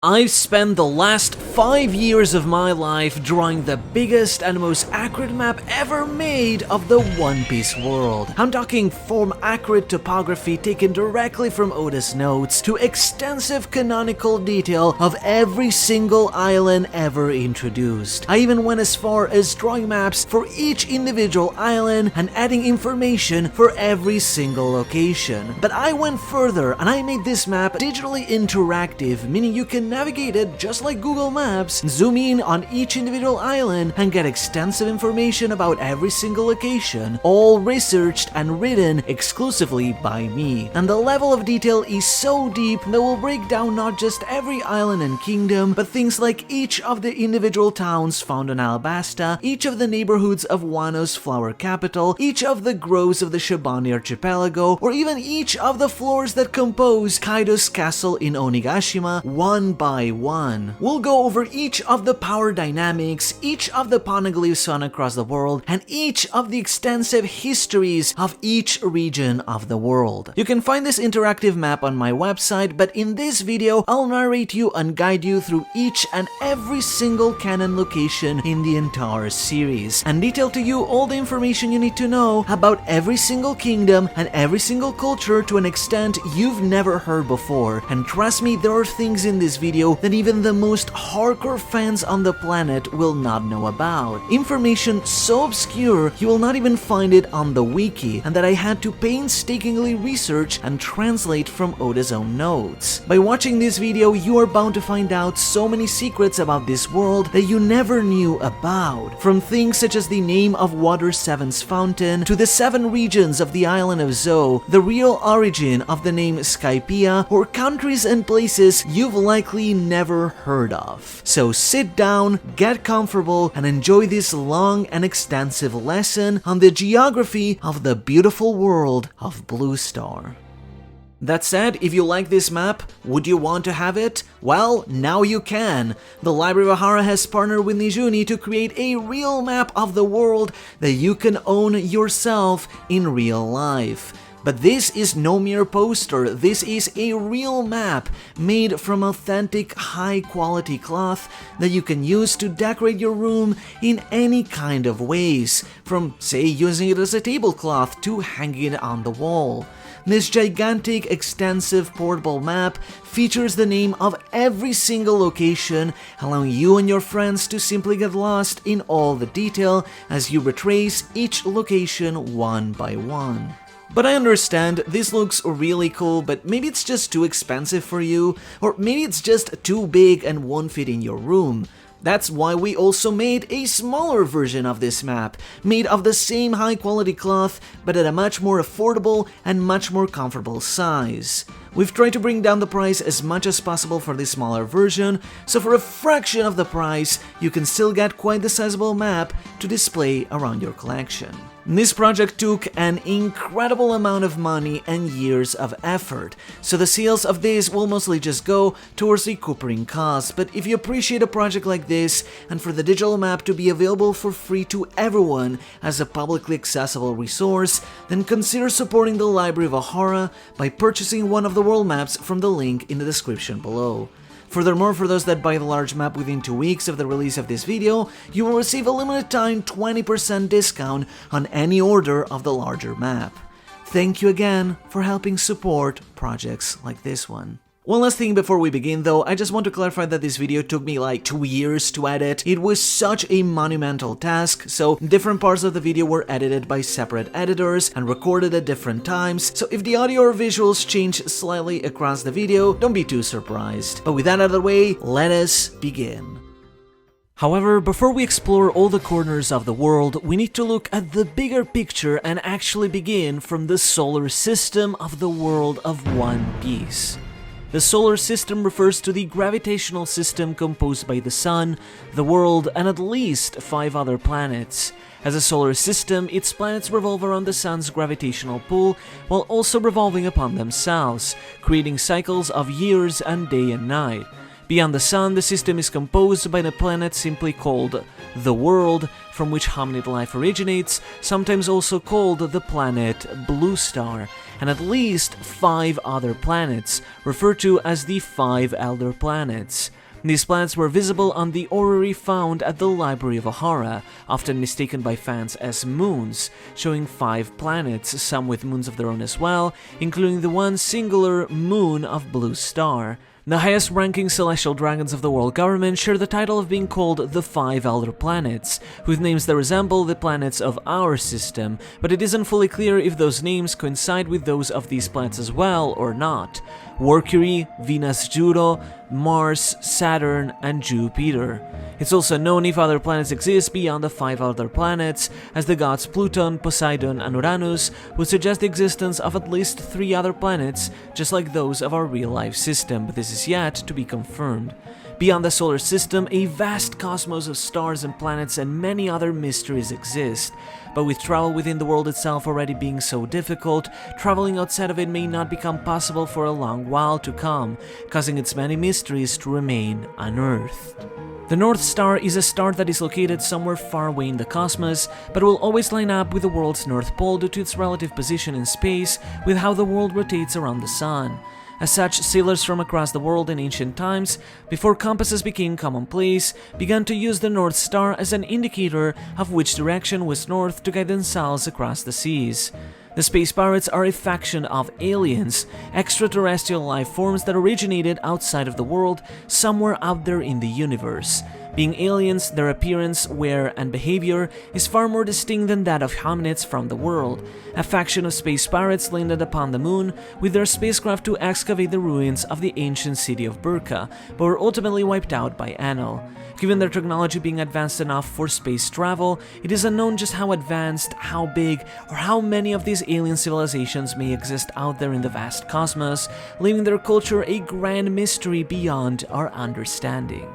I've spent the last 5 years of my life drawing the biggest and most accurate map ever made of the One Piece world. I'm talking from accurate topography taken directly from Oda's notes to extensive canonical detail of every single island ever introduced. I even went as far as drawing maps for each individual island and adding information for every single location. But I went further and I made this map digitally interactive, meaning you can navigate it just like Google Maps, zoom in on each individual island, and get extensive information about every single location, all researched and written exclusively by me. And the level of detail is so deep that we'll break down not just every island and kingdom, but things like each of the individual towns found on Alabasta, each of the neighborhoods of Wano's flower capital, each of the groves of the Shabani archipelago, or even each of the floors that compose Kaido's castle in Onigashima, one by one. We'll go over each of the power dynamics, each of the poneglyphs found across the world, and each of the extensive histories of each region of the world. You can find this interactive map on my website, but in this video, I'll narrate you and guide you through each and every single canon location in the entire series, and detail to you all the information you need to know about every single kingdom and every single culture to an extent you've never heard before. And trust me, there are things in this video that even the most hardcore fans on the planet will not know about. Information so obscure you will not even find it on the wiki, and that I had to painstakingly research and translate from Oda's own notes. By watching this video, you are bound to find out so many secrets about this world that you never knew about. From things such as the name of Water 7's fountain, to the 7 regions of the island of Zou, the real origin of the name Skypiea, or countries and places you've likely never heard of. So sit down, get comfortable, and enjoy this long and extensive lesson on the geography of the beautiful world of Blue Star. That said, if you like this map, would you want to have it? Well, now you can! The Library of Ohara has partnered with Nijuni to create a real map of the world that you can own yourself in real life. But this is no mere poster, this is a real map made from authentic high-quality cloth that you can use to decorate your room in any kind of ways, from say using it as a tablecloth to hanging it on the wall. This gigantic, extensive, portable map features the name of every single location, allowing you and your friends to simply get lost in all the detail as you retrace each location one by one. But I understand, this looks really cool, but maybe it's just too expensive for you, or maybe it's just too big and won't fit in your room. That's why we also made a smaller version of this map, made of the same high quality cloth, but at a much more affordable and much more comfortable size. We've tried to bring down the price as much as possible for this smaller version, so for a fraction of the price, you can still get quite the sizable map to display around your collection. This project took an incredible amount of money and years of effort, so the sales of this will mostly just go towards recuperating costs. But if you appreciate a project like this, and for the digital map to be available for free to everyone as a publicly accessible resource, then consider supporting the Library of Ohara by purchasing one of the world maps from the link in the description below. Furthermore, for those that buy the large map within 2 weeks of the release of this video, you will receive a limited time 20% discount on any order of the larger map. Thank you again for helping support projects like this one. One last thing before we begin though, I just want to clarify that this video took me like 2 years to edit. It was such a monumental task, so different parts of the video were edited by separate editors and recorded at different times, so if the audio or visuals change slightly across the video, don't be too surprised. But with that out of the way, let us begin. However, before we explore all the corners of the world, we need to look at the bigger picture and actually begin from the solar system of the world of One Piece. The solar system refers to the gravitational system composed by the Sun, the world, and at least 5 other planets. As a solar system, its planets revolve around the Sun's gravitational pull, while also revolving upon themselves, creating cycles of years and day and night. Beyond the Sun, the system is composed by the planet simply called the world, from which hominid life originates, sometimes also called the planet Blue Star, and at least 5 other planets, referred to as the 5 Elder Planets. These planets were visible on the orrery found at the Library of Ohara, often mistaken by fans as moons, showing 5 planets, some with moons of their own as well, including the one singular moon of Blue Star. The highest-ranking celestial dragons of the world government share the title of being called the 5 Elder Planets, with names that resemble the planets of our system, but it isn't fully clear if those names coincide with those of these planets as well or not. Mercury, Venus Juno, Mars, Saturn, and Jupiter. It's also known if other planets exist beyond the 5 other planets, as the gods Pluton, Poseidon, and Uranus would suggest the existence of at least 3 other planets, just like those of our real-life system, but this is yet to be confirmed. Beyond the solar system, a vast cosmos of stars and planets and many other mysteries exist. But with travel within the world itself already being so difficult, traveling outside of it may not become possible for a long while to come, causing its many mysteries to remain unearthed. The North Star is a star that is located somewhere far away in the cosmos, but will always line up with the world's North Pole due to its relative position in space with how the world rotates around the Sun. As such, sailors from across the world in ancient times, before compasses became commonplace, began to use the North Star as an indicator of which direction was north to guide themselves across the seas. The space pirates are a faction of aliens, extraterrestrial life forms that originated outside of the world, somewhere out there in the universe. Being aliens, their appearance, wear, and behavior is far more distinct than that of hominids from the world. A faction of space pirates landed upon the moon with their spacecraft to excavate the ruins of the ancient city of Burka, but were ultimately wiped out by Anno. Given their technology being advanced enough for space travel, it is unknown just how advanced, how big, or how many of these alien civilizations may exist out there in the vast cosmos, leaving their culture a grand mystery beyond our understanding.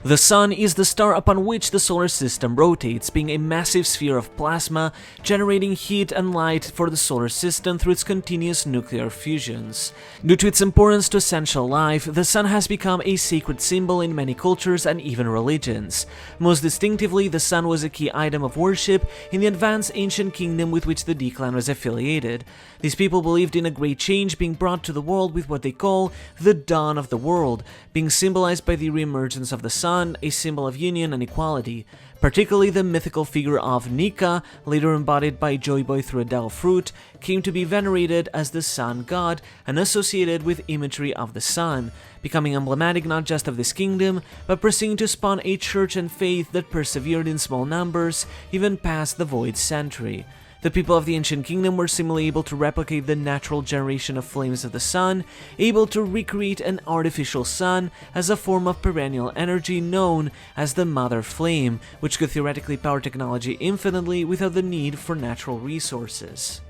The Sun is the star upon which the solar system rotates, being a massive sphere of plasma, generating heat and light for the solar system through its continuous nuclear fusions. Due to its importance to essential life, the Sun has become a sacred symbol in many cultures and even religions. Most distinctively, the Sun was a key item of worship in the advanced ancient kingdom with which the D-clan was affiliated. These people believed in a great change being brought to the world with what they call the dawn of the world, being symbolized by the re-emergence of the Sun, a symbol of union and equality. Particularly the mythical figure of Nika, later embodied by Joy Boy through a Dao fruit, came to be venerated as the Sun God and associated with imagery of the sun, becoming emblematic not just of this kingdom, but proceeding to spawn a church and faith that persevered in small numbers even past the Void Century. The people of the ancient kingdom were similarly able to replicate the natural generation of flames of the sun, able to recreate an artificial sun as a form of perennial energy known as the Mother Flame, which could theoretically power technology infinitely without the need for natural resources.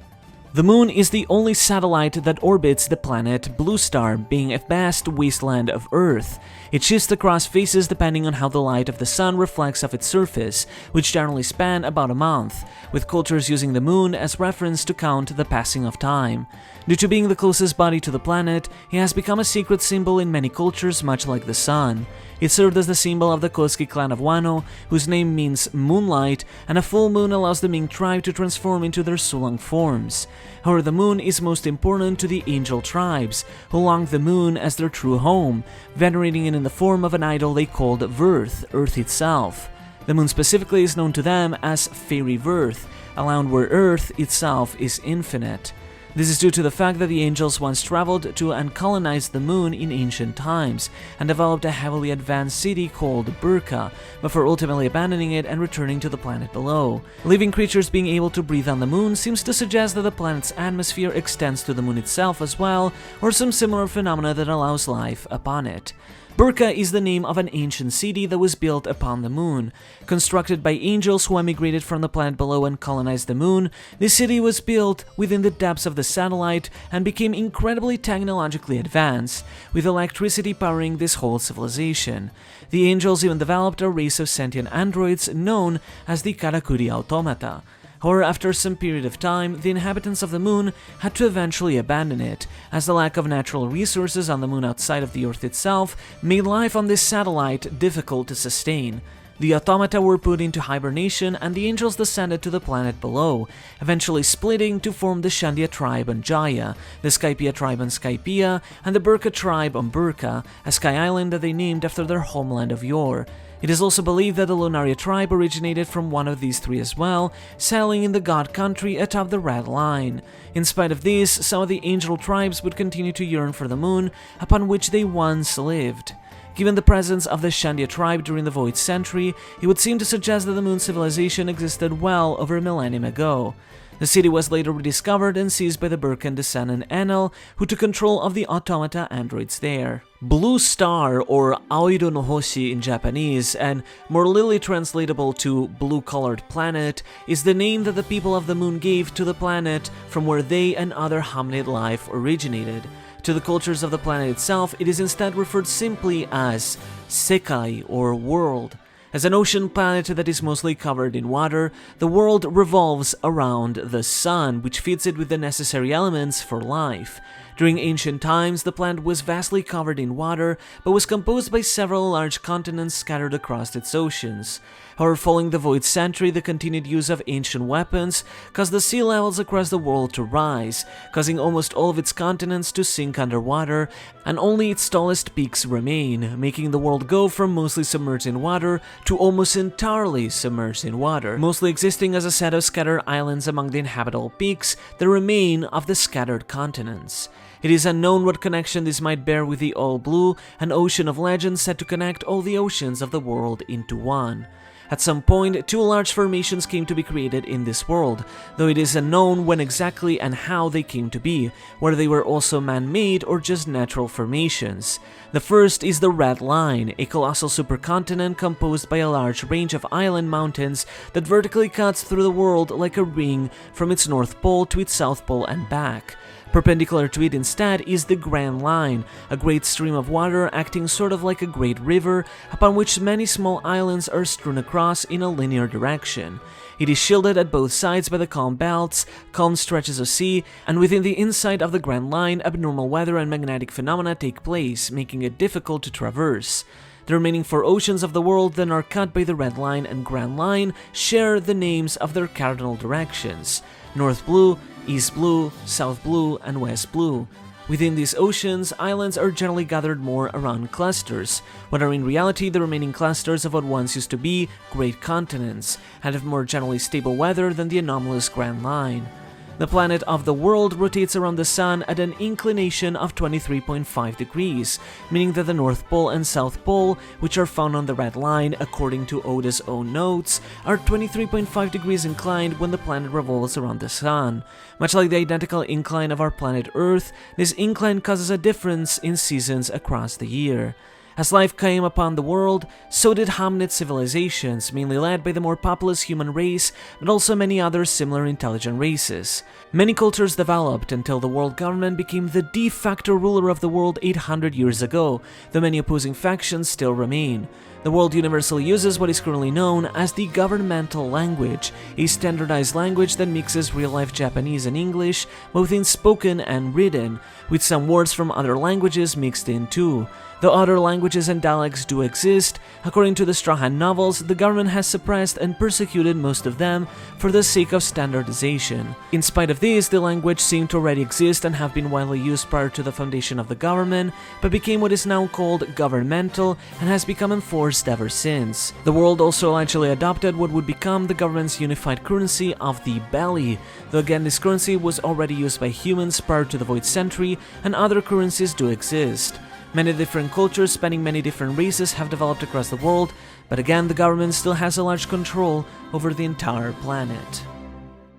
The Moon is the only satellite that orbits the planet Blue Star, being a vast wasteland of Earth. It shifts across phases depending on how the light of the sun reflects off its surface, which generally span about a month, with cultures using the Moon as reference to count the passing of time. Due to being the closest body to the planet, it has become a sacred symbol in many cultures, much like the sun. It served as the symbol of the Koski clan of Wano, whose name means moonlight, and a full moon allows the Ming tribe to transform into their Sulang forms. However, the moon is most important to the angel tribes, who long the moon as their true home, venerating it in the form of an idol they called Verth, Earth itself. The moon specifically is known to them as Fairy Verth, a land where Earth itself is infinite. This is due to the fact that the angels once traveled to and colonized the moon in ancient times, and developed a heavily advanced city called Burka, before ultimately abandoning it and returning to the planet below. Living creatures being able to breathe on the moon seems to suggest that the planet's atmosphere extends to the moon itself as well, or some similar phenomena that allows life upon it. Burka is the name of an ancient city that was built upon the moon. Constructed by angels who emigrated from the planet below and colonized the moon, this city was built within the depths of the satellite and became incredibly technologically advanced, with electricity powering this whole civilization. The angels even developed a race of sentient androids known as the Karakuri Automata. However, after some period of time, the inhabitants of the moon had to eventually abandon it, as the lack of natural resources on the moon outside of the Earth itself made life on this satellite difficult to sustain. The automata were put into hibernation and the angels descended to the planet below, eventually splitting to form the Shandia tribe on Jaya, the Skypiea tribe on Skypiea, and the Burka tribe on Burka, a sky island that they named after their homeland of yore. It is also believed that the Lunaria tribe originated from one of these three as well, settling in the God country atop the Red Line. In spite of this, some of the angel tribes would continue to yearn for the moon, upon which they once lived. Given the presence of the Shandia tribe during the Void Century, it would seem to suggest that the moon civilization existed well over a millennium ago. The city was later rediscovered and seized by the Burkan descendant Enel, who took control of the automata androids there. Blue Star, or Aoiro no Hoshi in Japanese, and more literally translatable to blue-colored planet, is the name that the people of the moon gave to the planet from where they and other hominid life originated. To the cultures of the planet itself, it is instead referred simply as Sekai, or world. As an ocean planet that is mostly covered in water, the world revolves around the sun, which feeds it with the necessary elements for life. During ancient times, the planet was vastly covered in water, but was composed by several large continents scattered across its oceans. However, following the Void Century, the continued use of ancient weapons caused the sea levels across the world to rise, causing almost all of its continents to sink underwater, and only its tallest peaks remain, making the world go from mostly submerged in water to almost entirely submerged in water, mostly existing as a set of scattered islands among the inhabitable peaks that remain of the scattered continents. It is unknown what connection this might bear with the All Blue, an ocean of legends said to connect all the oceans of the world into one. At some point, two large formations came to be created in this world, though it is unknown when exactly and how they came to be, whether they were also man-made or just natural formations. The first is the Red Line, a colossal supercontinent composed by a large range of island mountains that vertically cuts through the world like a ring from its North Pole to its South Pole and back. Perpendicular to it instead is the Grand Line, a great stream of water acting sort of like a great river, upon which many small islands are strewn across in a linear direction. It is shielded at both sides by the calm belts, calm stretches of sea, and within the inside of the Grand Line, abnormal weather and magnetic phenomena take place, making it difficult to traverse. The remaining four oceans of the world then are cut by the Red Line and Grand Line share the names of their cardinal directions: North Blue, East Blue, South Blue, and West Blue. Within these oceans, islands are generally gathered more around clusters, what are in reality the remaining clusters of what once used to be great continents, and have more generally stable weather than the anomalous Grand Line. The planet of the world rotates around the sun at an inclination of 23.5 degrees, meaning that the North Pole and South Pole, which are found on the Red Line according to Oda's own notes, are 23.5 degrees inclined when the planet revolves around the sun. Much like the identical incline of our planet Earth, this incline causes a difference in seasons across the year. As life came upon the world, so did hominid civilizations, mainly led by the more populous human race, but also many other similar intelligent races. Many cultures developed until the world government became the de facto ruler of the world 800 years ago, though many opposing factions still remain. The world universally uses what is currently known as the governmental language, a standardized language that mixes real-life Japanese and English, both in spoken and written, with some words from other languages mixed in too. Though other languages and dialects do exist, according to the Straw Hat novels, the government has suppressed and persecuted most of them for the sake of standardization. In spite of this, the language seemed to already exist and have been widely used prior to the foundation of the government, but became what is now called governmental and has become enforced ever since. The world also allegedly adopted what would become the government's unified currency of the belly, though again this currency was already used by humans prior to the Void Century, and other currencies do exist. Many different cultures spanning many different races have developed across the world, but again the government still has a large control over the entire planet.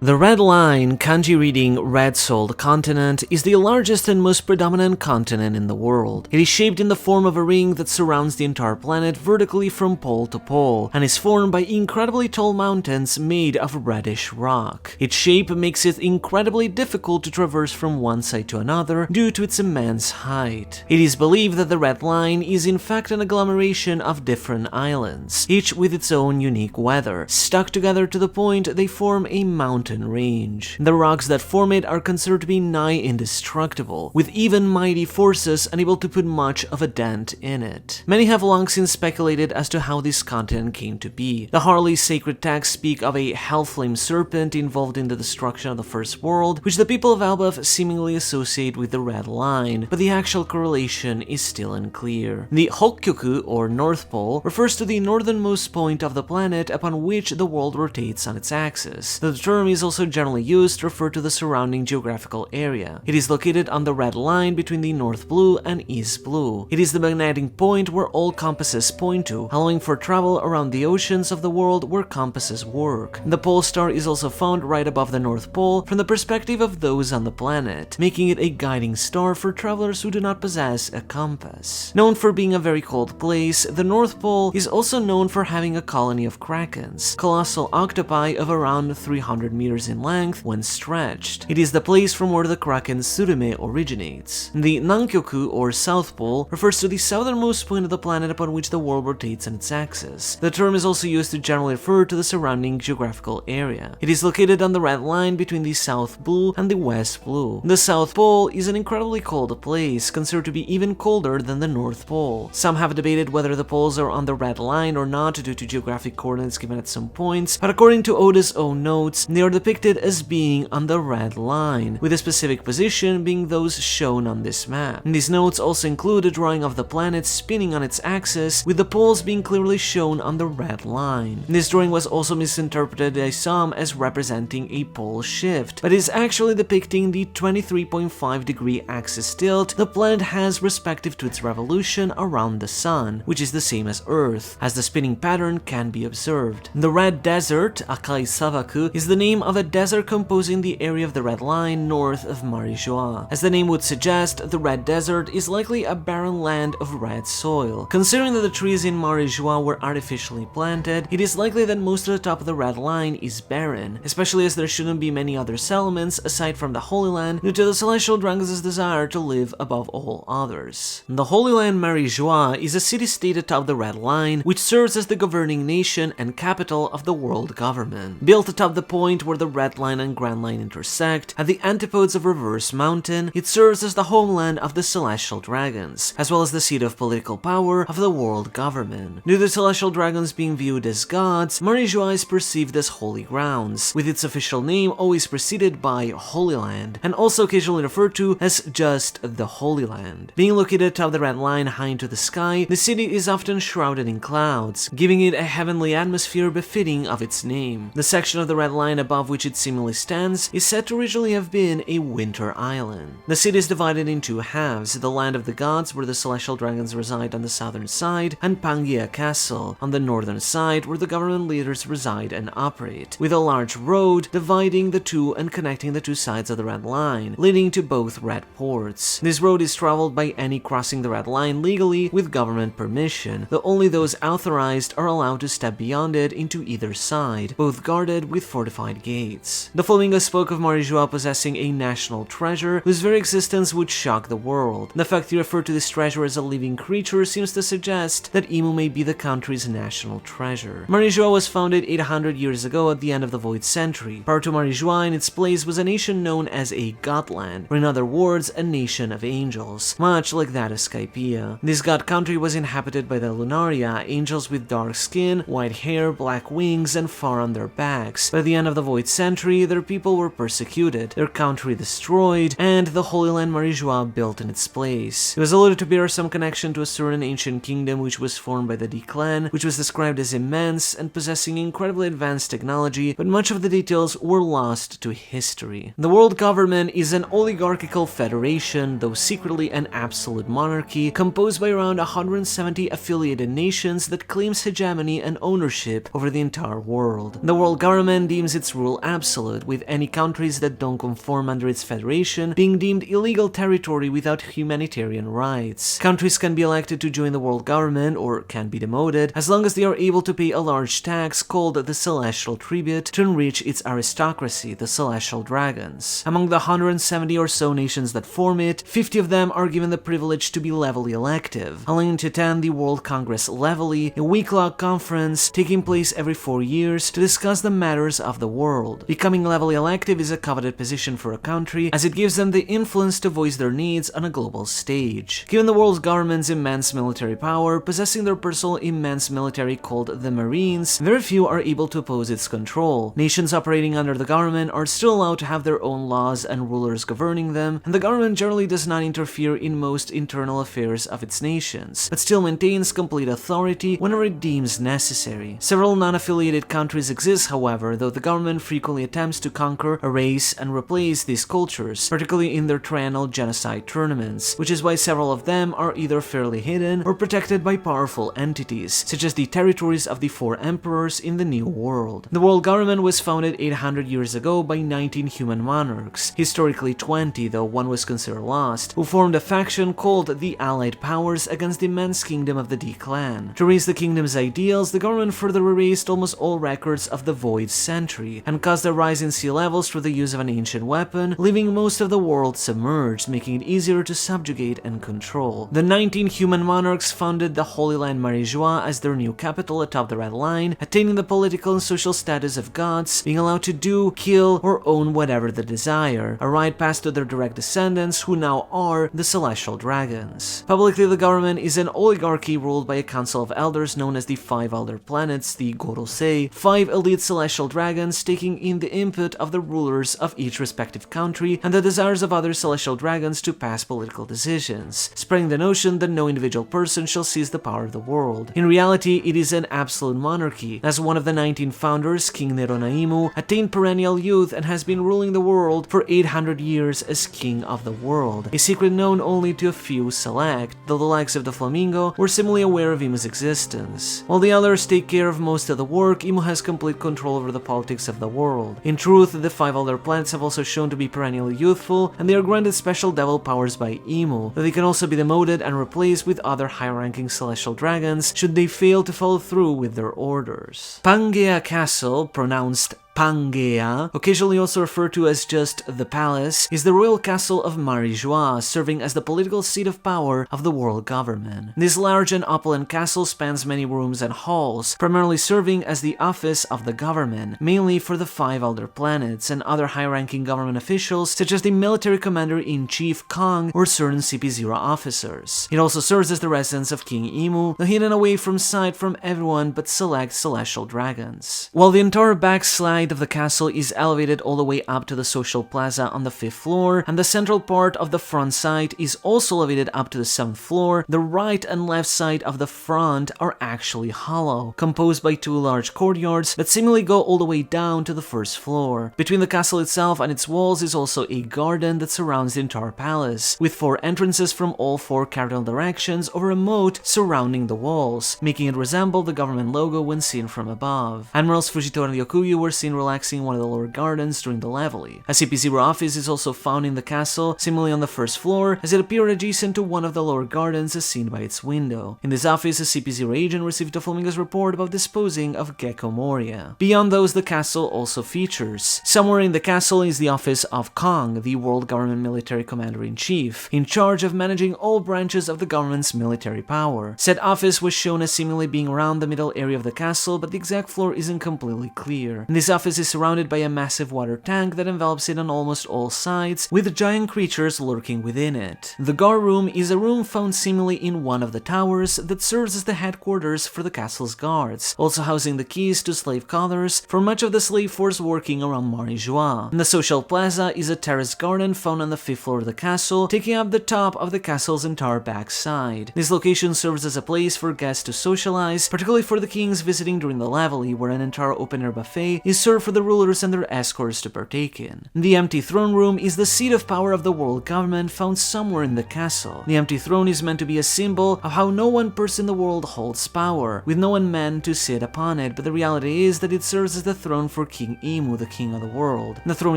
The Red Line, kanji reading red-souled continent, is the largest and most predominant continent in the world. It is shaped in the form of a ring that surrounds the entire planet vertically from pole to pole, and is formed by incredibly tall mountains made of reddish rock. Its shape makes it incredibly difficult to traverse from one side to another due to its immense height. It is believed that the Red Line is in fact an agglomeration of different islands, each with its own unique weather, stuck together to the point they form a mountain mountain range. The rocks that form it are considered to be nigh indestructible, with even mighty forces unable to put much of a dent in it. Many have long since speculated as to how this continent came to be. The Harley's sacred texts speak of a hellflame serpent involved in the destruction of the First World, which the people of Elbaph seemingly associate with the Red Line, but the actual correlation is still unclear. The Hokkyoku, or North Pole, refers to the northernmost point of the planet upon which the world rotates on its axis. The term is also generally used to refer to the surrounding geographical area. It is located on the red line between the North Blue and East Blue. It is the magnetic point where all compasses point to, allowing for travel around the oceans of the world where compasses work. The pole star is also found right above the North Pole from the perspective of those on the planet, making it a guiding star for travelers who do not possess a compass. Known for being a very cold place, the North Pole is also known for having a colony of krakens, colossal octopi of around 300 meters in length when stretched. It is the place from where the kraken Tsurume originates. The Nankyoku, or South Pole, refers to the southernmost point of the planet upon which the world rotates on its axis. The term is also used to generally refer to the surrounding geographical area. It is located on the red line between the South Blue and the West Blue. The South Pole is an incredibly cold place, considered to be even colder than the North Pole. Some have debated whether the poles are on the red line or not due to geographic coordinates given at some points, but according to Oda's own notes, they are depicted as being on the red line, with a specific position being those shown on this map. And these notes also include a drawing of the planet spinning on its axis, with the poles being clearly shown on the red line. This drawing was also misinterpreted by some as representing a pole shift, but is actually depicting the 23.5-degree axis tilt the planet has respective to its revolution around the sun, which is the same as Earth, as the spinning pattern can be observed. The Red Desert, Akai Savaku, is the name of a desert composing the area of the Red Line north of Marijoa. As the name would suggest, the Red Desert is likely a barren land of red soil. Considering that the trees in Marijoa were artificially planted, it is likely that most of the top of the Red Line is barren, especially as there shouldn't be many other settlements aside from the Holy Land due to the Celestial Dragon's desire to live above all others. The Holy Land Marijoa is a city-state atop the Red Line, which serves as the governing nation and capital of the world government. Built atop the point where the Red Line and Grand Line intersect, at the antipodes of Reverse Mountain, it serves as the homeland of the Celestial Dragons, as well as the seat of political power of the world government. Due to the Celestial Dragons being viewed as gods, Marijoa is perceived as holy grounds, with its official name always preceded by Holy Land, and also occasionally referred to as just the Holy Land. Being located atop the Red Line high into the sky, the city is often shrouded in clouds, giving it a heavenly atmosphere befitting of its name. The section of the Red Line above which it seemingly stands is said to originally have been a winter island. The city is divided in two halves, the Land of the Gods, where the Celestial Dragons reside on the southern side, and Pangaea Castle, on the northern side, where the government leaders reside and operate, with a large road dividing the two and connecting the two sides of the Red Line, leading to both red ports. This road is traveled by any crossing the Red Line legally with government permission, though only those authorized are allowed to step beyond it into either side, both guarded with fortified gates. The Flamingo spoke of Marijoa possessing a national treasure whose very existence would shock the world. The fact he referred to this treasure as a living creature seems to suggest that Imu may be the country's national treasure. Marijoa was founded 800 years ago at the end of the Void Century. Prior to Marijoa, in its place was a nation known as a Godland, or in other words, a nation of angels, much like that of Skypiea. This god country was inhabited by the Lunaria, angels with dark skin, white hair, black wings, and fur on their backs. By the end of the Void Century, their people were persecuted, their country destroyed, and the Holy Land Marijoa built in its place. It was alluded to bear some connection to a certain ancient kingdom which was formed by the D clan, which was described as immense and possessing incredibly advanced technology, but much of the details were lost to history. The world government is an oligarchical federation, though secretly an absolute monarchy, composed by around 170 affiliated nations that claims hegemony and ownership over the entire world. The world government deems its rule absolute, with any countries that don't conform under its federation being deemed illegal territory without humanitarian rights. Countries can be elected to join the world government, or can be demoted, as long as they are able to pay a large tax called the Celestial Tribute to enrich its aristocracy, the Celestial Dragons. Among the 170 or so nations that form it, 50 of them are given the privilege to be levelly elective, allowing to attend the World Congress levelly, a week-long conference taking place every 4 years to discuss the matters of the world. world. Becoming levelly elective is a coveted position for a country, as it gives them the influence to voice their needs on a global stage. Given the world's government's immense military power, possessing their personal immense military called the Marines, very few are able to oppose its control. Nations operating under the government are still allowed to have their own laws and rulers governing them, and the government generally does not interfere in most internal affairs of its nations, but still maintains complete authority whenever it deems necessary. Several non-affiliated countries exist, however, though the government frequently attempts to conquer, erase, and replace these cultures, particularly in their triennial genocide tournaments, which is why several of them are either fairly hidden or protected by powerful entities, such as the territories of the Four Emperors in the New World. The world government was founded 800 years ago by 19 human monarchs, historically 20, though one was considered lost, who formed a faction called the Allied Powers against the immense kingdom of the D clan. To raise the kingdom's ideals, the government further erased almost all records of the Void Century, and caused a rise in sea levels through the use of an ancient weapon, leaving most of the world submerged, making it easier to subjugate and control. The 19 human monarchs founded the Holy Land Marijua as their new capital atop the Red Line, attaining the political and social status of gods, being allowed to do, kill, or own whatever they desire, a right passed to their direct descendants who now are the Celestial Dragons. Publicly, the government is an oligarchy ruled by a council of elders known as the Five Elder Planets, the Gorosei, 5 elite celestial dragons taking in the input of the rulers of each respective country and the desires of other celestial dragons to pass political decisions, spreading the notion that no individual person shall seize the power of the world. In reality, it is an absolute monarchy, as one of the 19 founders, King Neronaimu, attained perennial youth and has been ruling the world for 800 years as king of the world, a secret known only to a few select, though the likes of the Flamingo were similarly aware of Imu's existence. While the others take care of most of the work, Imu has complete control over the politics of the world. In truth, the 5 Elder Planets have also shown to be perennially youthful, and they are granted special devil powers by Imu, though they can also be demoted and replaced with other high-ranking celestial dragons should they fail to follow through with their orders. Pangea Castle, pronounced Pangea, occasionally also referred to as just the Palace, is the royal castle of Marijua, serving as the political seat of power of the world government. This large and opulent castle spans many rooms and halls, primarily serving as the office of the government, mainly for the 5 Elder Planets and other high-ranking government officials such as the military commander-in-chief Kong or certain CP0 officers. It also serves as the residence of King Imu, though hidden away from sight from everyone but select celestial dragons. While the entire backside of the castle is elevated all the way up to the social plaza on the 5th floor, and the central part of the front side is also elevated up to the 7th floor, the right and left side of the front are actually hollow, composed by 2 large courtyards that seemingly go all the way down to the 1st floor. Between the castle itself and its walls is also a garden that surrounds the entire palace, with 4 entrances from all 4 cardinal directions over a moat surrounding the walls, making it resemble the government logo when seen from above. Admirals Fujitora and Ryokuyu were seen relaxing in one of the lower gardens during the levely. A CP0 office is also found in the castle, similarly on the 1st floor, as it appeared adjacent to one of the lower gardens as seen by its window. In this office, a CP0 agent received a Flamingo's report about disposing of Gecko Moria. Beyond those, the castle also features. Somewhere in the castle is the office of Kong, the world government military commander-in-chief, in charge of managing all branches of the government's military power. Said office was shown as seemingly being around the middle area of the castle, but the exact floor isn't completely clear. In this office is surrounded by a massive water tank that envelops it on almost all sides, with giant creatures lurking within it. The guard room is a room found seemingly in one of the towers that serves as the headquarters for the castle's guards, also housing the keys to slave collars for much of the slave force working around Marijua. In the social plaza is a terrace garden found on the 5th floor of the castle, taking up the top of the castle's entire back side. This location serves as a place for guests to socialize, particularly for the kings visiting during the levely, where an entire open-air buffet is served for the rulers and their escorts to partake in. The empty throne room is the seat of power of the world government found somewhere in the castle. The empty throne is meant to be a symbol of how no one person in the world holds power, with no one meant to sit upon it, but the reality is that it serves as the throne for King Imu, the king of the world. The throne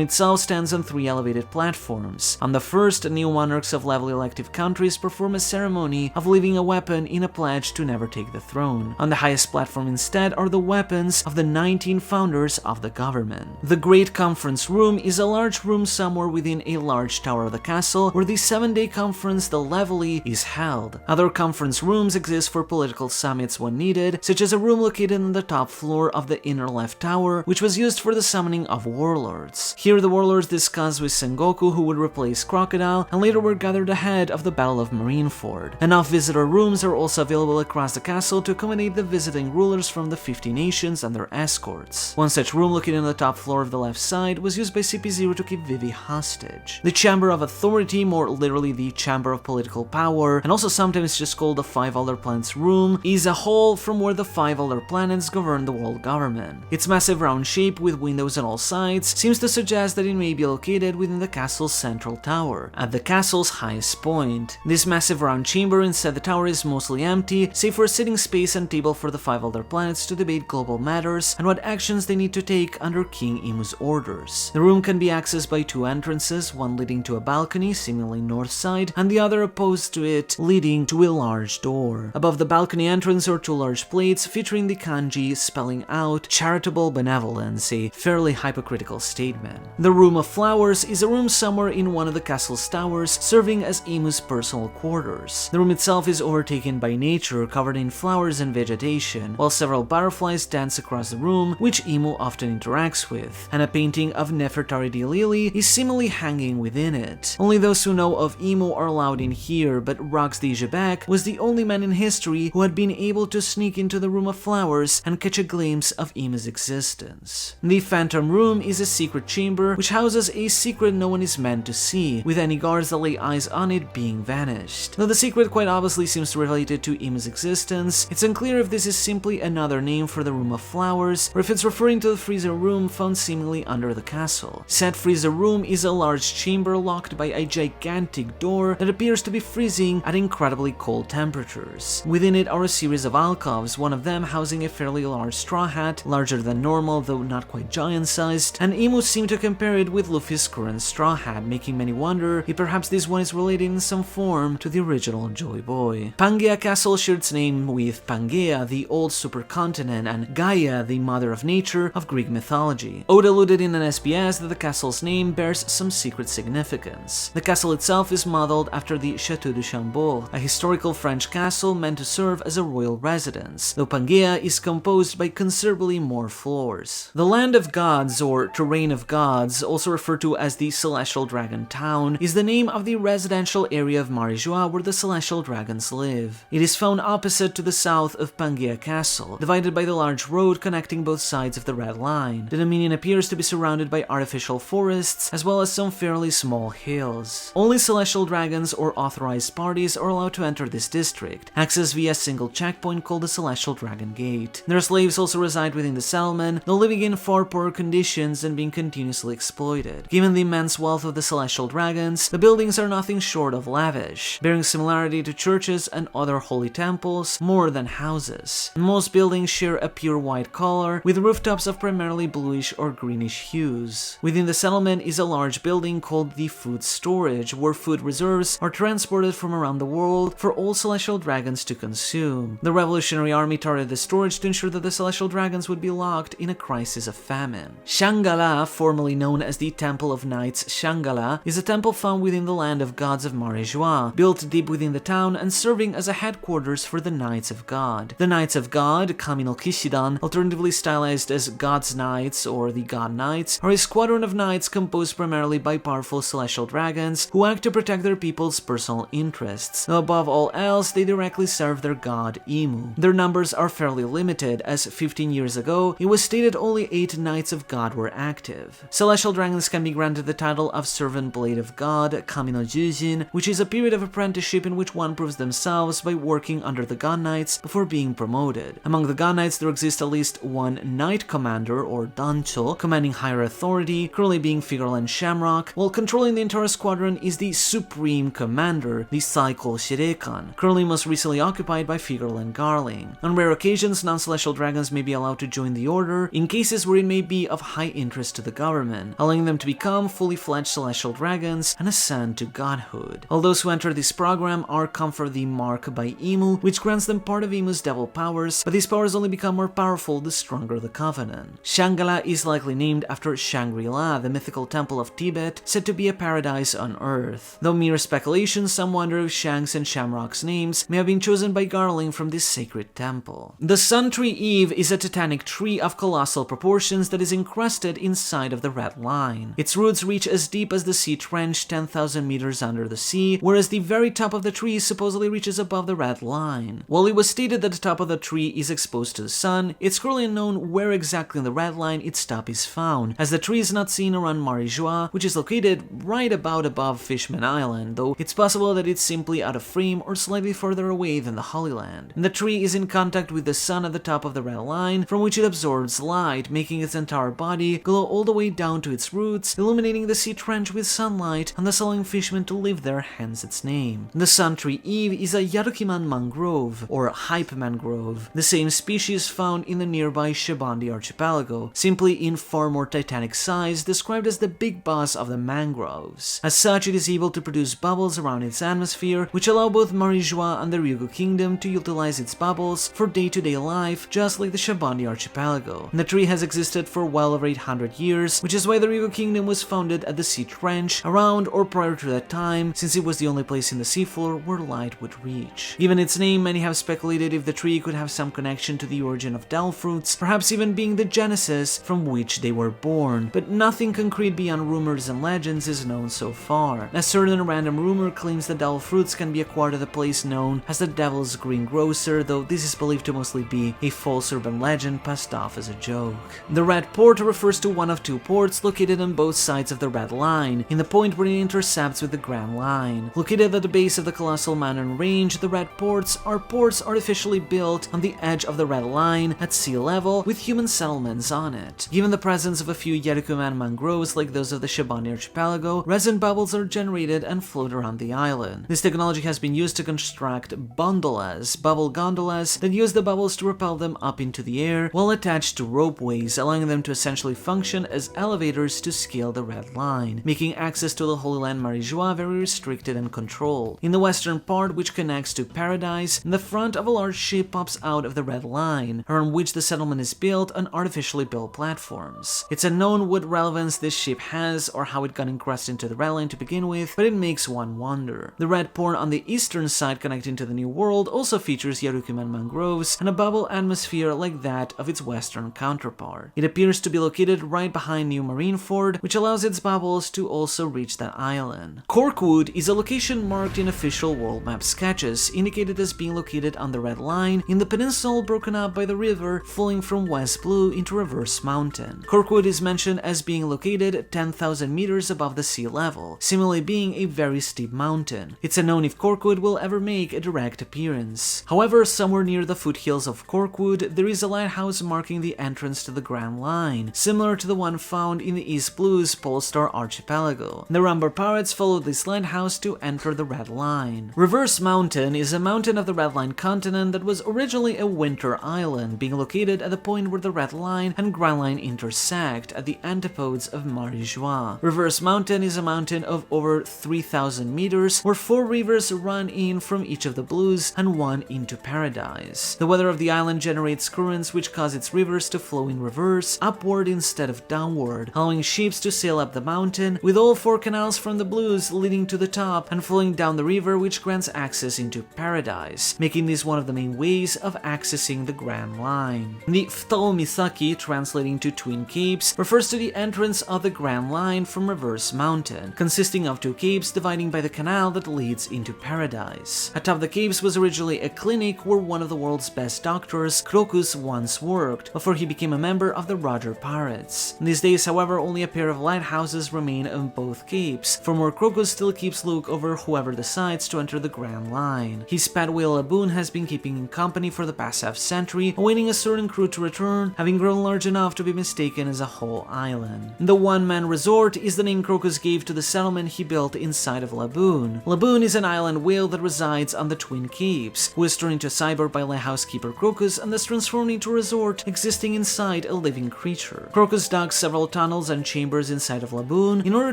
itself stands on 3 elevated platforms. On the first, new monarchs of level elective countries perform a ceremony of leaving a weapon in a pledge to never take the throne. On the highest platform instead are the weapons of the 19 founders of the the government. The Great Conference Room is a large room somewhere within a large tower of the castle where the 7-day conference, the Levely, is held. Other conference rooms exist for political summits when needed, such as a room located on the top floor of the inner left tower, which was used for the summoning of warlords. Here the warlords discussed with Sengoku who would replace Crocodile, and later were gathered ahead of the Battle of Marineford. Enough visitor rooms are also available across the castle to accommodate the visiting rulers from the 50 nations and their escorts. One such room located on the top floor of the left side was used by CP0 to keep Vivi hostage. The Chamber of Authority, more literally the Chamber of Political Power, and also sometimes just called the Five Elder Planets Room, is a hall from where the 5 Elder Planets govern the world government. Its massive round shape with windows on all sides seems to suggest that it may be located within the castle's central tower, at the castle's highest point. This massive round chamber inside the tower is mostly empty, save for a sitting space and table for the 5 Elder Planets to debate global matters and what actions they need to take under King Imu's orders. The room can be accessed by 2 entrances, one leading to a balcony, seemingly north side, and the other opposed to it, leading to a large door. Above the balcony entrance are 2 large plates featuring the kanji spelling out charitable benevolence, a fairly hypocritical statement. The Room of Flowers is a room somewhere in one of the castle's towers, serving as Imu's personal quarters. The room itself is overtaken by nature, covered in flowers and vegetation, while several butterflies dance across the room, which Imu often interacts with, and a painting of Nefertari di Lili is seemingly hanging within it. Only those who know of Imu are allowed in here, but Rox de Jebek was the only man in history who had been able to sneak into the Room of Flowers and catch a glimpse of Imu's existence. The Phantom Room is a secret chamber which houses a secret no one is meant to see, with any guards that lay eyes on it being vanished. Though the secret quite obviously seems related to Imu's existence, it's unclear if this is simply another name for the Room of Flowers, or if it's referring to the freezer room found seemingly under the castle. Said freezer room is a large chamber locked by a gigantic door that appears to be freezing at incredibly cold temperatures. Within it are a series of alcoves, one of them housing a fairly large straw hat, larger than normal though not quite giant-sized, and Imu seemed to compare it with Luffy's current straw hat, making many wonder if perhaps this one is related in some form to the original Joy Boy. Pangaea Castle shared its name with Pangaea, the old supercontinent, and Gaia, the mother of nature of Greek mythology. Oda alluded in an SBS that the castle's name bears some secret significance. The castle itself is modeled after the Château de Chambord, a historical French castle meant to serve as a royal residence, though Pangaea is composed by considerably more floors. The Land of Gods, or Terrain of Gods, also referred to as the Celestial Dragon Town, is the name of the residential area of Marijois where the Celestial Dragons live. It is found opposite to the south of Pangaea Castle, divided by the large road connecting both sides of the Red Line. The Dominion appears to be surrounded by artificial forests, as well as some fairly small hills. Only Celestial Dragons or authorized parties are allowed to enter this district, accessed via a single checkpoint called the Celestial Dragon Gate. Their slaves also reside within the settlement, though living in far poorer conditions and being continuously exploited. Given the immense wealth of the Celestial Dragons, the buildings are nothing short of lavish, bearing similarity to churches and other holy temples more than houses. Most buildings share a pure white color, with rooftops of primarily bluish or greenish hues. Within the settlement is a large building called the Food Storage, where food reserves are transported from around the world for all Celestial Dragons to consume. The Revolutionary Army targeted the storage to ensure that the Celestial Dragons would be locked in a crisis of famine. Shangala, formerly known as the Temple of Knights Shangala, is a temple found within the Land of Gods of Marijois, built deep within the town and serving as a headquarters for the Knights of God. The Knights of God, Kami no Kishidan, alternatively stylized as God's Knights or the God Knights, are a squadron of knights composed primarily by powerful Celestial Dragons who act to protect their people's personal interests. Though above all else, they directly serve their god Imu. Their numbers are fairly limited, as 15 years ago, it was stated only 8 Knights of God were active. Celestial Dragons can be granted the title of Servant Blade of God, Kami no Jujin, which is a period of apprenticeship in which one proves themselves by working under the God Knights before being promoted. Among the God Knights, there exists at least one Knight Commander, or Dancho, commanding higher authority, currently being Figurland Shamrock, while controlling the entire squadron is the Supreme Commander, the Saiko Shirekan, currently most recently occupied by Figurland Garling. On rare occasions, non-Celestial Dragons may be allowed to join the Order in cases where it may be of high interest to the government, allowing them to become fully fledged Celestial Dragons and ascend to godhood. All those who enter this program are conferred the Mark by Imu, which grants them part of Imu's devil powers, but these powers only become more powerful the stronger the Covenant. Shangala is likely named after Shangri-La, the mythical temple of Tibet, said to be a paradise on earth. Though mere speculation, some wonder if Shang's and Shamrock's names may have been chosen by Garling from this sacred temple. The Sun Tree Eve is a titanic tree of colossal proportions that is encrusted inside of the Red Line. Its roots reach as deep as the sea trench 10,000 meters under the sea, whereas the very top of the tree supposedly reaches above the Red Line. While it was stated that the top of the tree is exposed to the sun, it's currently unknown where exactly in the Red Line its top is found, as the tree is not seen around Marijua, which is located right about above Fishman Island, though it's possible that it's simply out of frame or slightly further away than the Holy Land. And the tree is in contact with the sun at the top of the Red Line, from which it absorbs light, making its entire body glow all the way down to its roots, illuminating the sea trench with sunlight and thus allowing fishmen to live there, hence its name. The Sun Tree Eve is a Yarukiman mangrove, or hype mangrove, the same species found in the nearby Shabandi archipelago, simply in far more titanic size, described as the big boss of the mangroves. As such, it is able to produce bubbles around its atmosphere, which allow both Marijua and the Ryugu Kingdom to utilize its bubbles for day-to-day life, just like the Shabandi archipelago. And the tree has existed for well over 800 years, which is why the Ryugu Kingdom was founded at the sea trench, around or prior to that time, since it was the only place in the seafloor where light would reach. Given its name, many have speculated if the tree could have some connection to the origin of Del fruits, perhaps even being the genesis from which they were born, but nothing concrete beyond rumors and legends is known so far. A certain random rumor claims that Del fruits can be acquired at a place known as the Devil's Green Grocer, though this is believed to mostly be a false urban legend passed off as a joke. The Red Port refers to one of two ports located on both sides of the Red Line, in the point where it intercepts with the Grand Line. Located at the base of the colossal mountain range, the Red Ports are ports artificially built on the edge of the Red Line at sea level with human settlements on it. Given the presence of a few Yarukuman mangroves like those of the Shabani archipelago, resin bubbles are generated and float around the island. This technology has been used to construct bondolas, bubble gondolas, that use the bubbles to propel them up into the air while attached to ropeways, allowing them to essentially function as elevators to scale the Red Line, making access to the Holy Land Marijua very restricted and controlled. In the western part, which connects to Paradise, the front of a large ship pops out of the Red Line, around which the settlement is built on artificially built platforms. It's unknown what relevance this ship has or how it got encrusted into the Red Line to begin with, but it makes one wonder. The Red Port on the eastern side connecting to the New World also features Yarukuman mangroves and a bubble atmosphere like that of its western counterpart. It appears to be located right behind New Marineford, which allows its bubbles to also reach that island. Corkwood is a location marked in official world map sketches, indicated as being located on the Red Line in the peninsula broken up by the river flowing from West Blue into Reverse Mountain. Corkwood is mentioned as being located 10,000 meters above the sea level, similarly being a very steep mountain. It's unknown if Corkwood will ever make a direct appearance. However, somewhere near the foothills of Corkwood, there is a lighthouse marking the entrance to the Grand Line, similar to the one found in the East Blue's Polestar archipelago. The Rumbar pirates followed this lighthouse to enter the Red Line. Reverse Mountain is a mountain of the Red Line continent that was originally a winter island, being located at the point where the Red Line and Grand Line intersect at the antipodes of Marijua. Reverse Mountain is a mountain of over 3,000 meters, where 4 rivers run in from each of the blues and one into Paradise. The weather of the island generates currents which cause its rivers to flow in reverse, upward instead of downward, allowing ships to sail up the mountain, with all 4 canals from the blues leading to the top and flowing down the river, which grants access into Paradise, making this one of the main ways of accessing the Grand Line. The Ftao Misaki, translating to Twin Capes, refers to the entrance of the Grand Line from Reverse Mountain, consisting of 2 capes dividing by the canal that leads into Paradise. Atop the capes was originally a clinic where one of the world's best doctors, Crocus, once worked, before he became a member of the Roger Pirates. These days, however, only a pair of lighthouses remain on both capes, from where Crocus still keeps look over whoever decides to enter the Grand Line. His pet whale Laboon has been keeping him company for the past half-century, awaiting a certain crew to return, having grown large enough to be mistaken as a whole island. The one-man resort is the name Crocus gave to the settlement he built inside of Laboon. Laboon is an island whale that resides on the Twin Capes, who is turned into a cyborg by lighthouse keeper Crocus and thus transformed into a resort existing inside a living creature. Crocus dug several tunnels and chambers inside of Laboon in order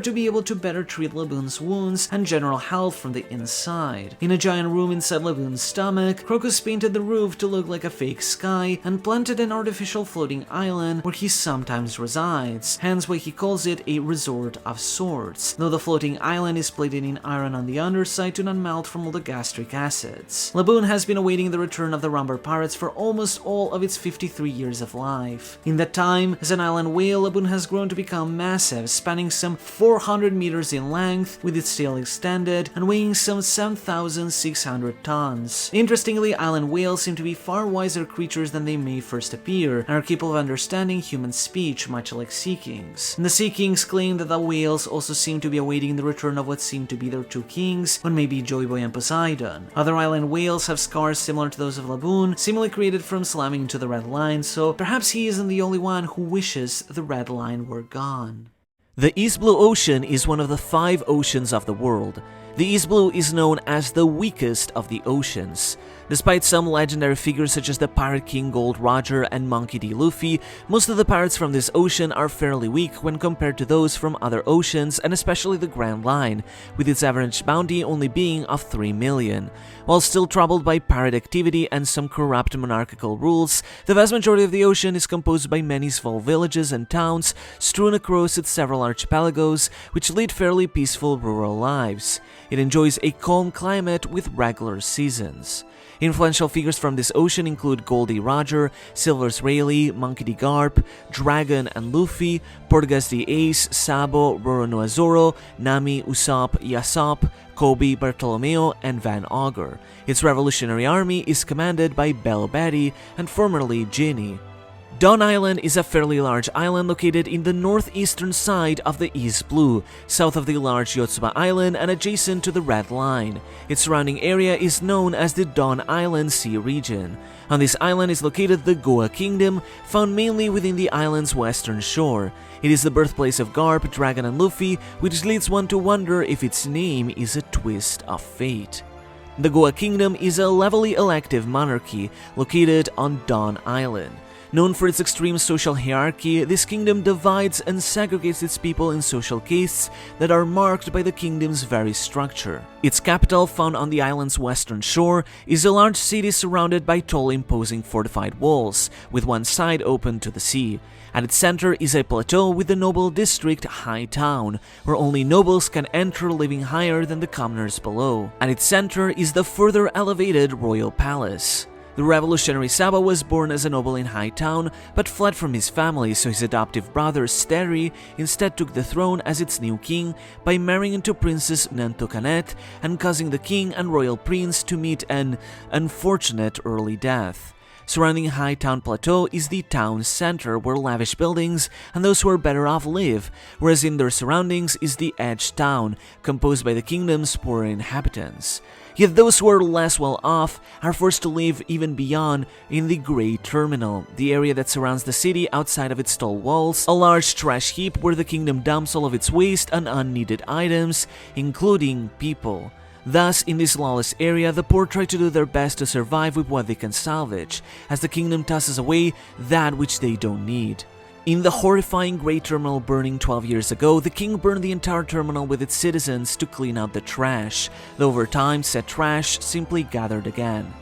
to be able to better treat Laboon's wounds and general health from the inside. In a giant room inside Laboon's stomach, Crocus painted the roof to look like a fake sky and planted an artificial floating island island where he sometimes resides, hence why he calls it a resort of sorts, though the floating island is plated in iron on the underside to not melt from all the gastric acids. Laboon has been awaiting the return of the Rumbar pirates for almost all of its 53 years of life. In that time, as an island whale, Laboon has grown to become massive, spanning some 400 meters in length, with its tail extended, and weighing some 7,600 tons. Interestingly, island whales seem to be far wiser creatures than they may first appear, and are capable of understanding human speech, much like sea kings. And the sea kings claim that the whales also seem to be awaiting the return of what seem to be their two kings, one may be Joy Boy and Poseidon. Other island whales have scars similar to those of Laboon, seemingly created from slamming into the red line, so perhaps he isn't the only one who wishes the red line were gone. The East Blue Ocean is one of the 5 oceans of the world. The East Blue is known as the weakest of the oceans. Despite some legendary figures such as the Pirate King Gold Roger and Monkey D. Luffy, most of the pirates from this ocean are fairly weak when compared to those from other oceans, and especially the Grand Line, with its average bounty only being of 3 million. While still troubled by pirate activity and some corrupt monarchical rules, the vast majority of the ocean is composed by many small villages and towns strewn across its several archipelagos, which lead fairly peaceful rural lives. It enjoys a calm climate with regular seasons. Influential figures from this ocean include Goldie Roger, Silver's Rayleigh, Monkey D. Garp, Dragon and Luffy, Portuguese D. Ace, Sabo, Roro no Azoro, Nami, Usopp, Yasop, Kobe, Bartolomeo, and Van Augur. Its revolutionary army is commanded by Bell Betty and formerly Ginny. Dawn Island is a fairly large island located in the northeastern side of the East Blue, south of the large Yotsuba Island and adjacent to the Red Line. Its surrounding area is known as the Dawn Island Sea region. On this island is located the Goa Kingdom, found mainly within the island's western shore. It is the birthplace of Garp, Dragon and Luffy, which leads one to wonder if its name is a twist of fate. The Goa Kingdom is a levelly elective monarchy located on Dawn Island. Known for its extreme social hierarchy, this kingdom divides and segregates its people in social castes that are marked by the kingdom's very structure. Its capital, found on the island's western shore, is a large city surrounded by tall imposing fortified walls, with one side open to the sea. At its center is a plateau with the noble district High Town, where only nobles can enter, living higher than the commoners below. At its center is the further elevated royal palace. The revolutionary Saba was born as a noble in High Town, but fled from his family, so his adoptive brother Steri instead took the throne as its new king by marrying into Princess Nantokanet and causing the king and royal prince to meet an unfortunate early death. Surrounding High Town Plateau is the town center, where lavish buildings and those who are better off live, whereas in their surroundings is the Edge Town, composed by the kingdom's poorer inhabitants. Yet those who are less well off are forced to live even beyond in the Grey Terminal, the area that surrounds the city outside of its tall walls, a large trash heap where the kingdom dumps all of its waste and unneeded items, including people. Thus, in this lawless area, the poor try to do their best to survive with what they can salvage, as the kingdom tosses away that which they don't need. In the horrifying Grey Terminal burning 12 years ago, the king burned the entire terminal with its citizens to clean out the trash, though over time said trash simply gathered again.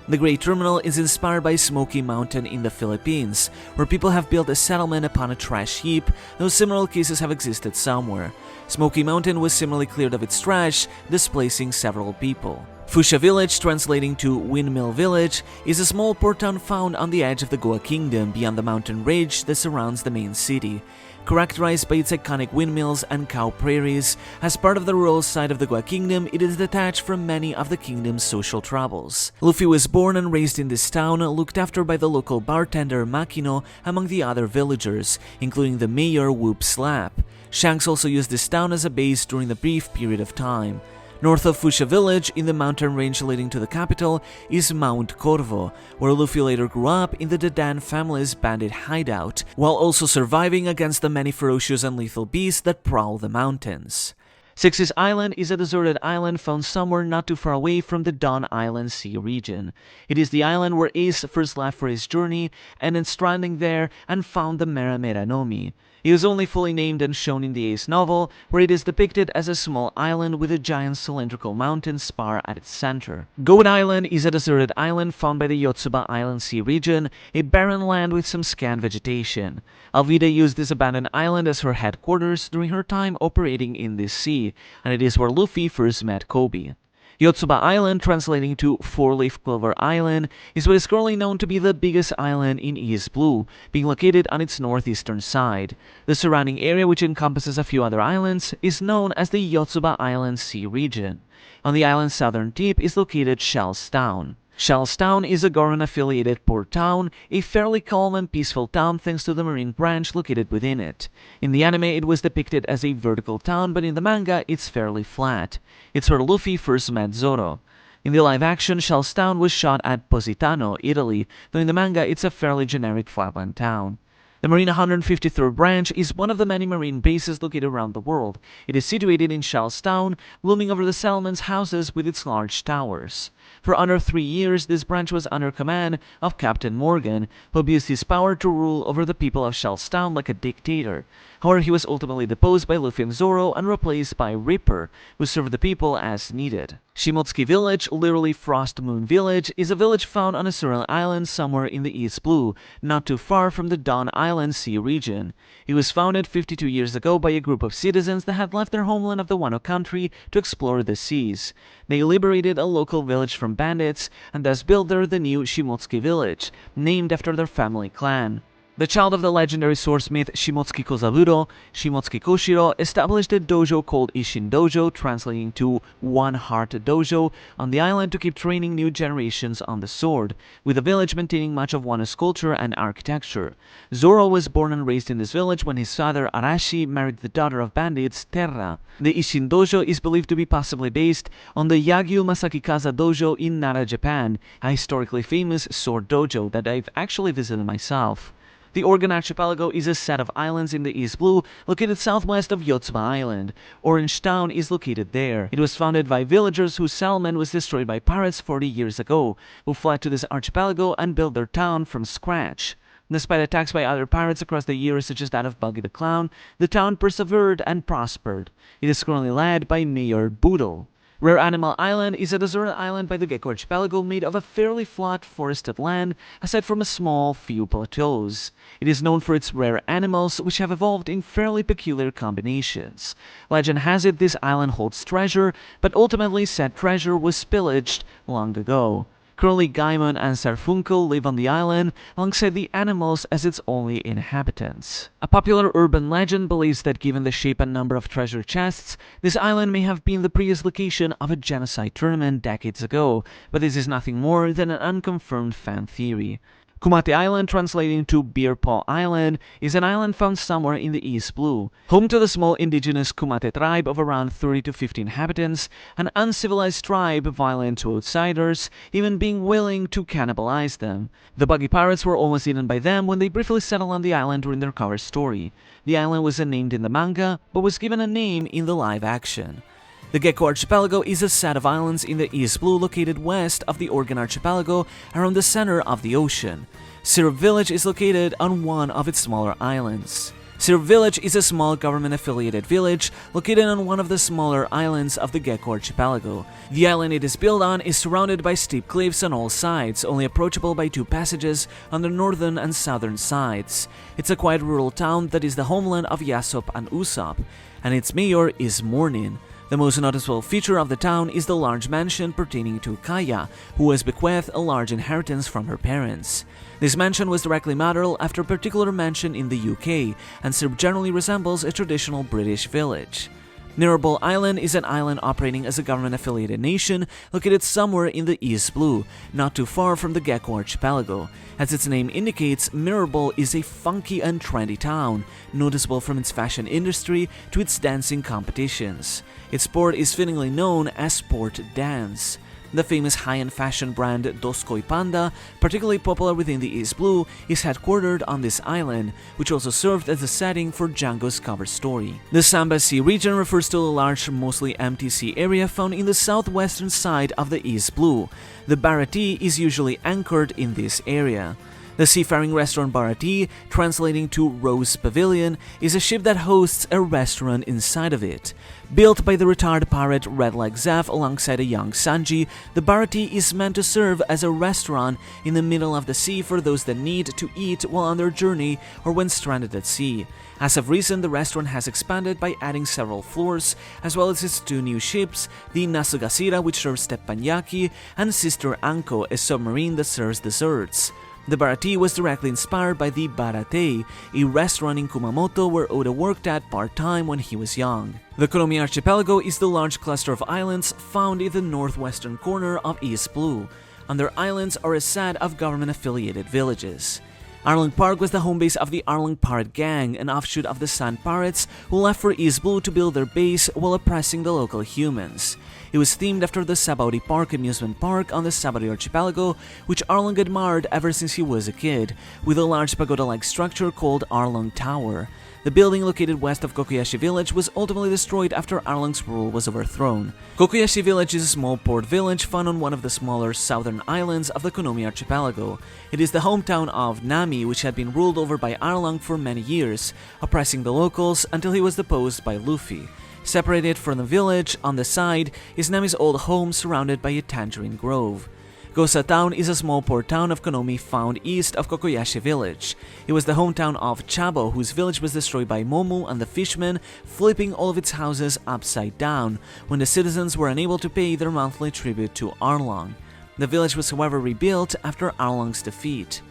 The Grey Terminal is inspired by Smoky Mountain in the Philippines, where people have built a settlement upon a trash heap, though similar cases have existed somewhere. Smoky Mountain was similarly cleared of its trash, displacing several people. Fusha Village, translating to Windmill Village, is a small port town found on the edge of the Goa Kingdom beyond the mountain ridge that surrounds the main city. Characterized by its iconic windmills and cow prairies, as part of the rural side of the Goa Kingdom, it is detached from many of the kingdom's social troubles. Luffy was born and raised in this town, looked after by the local bartender Makino among the other villagers, including the mayor Whoop Slap. Shanks also used this town as a base during the brief period of time. North of Fusha Village, in the mountain range leading to the capital, is Mount Corvo, where Luffy later grew up in the Dadan family's bandit hideout, while also surviving against the many ferocious and lethal beasts that prowl the mountains. Six's Island is a deserted island found somewhere not too far away from the Dawn Island Sea region. It is the island where Ace first left for his journey, and then stranding there and found the Mera Mera no Mi. It was only fully named and shown in the Ace novel, where it is depicted as a small island with a giant cylindrical mountain spar at its center. Goat Island is a deserted island found by the Yotsuba Island Sea region, a barren land with some scant vegetation. Alvida used this abandoned island as her headquarters during her time operating in this sea, and it is where Luffy first met Kobe. Yotsuba Island, translating to Four-Leaf Clover Island, is what is currently known to be the biggest island in East Blue, being located on its northeastern side. The surrounding area, which encompasses a few other islands, is known as the Yotsuba Island Sea region. On the island's southern tip is located Shell's Town. Shell's Town is a government-affiliated port town, a fairly calm and peaceful town thanks to the marine branch located within it. In the anime, it was depicted as a vertical town, but in the manga, it's fairly flat. It's where Luffy first met Zoro. In the live-action, Shell's Town was shot at Positano, Italy, though in the manga, it's a fairly generic flatland town. The Marine 153rd Branch is one of the many marine bases located around the world. It is situated in Shell's Town, looming over the settlement's houses with its large towers. For under 3 years, this branch was under command of Captain Morgan, who abused his power to rule over the people of Shell's Town like a dictator. However, he was ultimately deposed by Luffy and Zoro and replaced by Ripper, who served the people as needed. Shimotsuki Village, literally Frost Moon Village, is a village found on a certain island somewhere in the East Blue, not too far from the Dawn Island Sea region. It was founded 52 years ago by a group of citizens that had left their homeland of the Wano country to explore the seas. They liberated a local village from bandits and thus built there the new Shimotsuki Village, named after their family clan. The child of the legendary source myth Shimotsuki Kozaburo, Shimotsuki Koshiro, established a dojo called Ishin Dojo, translating to One Heart Dojo, on the island to keep training new generations on the sword, with the village maintaining much of Wano's culture and architecture. Zoro was born and raised in this village when his father Arashi married the daughter of bandits, Terra. The Ishin Dojo is believed to be possibly based on the Yagyu Masakikaza Dojo in Nara, Japan, a historically famous sword dojo that I've actually visited myself. The Organ Archipelago is a set of islands in the East Blue, located southwest of Yotsuba Island. Orange Town is located there. It was founded by villagers whose settlement was destroyed by pirates 40 years ago, who fled to this archipelago and built their town from scratch. Despite attacks by other pirates across the years, such as that of Buggy the Clown, the town persevered and prospered. It is currently led by Mayor Boodle. Rare Animal Island is a deserted island by the Gecko Archipelago made of a fairly flat forested land aside from a small few plateaus. It is known for its rare animals, which have evolved in fairly peculiar combinations. Legend has it this island holds treasure, but ultimately said treasure was pillaged long ago. Currently, Gaimon and Sarfunkel live on the island alongside the animals as its only inhabitants. A popular urban legend believes that given the shape and number of treasure chests, this island may have been the previous location of a genocide tournament decades ago, but this is nothing more than an unconfirmed fan theory. Kumate Island, translating to Beer Paw Island, is an island found somewhere in the East Blue. Home to the small indigenous Kumate tribe of around 30 to 50 inhabitants, an uncivilized tribe violent to outsiders, even being willing to cannibalize them. The Buggy Pirates were almost eaten by them when they briefly settled on the island during their cover story. The island was unnamed in the manga, but was given a name in the live action. The Gecko Archipelago is a set of islands in the East Blue located west of the Organ Archipelago around the center of the ocean. Syrup Village is located on one of its smaller islands. Syrup Village is a small government-affiliated village located on one of the smaller islands of the Gecko Archipelago. The island it is built on is surrounded by steep cliffs on all sides, only approachable by 2 passages on the northern and southern sides. It's a quiet rural town that is the homeland of Yasop and Usopp, and its mayor is Mornin. The most noticeable feature of the town is the large mansion pertaining to Kaya, who was bequeathed a large inheritance from her parents. This mansion was directly modeled after a particular mansion in the UK, and Syrup generally resembles a traditional British village. Nirabol Island is an island operating as a government-affiliated nation located somewhere in the East Blue, not too far from the Gecko Archipelago. As its name indicates, Mirabel is a funky and trendy town, noticeable from its fashion industry to its dancing competitions. Its sport is fittingly known as sport dance. The famous high-end fashion brand Doskoi Panda, particularly popular within the East Blue, is headquartered on this island, which also served as the setting for Django's cover story. The Samba Sea region refers to a large, mostly empty sea area found in the southwestern side of the East Blue. The Barati is usually anchored in this area. The The seafaring restaurant Bharati, translating to Rose Pavilion, is a ship that hosts a restaurant inside of it. Built by the retired pirate Red Leg Zeph alongside a young Sanji, the Bharati is meant to serve as a restaurant in the middle of the sea for those that need to eat while on their journey or when stranded at sea. As of recent, the restaurant has expanded by adding several floors, as well as its 2 new ships, the Nasugasira, which serves teppanyaki, and Sister Anko, a submarine that serves desserts. The Bharati was directly inspired by the Barate, a restaurant in Kumamoto where Oda worked at part-time when he was young. The Konomi Archipelago is the large cluster of islands found in the northwestern corner of East Blue. On their islands are a set of government-affiliated villages. Arlong Park was the home base of the Arlong Pirate Gang, an offshoot of the Sand Pirates who left for East Blue to build their base while oppressing the local humans. It was themed after the Sabaody Park amusement park on the Sabaody Archipelago, which Arlong admired ever since he was a kid, with a large pagoda-like structure called Arlong Tower. The building located west of Kokoyashi Village was ultimately destroyed after Arlong's rule was overthrown. Kokoyashi Village is a small port village found on one of the smaller southern islands of the Konomi Archipelago. It is the hometown of Nami, which had been ruled over by Arlong for many years, oppressing the locals until he was deposed by Luffy. Separated from the village, on the side, is Nami's old home surrounded by a tangerine grove. Gosa Town is a small port town of Konomi found east of Kokoyashi Village. It was the hometown of Chabo, whose village was destroyed by Momu and the fishmen, flipping all of its houses upside down when the citizens were unable to pay their monthly tribute to Arlong. The village was however rebuilt after Arlong's defeat.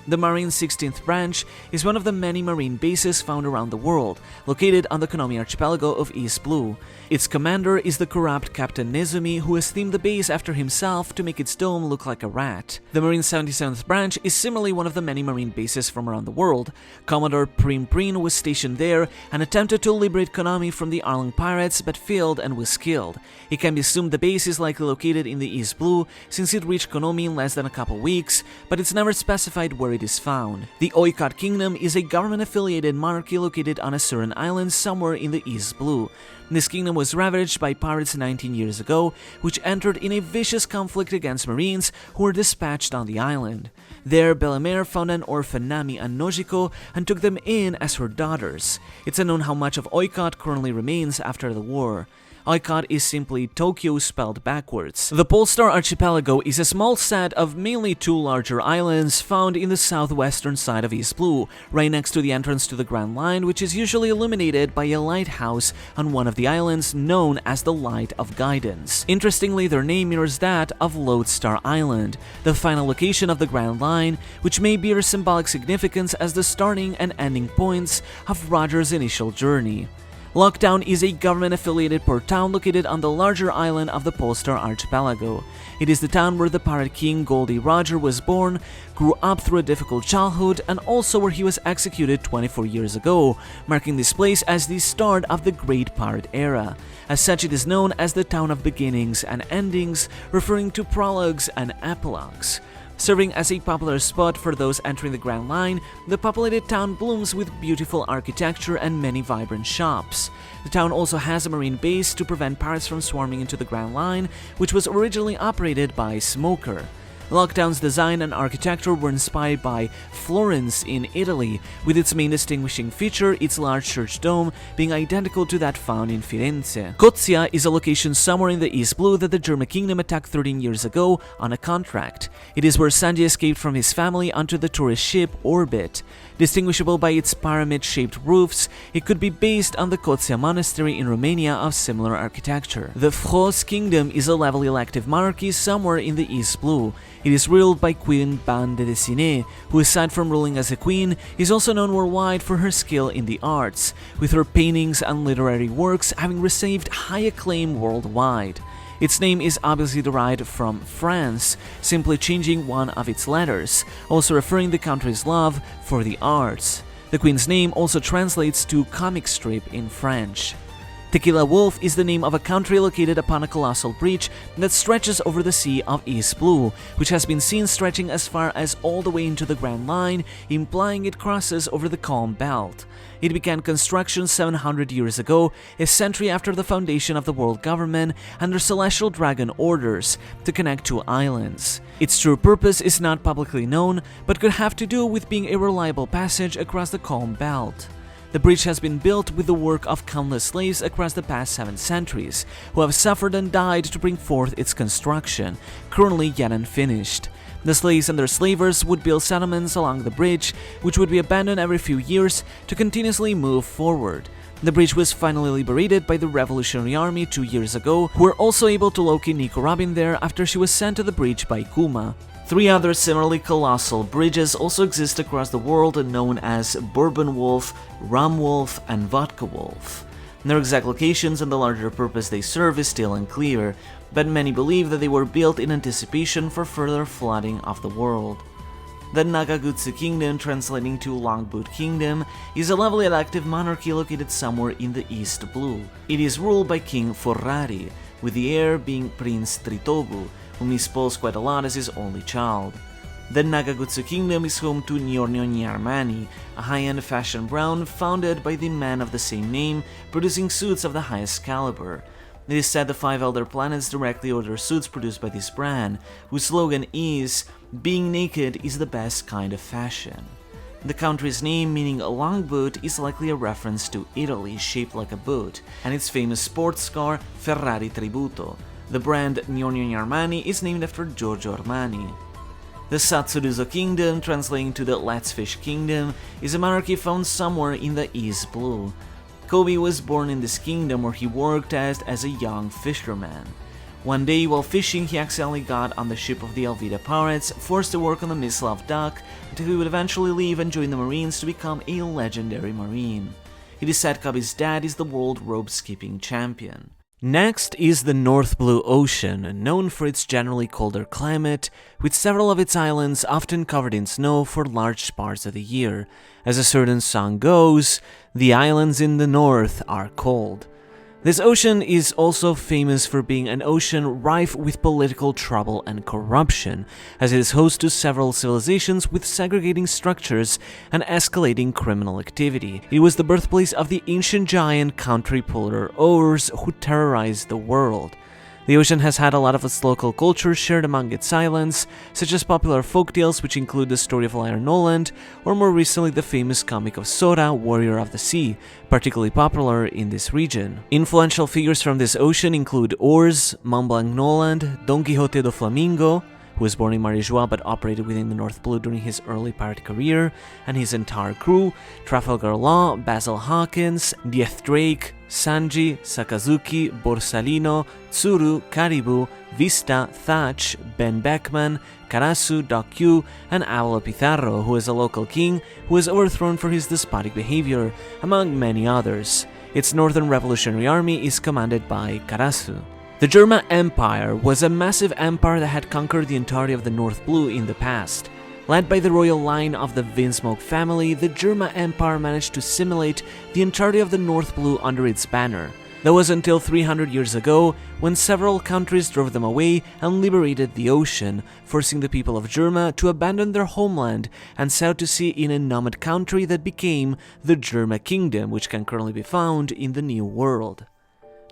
The Marine 16th Branch is one of the many marine bases found around the world, located on the Konomi Archipelago of East Blue. Its commander is the corrupt Captain Nezumi, who has themed the base after himself to make its dome look like a rat. The Marine 77th Branch is similarly one of the many marine bases from around the world. Commodore Prim Prin was stationed there and attempted to liberate Konami from the Arlong pirates but failed and was killed. It can be assumed the base is likely located in the East Blue since it reached Konomi in less than a couple weeks, but it's never specified where it is found. The Oikot Kingdom is a government-affiliated monarchy located on a certain island somewhere in the East Blue. This kingdom was ravaged by pirates 19 years ago, which entered in a vicious conflict against marines who were dispatched on the island. There, Bellemare found an orphan Nami and Nojiko and took them in as her daughters. It's unknown how much of Oikot currently remains after the war. Oikot is simply Tokyo spelled backwards. The Polestar Archipelago is a small set of mainly 2 larger islands found in the southwestern side of East Blue, right next to the entrance to the Grand Line, which is usually illuminated by a lighthouse on one of the islands known as the Light of Guidance. Interestingly, their name mirrors that of Lodestar Island, the final location of the Grand Line, which may bear symbolic significance as the starting and ending points of Roger's initial journey. Lockdown is a government-affiliated port town located on the larger island of the Polestar Archipelago. It is the town where the pirate king Goldie Roger was born, grew up through a difficult childhood, and also where he was executed 24 years ago, marking this place as the start of the Great Pirate Era. As such, it is known as the town of beginnings and endings, referring to prologues and epilogues. Serving as a popular spot for those entering the Grand Line, the populated town blooms with beautiful architecture and many vibrant shops. The town also has a marine base to prevent pirates from swarming into the Grand Line, which was originally operated by Smoker. Lockdown's design and architecture were inspired by Florence in Italy, with its main distinguishing feature, its large church dome, being identical to that found in Firenze. Kozia is a location somewhere in the East Blue that the German kingdom attacked 13 years ago on a contract. It is where Sanji escaped from his family onto the tourist ship Orbit. Distinguishable by its pyramid-shaped roofs, it could be based on the Kozia monastery in Romania of similar architecture. The Fros kingdom is a level elective monarchy somewhere in the East Blue. It is ruled by Queen Bande de Dessinée, who aside from ruling as a queen, is also known worldwide for her skill in the arts, with her paintings and literary works having received high acclaim worldwide. Its name is obviously derived from France, simply changing one of its letters, also referring the country's love for the arts. The queen's name also translates to comic strip in French. Tequila Wolf is the name of a country located upon a colossal bridge that stretches over the Sea of East Blue, which has been seen stretching as far as all the way into the Grand Line, implying it crosses over the Calm Belt. It began construction 700 years ago, a century after the foundation of the world government under celestial dragon orders, to connect two islands. Its true purpose is not publicly known, but could have to do with being a reliable passage across the Calm Belt. The bridge has been built with the work of countless slaves across the past 7 centuries, who have suffered and died to bring forth its construction, currently yet unfinished. The slaves and their slavers would build settlements along the bridge, which would be abandoned every few years to continuously move forward. The bridge was finally liberated by the Revolutionary Army 2 years ago, who were also able to locate Nico Robin there after she was sent to the bridge by Kuma. 3 other similarly colossal bridges also exist across the world, known as Bourbon Wolf, Rum Wolf, and Vodka Wolf. Their exact locations and the larger purpose they serve is still unclear, but many believe that they were built in anticipation for further flooding of the world. The Nagagutsu Kingdom, translating to Longboot Kingdom, is a level yet active monarchy located somewhere in the East Blue. It is ruled by King Forrari, with the heir being Prince Tritobu, whom he spoils quite a lot as his only child. The Nagagutsu Kingdom is home to Nyornyo Armani, a high-end fashion brand founded by the man of the same name, producing suits of the highest caliber. It is said the 5 elder planets directly order suits produced by this brand, whose slogan is, "Being naked is the best kind of fashion." The country's name, meaning a long boot, is likely a reference to Italy, shaped like a boot, and its famous sports car, Ferrari Tributo. The brand Nyornyo Armani is named after Giorgio Armani. The Satsuruzo Kingdom, translating to the Let's Fish Kingdom, is a monarchy found somewhere in the East Blue. Kobe was born in this kingdom where he worked as a young fisherman. One day while fishing, he accidentally got on the ship of the Elvita pirates, forced to work on the Mislav dock until he would eventually leave and join the Marines to become a legendary Marine. It is said Kobe's dad is the world rope skipping champion. Next is the North Blue Ocean, known for its generally colder climate, with several of its islands often covered in snow for large parts of the year. As a certain song goes, the islands in the north are cold. This ocean is also famous for being an ocean rife with political trouble and corruption, as it is host to several civilizations with segregating structures and escalating criminal activity. It was the birthplace of the ancient giant country puller Ours, who terrorized the world. The ocean has had a lot of its local culture shared among its islands, such as popular folktales which include the story of Liar Noland, or more recently the famous comic of Sora, Warrior of the Sea, particularly popular in this region. Influential figures from this ocean include Ours, Mont Blanc Noland, Don Quixote do Flamingo, who was born in Marijoa but operated within the North Blue during his early pirate career, and his entire crew, Trafalgar Law, Basil Hawkins, Dieth Drake, Sanji, Sakazuki, Borsalino, Tsuru, Caribou, Vista, Thatch, Ben Beckman, Karasu, Doc Q, and Avalo Pizarro, who is a local king who was overthrown for his despotic behavior, among many others. Its Northern Revolutionary Army is commanded by Karasu. The German Empire was a massive empire that had conquered the entirety of the North Blue in the past. Led by the royal line of the Vinsmoke family, the German Empire managed to assimilate the entirety of the North Blue under its banner. That was until 300 years ago, when several countries drove them away and liberated the ocean, forcing the people of Germa to abandon their homeland and sail to sea in a nomad country that became the Germa Kingdom, which can currently be found in the New World.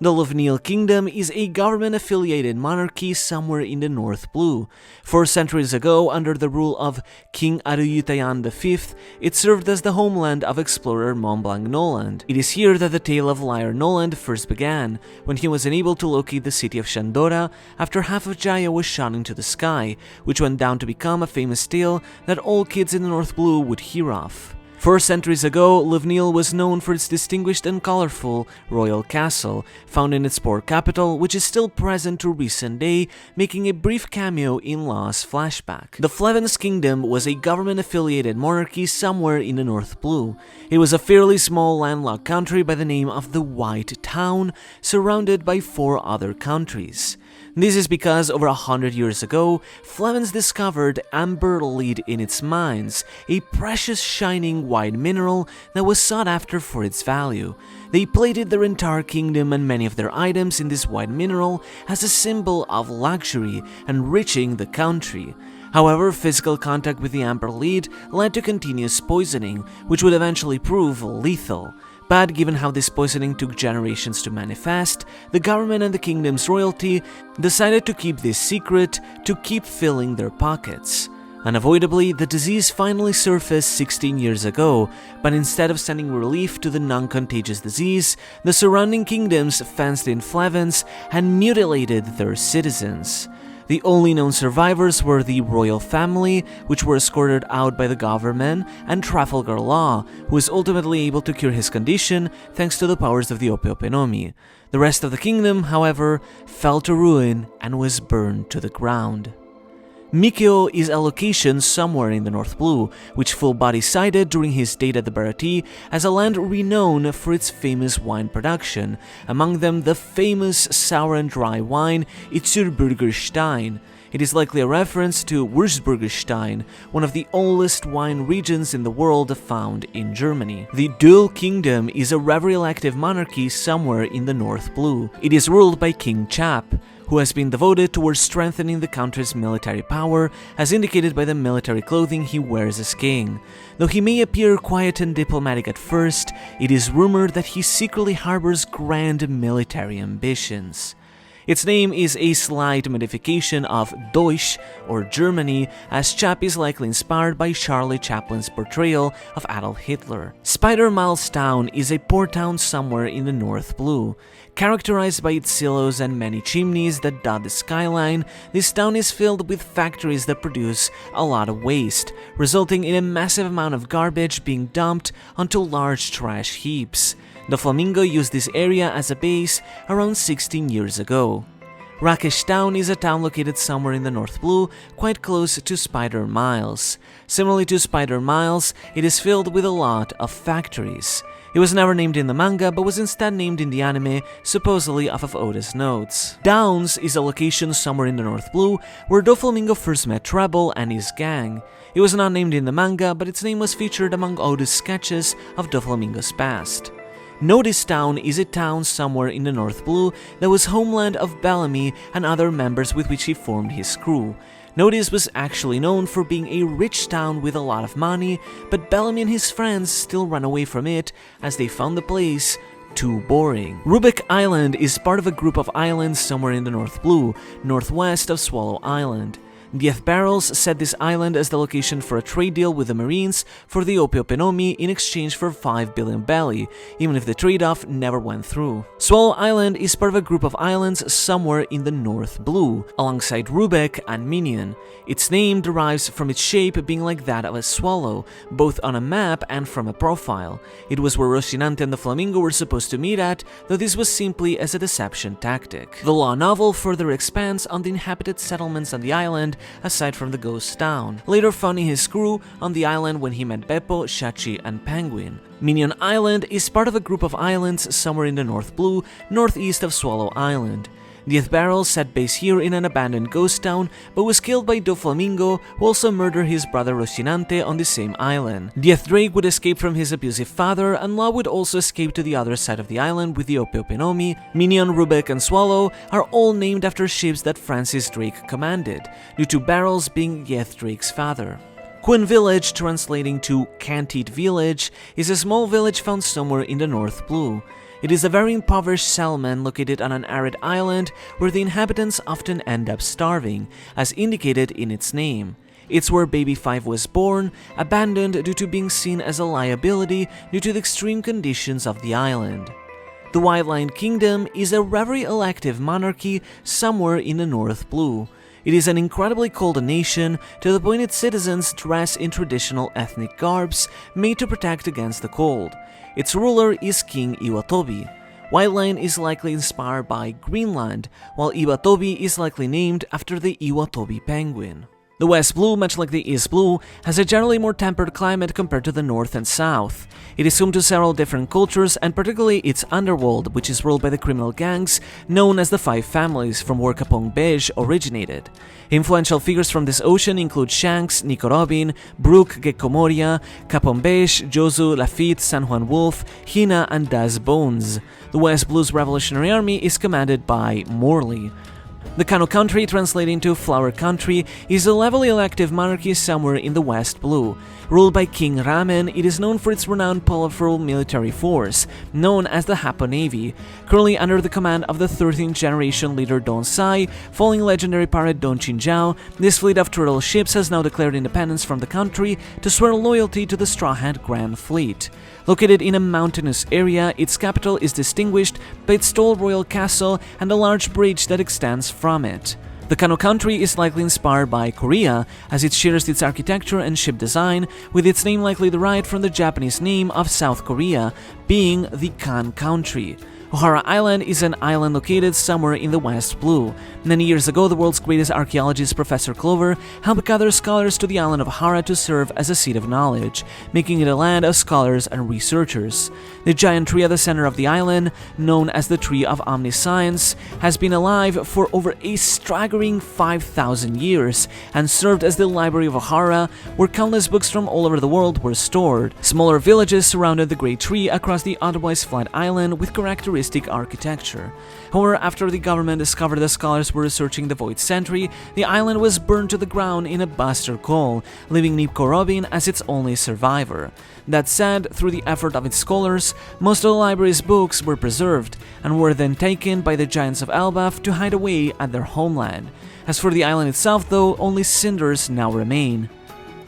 The Loveneel Kingdom is a government-affiliated monarchy somewhere in the North Blue. 4 centuries ago, under the rule of King Aruyutayan V, it served as the homeland of explorer Mont Blanc Noland. It is here that the tale of Liar Noland first began, when he was unable to locate the city of Shandora after half of Jaya was shot into the sky, which went down to become a famous tale that all kids in the North Blue would hear of. 4 centuries ago, Loveneel was known for its distinguished and colorful royal castle, found in its port capital, which is still present to recent day, making a brief cameo in Law's flashback. The Flevens Kingdom was a government-affiliated monarchy somewhere in the North Blue. It was a fairly small landlocked country by the name of the White Town, surrounded by 4 other countries. This is because over 100 years ago, Flemings discovered amber lead in its mines, a precious shining white mineral that was sought after for its value. They plated their entire kingdom and many of their items in this white mineral as a symbol of luxury, enriching the country. However, physical contact with the amber lead led to continuous poisoning, which would eventually prove lethal. But given how this poisoning took generations to manifest, the government and the kingdom's royalty decided to keep this secret to keep filling their pockets. Unavoidably, the disease finally surfaced 16 years ago, but instead of sending relief to the non-contagious disease, the surrounding kingdoms fenced-in Flemings had mutilated their citizens. The only known survivors were the royal family, which were escorted out by the government, and Trafalgar Law, who was ultimately able to cure his condition thanks to the powers of the Ope-Ope-Nomi. The rest of the kingdom, however, fell to ruin and was burned to the ground. Mikio is a location somewhere in the North Blue, which Full Body cited during his date at the Bharati as a land renowned for its famous wine production, among them the famous sour and dry wine Itzurburgerstein. It is likely a reference to Würzburgerstein, one of the oldest wine regions in the world found in Germany. The Dual Kingdom is a very active monarchy somewhere in the North Blue. It is ruled by King Chap, who has been devoted towards strengthening the country's military power, as indicated by the military clothing he wears as king. Though he may appear quiet and diplomatic at first, it is rumored that he secretly harbors grand military ambitions. Its name is a slight modification of Deutsch, or Germany, as Chap is likely inspired by Charlie Chaplin's portrayal of Adolf Hitler. Spider Miles Town is a port town somewhere in the North Blue. Characterized by its silos and many chimneys that dot the skyline, this town is filled with factories that produce a lot of waste, resulting in a massive amount of garbage being dumped onto large trash heaps. The Flamingo used this area as a base around 16 years ago. Rakesh Town is a town located somewhere in the North Blue, quite close to Spider Miles. Similarly to Spider Miles, it is filled with a lot of factories. It was never named in the manga, but was instead named in the anime, supposedly off of Oda's notes. Downs is a location somewhere in the North Blue, where Doflamingo first met Treble and his gang. It was not named in the manga, but its name was featured among Oda's sketches of Doflamingo's past. Notice Town is a town somewhere in the North Blue that was homeland of Bellamy and other members with which he formed his crew. Notice was actually known for being a rich town with a lot of money, but Bellamy and his friends still ran away from it as they found the place too boring. Rubik Island is part of a group of islands somewhere in the North Blue, northwest of Swallow Island. Diez Barrels set this island as the location for a trade deal with the Marines for the Ope-Ope-Nomi in exchange for 5 billion belly, even if the trade-off never went through. Swallow Island is part of a group of islands somewhere in the North Blue, alongside Rubik and Minion. Its name derives from its shape being like that of a swallow, both on a map and from a profile. It was where Rocinante and the Flamingo were supposed to meet at, though this was simply as a deception tactic. The law novel further expands on the inhabited settlements on the island, aside from the ghost town, later finding his crew on the island when he met Beppo, Shachi, and Penguin. Minion Island is part of a group of islands somewhere in the North Blue, northeast of Swallow Island. Diez Barrels set base here in an abandoned ghost town, but was killed by Doflamingo, who also murdered his brother Rocinante on the same island. Diez Drake would escape from his abusive father, and Law would also escape to the other side of the island with the Ope-Ope-Nomi. Minion, Rubik, and Swallow are all named after ships that Francis Drake commanded, due to Barrels being Diez Drake's father. Quinn Village, translating to Can't Eat Village, is a small village found somewhere in the North Blue. It is a very impoverished settlement located on an arid island where the inhabitants often end up starving, as indicated in its name. It's where Baby 5 was born, abandoned due to being seen as a liability due to the extreme conditions of the island. The White Line Kingdom is a very elective monarchy somewhere in the North Blue. It is an incredibly cold nation, to the point its citizens dress in traditional ethnic garbs made to protect against the cold. Its ruler is King Iwatobi. White Line is likely inspired by Greenland, while Iwatobi is likely named after the Iwatobi penguin. The West Blue, much like the East Blue, has a generally more tempered climate compared to the North and South. It is home to several different cultures, and particularly its underworld, which is ruled by the criminal gangs known as the Five Families, from where Kapong Beige originated. Influential figures from this ocean include Shanks, Nico Robin, Brook, Gecko Moria, Kapong Beige, Josu, Lafitte, San Juan Wolf, Hina, and Das Bones. The West Blue's Revolutionary Army is commanded by Morley. The Kano country, translating to Flower Country, is a levelly elective monarchy somewhere in the West Blue. Ruled by King Ramen, it is known for its renowned powerful military force, known as the Hapo Navy, currently under the command of the 13th generation leader Don Sai. Following legendary pirate Don Chinjiao, this fleet of turtle ships has now declared independence from the country to swear loyalty to the Straw Hat Grand Fleet. Located in a mountainous area, its capital is distinguished by its tall royal castle and a large bridge that extends from it. The Kano country is likely inspired by Korea, as it shares its architecture and ship design, with its name likely derived from the Japanese name of South Korea, being the Kan country. Ohara Island is an island located somewhere in the West Blue. Many years ago, the world's greatest archaeologist, Professor Clover, helped gather scholars to the island of Ohara to serve as a seat of knowledge, making it a land of scholars and researchers. The giant tree at the center of the island, known as the Tree of Omniscience, has been alive for over a staggering 5,000 years and served as the library of Ohara, where countless books from all over the world were stored. Smaller villages surrounded the great tree across the otherwise flat island with characteristic architecture. However, after the government discovered the scholars were researching the Void Century, the island was burned to the ground in a Buster Call, leaving Nico Robin as its only survivor. That said, through the effort of its scholars, most of the library's books were preserved, and were then taken by the giants of Elbaph to hide away at their homeland. As for the island itself, though, only cinders now remain.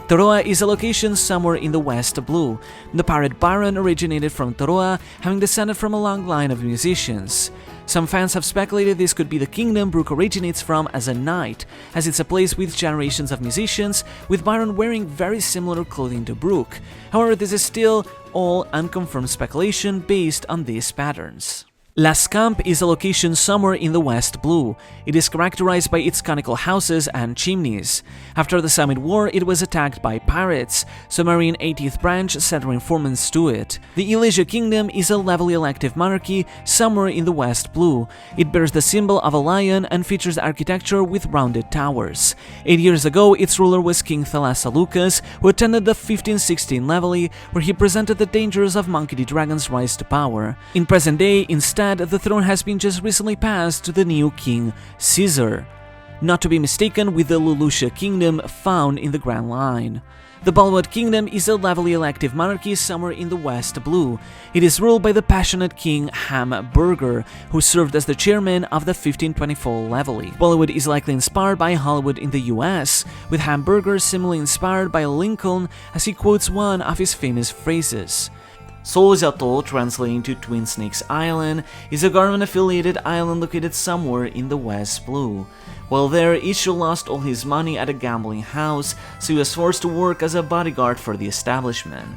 Toroa is a location somewhere in the West Blue. The pirate Byron originated from Toroa, having descended from a long line of musicians. Some fans have speculated this could be the kingdom Brook originates from as a knight, as it's a place with generations of musicians, with Byron wearing very similar clothing to Brook. However, this is still all unconfirmed speculation based on these patterns. Las Camp is a location somewhere in the West Blue. It is characterized by its conical houses and chimneys. After the Summit War, it was attacked by pirates. Submarine 80th Branch sent reinforcements to it. The Elysia Kingdom is a levelly elective monarchy somewhere in the West Blue. It bears the symbol of a lion and features architecture with rounded towers. 8 years ago, its ruler was King Thalassa Lucas, who attended the 1516 Levely, where he presented the dangers of Monkey D. Dragon's rise to power. In present day, instead, the throne has been just recently passed to the new king, Caesar, not to be mistaken with the Lulusia Kingdom found in the Grand Line. The Balwood Kingdom is a levelly elective monarchy somewhere in the West Blue. It is ruled by the passionate King Hamburger, who served as the chairman of the 1524 Levely. Bollywood is likely inspired by Hollywood in the US, with Hamburger similarly inspired by Lincoln, as he quotes one of his famous phrases. Soljato, translating to Twin Snakes Island, is a government-affiliated island located somewhere in the West Blue. While there, Ichigo lost all his money at a gambling house, so he was forced to work as a bodyguard for the establishment.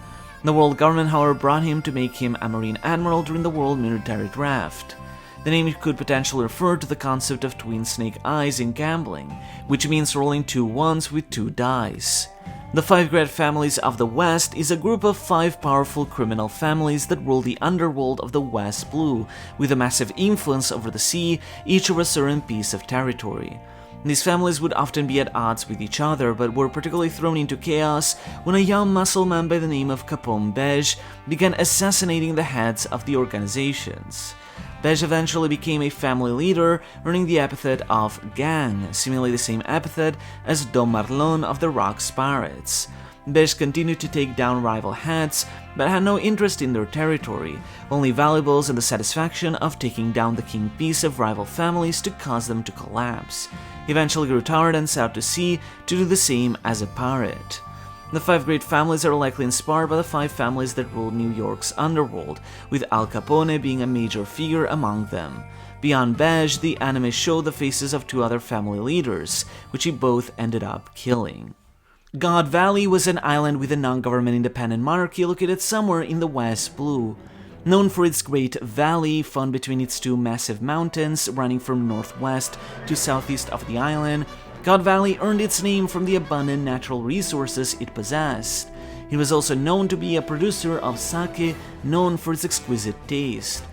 The world government, however, brought him to make him a Marine Admiral during the World Military Draft. The name could potentially refer to the concept of twin snake eyes in gambling, which means rolling two ones with two dice. The Five Great Families of the West is a group of 5 powerful criminal families that rule the underworld of the West Blue, with a massive influence over the sea, each over a certain piece of territory. These families would often be at odds with each other, but were particularly thrown into chaos when a young muscle man by the name of Kapong Beige began assassinating the heads of the organizations. Beige eventually became a family leader, earning the epithet of Gang, seemingly the same epithet as Don Marlon of the Rocks Pirates. Beige continued to take down rival heads, but had no interest in their territory, only valuables and the satisfaction of taking down the king piece of rival families to cause them to collapse. He eventually grew tired and set out to sea to do the same as a pirate. The 5 great families are likely inspired by the 5 families that ruled New York's underworld, with Al Capone being a major figure among them. Beyond Beige, the anime showed the faces of 2 other family leaders, which he both ended up killing. God Valley was an island with a non-government independent monarchy located somewhere in the West Blue. Known for its great valley found between its 2 massive mountains running from northwest to southeast of the island, God Valley earned its name from the abundant natural resources it possessed. It was also known to be a producer of sake, known for its exquisite taste.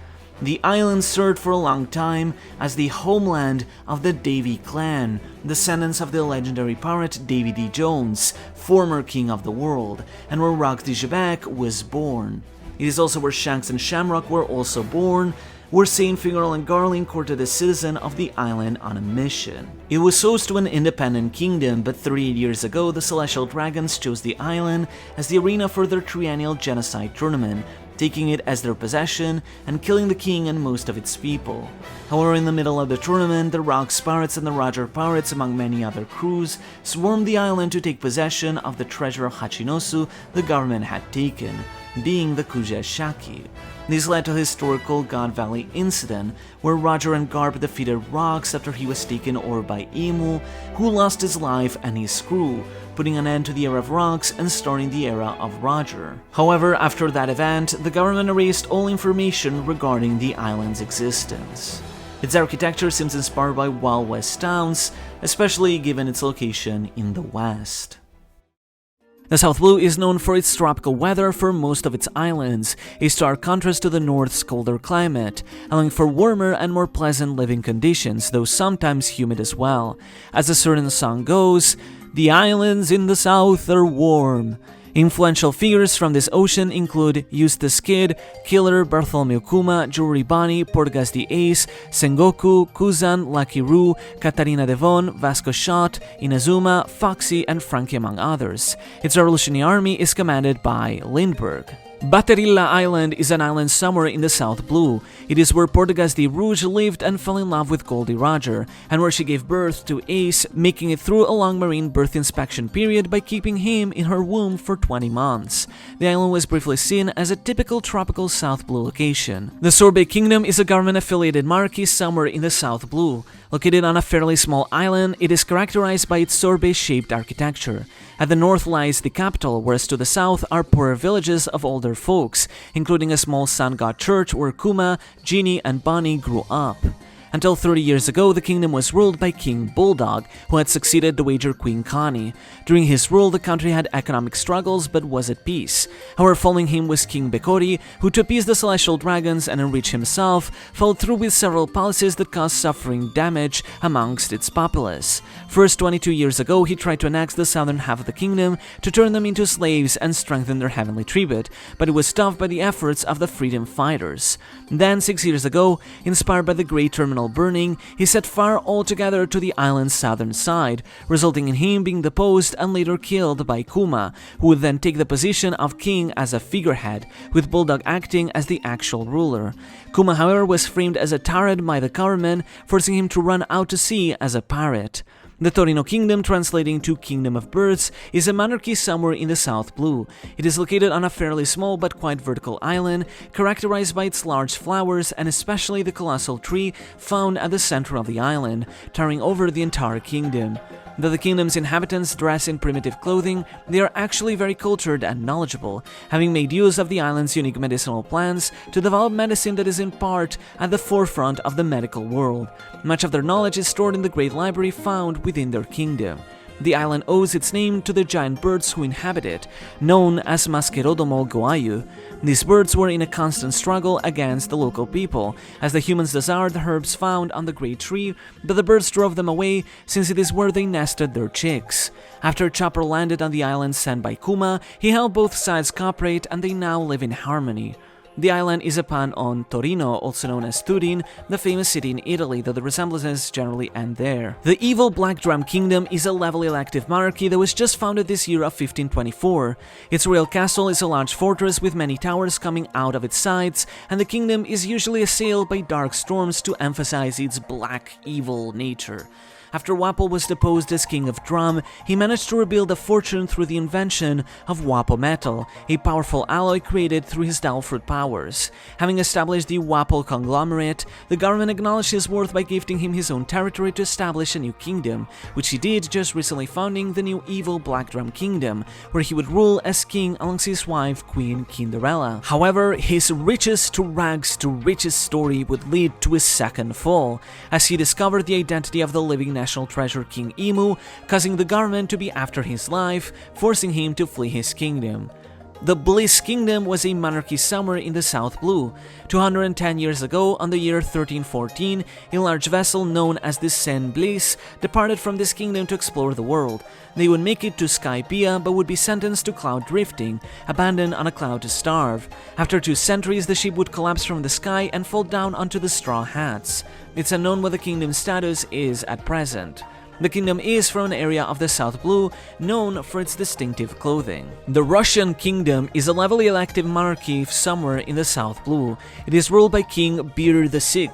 The island served for a long time as the homeland of the Davy clan, descendants of the legendary pirate Davy D. Jones, former king of the world, and where Rox de Quebec was born. It is also where Shanks and Shamrock were also born, where Saint Fingal and Garling courted a citizen of the island on a mission. It was host to an independent kingdom, but 38 years ago the Celestial Dragons chose the island as the arena for their triennial genocide tournament, taking it as their possession and killing the king and most of its people. However, in the middle of the tournament, the Rox Pirates and the Roger Pirates, among many other crews, swarmed the island to take possession of the treasure of Hachinosu the government had taken, being the Kuja Shaki. This led to the historical God Valley incident, where Roger and Garp defeated Rox after he was taken over by Emu, who lost his life and his crew, putting an end to the era of Rox and starting the era of Roger. However, after that event, the government erased all information regarding the island's existence. Its architecture seems inspired by Wild West towns, especially given its location in the west. The South Blue is known for its tropical weather for most of its islands, a stark contrast to the North's colder climate, allowing for warmer and more pleasant living conditions, though sometimes humid as well. As a certain song goes, "The islands in the south are warm." Influential figures from this ocean include Eustace Kid, Killer, Bartholomew Kuma, Jewelry Bonnie, Portgas the Ace, Sengoku, Kuzan, Lucky Roo, Katarina Devon, Vasco Shot, Inazuma, Foxy, and Frankie, among others. Its revolutionary army is commanded by Lindbergh. Baterilla Island is an island somewhere in the South Blue. It is where Portgas de Rouge lived and fell in love with Goldie Roger, and where she gave birth to Ace, making it through a long marine birth inspection period by keeping him in her womb for 20 months. The island was briefly seen as a typical tropical South Blue location. The Sorbet Kingdom is a government-affiliated monarchy somewhere in the South Blue. Located on a fairly small island, it is characterized by its sorbet-shaped architecture. At the north lies the capital, whereas to the south are poorer villages of older folks, including a small sun god church where Kuma, Ginny, and Bonnie grew up. Until 30 years ago, the kingdom was ruled by King Bulldog, who had succeeded the Wager Queen Connie. During his rule, the country had economic struggles but was at peace. However, following him was King Bekori, who to appease the Celestial Dragons and enrich himself, followed through with several policies that caused suffering damage amongst its populace. First, 22 years ago, he tried to annex the southern half of the kingdom to turn them into slaves and strengthen their heavenly tribute, but it was stopped by the efforts of the freedom fighters. Then, 6 years ago, inspired by the Great Terminal burning, he set fire altogether to the island's southern side, resulting in him being deposed and later killed by Kuma, who would then take the position of king as a figurehead, with Bulldog acting as the actual ruler. Kuma, however, was framed as a tyrant by the government, forcing him to run out to sea as a pirate. The Torino Kingdom, translating to Kingdom of Birds, is a monarchy somewhere in the South Blue. It is located on a fairly small but quite vertical island, characterized by its large flowers and especially the colossal tree found at the center of the island, towering over the entire kingdom. Though the kingdom's inhabitants dress in primitive clothing, they are actually very cultured and knowledgeable, having made use of the island's unique medicinal plants to develop medicine that is in part at the forefront of the medical world. Much of their knowledge is stored in the great library found within their kingdom. The island owes its name to the giant birds who inhabit it, known as Masquerodomo Goayu. These birds were in a constant struggle against the local people, as the humans desired the herbs found on the great tree, but the birds drove them away since it is where they nested their chicks. After Chopper landed on the island sent by Kuma, he helped both sides cooperate and they now live in harmony. The island is a pun on Torino, also known as Turin, the famous city in Italy, though the resemblances generally end there. The evil Black Drum Kingdom is a level elective monarchy that was just founded this year of 1524. Its royal castle is a large fortress with many towers coming out of its sides, and the kingdom is usually assailed by dark storms to emphasize its black, evil nature. After Wapol was deposed as King of Drum, he managed to rebuild a fortune through the invention of Wapo Metal, a powerful alloy created through his Dalfruit powers. Having established the Wapol conglomerate, the government acknowledged his worth by gifting him his own territory to establish a new kingdom, which he did, just recently founding the new evil Black Drum Kingdom, where he would rule as king alongside his wife, Queen Cinderella. However, his riches to rags to riches story would lead to his second fall, as he discovered the identity of the living national treasure King Emu, causing the government to be after his life, forcing him to flee his kingdom. The Bliss Kingdom was a monarchy somewhere in the South Blue. 210 years ago, on the year 1314, a large vessel known as the Sen Bliss departed from this kingdom to explore the world. They would make it to Skypiea, but would be sentenced to cloud drifting, abandoned on a cloud to starve. After 2 centuries, the ship would collapse from the sky and fall down onto the Straw Hats. It's unknown what the kingdom's status is at present. The kingdom is from an area of the South Blue known for its distinctive clothing. The Russian kingdom is a levelly elective monarchy somewhere in the South Blue. It is ruled by King Bir VI,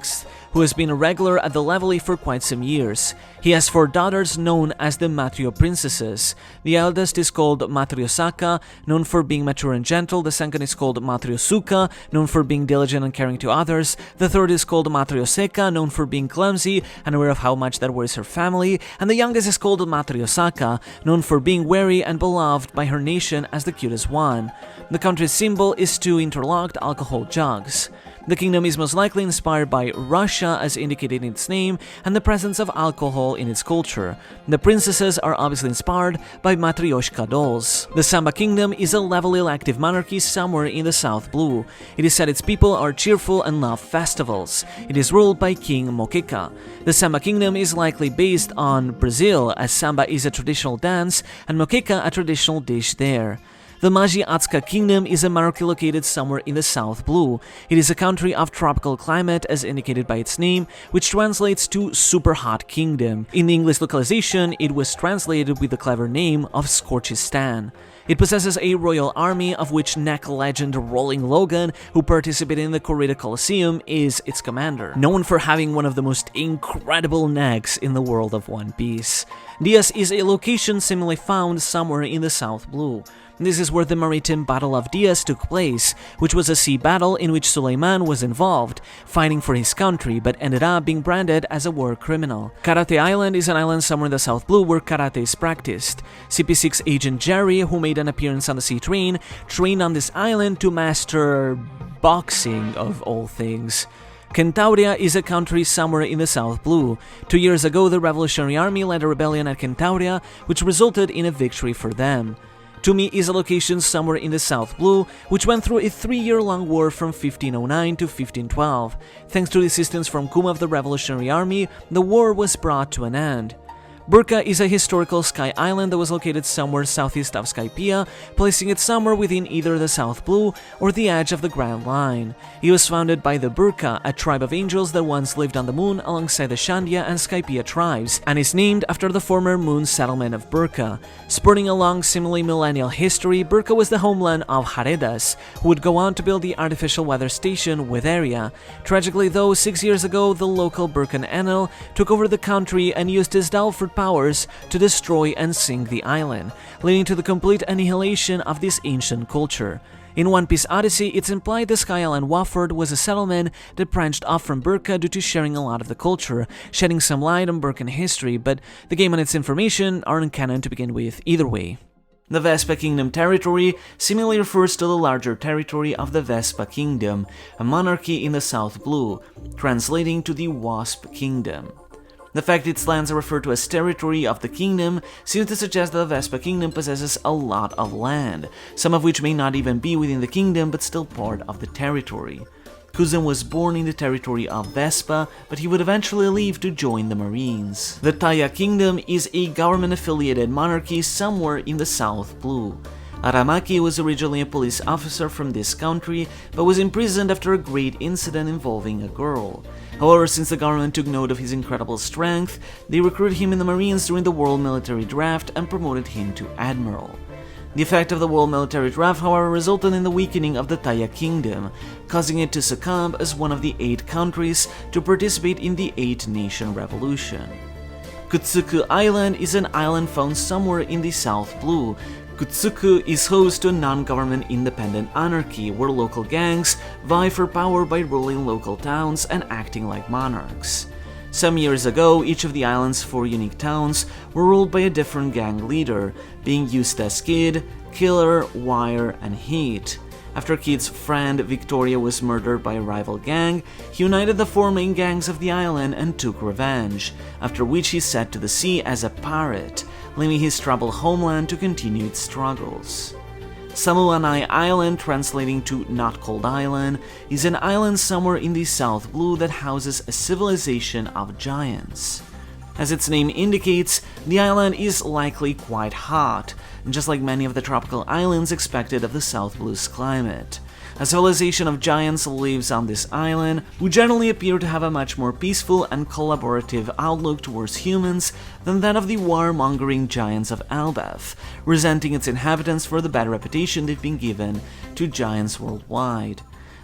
who has been a regular at the Levely for quite some years. He has 4 daughters known as the Matrio Princesses. The eldest is called Matriosaka, known for being mature and gentle. The second is called Matriosuka, known for being diligent and caring to others. The third is called Matrioseka, known for being clumsy and aware of how much that worries her family. And the youngest is called Matriosaka, known for being wary and beloved by her nation as the cutest one. The country's symbol is 2 interlocked alcohol jugs. The kingdom is most likely inspired by Russia, as indicated in its name, and the presence of alcohol in its culture. The princesses are obviously inspired by Matryoshka dolls. The Samba Kingdom is a levelly elective monarchy somewhere in the South Blue. It is said its people are cheerful and love festivals. It is ruled by King Moqueca. The Samba Kingdom is likely based on Brazil, as samba is a traditional dance and moqueca a traditional dish there. The Maji Atsuka Kingdom is a monarchy located somewhere in the South Blue. It is a country of tropical climate as indicated by its name, which translates to Super Hot Kingdom. In the English localization, it was translated with the clever name of Scorchistan. It possesses a royal army, of which neck legend Rolling Logan, who participated in the Corrida Coliseum, is its commander, known for having one of the most incredible necks in the world of One Piece. Diaz is a location similarly found somewhere in the South Blue. This is where the maritime Battle of Diaz took place, which was a sea battle in which Suleiman was involved, fighting for his country, but ended up being branded as a war criminal. Karate Island is an island somewhere in the South Blue where karate is practiced. CP6 agent Jerry, who made an appearance on the sea train, trained on this island to master boxing, of all things. Kentauria is a country somewhere in the South Blue. 2 years ago, the Revolutionary Army led a rebellion at Kentauria, which resulted in a victory for them. Tumi is a location somewhere in the South Blue, which went through a 3-year-long war from 1509 to 1512. Thanks to the assistance from Kuma of the Revolutionary Army, the war was brought to an end. Burka is a historical sky island that was located somewhere southeast of Skypiea, placing it somewhere within either the South Blue or the edge of the Grand Line. It was founded by the Burka, a tribe of angels that once lived on the moon alongside the Shandia and Skypiea tribes, and is named after the former moon settlement of Burka. Sporting a long similarly millennial history, Burka was the homeland of Haredas, who would go on to build the artificial weather station Wetheria. Tragically though, 6 years ago, the local Burkan Enel took over the country and used his Dalford powers to destroy and sink the island, leading to the complete annihilation of this ancient culture. In One Piece Odyssey, it's implied the Sky Island Wofford was a settlement that branched off from Burka due to sharing a lot of the culture, shedding some light on Burkan history, but the game and its information aren't canon to begin with either way. The Vespa Kingdom territory seemingly refers to the larger territory of the Vespa Kingdom, a monarchy in the South Blue, translating to the Wasp Kingdom. The fact its lands are referred to as territory of the kingdom seems to suggest that the Vespa Kingdom possesses a lot of land, some of which may not even be within the kingdom but still part of the territory. Kuzan was born in the territory of Vespa, but he would eventually leave to join the Marines. The Taya Kingdom is a government-affiliated monarchy somewhere in the South Blue. Aramaki was originally a police officer from this country, but was imprisoned after a great incident involving a girl. However, since the government took note of his incredible strength, they recruited him in the Marines during the World Military Draft and promoted him to Admiral. The effect of the World Military Draft, however, resulted in the weakening of the Taya Kingdom, causing it to succumb as one of the 8 countries to participate in the 8-Nation Revolution. Kutsuku Island is an island found somewhere in the South Blue. Kutsuku is host to a non-government independent anarchy where local gangs vie for power by ruling local towns and acting like monarchs. Some years ago, each of the island's 4 unique towns were ruled by a different gang leader, being Eustace Kid, Killer, Wire, and Heat. After Kit's friend Victoria was murdered by a rival gang, he united the 4 main gangs of the island and took revenge, after which he set to the sea as a pirate, leaving his troubled homeland to continue its struggles. Samuanai Island, translating to Not Cold Island, is an island somewhere in the South Blue that houses a civilization of giants. As its name indicates, the island is likely quite hot, just like many of the tropical islands expected of the South Blue's climate. A civilization of giants lives on this island, who generally appear to have a much more peaceful and collaborative outlook towards humans than that of the warmongering giants of Elbaph, resenting its inhabitants for the bad reputation they've been given to giants worldwide.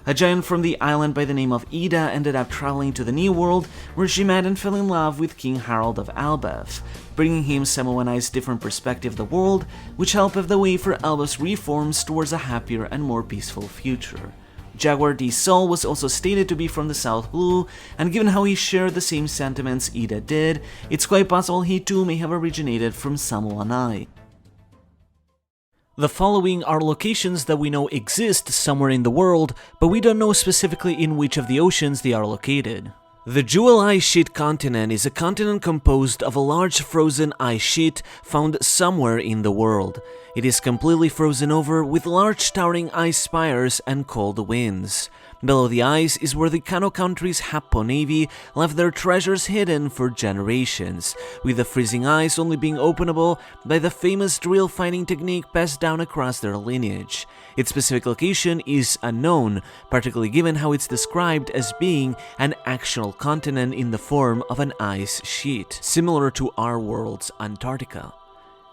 A giant from the island by the name of Ida ended up traveling to the New World, where she met and fell in love with King Harald of Elbaph, bringing him Samoanai's different perspective of the world, which helped pave the way for Elbaph's reforms towards a happier and more peaceful future. Jaguar D. Sol was also stated to be from the South Blue, and given how he shared the same sentiments Ida did, it's quite possible he too may have originated from Samoanai. The following are locations that we know exist somewhere in the world, but we don't know specifically in which of the oceans they are located. The Jewel Ice Sheet continent is a continent composed of a large frozen ice sheet found somewhere in the world. It is completely frozen over with large towering ice spires and cold winds. Below the ice is where the Kano country's Happo Navy left their treasures hidden for generations, with the freezing ice only being openable by the famous drill fighting technique passed down across their lineage. Its specific location is unknown, particularly given how it's described as being an actual continent in the form of an ice sheet, similar to our world's Antarctica.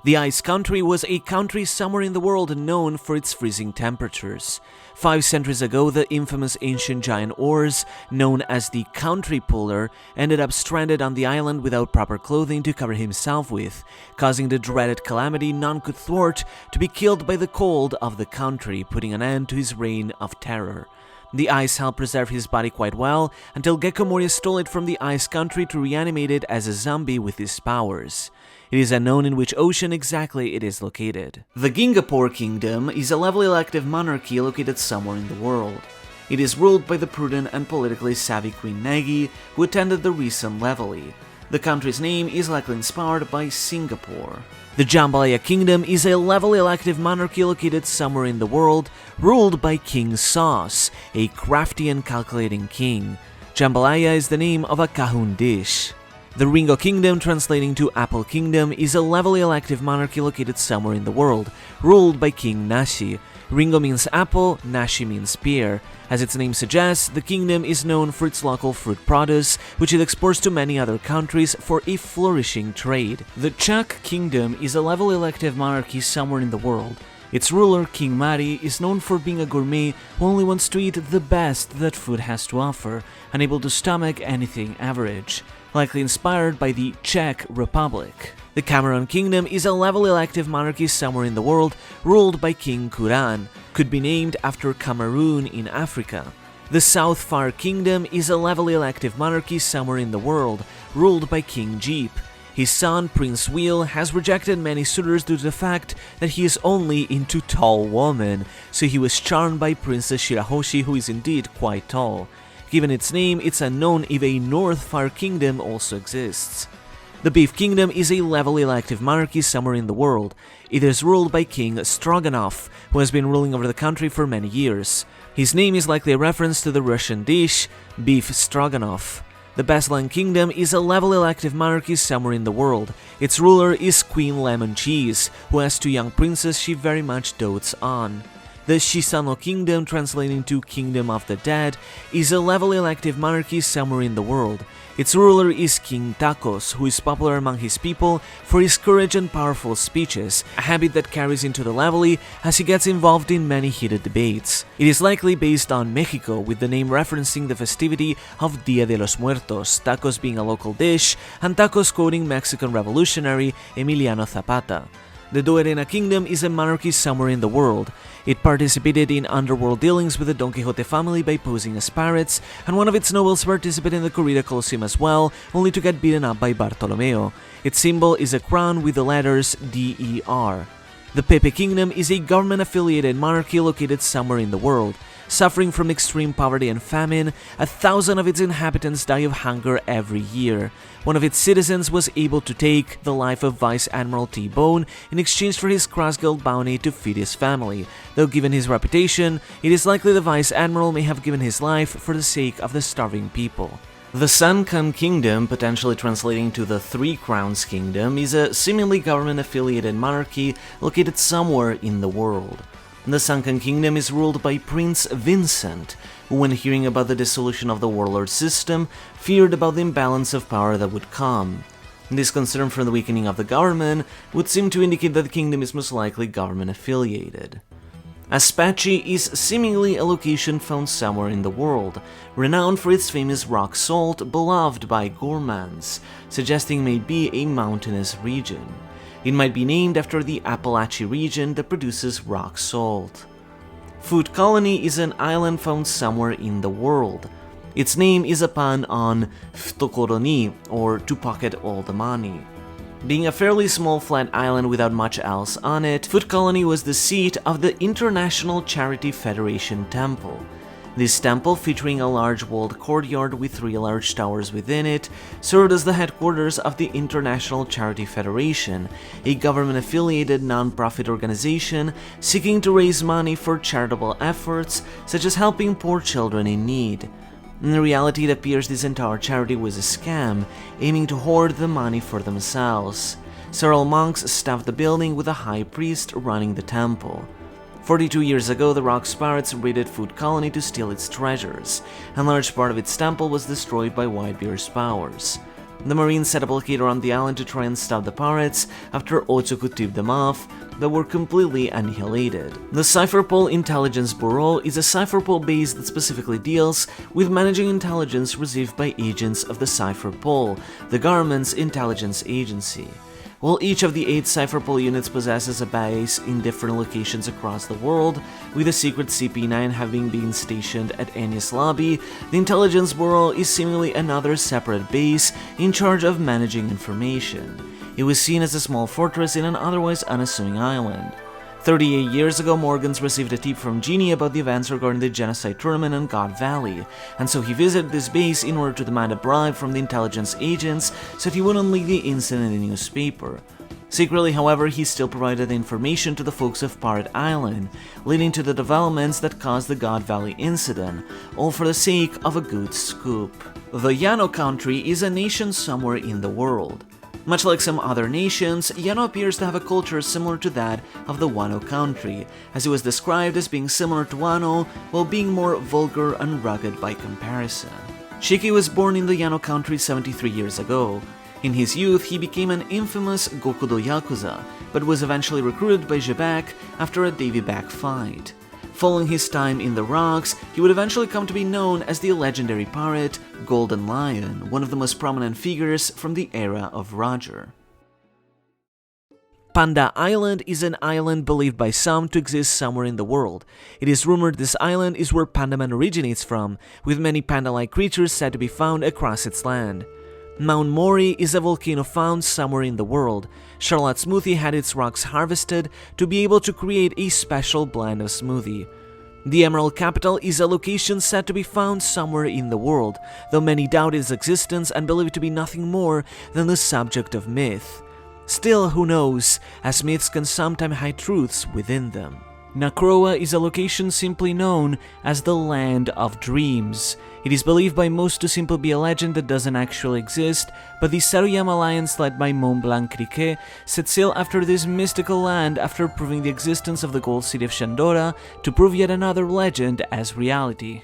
The Ice Country was a country somewhere in the world known for its freezing temperatures. 5 centuries ago, the infamous ancient giant oars, known as the Country Puller, ended up stranded on the island without proper clothing to cover himself with, causing the dreaded calamity none could thwart to be killed by the cold of the country, putting an end to his reign of terror. The ice helped preserve his body quite well, until Gecko Moria stole it from the Ice Country to reanimate it as a zombie with his powers. It is unknown in which ocean exactly it is located. The Gingapore Kingdom is a levelly active monarchy located somewhere in the world. It is ruled by the prudent and politically savvy Queen Nagi, who attended the recent levely. The country's name is likely inspired by Singapore. The Jambalaya Kingdom is a levelly active monarchy located somewhere in the world, ruled by King Sauce, a crafty and calculating king. Jambalaya is the name of a Kahun dish. The Ringo Kingdom, translating to Apple Kingdom, is a levelly active monarchy located somewhere in the world, ruled by King Nashi. Ringo means apple, Nashi means pear. As its name suggests, the kingdom is known for its local fruit produce, which it exports to many other countries for a flourishing trade. The Chak Kingdom is a levelly active monarchy somewhere in the world. Its ruler, King Mari, is known for being a gourmet who only wants to eat the best that food has to offer, unable to stomach anything average, likely inspired by the Czech Republic. The Cameroon Kingdom is a levelly active monarchy somewhere in the world, ruled by King Kuran, could be named after Cameroon in Africa. The South Far Kingdom is a levelly active monarchy somewhere in the world, ruled by King Jeep. His son, Prince Wheel, has rejected many suitors due to the fact that he is only into tall women, so he was charmed by Princess Shirahoshi, who is indeed quite tall. Given its name, it's unknown if a North Far Kingdom also exists. The Beef Kingdom is a levelly active monarchy somewhere in the world. It is ruled by King Stroganoff, who has been ruling over the country for many years. His name is likely a reference to the Russian dish, beef stroganoff. The Beslan Kingdom is a levelly active monarchy somewhere in the world. Its ruler is Queen Lemon Cheese, who has 2 young princes she very much dotes on. The Shisano Kingdom, translating to Kingdom of the Dead, is a levelly active monarchy somewhere in the world. Its ruler is King Tacos, who is popular among his people for his courage and powerful speeches, a habit that carries into the levely as he gets involved in many heated debates. It is likely based on Mexico, with the name referencing the festivity of Dia de los Muertos, tacos being a local dish, and tacos quoting Mexican revolutionary Emiliano Zapata. The Doerena Kingdom is a monarchy somewhere in the world. It participated in underworld dealings with the Don Quixote family by posing as pirates, and one of its nobles participated in the Corrida Colosseum as well, only to get beaten up by Bartolomeo. Its symbol is a crown with the letters DER. The Pepe Kingdom is a government-affiliated monarchy located somewhere in the world. Suffering from extreme poverty and famine, 1,000 of its inhabitants die of hunger every year. One of its citizens was able to take the life of Vice Admiral T-Bone in exchange for his cross-guild bounty to feed his family, though given his reputation, it is likely the Vice Admiral may have given his life for the sake of the starving people. The Sankan Kingdom, potentially translating to the Three Crowns Kingdom, is a seemingly government-affiliated monarchy located somewhere in the world. The Sankan Kingdom is ruled by Prince Vincent, who, when hearing about the dissolution of the warlord system, feared about the imbalance of power that would come. This concern for the weakening of the government would seem to indicate that the kingdom is most likely government-affiliated. Aspachi is seemingly a location found somewhere in the world, renowned for its famous rock salt beloved by gourmands, suggesting it may be a mountainous region. It might be named after the Appalachia region that produces rock salt. Food Colony is an island found somewhere in the world. Its name is a pun on Ftokoroni, or to pocket all the money. Being a fairly small flat island without much else on it, Food Colony was the seat of the International Charity Federation Temple. This temple, featuring a large walled courtyard with 3 large towers within it, served as the headquarters of the International Charity Federation, a government-affiliated non-profit organization seeking to raise money for charitable efforts such as helping poor children in need. In reality, it appears this entire charity was a scam, aiming to hoard the money for themselves. Several monks staffed the building with a high priest running the temple. 42 years ago, the Rock's pirates raided Food Colony to steal its treasures, and a large part of its temple was destroyed by Whitebeard's powers. The Marines set a blockade around the island to try and stop the pirates after Otsuku tipped them off, but were completely annihilated. The Cypherpol Intelligence Bureau is a Cypherpol base that specifically deals with managing intelligence received by agents of the Cypherpol, the government's intelligence agency. While each of the 8 Cypherpol units possesses a base in different locations across the world, with the secret CP9 having been stationed at Enies Lobby, the Intelligence Bureau is seemingly another separate base in charge of managing information. It was seen as a small fortress in an otherwise unassuming island. 38 years ago, Morgans received a tip from Genie about the events regarding the genocide tournament on God Valley, and so he visited this base in order to demand a bribe from the intelligence agents so that he wouldn't leak the incident in the newspaper. Secretly, however, he still provided the information to the folks of Pirate Island, leading to the developments that caused the God Valley incident, all for the sake of a good scoop. The Yano country is a nation somewhere in the world. Much like some other nations, Yano appears to have a culture similar to that of the Wano country, as it was described as being similar to Wano while being more vulgar and rugged by comparison. Shiki was born in the Yano country 73 years ago. In his youth, he became an infamous Gokudo Yakuza, but was eventually recruited by Jebak after a Davy Back fight. Following his time in the rocks, he would eventually come to be known as the legendary pirate Golden Lion, one of the most prominent figures from the era of Roger. Panda Island is an island believed by some to exist somewhere in the world. It is rumored this island is where Pandaman originates from, with many panda-like creatures said to be found across its land. Mount Mori is a volcano found somewhere in the world. Charlotte Smoothie had its rocks harvested to be able to create a special blend of smoothie. The Emerald Capital is a location said to be found somewhere in the world, though many doubt its existence and believe it to be nothing more than the subject of myth. Still, who knows, as myths can sometimes hide truths within them. Nakroa is a location simply known as the Land of Dreams. It is believed by most to simply be a legend that doesn't actually exist, but the Saruyama Alliance led by Mont Blanc Criquet set sail after this mystical land after proving the existence of the Gold City of Shandora to prove yet another legend as reality.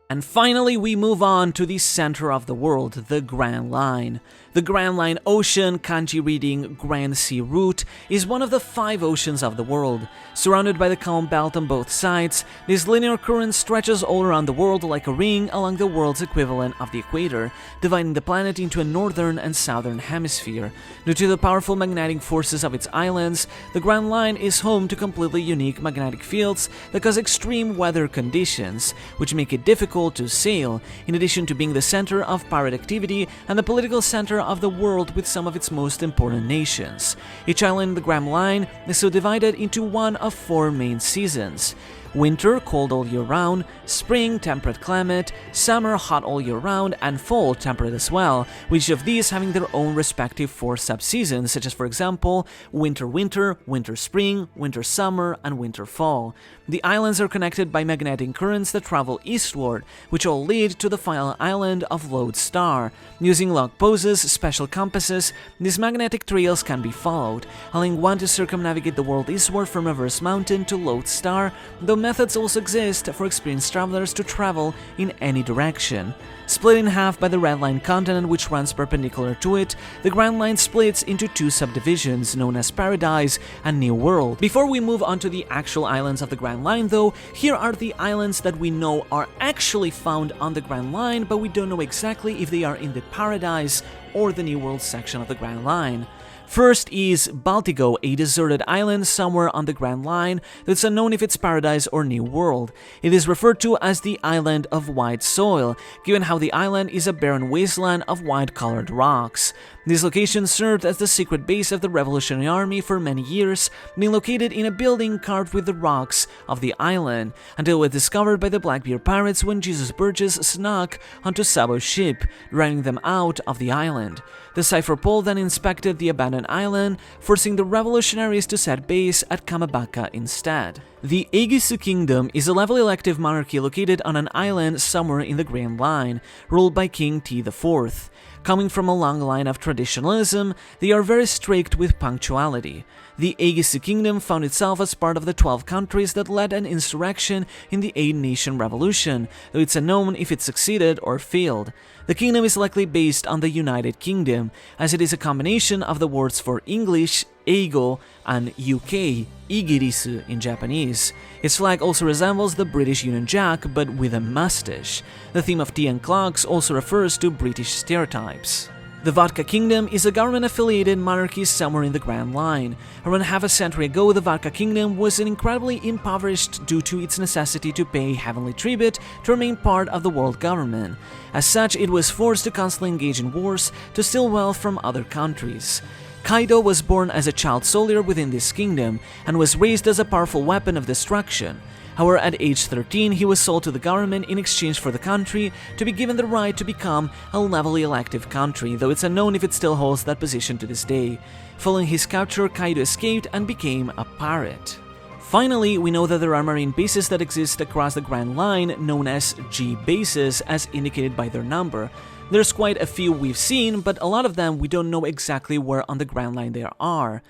And finally, we move on to the center of the world, the Grand Line. The Grand Line Ocean, kanji reading Grand Sea Route, is one of the 5 oceans of the world. Surrounded by the calm belt on both sides, this linear current stretches all around the world like a ring along the world's equivalent of the equator, dividing the planet into a northern and southern hemisphere. Due to the powerful magnetic forces of its islands, the Grand Line is home to completely unique magnetic fields that cause extreme weather conditions, which make it difficult vehicle to sail, in addition to being the center of pirate activity and the political center of the world with some of its most important nations. Each island in the Grand Line is so divided into one of 4 main seasons: winter, cold all year round; spring, temperate climate; summer, hot all year round; and fall, temperate as well, with each of these having their own respective 4 subseasons, such as, for example, winter-winter, winter-spring, winter-summer, and winter-fall. The islands are connected by magnetic currents that travel eastward, which all lead to the final island of Lodestar. Using log poses, special compasses, these magnetic trails can be followed, allowing one to circumnavigate the world eastward from Reverse Mountain to Lodestar, though methods also exist for experienced travelers to travel in any direction. Split in half by the Red Line continent, which runs perpendicular to it, the Grand Line splits into 2 subdivisions known as Paradise and New World. Before we move on to the actual islands of the Grand Line though, here are the islands that we know are actually found on the Grand Line, but we don't know exactly if they are in the Paradise or the New World section of the Grand Line. First is Baltigo, a deserted island somewhere on the Grand Line that's unknown if it's Paradise or New World. It is referred to as the Island of White Soil, given how the island is a barren wasteland of white-colored rocks. This location served as the secret base of the Revolutionary Army for many years, being located in a building carved with the rocks of the island, until it was discovered by the Blackbeard pirates when Jesus Burgess snuck onto Sabo's ship, driving them out of the island. The Cipher Pole then inspected the abandoned island, forcing the revolutionaries to set base at Kamabaka instead. The Egisu Kingdom is a level elective monarchy located on an island somewhere in the Grand Line, ruled by King T IV. Coming from a long line of traditionalism, they are very strict with punctuality. The Egisu Kingdom found itself as part of the 12 countries that led an insurrection in the 8-Nation Revolution, though it's unknown if it succeeded or failed. The kingdom is likely based on the United Kingdom, as it is a combination of the words for English, Eigo, and UK, Igirisu in Japanese. Its flag also resembles the British Union Jack, but with a mustache. The theme of tea and clocks also refers to British stereotypes. The Vodka Kingdom is a government-affiliated monarchy somewhere in the Grand Line. Around half a century ago, the Vodka Kingdom was incredibly impoverished due to its necessity to pay heavenly tribute to remain part of the world government. As such, it was forced to constantly engage in wars to steal wealth from other countries. Kaido was born as a child soldier within this kingdom and was raised as a powerful weapon of destruction. However, at age 13, he was sold to the government in exchange for the country to be given the right to become a levelly elective country, though it's unknown if it still holds that position to this day. Following his capture, Kaido escaped and became a pirate. Finally, we know that there are marine bases that exist across the Grand Line, known as G bases, as indicated by their number. There's quite a few we've seen, but a lot of them we don't know exactly where on the Grand Line they are.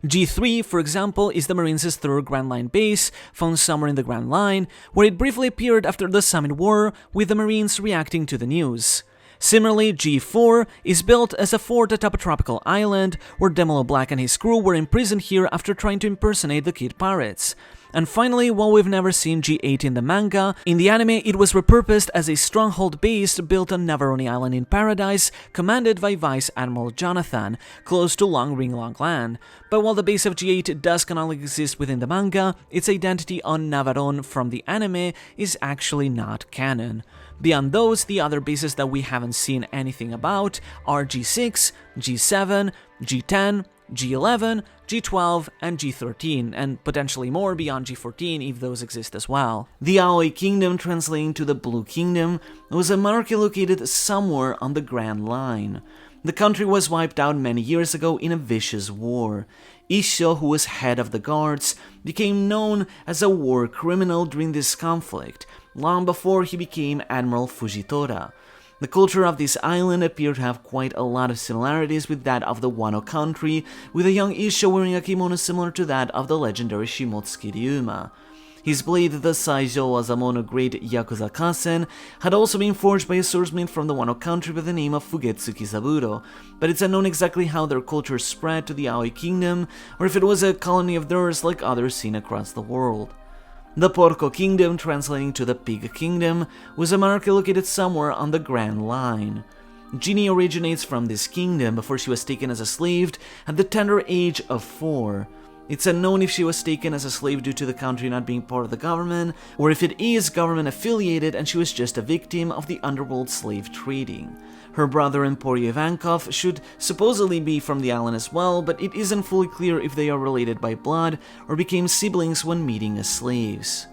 G3, for example, is the Marines' third Grand Line base, found somewhere in the Grand Line, where it briefly appeared after the Summit War, with the Marines reacting to the news. Similarly, G4 is built as a fort atop a tropical island, where Demolo Black and his crew were imprisoned here after trying to impersonate the Kid Pirates. And finally, while we've never seen G8 in the manga, in the anime it was repurposed as a stronghold base built on Navarone Island in Paradise, commanded by Vice Admiral Jonathan, close to Long Ring Long Land. But while the base of G8 does canonically exist within the manga, its identity on Navarone from the anime is actually not canon. Beyond those, the other bases that we haven't seen anything about are G6, G7, G10, G11, G12, and G13, and potentially more beyond G14 if those exist as well. The Aoi Kingdom, translating to the Blue Kingdom, was a monarchy located somewhere on the Grand Line. The country was wiped out many years ago in a vicious war. Issho, who was head of the guards, became known as a war criminal during this conflict, long before he became Admiral Fujitora. The culture of this island appeared to have quite a lot of similarities with that of the Wano country, with a young Issho wearing a kimono similar to that of the legendary Shimotsuki Ryuma. His blade, the Saijo Azamono Great Yakuza Kasen, had also been forged by a swordsmith from the Wano country by the name of Fugetsuki Saburo, but it's unknown exactly how their culture spread to the Aoi Kingdom, or if it was a colony of theirs like others seen across the world. The Porco Kingdom, translating to the Pig Kingdom, was a monarchy located somewhere on the Grand Line. Ginny originates from this kingdom before she was taken as a slave at the tender age of 4. It's unknown if she was taken as a slave due to the country not being part of the government, or if it is government affiliated and she was just a victim of the underworld slave trading. Her brother Emporio Ivankov should supposedly be from the island as well, but it isn't fully clear if they are related by blood or became siblings when meeting as slaves.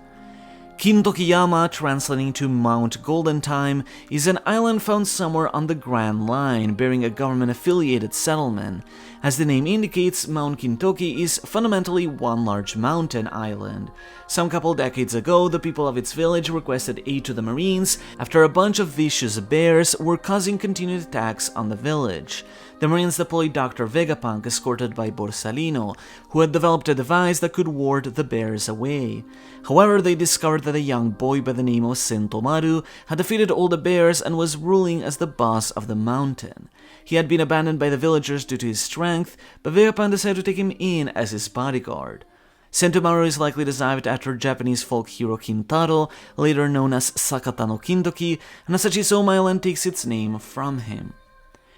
Kintokiyama, translating to Mount Golden Time, is an island found somewhere on the Grand Line, bearing a government-affiliated settlement. As the name indicates, Mount Kintoki is fundamentally one large mountain island. Some couple decades ago, the people of its village requested aid to the Marines after a bunch of vicious bears were causing continued attacks on the village. The Marines deployed Dr. Vegapunk, escorted by Borsalino, who had developed a device that could ward the bears away. However, they discovered that a young boy by the name of Sentomaru had defeated all the bears and was ruling as the boss of the mountain. He had been abandoned by the villagers due to his strength, but Vegapunk decided to take him in as his bodyguard. Sentomaru is likely designed after Japanese folk hero Kintaro, later known as Sakata no Kintoki, and as such his home island takes its name from him.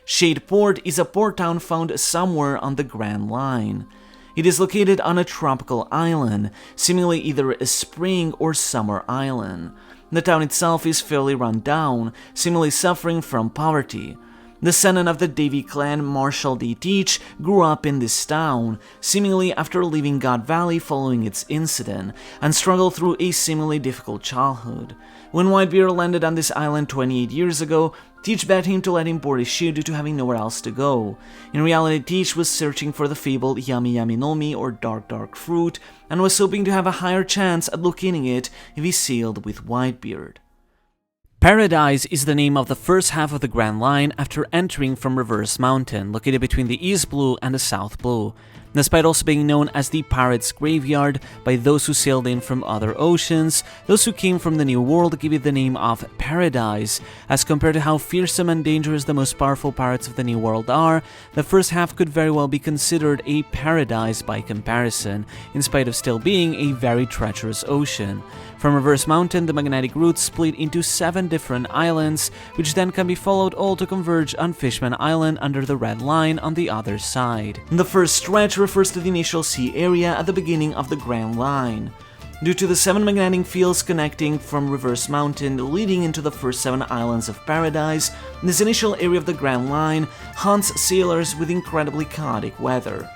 Shade Port is a port town found somewhere on the Grand Line. It is located on a tropical island, seemingly either a spring or summer island. The town itself is fairly run down, seemingly suffering from poverty. The descendant of the Devi clan, Marshall D. Teach, grew up in this town, seemingly after leaving God Valley following its incident, and struggled through a seemingly difficult childhood. When Whitebeard landed on this island 28 years ago, Teach begged him to let him board his ship due to having nowhere else to go. In reality, Teach was searching for the fabled Yami Yami no Mi, or Dark Fruit, and was hoping to have a higher chance at locating it if he sailed with Whitebeard. Paradise is the name of the first half of the Grand Line after entering from Reverse Mountain, located between the East Blue and the South Blue. Despite also being known as the Pirates' Graveyard by those who sailed in from other oceans, those who came from the New World give it the name of Paradise. As compared to how fearsome and dangerous the most powerful pirates of the New World are, the first half could very well be considered a paradise by comparison, in spite of still being a very treacherous ocean. From Reverse Mountain, the magnetic route split into 7 different islands, which then can be followed all to converge on Fishman Island under the Red Line on the other side. The first stretch refers to the initial sea area at the beginning of the Grand Line. Due to the 7 magnetic fields connecting from Reverse Mountain leading into the first 7 islands of Paradise, this initial area of the Grand Line haunts sailors with incredibly chaotic weather.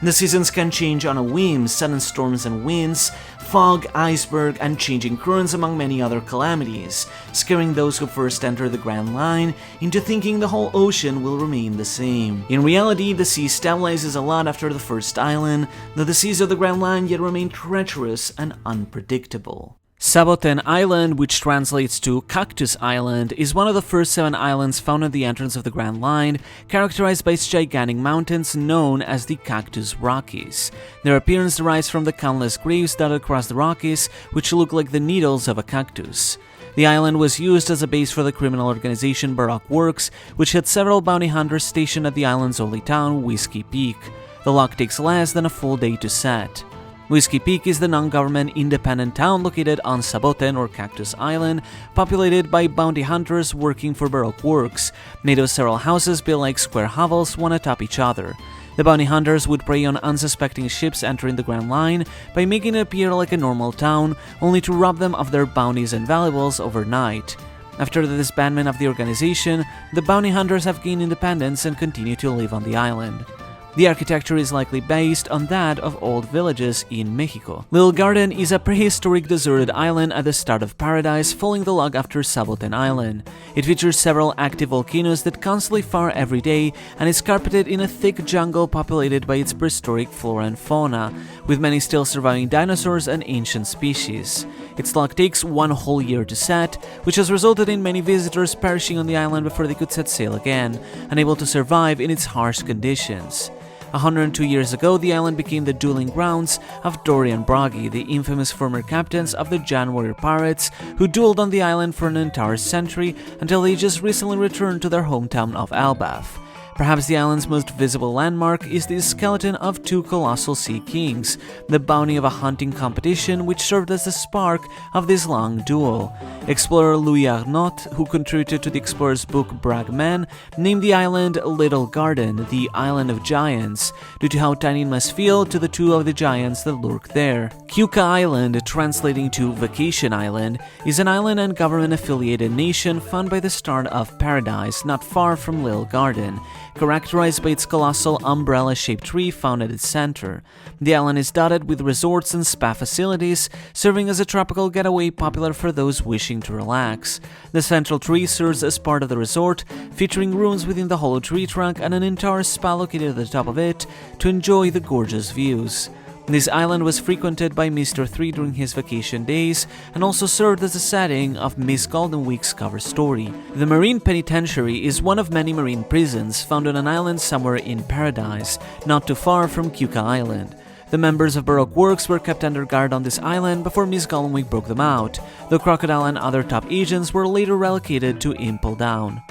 The seasons can change on a whim, sudden storms and winds, fog, iceberg, and changing currents among many other calamities, scaring those who first enter the Grand Line into thinking the whole ocean will remain the same. In reality, the sea stabilizes a lot after the first island, though the seas of the Grand Line yet remain treacherous and unpredictable. Saboten Island, which translates to Cactus Island, is one of the first 7 islands found at the entrance of the Grand Line, characterized by its gigantic mountains known as the Cactus Rockies. Their appearance derives from the countless graves dotted across the Rockies, which look like the needles of a cactus. The island was used as a base for the criminal organization Baroque Works, which had several bounty hunters stationed at the island's only town, Whiskey Peak. The lock takes less than a full day to set. Whiskey Peak is the non-government independent town located on Saboten or Cactus Island, populated by bounty hunters working for Baroque Works, made of several houses built like square hovels one atop each other. The bounty hunters would prey on unsuspecting ships entering the Grand Line by making it appear like a normal town, only to rob them of their bounties and valuables overnight. After the disbandment of the organization, the bounty hunters have gained independence and continue to live on the island. The architecture is likely based on that of old villages in Mexico. Little Garden is a prehistoric deserted island at the start of Paradise, following the log after Saboten Island. It features several active volcanoes that constantly fire every day and is carpeted in a thick jungle populated by its prehistoric flora and fauna, with many still surviving dinosaurs and ancient species. Its log takes 1 whole year to set, which has resulted in many visitors perishing on the island before they could set sail again, unable to survive in its harsh conditions. 102 years ago, the island became the dueling grounds of Dory and Broggy, the infamous former captains of the Jan Warrior Pirates, who dueled on the island for an entire century until they just recently returned to their hometown of Elbaph. Perhaps the island's most visible landmark is the skeleton of 2 colossal sea kings, the bounty of a hunting competition which served as the spark of this long duel. Explorer Louis Arnault, who contributed to the explorer's book Bragman, named the island Little Garden, the Island of Giants, due to how tiny it must feel to the two of the giants that lurk there. Keuka Island, translating to Vacation Island, is an island and government-affiliated nation found by the start of Paradise, not far from Little Garden, characterized by its colossal umbrella-shaped tree found at its center. The island is dotted with resorts and spa facilities, serving as a tropical getaway popular for those wishing to relax. The central tree serves as part of the resort, featuring rooms within the hollow tree trunk and an entire spa located at the top of it to enjoy the gorgeous views. This island was frequented by Mr. 3 during his vacation days and also served as the setting of Miss Golden Week's cover story. The Marine Penitentiary is one of many marine prisons found on an island somewhere in Paradise, not too far from Keuka Island. The members of Baroque Works were kept under guard on this island before Miss Golden Week broke them out, though Crocodile and other top agents were later relocated to Impel Down.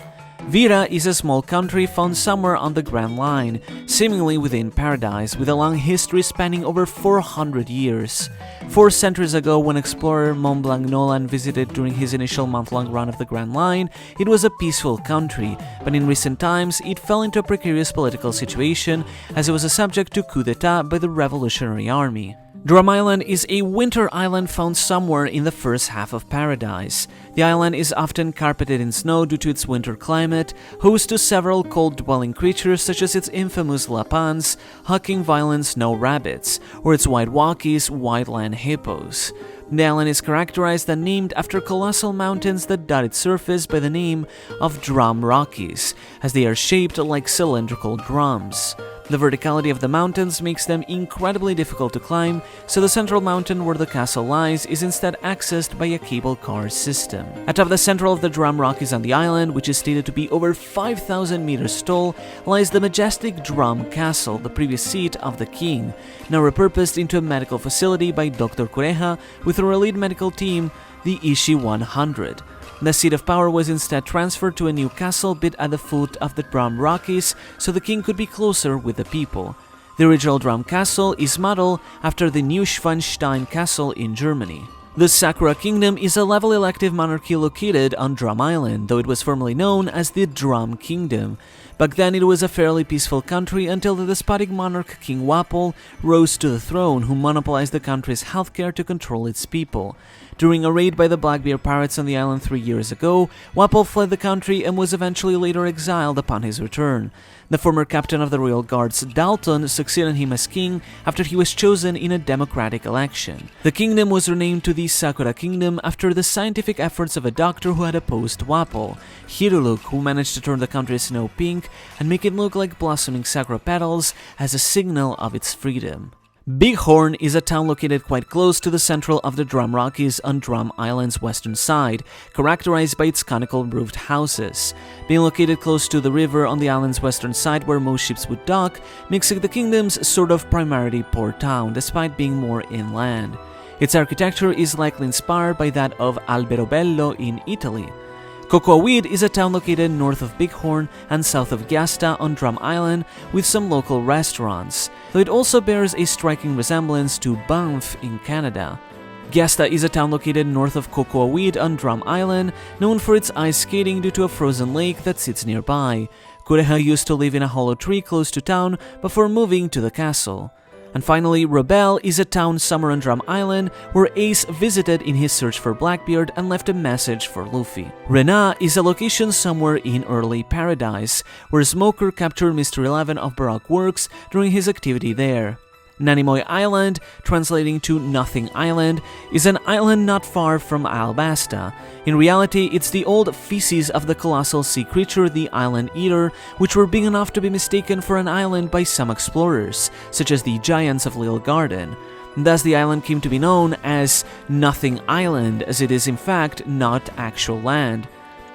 Vira is a small country found somewhere on the Grand Line, seemingly within Paradise, with a long history spanning over 400 years. 4 centuries ago, when explorer Mont Blanc Nolan visited during his initial month-long run of the Grand Line, it was a peaceful country, but in recent times it fell into a precarious political situation as it was a subject to coup d'etat by the Revolutionary Army. Drum Island is a winter island found somewhere in the first half of Paradise. The island is often carpeted in snow due to its winter climate, host to several cold-dwelling creatures such as its infamous lapans, hawking violent snow rabbits, or its white walkies, white land hippos. The island is characterized and named after colossal mountains that dot its surface by the name of Drum Rockies, as they are shaped like cylindrical drums. The verticality of the mountains makes them incredibly difficult to climb, so the central mountain where the castle lies is instead accessed by a cable car system. Atop the central of the Drum Rockies on the island, which is stated to be over 5,000 meters tall, lies the majestic Drum Castle, the previous seat of the king, now repurposed into a medical facility by Dr. Kureha with her elite medical team, the Ishi 100. The seat of power was instead transferred to a new castle built at the foot of the Drum Rockies so the king could be closer with the people. The original Drum Castle is modeled after the Neuschwanstein Castle in Germany. The Sakura Kingdom is a level elective monarchy located on Drum Island, though it was formerly known as the Drum Kingdom. Back then it was a fairly peaceful country until the despotic monarch King Wapol rose to the throne, who monopolized the country's healthcare to control its people. During a raid by the Blackbeard pirates on the island 3 years ago, Wapol fled the country and was eventually later exiled upon his return. The former captain of the Royal Guards, Dalton, succeeded him as king after he was chosen in a democratic election. The kingdom was renamed to the Sakura Kingdom after the scientific efforts of a doctor who had opposed Wapol, Hiruluk, who managed to turn the country's snow pink and make it look like blossoming sakura petals as a signal of its freedom. Bighorn is a town located quite close to the central of the Drum Rockies on Drum Island's western side, characterized by its conical roofed houses. Being located close to the river on the island's western side where most ships would dock, makes it the kingdom's sort of primarily port town, despite being more inland. Its architecture is likely inspired by that of Alberobello in Italy. Cocoa-Weed is a town located north of Bighorn and south of Gyasta on Drum Island with some local restaurants, though it also bears a striking resemblance to Banff in Canada. Gyasta is a town located north of Cocoa-Weed on Drum Island, known for its ice skating due to a frozen lake that sits nearby. Kureha used to live in a hollow tree close to town before moving to the castle. And finally, Rebel is a town somewhere on Drum Island where Ace visited in his search for Blackbeard and left a message for Luffy. Rena is a location somewhere in early Paradise, where Smoker captured Mr. 11 of Baroque Works during his activity there. Nanimoy Island, translating to Nothing Island, is an island not far from Alabasta. In reality, it's the old feces of the colossal sea creature, the Island Eater, which were big enough to be mistaken for an island by some explorers, such as the Giants of Little Garden. Thus, the island came to be known as Nothing Island, as it is in fact not actual land.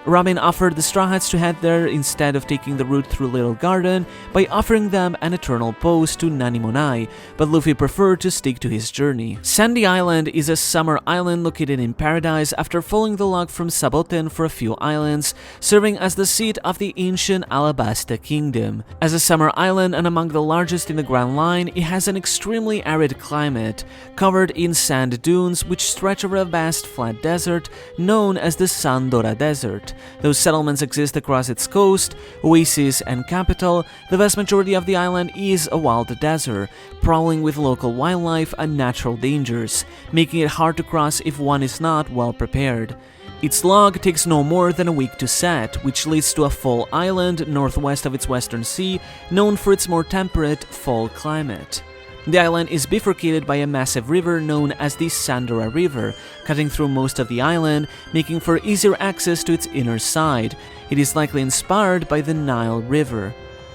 Robin offered the Straw Hats to head there instead of taking the route through Little Garden by offering them an eternal pose to Nanimonai, but Luffy preferred to stick to his journey. Sandy Island is a summer island located in Paradise after following the log from Saboten for a few islands, serving as the seat of the ancient Alabasta Kingdom. As a summer island and among the largest in the Grand Line, it has an extremely arid climate, covered in sand dunes which stretch over a vast flat desert known as the Sandora Desert. Those settlements exist across its coast, oasis and capital. The vast majority of the island is a wild desert, prowling with local wildlife and natural dangers, making it hard to cross if one is not well prepared. Its log takes no more than a week to set, which leads to a fall island northwest of its western sea, known for its more temperate fall climate. The island is bifurcated by a massive river known as the Sandora River, cutting through most of the island, making for easier access to its inner side. It is likely inspired by the Nile River.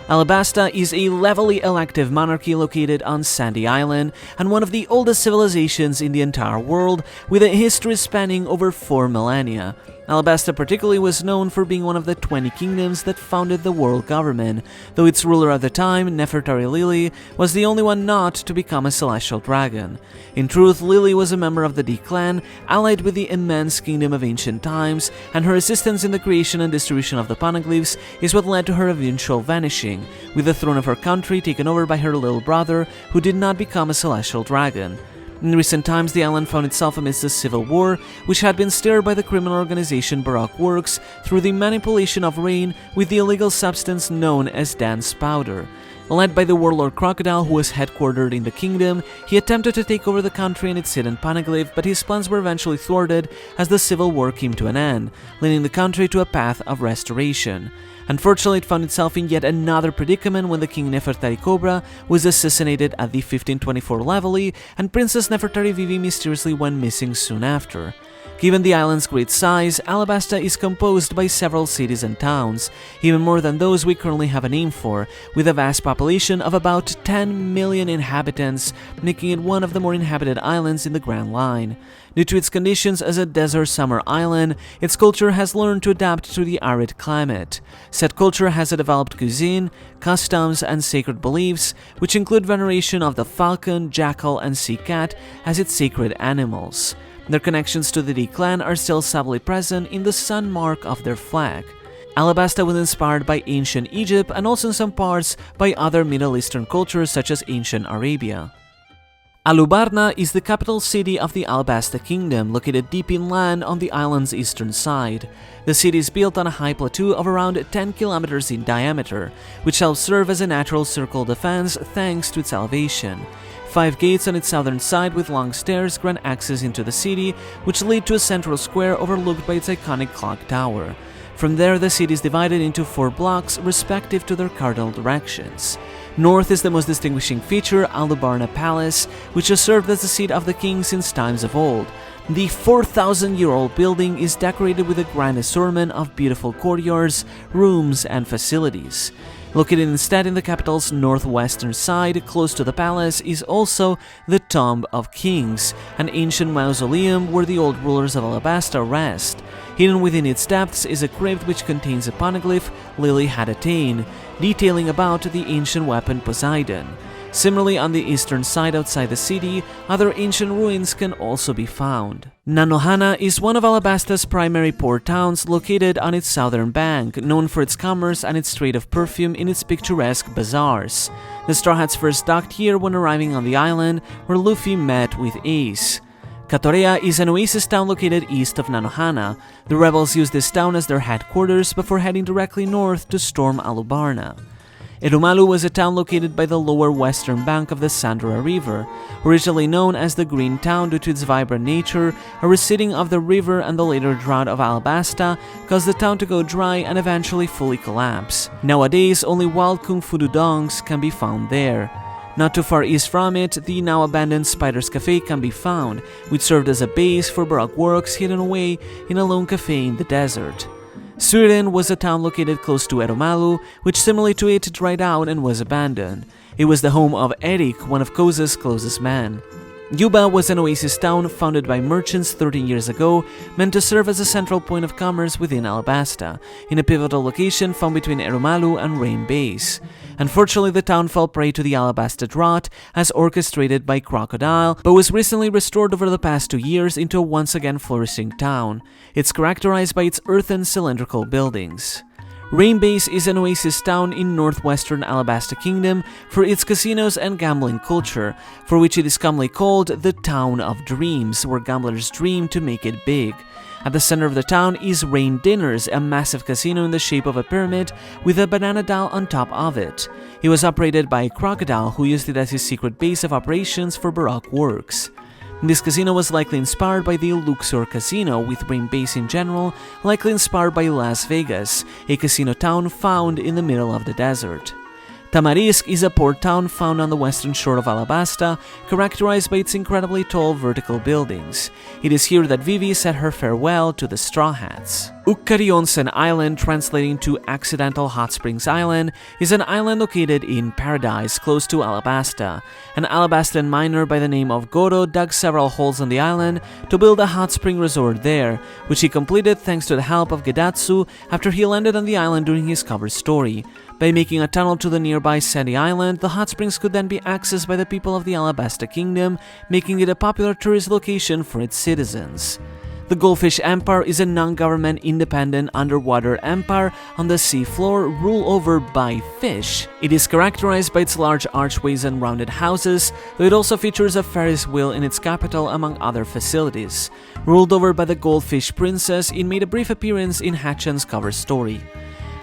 Alabasta is a levelly elective monarchy located on Sandy Island and one of the oldest civilizations in the entire world, with a history spanning over 4 millennia. Alabasta particularly was known for being one of the 20 kingdoms that founded the world government, though its ruler at the time, Nefertari Lili, was the only one not to become a celestial dragon. In truth, Lili was a member of the D clan, allied with the immense kingdom of ancient times, and her assistance in the creation and distribution of the poneglyphs is what led to her eventual vanishing, with the throne of her country taken over by her little brother, who did not become a celestial dragon. In recent times, the island found itself amidst a civil war, which had been stirred by the criminal organization Baroque Works through the manipulation of rain with the illegal substance known as dance powder. Led by the warlord Crocodile, who was headquartered in the kingdom, he attempted to take over the country and its hidden poneglyph, but his plans were eventually thwarted as the civil war came to an end, leading the country to a path of restoration. Unfortunately, it found itself in yet another predicament when the King Nefertari Cobra was assassinated at the 1524 Levely, and Princess Nefertari Vivi mysteriously went missing soon after. Given the island's great size, Alabasta is composed by several cities and towns, even more than those we currently have a name for, with a vast population of about 10 million inhabitants, making it one of the more inhabited islands in the Grand Line. Due to its conditions as a desert summer island, its culture has learned to adapt to the arid climate. Said culture has a developed cuisine, customs, and sacred beliefs, which include veneration of the falcon, jackal, and sea cat as its sacred animals. Their connections to the D clan are still subtly present in the sun mark of their flag. Alabasta was inspired by ancient Egypt and also in some parts by other Middle Eastern cultures such as ancient Arabia. Alubarna is the capital city of the Alabasta Kingdom, located deep inland on the island's eastern side. The city is built on a high plateau of around 10 kilometers in diameter, which helps serve as a natural circle defense thanks to its elevation. 5 gates on its southern side with long stairs grant access into the city, which lead to a central square overlooked by its iconic clock tower. From there, the city is divided into 4 blocks respective to their cardinal directions. North is the most distinguishing feature, Alubarna Palace, which has served as the seat of the king since times of old. The 4,000-year-old building is decorated with a grand assortment of beautiful courtyards, rooms, and facilities. Located instead in the capital's northwestern side, close to the palace, is also the Tomb of Kings, an ancient mausoleum where the old rulers of Alabasta rest. Hidden within its depths is a crypt which contains a poneglyph Lili had attained, detailing about the ancient weapon Poseidon. Similarly, on the eastern side outside the city, other ancient ruins can also be found. Nanohana is one of Alabasta's primary port towns located on its southern bank, known for its commerce and its trade of perfume in its picturesque bazaars. The Straw Hats first docked here when arriving on the island, where Luffy met with Ace. Katorea is an oasis town located east of Nanohana. The rebels used this town as their headquarters before heading directly north to storm Alubarna. Erumalu was a town located by the lower western bank of the Sandora River. Originally known as the Green Town due to its vibrant nature, a receding of the river and the later drought of Alabasta caused the town to go dry and eventually fully collapse. Nowadays, only wild kung fu dudongs can be found there. Not too far east from it, the now abandoned Spider's Cafe can be found, which served as a base for Baroque works hidden away in a lone cafe in the desert. Surin was a town located close to Erumalu, which similarly to it dried out and was abandoned. It was the home of Eric, one of Koza's closest men. Yuba was an oasis town founded by merchants 13 years ago, meant to serve as a central point of commerce within Alabasta, in a pivotal location found between Erumalu and Rain Base. Unfortunately, the town fell prey to the Alabasta drought, as orchestrated by Crocodile, but was recently restored over the past 2 years into a once again flourishing town. It's characterized by its earthen cylindrical buildings. Rain Base is an oasis town in northwestern Alabasta Kingdom for its casinos and gambling culture, for which it is commonly called the Town of Dreams, where gamblers dream to make it big. At the center of the town is Rain Dinners, a massive casino in the shape of a pyramid with a banana dial on top of it. It was operated by Crocodile, who used it as his secret base of operations for Baroque works. This casino was likely inspired by the Luxor Casino, with Rain Base in general likely inspired by Las Vegas, a casino town found in the middle of the desert. Tamarisk is a port town found on the western shore of Alabasta, characterized by its incredibly tall vertical buildings. It is here that Vivi said her farewell to the Straw Hats. Ukkarionsen Island, translating to Accidental Hot Springs Island, is an island located in Paradise, close to Alabasta. An Alabastan miner by the name of Goro dug several holes on the island to build a hot spring resort there, which he completed thanks to the help of Gedatsu after he landed on the island during his cover story. By making a tunnel to the nearby sandy island, the hot springs could then be accessed by the people of the Alabasta Kingdom, making it a popular tourist location for its citizens. The Goldfish Empire is a non-government independent underwater empire on the seafloor ruled over by fish. It is characterized by its large archways and rounded houses, though it also features a Ferris wheel in its capital among other facilities. Ruled over by the Goldfish Princess, it made a brief appearance in Hachan's cover story.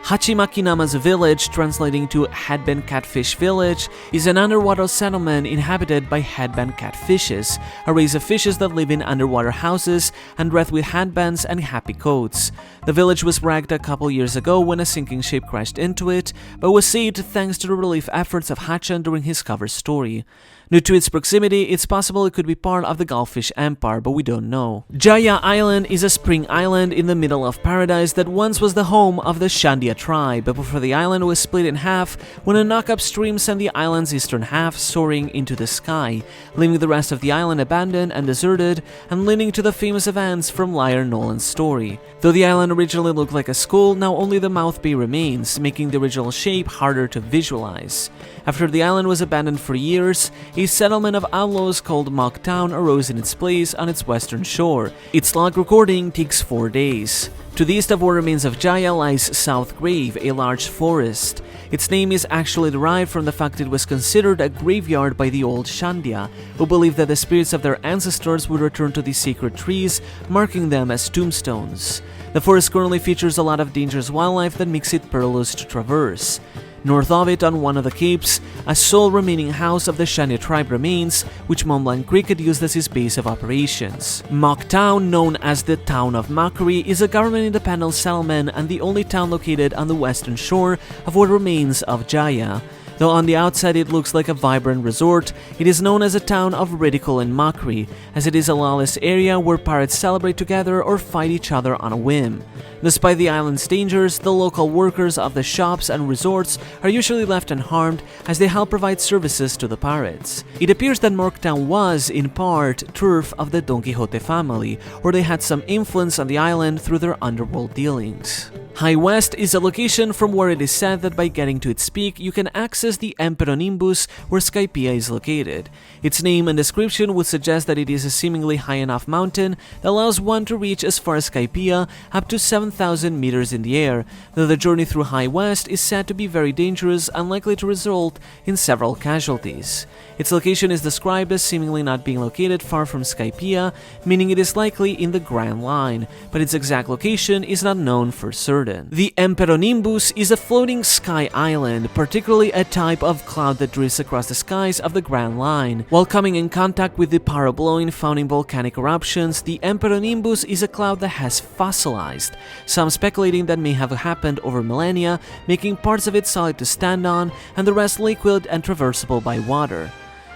Hachimakinama's village, translating to Headband Catfish Village, is an underwater settlement inhabited by headband catfishes, a race of fishes that live in underwater houses and dressed with headbands and happy coats. The village was wrecked a couple years ago when a sinking ship crashed into it, but was saved thanks to the relief efforts of Hachan during his cover story. Due to its proximity, it's possible it could be part of the Goldfish Empire, but we don't know. Jaya Island is a spring island in the middle of Paradise that once was the home of the Shandia tribe, but before the island was split in half when a knock-up stream sent the island's eastern half soaring into the sky, leaving the rest of the island abandoned and deserted, and leading to the famous events from Liar Nolan's story. Though the island originally looked like a skull, now only the mouth bay remains, making the original shape harder to visualize. After the island was abandoned for years, a settlement of outlaws called Mock Town arose in its place on its western shore. Its log recording takes 4 days. To the east of what remains of Jaya lies South Grave, a large forest. Its name is actually derived from the fact it was considered a graveyard by the old Shandia, who believed that the spirits of their ancestors would return to these sacred trees, marking them as tombstones. The forest currently features a lot of dangerous wildlife that makes it perilous to traverse. North of it, on one of the capes, a sole remaining house of the Shandia tribe remains, which Mont Blanc Creek had used as its base of operations. Mock Town, known as the Town of Mockery, is a government independent settlement and the only town located on the western shore of what remains of Jaya. Though on the outside it looks like a vibrant resort, it is known as a town of ridicule and mockery, as it is a lawless area where pirates celebrate together or fight each other on a whim. Despite the island's dangers, the local workers of the shops and resorts are usually left unharmed as they help provide services to the pirates. It appears that Mocktown was, in part, turf of the Don Quixote family, or they had some influence on the island through their underworld dealings. High West is a location from where it is said that by getting to its peak, you can access the Emperonimbus where Skypiea is located. Its name and description would suggest that it is a seemingly high enough mountain that allows one to reach as far as Skypiea, up to 7,000 meters in the air, though the journey through High West is said to be very dangerous and likely to result in several casualties. Its location is described as seemingly not being located far from Skypiea, meaning it is likely in the Grand Line, but its exact location is not known for certain. The Emperonimbus is a floating sky island, particularly a type of cloud that drifts across the skies of the Grand Line. While coming in contact with the pyroblowing found in volcanic eruptions, the Emperonimbus is a cloud that has fossilized, some speculating that may have happened over millennia, making parts of it solid to stand on and the rest liquid and traversable by water.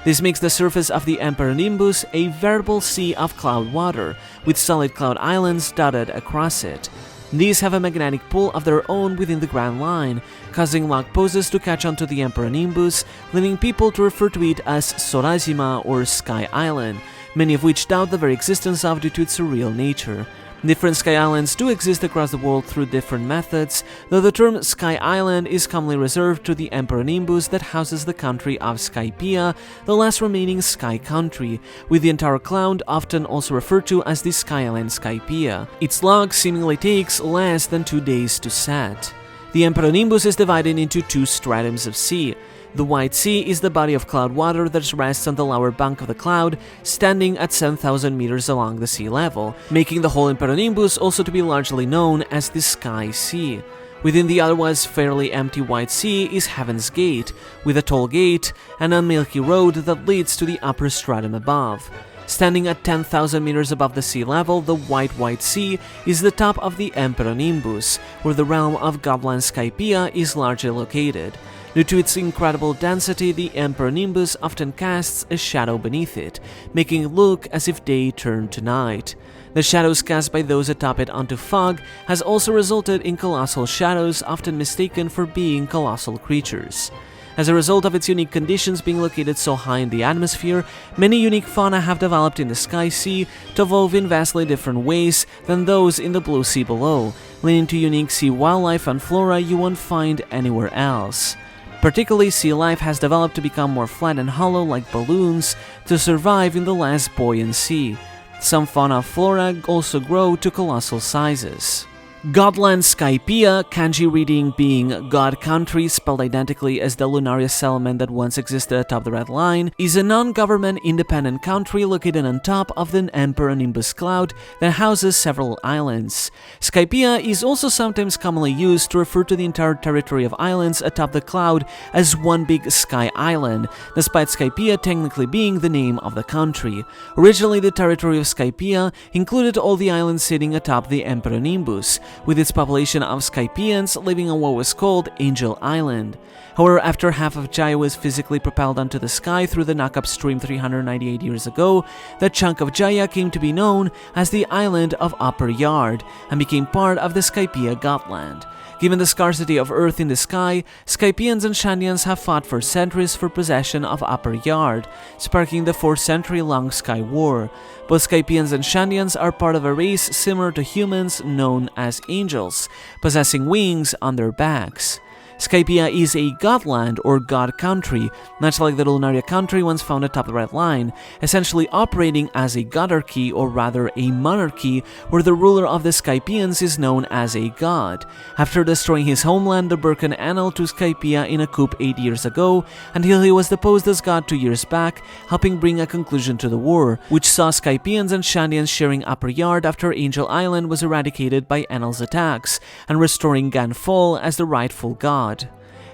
This makes the surface of the Emperonimbus a veritable sea of cloud water, with solid cloud islands dotted across it. These have a magnetic pull of their own within the Grand Line, causing lock poses to catch onto the Emperor Nimbus, leading people to refer to it as Sorajima or Sky Island, many of which doubt the very existence of due to its surreal nature. Different Sky Islands do exist across the world through different methods, though the term Sky Island is commonly reserved to the Emperor Nimbus that houses the country of Skypiea, the last remaining Sky Country, with the entire cloud often also referred to as the Sky Island Skypiea. Its log seemingly takes less than 2 days to set. The Emperor Nimbus is divided into 2 stratums of sea. The White Sea is the body of cloud water that rests on the lower bank of the cloud, standing at 7,000 meters along the sea level, making the whole Emperor Nimbus also to be largely known as the Sky Sea. Within the otherwise fairly empty White Sea is Heaven's Gate, with a tall gate and a milky road that leads to the upper stratum above. Standing at 10,000 meters above the sea level, the White Sea is the top of the Emperor Nimbus, where the realm of Godland Skypiea is largely located. Due to its incredible density, the Emperor Nimbus often casts a shadow beneath it, making it look as if day turned to night. The shadows cast by those atop it onto fog has also resulted in colossal shadows often mistaken for being colossal creatures. As a result of its unique conditions being located so high in the atmosphere, many unique fauna have developed in the Sky Sea to evolve in vastly different ways than those in the Blue Sea below, leading to unique sea wildlife and flora you won't find anywhere else. Particularly, sea life has developed to become more flat and hollow like balloons to survive in the less buoyant sea. Some fauna and flora also grow to colossal sizes. Godland Skypiea, kanji reading being God Country, spelled identically as the Lunaria settlement that once existed atop the Red Line, is a non-government independent country located on top of the Emperor Nimbus cloud that houses several islands. Skypiea is also sometimes commonly used to refer to the entire territory of islands atop the cloud as one big Sky Island, despite Skypiea technically being the name of the country. Originally, the territory of Skypiea included all the islands sitting atop the Emperor Nimbus, with its population of Skypeans living on what was called Angel Island. However, after half of Jaya was physically propelled onto the sky through the knock-up stream 398 years ago, that chunk of Jaya came to be known as the island of Upper Yard and became part of the Skypiea Godland. Given the scarcity of Earth in the sky, Skypeans and Shandians have fought for centuries for possession of Upper Yard, sparking the 4-century-long Sky War. Both Skypeans and Shandians are part of a race similar to humans known as angels, possessing wings on their backs. Skypiea is a godland or god country, much like the Lunaria country once found atop the Red Line, essentially operating as a godarchy or rather a monarchy where the ruler of the Skypeans is known as a god. After destroying his homeland, the Burkan annexed to Skypiea in a coup 8 years ago, until he was deposed as god 2 years back, helping bring a conclusion to the war, which saw Skypeans and Shandians sharing Upper Yard after Angel Island was eradicated by Enel's attacks, and restoring Ganfol as the rightful god.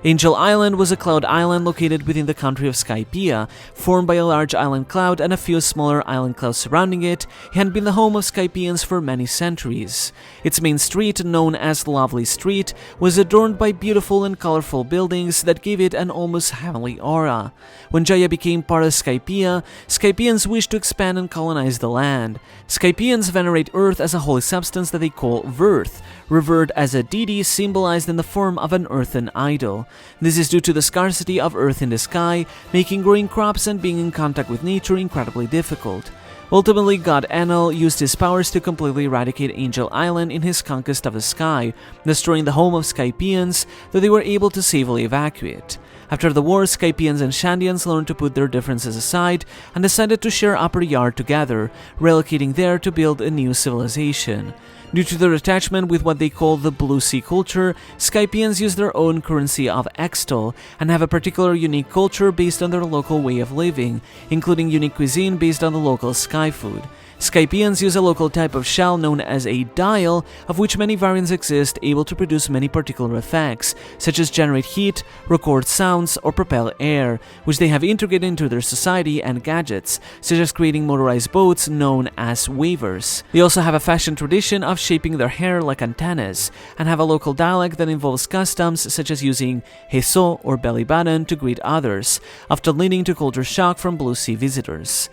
Angel Island was a cloud island located within the country of Skypiea, formed by a large island cloud and a few smaller island clouds surrounding it. It had been the home of Skypeans for many centuries. Its main street, known as Lovely Street, was adorned by beautiful and colorful buildings that gave it an almost heavenly aura. When Jaya became part of Skypiea, Skypeans wished to expand and colonize the land. Skypeans venerate Earth as a holy substance that they call Verth, revered as a deity symbolized in the form of an earthen idol. This is due to the scarcity of Earth in the sky, making growing crops and being in contact with nature incredibly difficult. Ultimately, God Enel used his powers to completely eradicate Angel Island in his conquest of the sky, destroying the home of Skypeans, though they were able to safely evacuate. After the war, Skypeans and Shandians learned to put their differences aside and decided to share Upper Yard together, relocating there to build a new civilization. Due to their attachment with what they call the Blue Sea culture, Skypeans use their own currency of Extol and have a particular unique culture based on their local way of living, including unique cuisine based on the local sky food. Skypeans use a local type of shell known as a dial, of which many variants exist, able to produce many particular effects, such as generate heat, record sounds, or propel air, which they have integrated into their society and gadgets, such as creating motorized boats known as wavers. They also have a fashion tradition of shaping their hair like antennas, and have a local dialect that involves customs such as using heso or belly button to greet others, often leading to culture shock from Blue Sea visitors.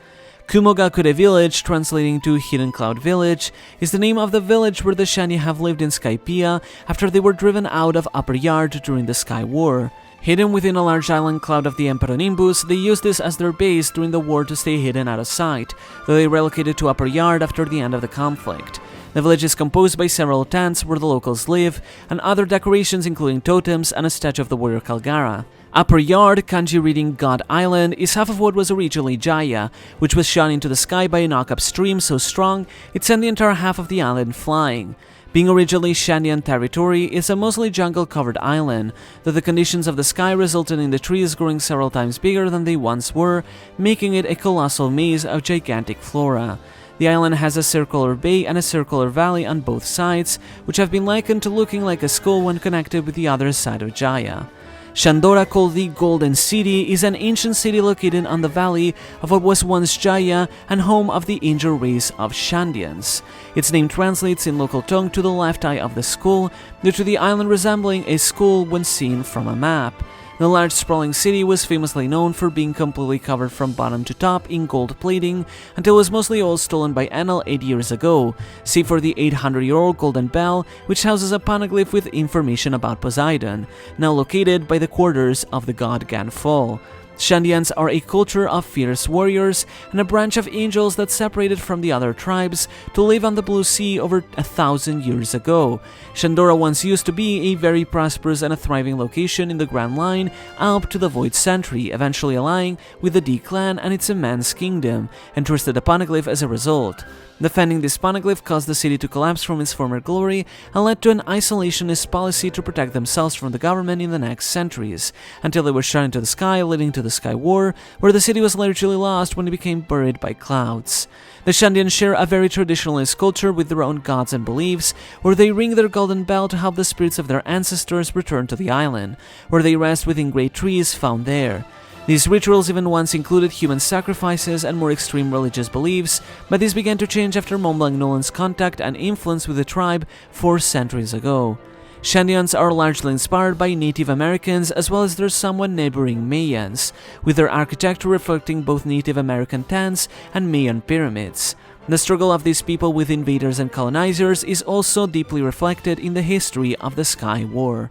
Kumogakure Village, translating to Hidden Cloud Village, is the name of the village where the Shandi have lived in Skypiea after they were driven out of Upper Yard during the Sky War. Hidden within a large island cloud of the Emperor Nimbus, they used this as their base during the war to stay hidden out of sight, though they relocated to Upper Yard after the end of the conflict. The village is composed by several tents where the locals live, and other decorations including totems and a statue of the warrior Kalgara. Upper Yard, kanji reading God Island, is half of what was originally Jaya, which was shot into the sky by a knock-up stream so strong it sent the entire half of the island flying. Being originally Shandian territory, it's a mostly jungle-covered island, though the conditions of the sky resulted in the trees growing several times bigger than they once were, making it a colossal maze of gigantic flora. The island has a circular bay and a circular valley on both sides, which have been likened to looking like a skull when connected with the other side of Jaya. Shandora, called the Golden City, is an ancient city located on the valley of what was once Jaya and home of the angel race of Shandians. Its name translates in local tongue to the left eye of the skull, due to the island resembling a skull when seen from a map. The large sprawling city was famously known for being completely covered from bottom to top in gold plating until it was mostly all stolen by Enel 8 years ago, save for the 800-year-old golden bell, which houses a poneglyph with information about Poseidon, now located by the quarters of the god Ganfol. Shandians are a culture of fierce warriors and a branch of angels that separated from the other tribes to live on the Blue Sea over 1,000 years ago. Shandora once used to be a very prosperous and a thriving location in the Grand Line up to the Void Century, eventually allying with the D clan and its immense kingdom, and trusted the poneglyph as a result. Defending this poneglyph caused the city to collapse from its former glory and led to an isolationist policy to protect themselves from the government in the next centuries, until they were shot into the sky, leading to the Sky War, where the city was literally lost when it became buried by clouds. The Shandians share a very traditionalist culture with their own gods and beliefs, where they ring their golden bell to help the spirits of their ancestors return to the island, where they rest within great trees found there. These rituals even once included human sacrifices and more extreme religious beliefs, but these began to change after Mont Blanc Nolan's contact and influence with the tribe 4 centuries ago. Shandians are largely inspired by Native Americans as well as their somewhat neighboring Mayans, with their architecture reflecting both Native American tents and Mayan pyramids. The struggle of these people with invaders and colonizers is also deeply reflected in the history of the Sky War.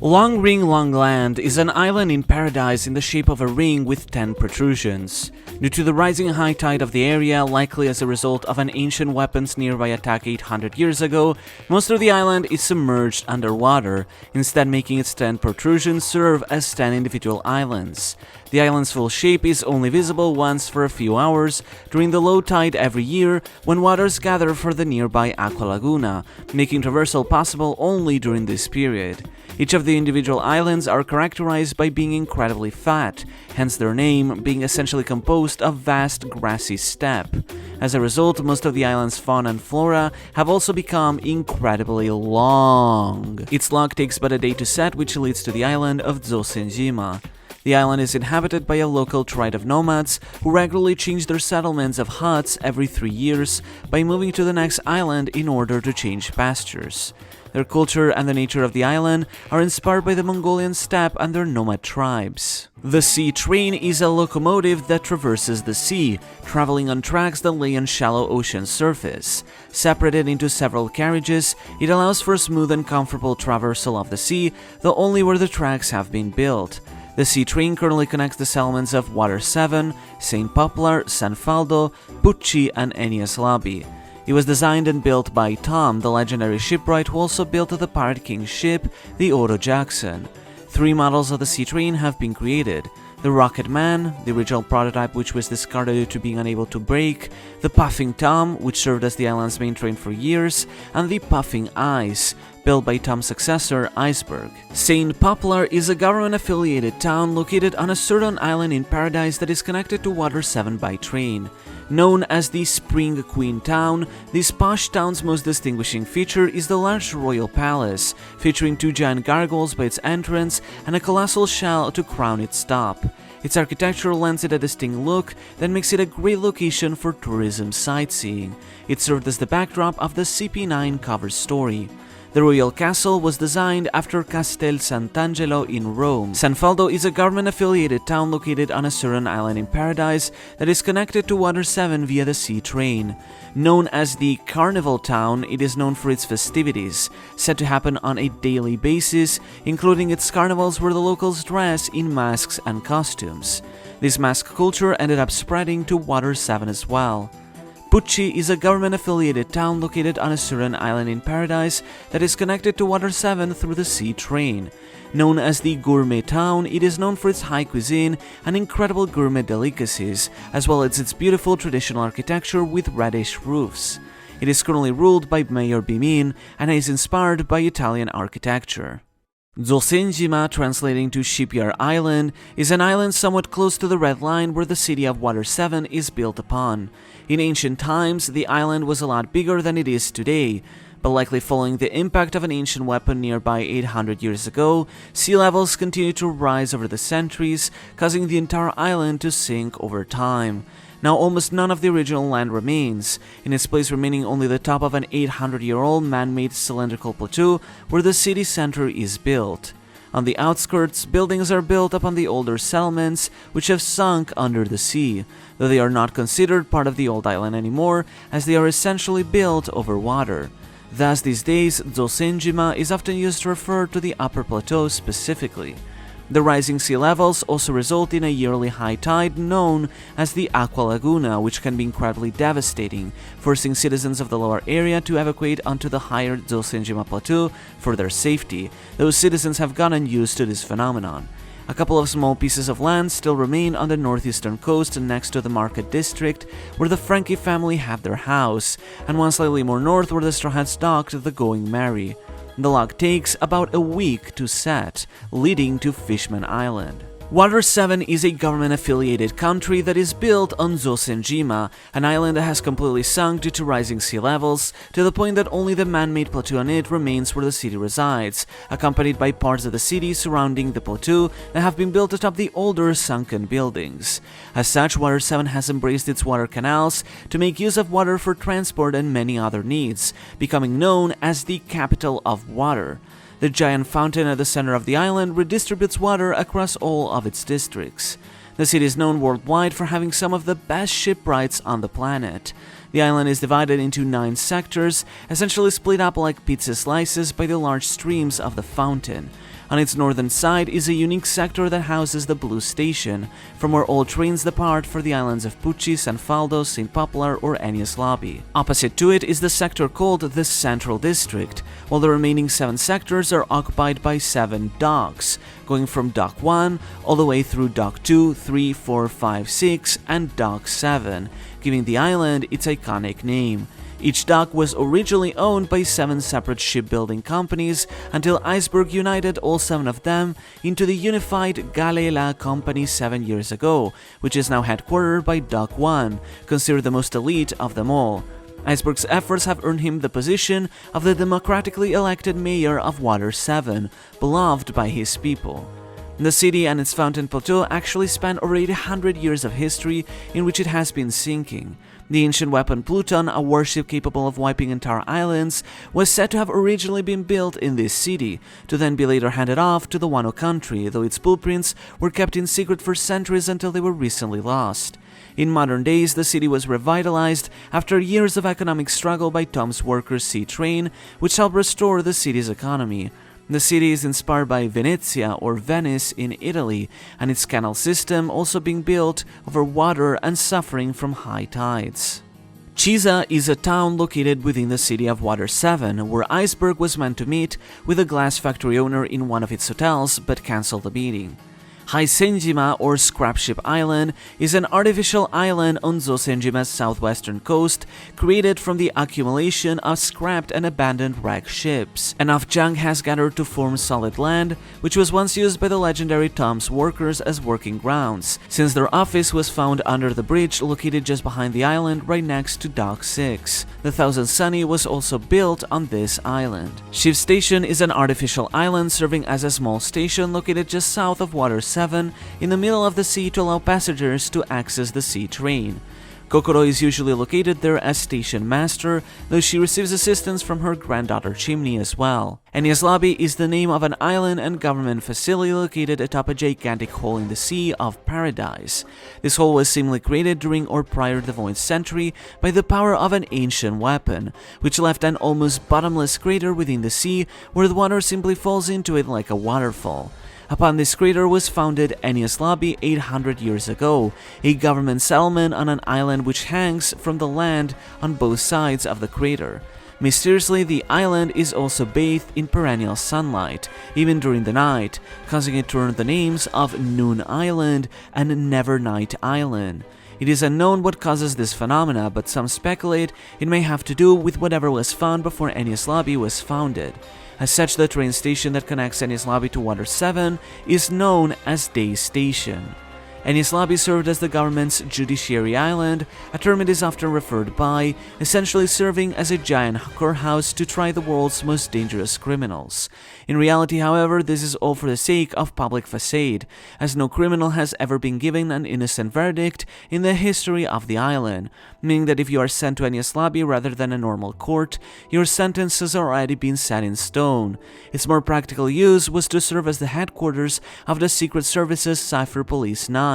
Long Ring Long Land is an island in paradise in the shape of a ring with 10 protrusions. Due to the rising high tide of the area, likely as a result of an ancient weapons nearby attack 800 years ago, most of the island is submerged underwater, instead making its 10 protrusions serve as 10 individual islands. The island's full shape is only visible once for a few hours during the low tide every year when waters gather for the nearby Aqua Laguna, making traversal possible only during this period. Each of the individual islands are characterized by being incredibly fat, hence their name being essentially composed of vast grassy steppe. As a result, most of the island's fauna and flora have also become incredibly long. Its log takes but a day to set, which leads to the island of Zosenjima. The island is inhabited by a local tribe of nomads who regularly change their settlements of huts every 3 years by moving to the next island in order to change pastures. Their culture and the nature of the island are inspired by the Mongolian steppe and their nomad tribes. The sea train is a locomotive that traverses the sea, traveling on tracks that lay on shallow ocean surface. Separated into several carriages, it allows for smooth and comfortable traversal of the sea, though only where the tracks have been built. The sea train currently connects the settlements of Water 7, St. Poplar, San Faldo, Pucci, and Enias Lobby. It was designed and built by Tom, the legendary shipwright who also built the Pirate King's ship, the Otto Jackson. 3 models of the sea train have been created: the Rocket Man, the original prototype which was discarded due to being unable to brake, the Puffing Tom, which served as the island's main train for years, and the Puffing Ice, built by Tom's successor, Iceberg. St. Poplar is a government-affiliated town located on a certain island in paradise that is connected to Water 7 by train. Known as the Spring Queen Town, this posh town's most distinguishing feature is the large royal palace, featuring 2 giant gargoyles by its entrance and a colossal shell to crown its top. Its architecture lends it a distinct look that makes it a great location for tourism sightseeing. It served as the backdrop of the CP9 cover story. The royal castle was designed after Castel Sant'Angelo in Rome. San Faldo is a government-affiliated town located on a certain island in Paradise that is connected to Water 7 via the sea train. Known as the Carnival Town, it is known for its festivities, said to happen on a daily basis, including its carnivals where the locals dress in masks and costumes. This mask culture ended up spreading to Water 7 as well. Pucci is a government-affiliated town located on a certain island in Paradise that is connected to Water 7 through the sea train. Known as the Gourmet Town, it is known for its high cuisine and incredible gourmet delicacies, as well as its beautiful traditional architecture with reddish roofs. It is currently ruled by Mayor Bimin and is inspired by Italian architecture. Zosenjima, translating to Shipyard Island, is an island somewhat close to the Red Line where the city of Water 7 is built upon. In ancient times, the island was a lot bigger than it is today, but likely following the impact of an ancient weapon nearby 800 years ago, sea levels continued to rise over the centuries, causing the entire island to sink over time. Now almost none of the original land remains, in its place remaining only the top of an 800-year-old man-made cylindrical plateau where the city center is built. On the outskirts, buildings are built upon the older settlements which have sunk under the sea, though they are not considered part of the old island anymore as they are essentially built over water. Thus these days, Zosenjima is often used to refer to the upper plateau specifically. The rising sea levels also result in a yearly high tide known as the Aqua Laguna, which can be incredibly devastating, forcing citizens of the lower area to evacuate onto the higher Zosenjima Plateau for their safety. Those citizens have gotten used to this phenomenon. A couple of small pieces of land still remain on the northeastern coast next to the market district where the Frankie family have their house, and one slightly more north where the Straw Hats docked the Going Merry. The log takes about a week to set, leading to Fishman Island. Water 7 is a government-affiliated country that is built on Zosenjima, an island that has completely sunk due to rising sea levels, to the point that only the man-made plateau on it remains where the city resides, accompanied by parts of the city surrounding the plateau that have been built atop the older sunken buildings. As such, Water 7 has embraced its water canals to make use of water for transport and many other needs, becoming known as the capital of water. The giant fountain at the center of the island redistributes water across all of its districts. The city is known worldwide for having some of the best shipwrights on the planet. The island is divided into 9 sectors, essentially split up like pizza slices by the large streams of the fountain. On its northern side is a unique sector that houses the Blue Station, from where all trains depart for the islands of Pucci, San Faldo, St. Poplar, or Enies Lobby. Opposite to it is the sector called the Central District, while the remaining 7 sectors are occupied by 7 docks, going from Dock 1 all the way through Dock 2, 3, 4, 5, 6, and Dock 7, giving the island its iconic name. Each dock was originally owned by 7 separate shipbuilding companies until Iceberg united all 7 of them into the unified Galela Company 7 years ago, which is now headquartered by Dock 1, considered the most elite of them all. Iceberg's efforts have earned him the position of the democratically elected mayor of Water 7, beloved by his people. The city and its fountain plateau actually span already 100 years of history in which it has been sinking. The ancient weapon Pluton, a warship capable of wiping entire islands, was said to have originally been built in this city, to then be later handed off to the Wano country, though its blueprints were kept in secret for centuries until they were recently lost. In modern days, the city was revitalized after years of economic struggle by Tom's Workers' Sea Train, which helped restore the city's economy. The city is inspired by Venezia or Venice in Italy, and its canal system also being built over water and suffering from high tides. Chisa is a town located within the city of Water 7, where Iceberg was meant to meet with a glass factory owner in one of its hotels but cancelled the meeting. Haisenjima, or Scrapship Island, is an artificial island on Zosenjima's southwestern coast created from the accumulation of scrapped and abandoned wrecked ships. Enough junk has gathered to form solid land, which was once used by the legendary Tom's Workers as working grounds, since their office was found under the bridge located just behind the island right next to Dock 6. The Thousand Sunny was also built on this island. Shiv Station is an artificial island serving as a small station located just south of Water 7 in the middle of the sea to allow passengers to access the sea train. Kokoro is usually located there as station master, though she receives assistance from her granddaughter Chimney as well. Enies Lobby is the name of an island and government facility located atop a gigantic hole in the Sea of Paradise. This hole was seemingly created during or prior to the Void Century by the power of an ancient weapon, which left an almost bottomless crater within the sea where the water simply falls into it like a waterfall. Upon this crater was founded Enies Lobby 800 years ago, a government settlement on an island which hangs from the land on both sides of the crater. Mysteriously, the island is also bathed in perennial sunlight, even during the night, causing it to earn the names of Noon Island and Never Night Island. It is unknown what causes this phenomena, but some speculate it may have to do with whatever was found before Enies Lobby was founded. As such, the train station that connects Enies Lobby to Water 7 is known as Day Station. Enies Lobby served as the government's judiciary island, a term it is often referred by, essentially serving as a giant courthouse to try the world's most dangerous criminals. In reality, however, this is all for the sake of public facade, as no criminal has ever been given an innocent verdict in the history of the island, meaning that if you are sent to Enies Lobby rather than a normal court, your sentence has already been set in stone. Its more practical use was to serve as the headquarters of the Secret Service's Cypher Police 9,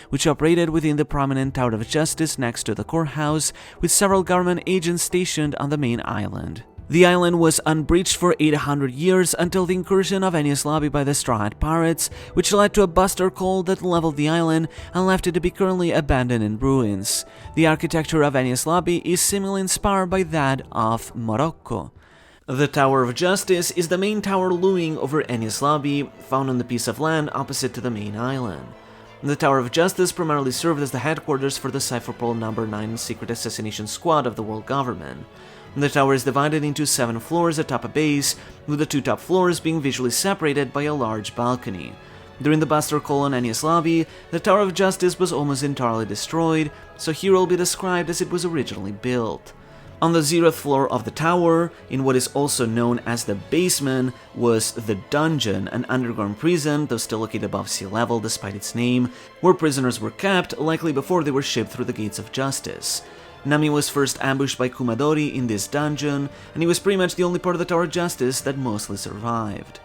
which operated within the prominent Tower of Justice next to the courthouse, with several government agents stationed on the main island. The island was unbreached for 800 years until the incursion of Enies Lobby by the Straw Hat Pirates, which led to a buster call that leveled the island and left it to be currently abandoned in ruins. The architecture of Enies Lobby is seemingly inspired by that of Morocco. The Tower of Justice is the main tower looming over Enies Lobby, found on the piece of land opposite to the main island. The Tower of Justice primarily served as the headquarters for the Cypher Pearl No. 9 secret assassination squad of the world government. The tower is divided into 7 floors atop a base, with the 2 top floors being visually separated by a large balcony. During the Buster Call on Enies Lobby, the Tower of Justice was almost entirely destroyed, so here it will be described as it was originally built. On the 0th floor of the tower, in what is also known as the basement, was the Dungeon, an underground prison, though still located above sea level despite its name, where prisoners were kept, likely before they were shipped through the Gates of Justice. Nami was first ambushed by Kumadori in this dungeon, and he was pretty much the only part of the Tower of Justice that mostly survived.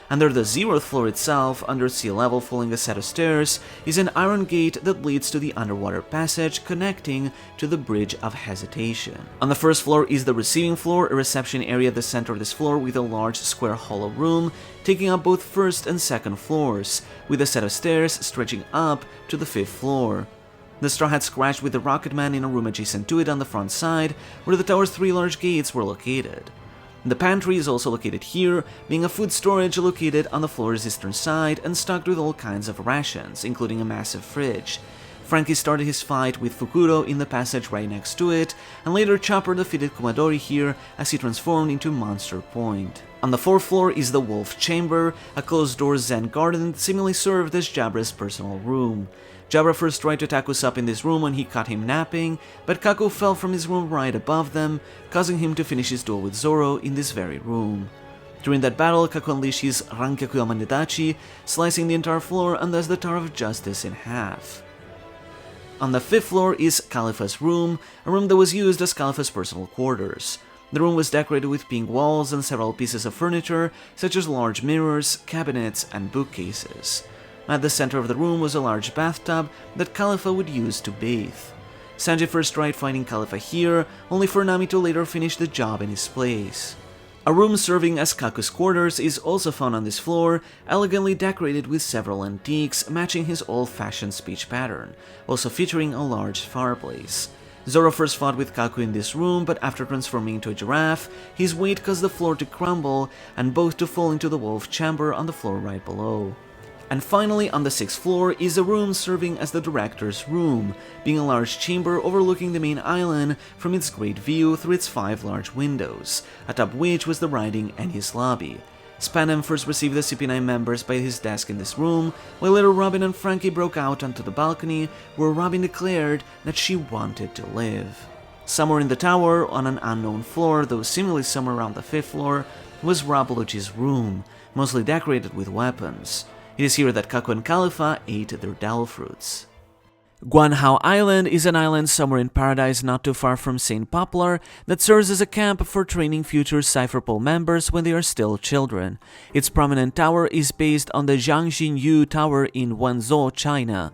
Under the 0th floor itself, under sea level following a set of stairs, is an iron gate that leads to the underwater passage connecting to the Bridge of Hesitation. On the 1st floor is the receiving floor, a reception area at the center of this floor with a large square hollow room, taking up both 1st and 2nd floors, with a set of stairs stretching up to the 5th floor. The Straw Hats crashed with the Rocket Man in a room adjacent to it on the front side, where the tower's 3 large gates were located. The pantry is also located here, being a food storage located on the floor's eastern side and stocked with all kinds of rations, including a massive fridge. Frankie started his fight with Fukuro in the passage right next to it, and later Chopper defeated Kumadori here as he transformed into Monster Point. On the 4th floor is the Wolf Chamber, a closed-door Zen garden that seemingly served as Jabra's personal room. Jabra first tried to attack Usopp in this room when he caught him napping, but Kaku fell from his room right above them, causing him to finish his duel with Zoro in this very room. During that battle, Kaku unleashed his Rankyaku Amanitachi, slicing the entire floor and thus the Tower of Justice in half. On the 5th floor is Khalifa's room, a room that was used as Khalifa's personal quarters. The room was decorated with pink walls and several pieces of furniture, such as large mirrors, cabinets, and bookcases. At the center of the room was a large bathtub that Khalifa would use to bathe. Sanji first tried fighting Khalifa here, only for Nami to later finish the job in his place. A room serving as Kaku's quarters is also found on this floor, elegantly decorated with several antiques matching his old-fashioned speech pattern, also featuring a large fireplace. Zoro first fought with Kaku in this room, but after transforming into a giraffe, his weight caused the floor to crumble and both to fall into the wolf chamber on the floor right below. And finally, on the 6th floor is a room serving as the director's room, being a large chamber overlooking the main island from its great view through its 5 large windows, atop which was the writing Enies Lobby. Spanem first received the CP9 members by his desk in this room, while later Robin and Frankie broke out onto the balcony, where Robin declared that she wanted to live. Somewhere in the tower, on an unknown floor, though seemingly somewhere around the 5th floor, was Rob Lucci's room, mostly decorated with weapons. It is here that Kaku and Khalifa ate their devil fruits. Guanhao Island is an island somewhere in paradise not too far from St. Poplar that serves as a camp for training future Cypherpole members when they are still children. Its prominent tower is based on the Jiangxinyu Tower in Guangzhou, China.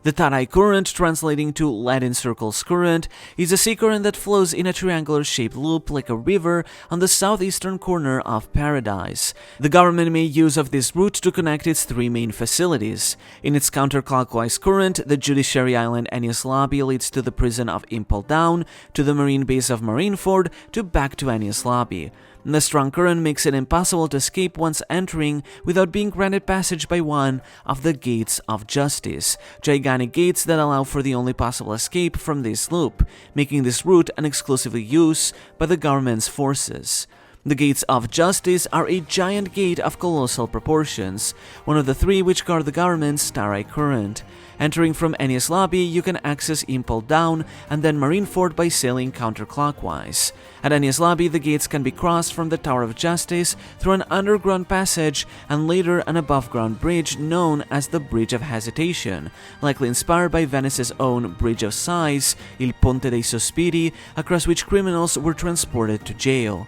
The Tarai current, translating to Latin circles current, is a sea current that flows in a triangular-shaped loop like a river on the southeastern corner of Paradise. The government made use of this route to connect its three main facilities. In its counterclockwise current, the Judiciary Island Enies Lobby leads to the prison of Impel Down, to the marine base of Marineford, to back to Enies Lobby. The strong current makes it impossible to escape once entering without being granted passage by one of the Gates of Justice, gigantic gates that allow for the only possible escape from this loop, making this route an exclusively used by the government's forces. The Gates of Justice are a giant gate of colossal proportions, one of the three which guard the government's Tarai current. Entering from Enies Lobby, you can access Impel Down and then Marineford by sailing counterclockwise. At Enies Lobby, the gates can be crossed from the Tower of Justice through an underground passage and later an above-ground bridge known as the Bridge of Hesitation, likely inspired by Venice's own Bridge of Sighs, Il Ponte dei Sospiri, across which criminals were transported to jail.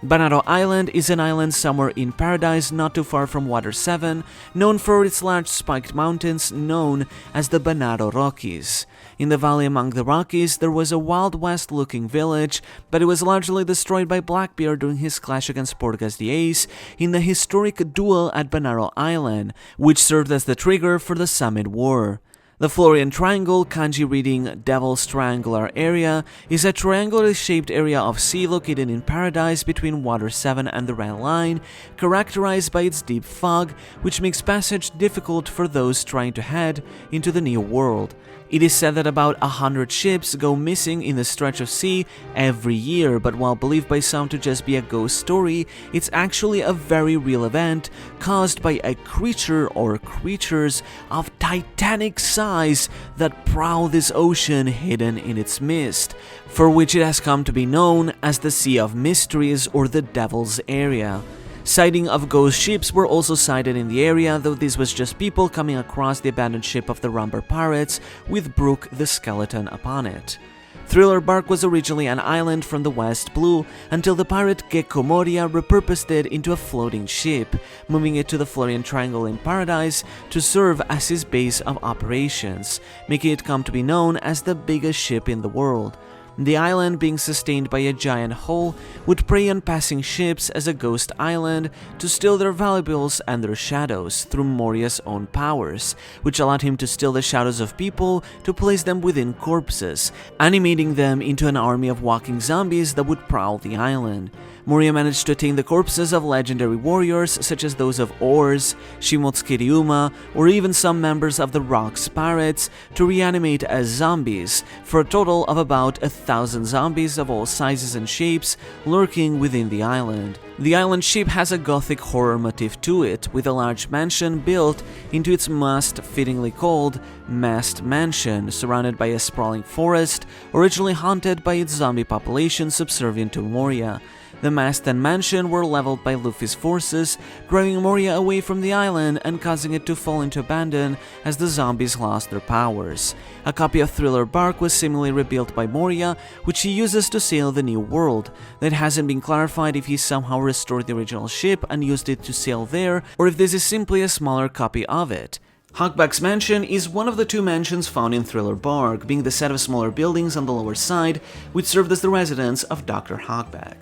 Banaro Island is an island somewhere in Paradise not too far from Water 7, known for its large spiked mountains known as the Banaro Rockies. In the valley among the Rockies, there was a Wild West-looking village, but it was largely destroyed by Blackbeard during his clash against Portgas the Ace in the historic duel at Banaro Island, which served as the trigger for the Summit War. The Florian Triangle, kanji reading Devil's Triangular Area, is a triangular-shaped area of sea located in Paradise between Water 7 and the Red Line, characterized by its deep fog, which makes passage difficult for those trying to head into the New World. It is said that about 100 ships go missing in the stretch of sea every year, but while believed by some to just be a ghost story, it's actually a very real event caused by a creature or creatures of titanic size that prowl this ocean hidden in its mist, for which it has come to be known as the Sea of Mysteries or the Devil's Area. Sighting of ghost ships were also sighted in the area, though this was just people coming across the abandoned ship of the Rumber Pirates with Brooke the Skeleton upon it. Thriller Bark was originally an island from the West Blue until the pirate Gecko Moria repurposed it into a floating ship, moving it to the Florian Triangle in Paradise to serve as his base of operations, making it come to be known as the biggest ship in the world. The island, being sustained by a giant hull, would prey on passing ships as a ghost island to steal their valuables and their shadows through Moria's own powers, which allowed him to steal the shadows of people to place them within corpses, animating them into an army of walking zombies that would prowl the island. Moria managed to attain the corpses of legendary warriors such as those of Ors, Shimotsu Kiriuma, or even some members of the Rock's Pirates to reanimate as zombies, for a total of about 1,000 zombies of all sizes and shapes lurking within the island. The island ship has a gothic horror motif to it, with a large mansion built into its mast fittingly called Mast Mansion, surrounded by a sprawling forest, originally haunted by its zombie population subservient to Moria. The mast and mansion were leveled by Luffy's forces, driving Moria away from the island and causing it to fall into abandon as the zombies lost their powers. A copy of Thriller Bark was similarly rebuilt by Moria, which he uses to sail the New World. It hasn't been clarified if he somehow restored the original ship and used it to sail there, or if this is simply a smaller copy of it. Hawkback's mansion is one of the two mansions found in Thriller Bark, being the set of smaller buildings on the lower side, which served as the residence of Dr. Hawkback.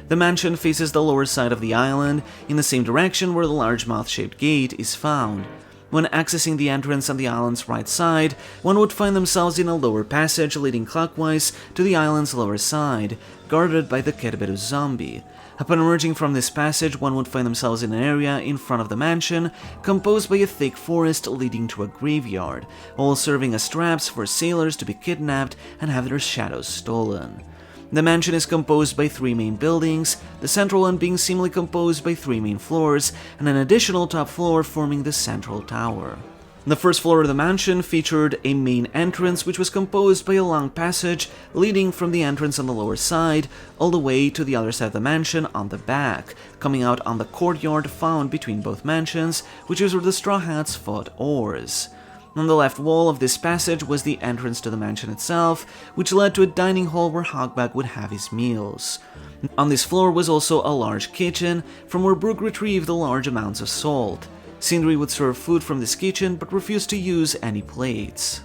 The mansion faces the lower side of the island, in the same direction where the large mouth-shaped gate is found. When accessing the entrance on the island's right side, one would find themselves in a lower passage leading clockwise to the island's lower side, guarded by the Kerberos zombie. Upon emerging from this passage, one would find themselves in an area in front of the mansion, composed by a thick forest leading to a graveyard, all serving as traps for sailors to be kidnapped and have their shadows stolen. The mansion is composed by three main buildings, the central one being seemingly composed by three main floors, and an additional top floor forming the central tower. The first floor of the mansion featured a main entrance which was composed by a long passage leading from the entrance on the lower side all the way to the other side of the mansion on the back, coming out on the courtyard found between both mansions, which is where the Straw Hats fought Ors. On the left wall of this passage was the entrance to the mansion itself, which led to a dining hall where Hogback would have his meals. On this floor was also a large kitchen, from where Brook retrieved the large amounts of salt. Sindri would serve food from this kitchen, but refused to use any plates.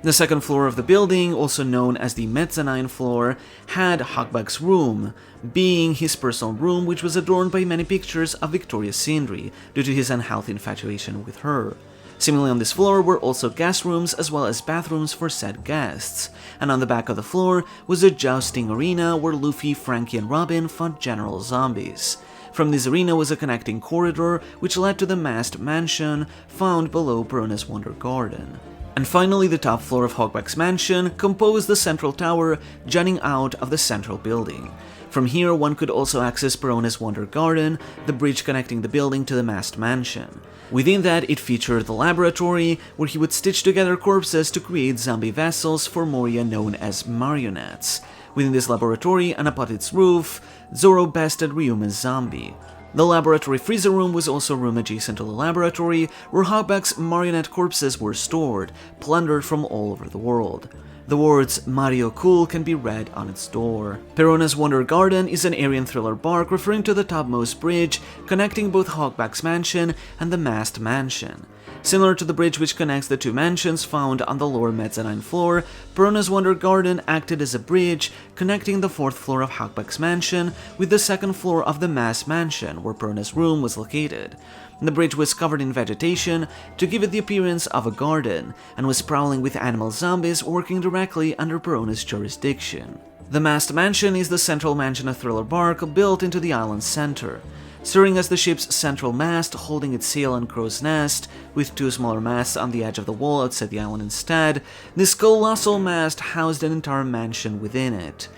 The second floor of the building, also known as the mezzanine floor, had Hogback's room, being his personal room, which was adorned by many pictures of Victoria's Sindri, due to his unhealthy infatuation with her. Similarly, on this floor were also guest rooms as well as bathrooms for said guests, and on the back of the floor was a jousting arena where Luffy, Frankie, and Robin fought general zombies. From this arena was a connecting corridor which led to the masked mansion found below Perona's Wonder Garden. And finally, the top floor of Hogback's mansion composed the central tower jutting out of the central building. From here, one could also access Perona's Wonder Garden, the bridge connecting the building to the masked mansion. Within that, it featured the laboratory, where he would stitch together corpses to create zombie vessels for Moria known as marionettes. Within this laboratory, and upon its roof, Zoro bested Ryuma's zombie. The laboratory freezer room was also a room adjacent to the laboratory, where Hogback's marionette corpses were stored, plundered from all over the world. The words Mario Cool can be read on its door. Perona's Wonder Garden is an Aryan thriller bark referring to the topmost bridge connecting both Hogback's mansion and the masked mansion. Similar to the bridge which connects the two mansions found on the lower mezzanine floor, Perona's Wonder Garden acted as a bridge connecting the fourth floor of Hogback's mansion with the second floor of the masked mansion where Perona's room was located. The bridge was covered in vegetation to give it the appearance of a garden, and was sprawling with animal zombies working directly under Perona's jurisdiction. The masked mansion is the central mansion of Thriller Bark built into the island's center. Serving as the ship's central mast, holding its sail on Crow's Nest, with two smaller masts on the edge of the wall outside the island instead, this colossal mast housed an entire mansion within it.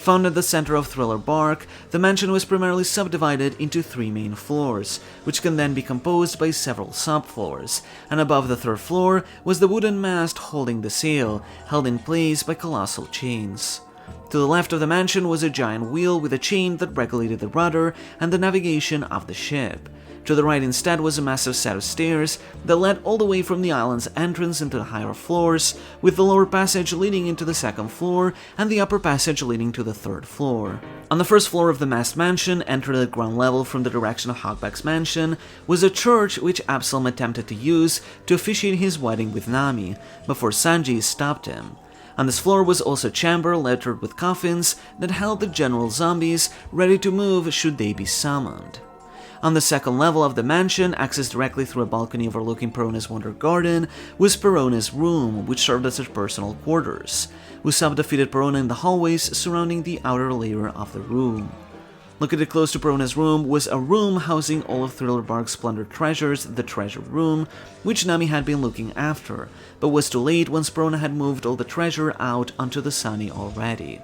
Found at the center of Thriller Bark, the mansion was primarily subdivided into three main floors, which can then be composed by several subfloors, and above the third floor was the wooden mast holding the sail, held in place by colossal chains. To the left of the mansion was a giant wheel with a chain that regulated the rudder and the navigation of the ship. To the right instead was a massive set of stairs that led all the way from the island's entrance into the higher floors, with the lower passage leading into the second floor and the upper passage leading to the third floor. On the first floor of the masked mansion, entered at ground level from the direction of Hogback's mansion, was a church which Absalom attempted to use to officiate his wedding with Nami, before Sanji stopped him. On this floor was also a chamber littered with coffins that held the general zombies ready to move should they be summoned. On the second level of the mansion, accessed directly through a balcony overlooking Perona's Wonder Garden, was Perona's room, which served as her personal quarters. Usopp defeated Perona in the hallways surrounding the outer layer of the room. Located close to Perona's room was a room housing all of Thriller Bark's plundered treasures, the treasure room, which Nami had been looking after, but was too late once Perona had moved all the treasure out onto the Sunny already.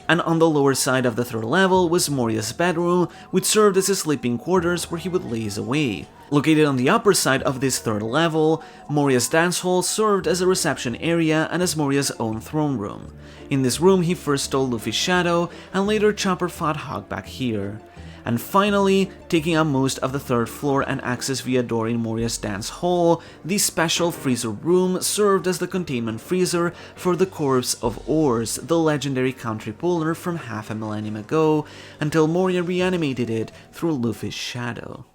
And on the lower side of the third level was Moria's bedroom, which served as his sleeping quarters where he would laze away. Located on the upper side of this third level, Moria's dance hall served as a reception area and as Moria's own throne room. In this room he first stole Luffy's shadow, and later Chopper fought Hogback here. And finally, taking up most of the third floor and access via door in Moria's dance hall, the special freezer room served as the containment freezer for the corpse of Ors, the legendary country puller from half a millennium ago, until Moria reanimated it through Luffy's shadow.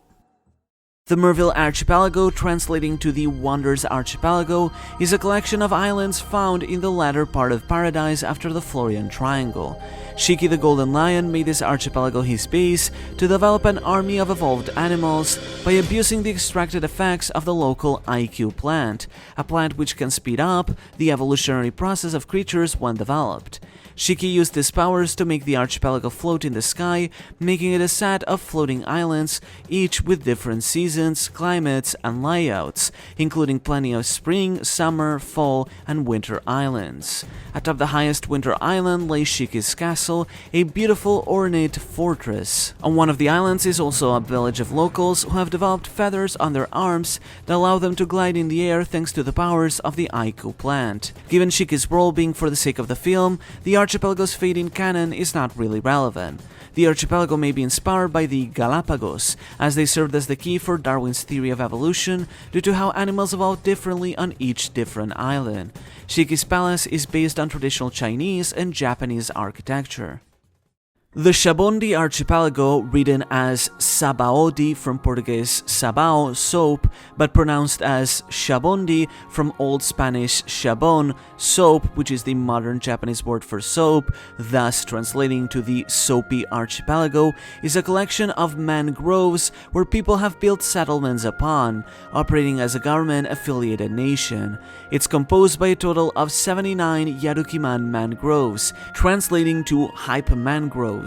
The Merville Archipelago, translating to the Wonders Archipelago, is a collection of islands found in the latter part of Paradise after the Florian Triangle. Shiki the Golden Lion made this archipelago his base to develop an army of evolved animals by abusing the extracted effects of the local IQ plant, a plant which can speed up the evolutionary process of creatures when developed. Shiki used his powers to make the archipelago float in the sky, making it a set of floating islands, each with different seasons, climates, and layouts, including plenty of spring, summer, fall, and winter islands. Atop the highest winter island lay Shiki's castle, a beautiful ornate fortress. On one of the islands is also a village of locals who have developed feathers on their arms that allow them to glide in the air thanks to the powers of the Aiku plant. Given Shiki's role being for the sake of the film, the archipelago's fate in canon is not really relevant. The archipelago may be inspired by the Galapagos, as they served as the key for Darwin's theory of evolution due to how animals evolved differently on each different island. Shiki's palace is based on traditional Chinese and Japanese architecture. The Shabondi archipelago, written as Sabaody from Portuguese sabao, soap, but pronounced as Shabondi from Old Spanish chabón, soap, which is the modern Japanese word for soap, thus translating to the soapy archipelago, is a collection of mangroves where people have built settlements upon, operating as a government-affiliated nation. It's composed by a total of 79 Yarukiman mangroves, translating to hypermangroves.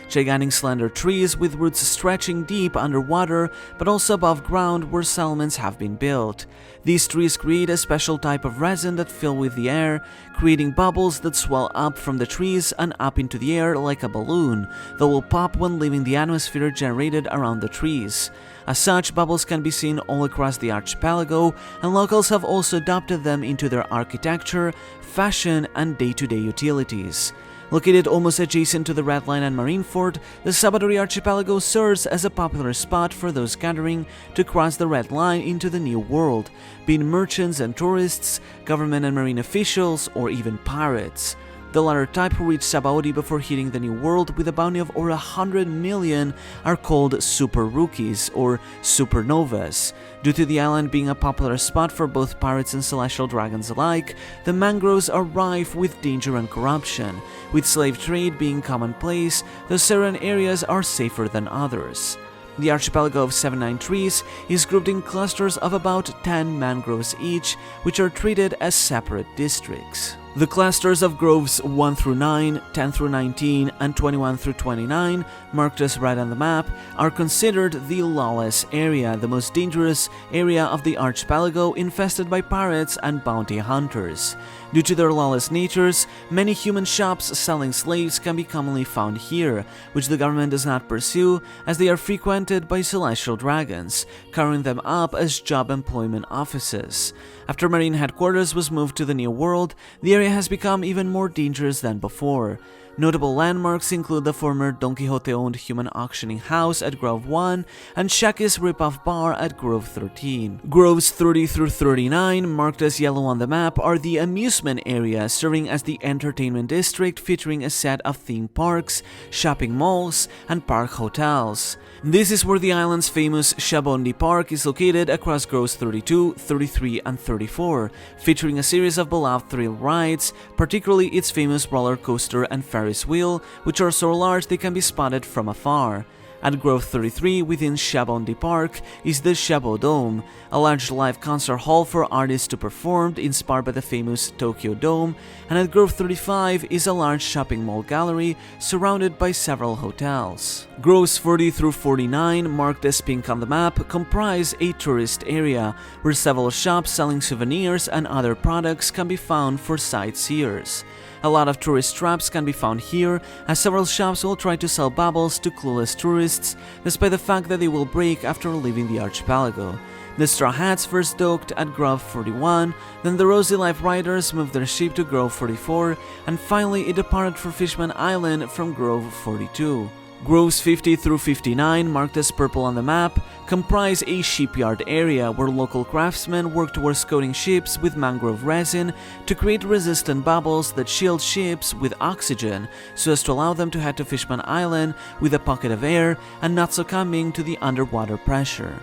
Gigantic slender trees with roots stretching deep underwater but also above ground where settlements have been built. These trees create a special type of resin that fill with the air, creating bubbles that swell up from the trees and up into the air like a balloon that will pop when leaving the atmosphere generated around the trees. As such, bubbles can be seen all across the archipelago, and locals have also adopted them into their architecture, fashion, and day-to-day utilities. Located almost adjacent to the Red Line and Marineford, the Sabadori archipelago serves as a popular spot for those gathering to cross the Red Line into the New World, being merchants and tourists, government and marine officials, or even pirates. The latter type who reach Sabaody before hitting the New World with a bounty of over 100 million are called super rookies or supernovas. Due to the island being a popular spot for both pirates and celestial dragons alike, the mangroves are rife with danger and corruption. With slave trade being commonplace, the certain areas are safer than others. The archipelago of 79 trees is grouped in clusters of about 10 mangroves each, which are treated as separate districts. The clusters of groves 1 through 9, 10 through 19, and 21 through 29, marked as red on the map, are considered the lawless area, the most dangerous area of the archipelago, infested by pirates and bounty hunters. Due to their lawless natures, many human shops selling slaves can be commonly found here, which the government does not pursue as they are frequented by celestial dragons, carrying them up as job employment offices. After Marine Headquarters was moved to the New World, the area has become even more dangerous than before. Notable landmarks include the former Don Quixote-owned human auctioning house at Grove 1 and Shaki's Ripoff Bar at Grove 13. Groves 30 through 39, marked as yellow on the map, are the amusement area, serving as the entertainment district featuring a set of theme parks, shopping malls, and park hotels. This is where the island's famous Shabondi Park is located across Groves 32, 33, and 34, featuring a series of beloved thrill rides, particularly its famous roller coaster and Ferris wheel, which are so large they can be spotted from afar. At Grove 33, within Shabondi Park, is the Shabo Dome, a large live concert hall for artists to perform, inspired by the famous Tokyo Dome, and at Grove 35 is a large shopping mall gallery surrounded by several hotels. Groves 40 through 49, marked as pink on the map, comprise a tourist area, where several shops selling souvenirs and other products can be found for sightseers. A lot of tourist traps can be found here, as several shops will try to sell bubbles to clueless tourists, despite the fact that they will break after leaving the archipelago. The Straw Hats first docked at Grove 41, then the Rosy Life Riders moved their ship to Grove 44, and finally it departed for Fishman Island from Grove 42. Groves 50 through 59, marked as purple on the map, comprise a shipyard area where local craftsmen work towards coating ships with mangrove resin to create resistant bubbles that shield ships with oxygen so as to allow them to head to Fishman Island with a pocket of air and not succumbing to the underwater pressure.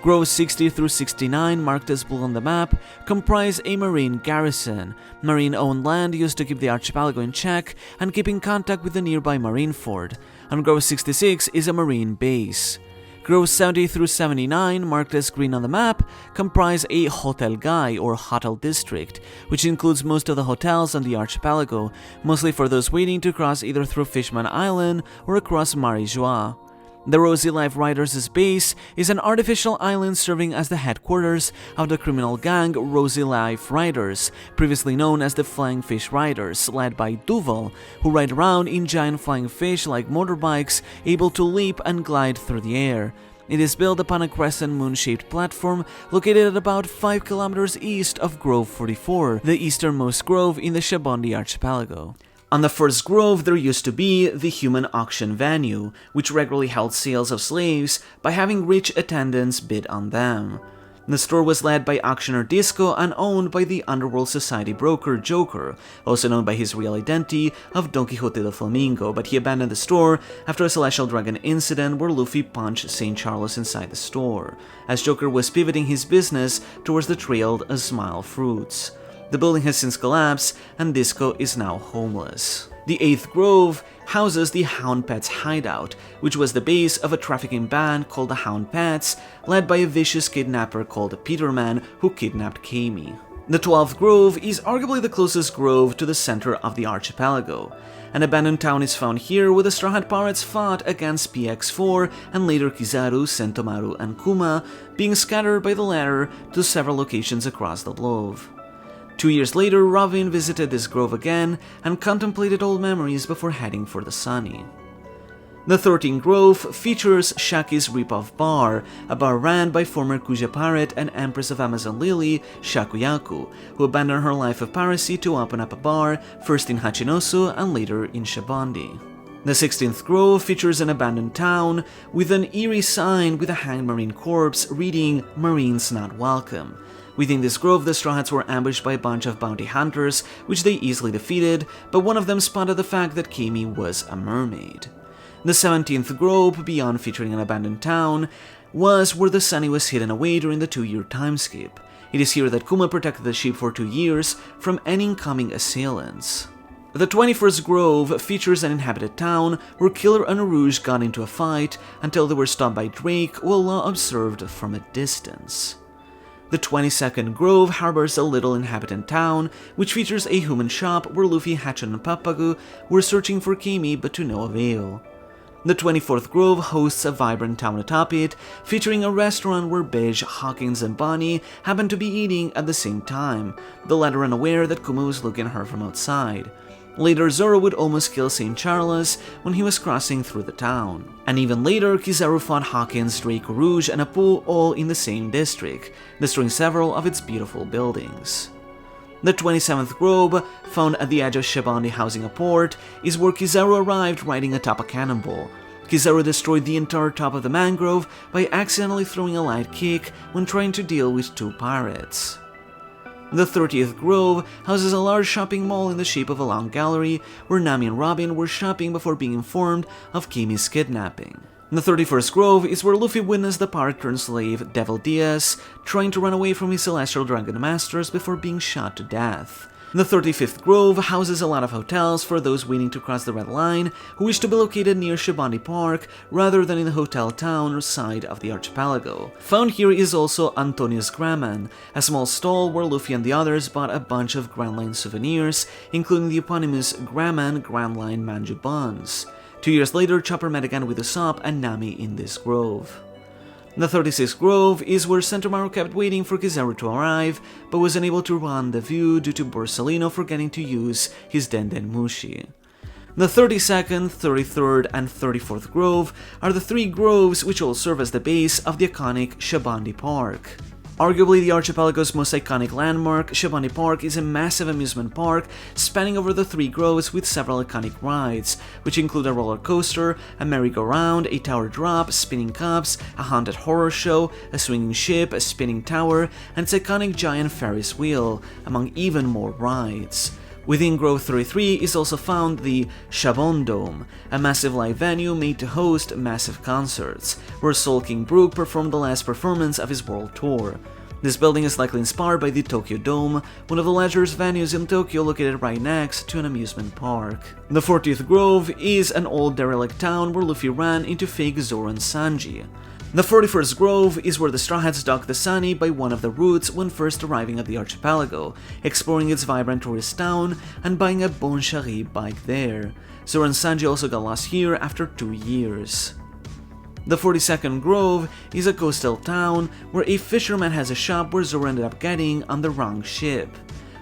Groves 60 through 69, marked as blue on the map, comprise a marine garrison, marine-owned land used to keep the archipelago in check and keep in contact with the nearby Marineford, and Grove 66 is a marine base. Groves 70 through 79, marked as green on the map, comprise a hotel gai or hotel district, which includes most of the hotels on the archipelago, mostly for those waiting to cross either through Fishman Island or across Marie-Joie. The Rosy Life Riders' base is an artificial island serving as the headquarters of the criminal gang Rosy Life Riders, previously known as the Flying Fish Riders, led by Duval, who ride around in giant flying fish like motorbikes, able to leap and glide through the air. It is built upon a crescent moon-shaped platform located at about 5 kilometers east of Grove 44, the easternmost grove in the Shabondi archipelago. On the first grove there used to be the human auction venue, which regularly held sales of slaves by having rich attendants bid on them. The store was led by auctioneer Disco and owned by the underworld society broker Joker, also known by his real identity of Don Quixote the Flamingo, but he abandoned the store after a Celestial Dragon incident where Luffy punched St. Charles inside the store, as Joker was pivoting his business towards the trailed Smile fruits. The building has since collapsed, and Disco is now homeless. The 8th Grove houses the Hound Pets hideout, which was the base of a trafficking band called the Hound Pets, led by a vicious kidnapper called Peterman who kidnapped Kami. The 12th Grove is arguably the closest grove to the center of the archipelago. An abandoned town is found here where the Straw Hat Pirates fought against PX4 and later Kizaru, Sentomaru, and Kuma, being scattered by the latter to several locations across the globe. 2 years later, Robin visited this grove again and contemplated old memories before heading for the Sunny. The 13th Grove features Shaki's Ripoff Bar, a bar ran by former Kuja pirate and Empress of Amazon Lily, Shakuyaku, who abandoned her life of piracy to open up a bar, first in Hachinosu and later in Shibondi. The 16th Grove features an abandoned town with an eerie sign with a hanged marine corpse reading "Marines Not Welcome." Within this grove, the Straw Hats were ambushed by a bunch of bounty hunters, which they easily defeated, but one of them spotted the fact that Kami was a mermaid. The 17th Grove, beyond featuring an abandoned town, was where the Sunny was hidden away during the 2-year time skip. It is here that Kuma protected the ship for 2 years from any incoming assailants. The 21st Grove features an inhabited town where Killer and Rouge got into a fight until they were stopped by Drake, while Law observed from a distance. The 22nd Grove harbors a little inhabited town, which features a human shop where Luffy, Hachon, and Papagu were searching for Kami but to no avail. The 24th Grove hosts a vibrant town atop it, featuring a restaurant where Beige, Hawkins, and Bonnie happen to be eating at the same time, the latter unaware that Kuma was looking at her from outside. Later, Zoro would almost kill St. Charles when he was crossing through the town. And even later, Kizaru fought Hawkins, Drake, Rouge, and Apu all in the same district, destroying several of its beautiful buildings. The 27th Grove, found at the edge of Shibondi housing a port, is where Kizaru arrived riding atop a cannonball. Kizaru destroyed the entire top of the mangrove by accidentally throwing a light kick when trying to deal with 2 pirates. The 30th Grove houses a large shopping mall in the shape of a long gallery where Nami and Robin were shopping before being informed of Kami's kidnapping. The 31st Grove is where Luffy witnessed the pirate-turned-slave Devil Diaz trying to run away from his Celestial Dragon masters before being shot to death. The 35th Grove houses a lot of hotels for those waiting to cross the Red Line who wish to be located near Shibondi Park rather than in the hotel town side of the archipelago. Found here is also Antonio's Graman, a small stall where Luffy and the others bought a bunch of Grand Line souvenirs, including the eponymous Graman Grand Line Manju buns. 2 years later, Chopper met again with Usopp and Nami in this grove. The 36th Grove is where Sentomaru kept waiting for Kizaru to arrive, but was unable to rendezvous due to Borsalino forgetting to use his Denden Mushi. The 32nd, 33rd, and 34th Grove are the 3 groves which all serve as the base of the iconic Shibondi Park. Arguably the archipelago's most iconic landmark, Shibondi Park is a massive amusement park spanning over the 3 groves with several iconic rides, which include a roller coaster, a merry-go-round, a tower drop, spinning cups, a haunted horror show, a swinging ship, a spinning tower, and its iconic giant Ferris wheel, among even more rides. Within Grove 33 is also found the Shabon Dome, a massive live venue made to host massive concerts, where Soul King Brook performed the last performance of his world tour. This building is likely inspired by the Tokyo Dome, one of the largest venues in Tokyo located right next to an amusement park. The 40th Grove is an old derelict town where Luffy ran into fake Zoro and Sanji. The 41st Grove is where the Straw Hats docked the Sunny by one of the routes when first arriving at the archipelago, exploring its vibrant tourist town and buying a Bon Chari bike there. Zoro and Sanji also got lost here after 2 years. The 42nd Grove is a coastal town where a fisherman has a shop where Zoro ended up getting on the wrong ship.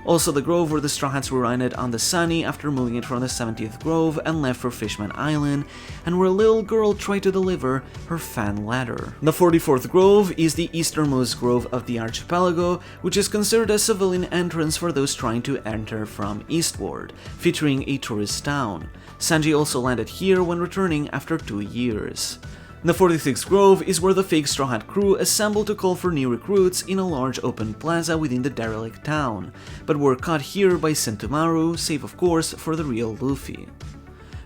Also the grove where the Straw Hats were landed on the Sunny after moving it from the 70th grove and left for Fishman Island, and where a little girl tried to deliver her fan ladder. The 44th grove is the easternmost grove of the archipelago, which is considered a civilian entrance for those trying to enter from eastward, featuring a tourist town. Sanji also landed here when returning after 2 years. The 46th grove is where the fake Straw Hat crew assembled to call for new recruits in a large open plaza within the derelict town, but were caught here by Sentomaru, save of course for the real Luffy.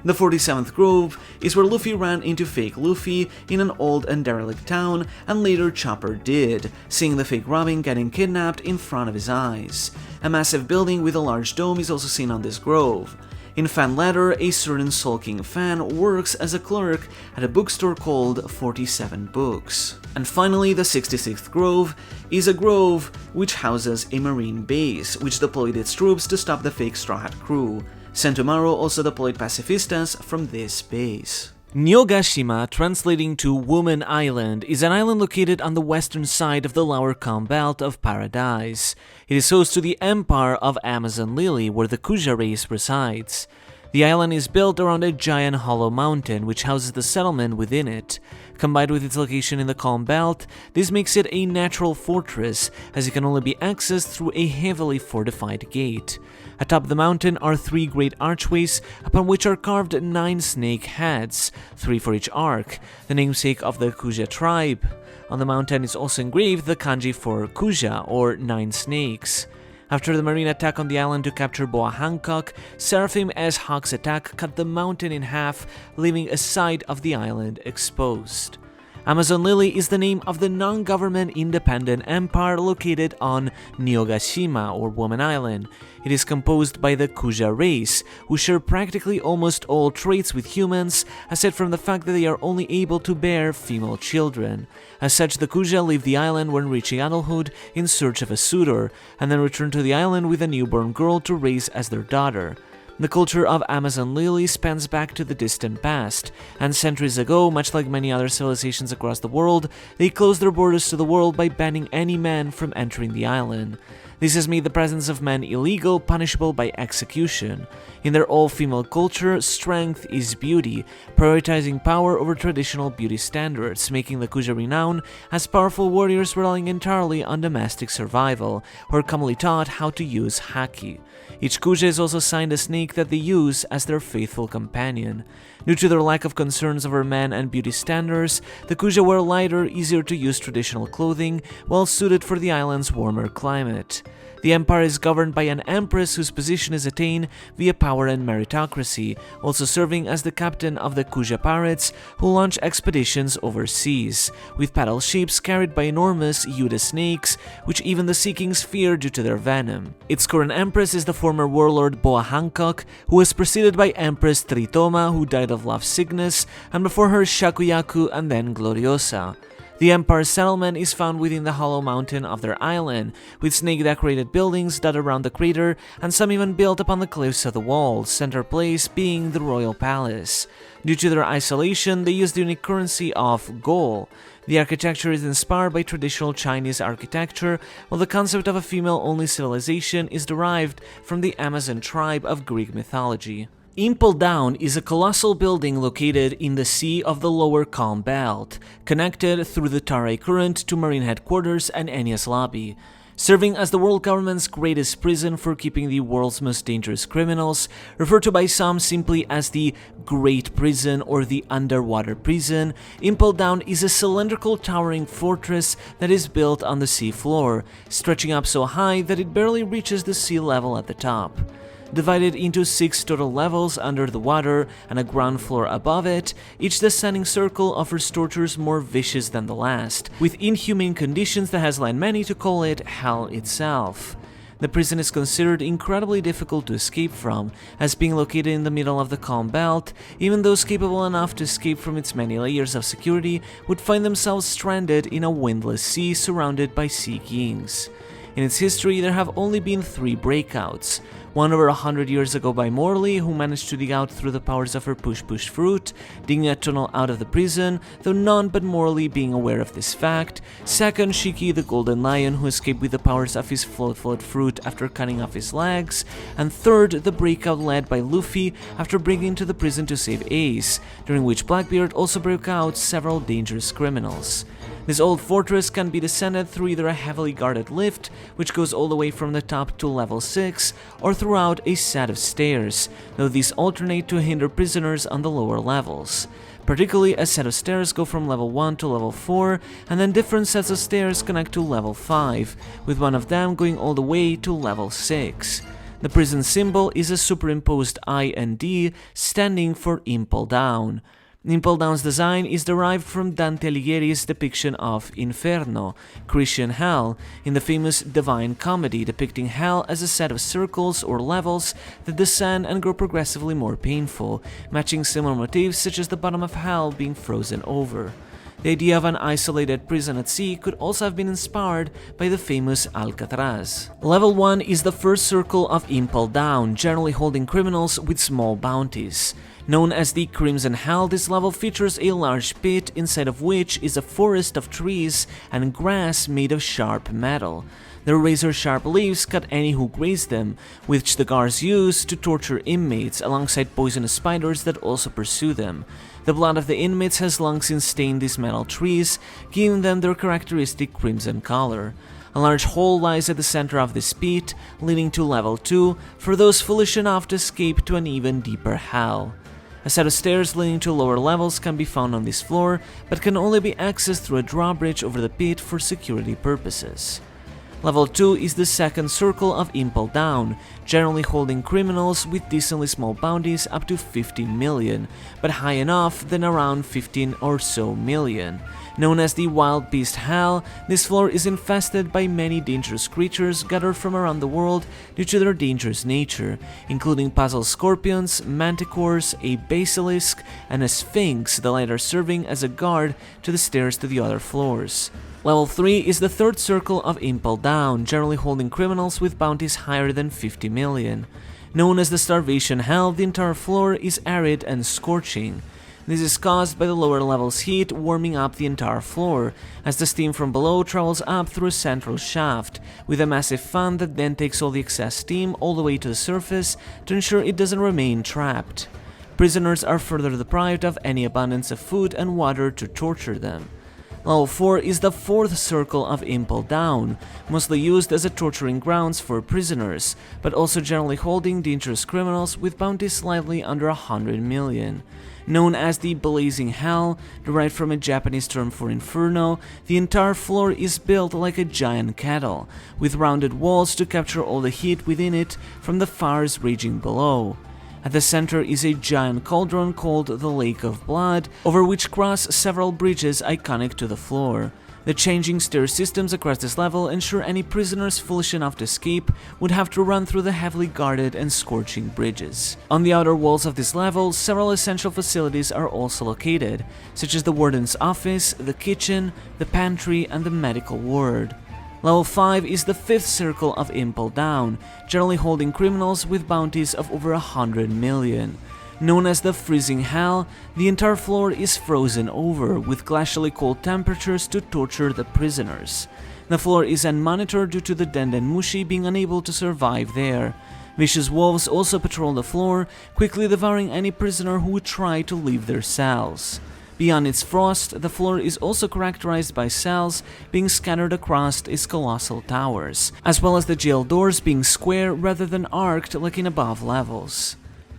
The 47th grove is where Luffy ran into fake Luffy in an old and derelict town, and later Chopper did, seeing the fake Robin getting kidnapped in front of his eyes. A massive building with a large dome is also seen on this grove. In Fan Ladder, a certain sulking fan works as a clerk at a bookstore called 47 Books. And finally, the 66th Grove is a grove which houses a marine base, which deployed its troops to stop the fake Straw Hat crew. Sentomaru also deployed pacifistas from this base. Nyogashima, translating to Woman Island, is an island located on the western side of the lower calm belt of Paradise. It is host to the Empire of Amazon Lily, where the Kuja race resides. The island is built around a giant hollow mountain, which houses the settlement within it. Combined with its location in the calm belt, this makes it a natural fortress, as it can only be accessed through a heavily fortified gate. Atop the mountain are 3 great archways, upon which are carved 9 snake heads, 3 for each arc, the namesake of the Kuja tribe. On the mountain is also engraved the kanji for Kuja, or 9 snakes. After the marine attack on the island to capture Boa Hancock, Seraphim S. Hawk's attack cut the mountain in half, leaving a side of the island exposed. Amazon Lily is the name of the non-government independent empire located on Nyogashima, or Woman Island. It is composed by the Kuja race, who share practically almost all traits with humans, aside from the fact that they are only able to bear female children. As such, the Kuja leave the island when reaching adulthood in search of a suitor, and then return to the island with a newborn girl to raise as their daughter. The culture of Amazon Lily spans back to the distant past, and centuries ago, much like many other civilizations across the world, they closed their borders to the world by banning any man from entering the island. This has made the presence of men illegal, punishable by execution. In their all-female culture, strength is beauty, prioritizing power over traditional beauty standards, making the Kuja renowned as powerful warriors relying entirely on domestic survival, who are commonly taught how to use haki. Each Kuja is also assigned a snake that they use as their faithful companion. Due to their lack of concerns over men and beauty standards, the Kuja wear lighter, easier to use traditional clothing, well suited for the island's warmer climate. The empire is governed by an empress whose position is attained via power and meritocracy, also serving as the captain of the Kuja pirates who launch expeditions overseas, with paddle ships carried by enormous Yuta snakes, which even the Sea Kings fear due to their venom. Its current empress is the former warlord Boa Hancock, who was preceded by Empress Tritoma, who died of love sickness, and before her Shakuyaku and then Gloriosa. The empire's settlement is found within the hollow mountain of their island, with snake-decorated buildings dotted around the crater, and some even built upon the cliffs of the walls, center place being the royal palace. Due to their isolation, they use the unique currency of gold. The architecture is inspired by traditional Chinese architecture, while the concept of a female-only civilization is derived from the Amazon tribe of Greek mythology. Impel Down is a colossal building located in the sea of the lower calm belt, connected through the Taray Current to Marine Headquarters and Enies Lobby. Serving as the world government's greatest prison for keeping the world's most dangerous criminals, referred to by some simply as the Great Prison or the Underwater Prison, Impel Down is a cylindrical towering fortress that is built on the sea floor, stretching up so high that it barely reaches the sea level at the top. Divided into 6 total levels under the water and a ground floor above it, each descending circle offers tortures more vicious than the last, with inhumane conditions that has led many to call it hell itself. The prison is considered incredibly difficult to escape from, as being located in the middle of the calm belt, even those capable enough to escape from its many layers of security would find themselves stranded in a windless sea surrounded by sea kings. In its history, there have only been 3 breakouts. One over 100 years ago by Morley, who managed to dig out through the powers of her push-push fruit, digging a tunnel out of the prison, though none but Morley being aware of this fact. Second, Shiki the Golden Lion, who escaped with the powers of his float fruit after cutting off his legs. And third, the breakout led by Luffy after breaking into the prison to save Ace, during which Blackbeard also broke out several dangerous criminals. This old fortress can be descended through either a heavily guarded lift, which goes all the way from the top to level 6, or throughout a set of stairs, though these alternate to hinder prisoners on the lower levels. Particularly, a set of stairs go from level 1 to level 4, and then different sets of stairs connect to level 5, with one of them going all the way to level 6. The prison symbol is a superimposed I and D, standing for Impel Down. Impel Down's design is derived from Dante Alighieri's depiction of Inferno, Christian Hell, in the famous Divine Comedy, depicting hell as a set of circles or levels that descend and grow progressively more painful, matching similar motifs such as the bottom of hell being frozen over. The idea of an isolated prison at sea could also have been inspired by the famous Alcatraz. Level 1 is the first circle of Impel Down, generally holding criminals with small bounties. Known as the Crimson Hell, this level features a large pit, inside of which is a forest of trees and grass made of sharp metal. Their razor-sharp leaves cut any who graze them, which the guards use to torture inmates, alongside poisonous spiders that also pursue them. The blood of the inmates has long since stained these metal trees, giving them their characteristic crimson color. A large hole lies at the center of this pit, leading to level 2 for those foolish enough to escape to an even deeper hell. A set of stairs leading to lower levels can be found on this floor, but can only be accessed through a drawbridge over the pit for security purposes. Level 2 is the second circle of Impel Down, generally holding criminals with decently small bounties up to 50 million, but high enough than around 15 or so million. Known as the Wild Beast Hell, this floor is infested by many dangerous creatures gathered from around the world due to their dangerous nature, including puzzle scorpions, manticores, a basilisk, and a sphinx, the latter serving as a guard to the stairs to the other floors. Level 3 is the third circle of Impel Down, generally holding criminals with bounties higher than 50 million. Known as the Starvation Hell, the entire floor is arid and scorching. This is caused by the lower levels' heat warming up the entire floor, as the steam from below travels up through a central shaft, with a massive fan that then takes all the excess steam all the way to the surface to ensure it doesn't remain trapped. Prisoners are further deprived of any abundance of food and water to torture them. Level 4 is the fourth circle of Impel Down, mostly used as a torturing grounds for prisoners, but also generally holding dangerous criminals with bounties slightly under 100 million. Known as the Blazing Hell, derived from a Japanese term for inferno, the entire floor is built like a giant kettle, with rounded walls to capture all the heat within it from the fires raging below. At the center is a giant cauldron called the Lake of Blood, over which cross several bridges iconic to the floor. The changing stair systems across this level ensure any prisoners foolish enough to escape would have to run through the heavily guarded and scorching bridges. On the outer walls of this level, several essential facilities are also located, such as the warden's office, the kitchen, the pantry, and the medical ward. Level 5 is the fifth circle of Impel Down, generally holding criminals with bounties of over 100 million. Known as the Freezing Hell, the entire floor is frozen over, with glacially cold temperatures to torture the prisoners. The floor is unmonitored due to the Dendenmushi being unable to survive there. Vicious wolves also patrol the floor, quickly devouring any prisoner who would try to leave their cells. Beyond its frost, the floor is also characterized by cells being scattered across its colossal towers, as well as the jail doors being square rather than arced like in above levels.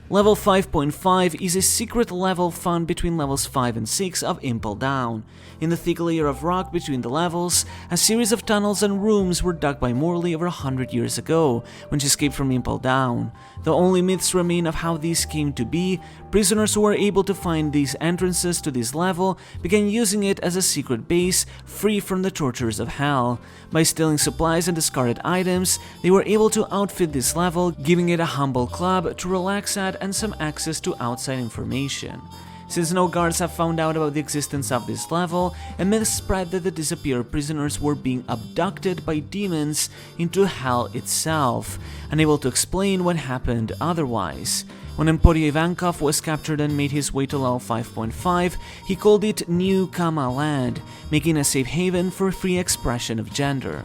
Level 5.5 is a secret level found between levels 5 and 6 of Impel Down. In the thick layer of rock between the levels, a series of tunnels and rooms were dug by Morley over 100 years ago, when she escaped from Impel Down. Though only myths remain of how these came to be, prisoners who were able to find these entrances to this level began using it as a secret base, free from the tortures of hell. By stealing supplies and discarded items, they were able to outfit this level, giving it a humble club to relax at and some access to outside information. since no guards have found out about the existence of this level, and myths spread that the disappeared prisoners were being abducted by demons into hell itself, unable to explain what happened otherwise. When Emporio Ivankov was captured and made his way to level 5.5, he called it New Kama Land, making a safe haven for free expression of gender.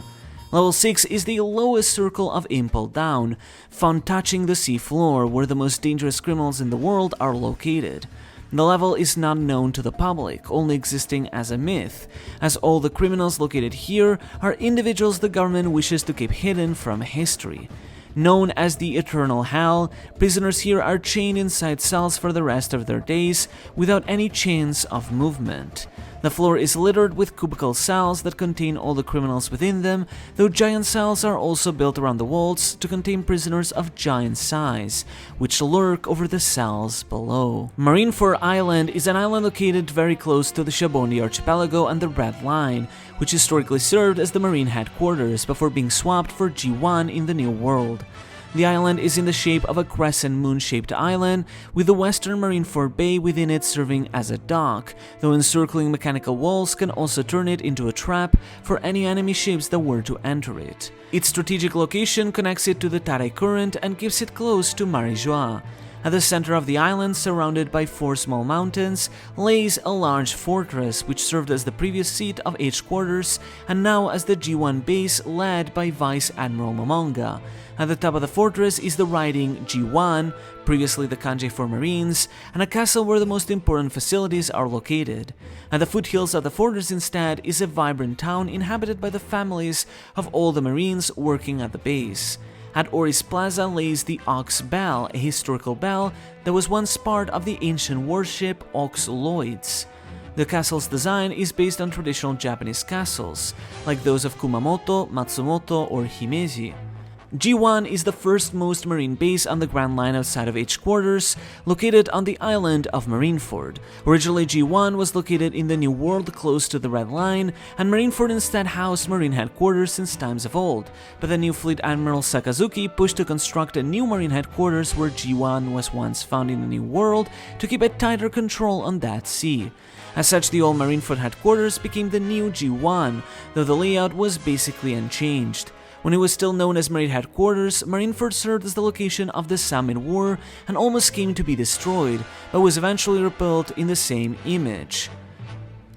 Level 6 is the lowest circle of Impel Down, found touching the sea floor, where the most dangerous criminals in the world are located. The level is not known to the public, only existing as a myth, as all the criminals located here are individuals the government wishes to keep hidden from history. Known as the Eternal Hell, prisoners here are chained inside cells for the rest of their days without any chance of movement. The floor is littered with cubicle cells that contain all the criminals within them, though giant cells are also built around the walls to contain prisoners of giant size, which lurk over the cells below. Marineford Island is an island located very close to the Shabondi Archipelago and the Red Line, which historically served as the Marine headquarters before being swapped for G1 in the New World. The island is in the shape of a crescent moon-shaped island, with the western Marineford Bay within it serving as a dock, though encircling mechanical walls can also turn it into a trap for any enemy ships that were to enter it. Its strategic location connects it to the Taray Current and keeps it close to Marijua. At the center of the island, surrounded by 4 small mountains, lays a large fortress which served as the previous seat of H quarters and now as the G1 base led by Vice Admiral Momonga. At the top of the fortress is the writing G1, previously the kanji for Marines, and a castle where the most important facilities are located. At the foothills of the fortress instead is a vibrant town inhabited by the families of all the Marines working at the base. At Oris Plaza lays the Ox Bell, a historical bell that was once part of the ancient warship Ox Lloyds. The castle's design is based on traditional Japanese castles, like those of Kumamoto, Matsumoto, or Himeji. G1 is the first-most marine base on the Grand Line outside of H quarters, located on the island of Marineford. Originally, G1 was located in the New World close to the Red Line, and Marineford instead housed marine headquarters since times of old, but the new Fleet Admiral Sakazuki pushed to construct a new marine headquarters where G1 was once found in the New World to keep a tighter control on that sea. As such, the old Marineford headquarters became the new G1, though the layout was basically unchanged. When it was still known as Marine Headquarters, Marineford served as the location of the Samin War and almost came to be destroyed, but was eventually rebuilt in the same image.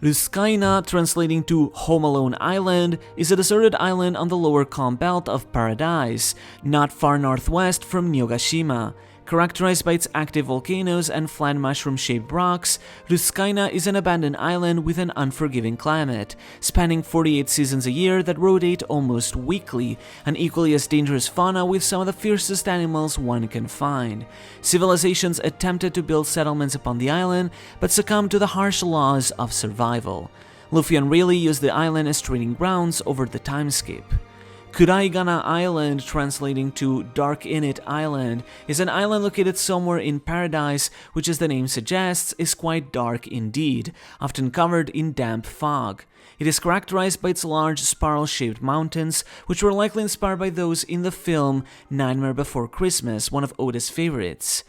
Ruskaina, translating to Home Alone Island, is a deserted island on the lower calm belt of Paradise, not far northwest from Nyogashima. Characterized by its active volcanoes and flat mushroom-shaped rocks, Ruskaina is an abandoned island with an unforgiving climate, spanning 48 seasons a year that rotate almost weekly, and equally as dangerous fauna with some of the fiercest animals one can find. Civilizations attempted to build settlements upon the island, but succumbed to the harsh laws of survival. Luffy and Rayleigh used the island as training grounds over the timeskip. Kuraigana Island, translating to Dark Init Island, is an island located somewhere in Paradise, which as the name suggests, is quite dark indeed, often covered in damp fog. It is characterized by its large spiral-shaped mountains, which were likely inspired by those in the film Nightmare Before Christmas, one of Oda's favorites.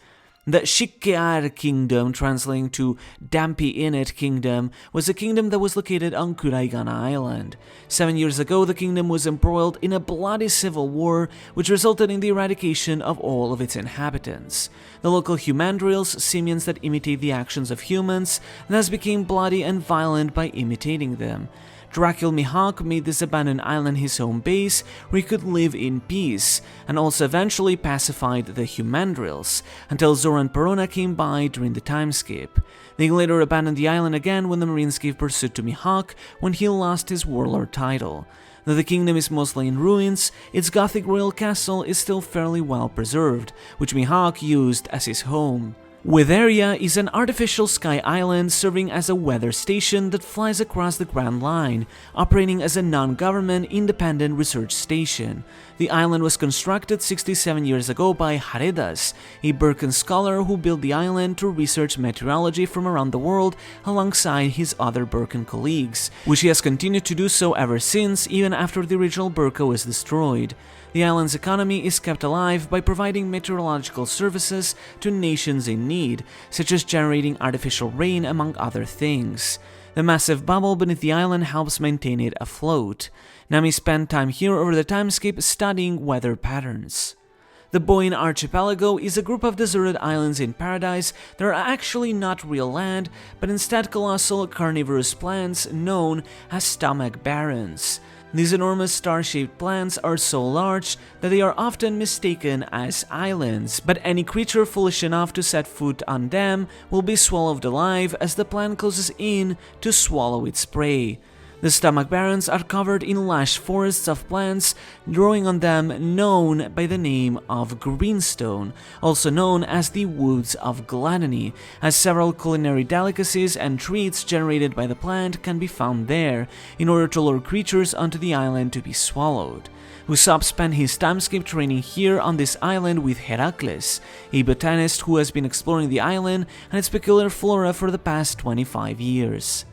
The Shikear Kingdom, translating to Dampy Init Kingdom, was a kingdom that was located on Kuraigana Island. 7 years ago, the kingdom was embroiled in a bloody civil war, which resulted in the eradication of all of its inhabitants. The local humandrils, simians that imitate the actions of humans, thus became bloody and violent by imitating them. Dracul Mihawk made this abandoned island his home base, where he could live in peace, and also eventually pacified the humandrils, until Zoro and Perona came by during the timeskip. They later abandoned the island again when the Marines gave pursuit to Mihawk when he lost his warlord title. Though the kingdom is mostly in ruins, its Gothic royal castle is still fairly well preserved, which Mihawk used as his home. Weatheria is an artificial sky island serving as a weather station that flies across the Grand Line, operating as a non-government independent research station. The island was constructed 67 years ago by Haredas, a Birken scholar who built the island to research meteorology from around the world alongside his other Birken colleagues, which he has continued to do so ever since, even after the original Birka was destroyed. The The island's economy is kept alive by providing meteorological services to nations in need, such as generating artificial rain among other things. The massive bubble beneath the island helps maintain it afloat. Nami spent time here over the timescape studying weather patterns. The Boyne Archipelago is a group of deserted islands in paradise that are actually not real land, but instead colossal carnivorous plants known as stomach barrens. These enormous star-shaped plants are so large that they are often mistaken as islands, but any creature foolish enough to set foot on them will be swallowed alive as the plant closes in to swallow its prey. The stomach barrens are covered in lush forests of plants growing on them known by the name of greenstone, also known as the Woods of Gluttony, as several culinary delicacies and treats generated by the plant can be found there, in order to lure creatures onto the island to be swallowed. Usopp spent his timescape training here on this island with Heracles, a botanist who has been exploring the island and its peculiar flora for the past 25 years.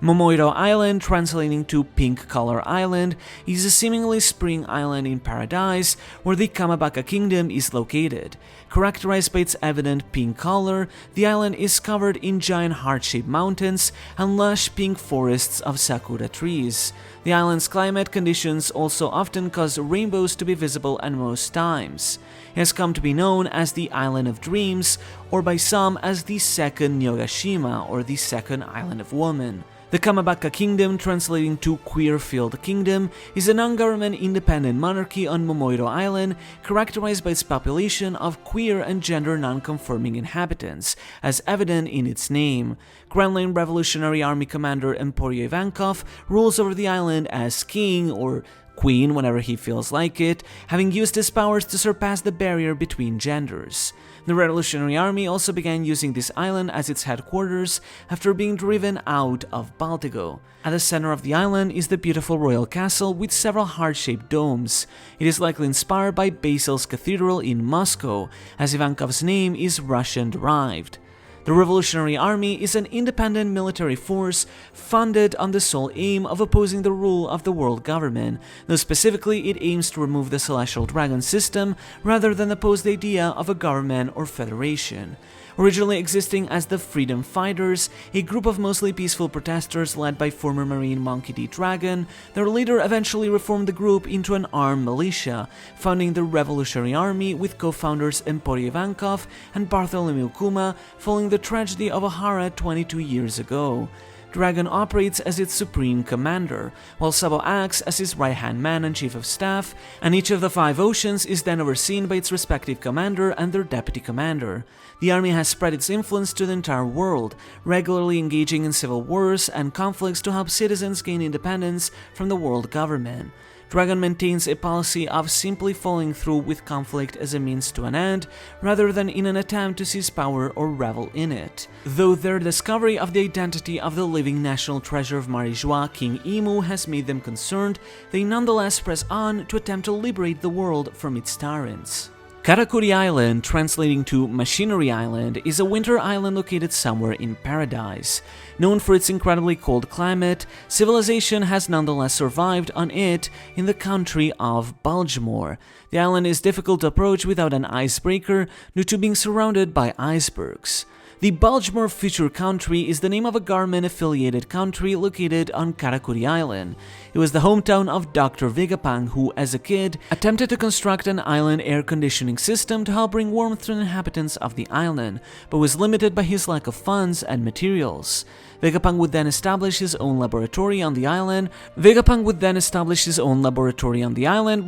Momoiro Island, translating to Pink Color Island, is a seemingly spring island in paradise where the Kamabaka Kingdom is located. Characterized by its evident pink color, the island is covered in giant heart-shaped mountains and lush pink forests of sakura trees. The island's climate conditions also often cause rainbows to be visible at most times. It has come to be known as the Island of Dreams, or by some as the Second Nyogashima, or the Second Island of Woman. The Kamabaka Kingdom, translating to Queer-Filled Kingdom, is a non-government independent monarchy on Momoiro Island, characterized by its population of queer and gender non-conforming inhabitants, as evident in its name. Grand Line Revolutionary Army Commander Emporio Ivankov rules over the island as king, or queen whenever he feels like it, having used his powers to surpass the barrier between genders. The Revolutionary Army also began using this island as its headquarters after being driven out of Baltigo. At the center of the island is the beautiful royal castle with several heart-shaped domes. It is likely inspired by Basil's Cathedral in Moscow, as Ivankov's name is Russian-derived. The Revolutionary Army is an independent military force funded on the sole aim of opposing the rule of the world government, though specifically it aims to remove the Celestial Dragon system rather than oppose the idea of a government or federation. Originally existing as the Freedom Fighters, a group of mostly peaceful protesters led by former Marine Monkey D. Dragon, their leader eventually reformed the group into an armed militia, founding the Revolutionary Army with co-founders Emporio Ivankov and Bartholomew Kuma following the tragedy of Ohara 22 years ago. Dragon operates as its supreme commander, while Sabo acts as his right-hand man and chief of staff, and each of the 5 oceans is then overseen by its respective commander and their deputy commander. The army has spread its influence to the entire world, regularly engaging in civil wars and conflicts to help citizens gain independence from the world government. Dragon maintains a policy of simply following through with conflict as a means to an end, rather than in an attempt to seize power or revel in it. Though their discovery of the identity of the living national treasure of Marijua, King Emu, has made them concerned, they nonetheless press on to attempt to liberate the world from its tyrants. Karakuri Island, translating to Machinery Island, is a winter island located somewhere in paradise. Known for its incredibly cold climate, civilization has nonetheless survived on it in the country of Baltimore. The island is difficult to approach without an icebreaker due to being surrounded by icebergs. The Baltimore Future Country is the name of a government-affiliated country located on Karakuri Island. It was the hometown of Dr. Vegapunk, who, as a kid, attempted to construct an island air conditioning system to help bring warmth to the inhabitants of the island, but was limited by his lack of funds and materials. Vegapunk would then establish his own laboratory on the island. Where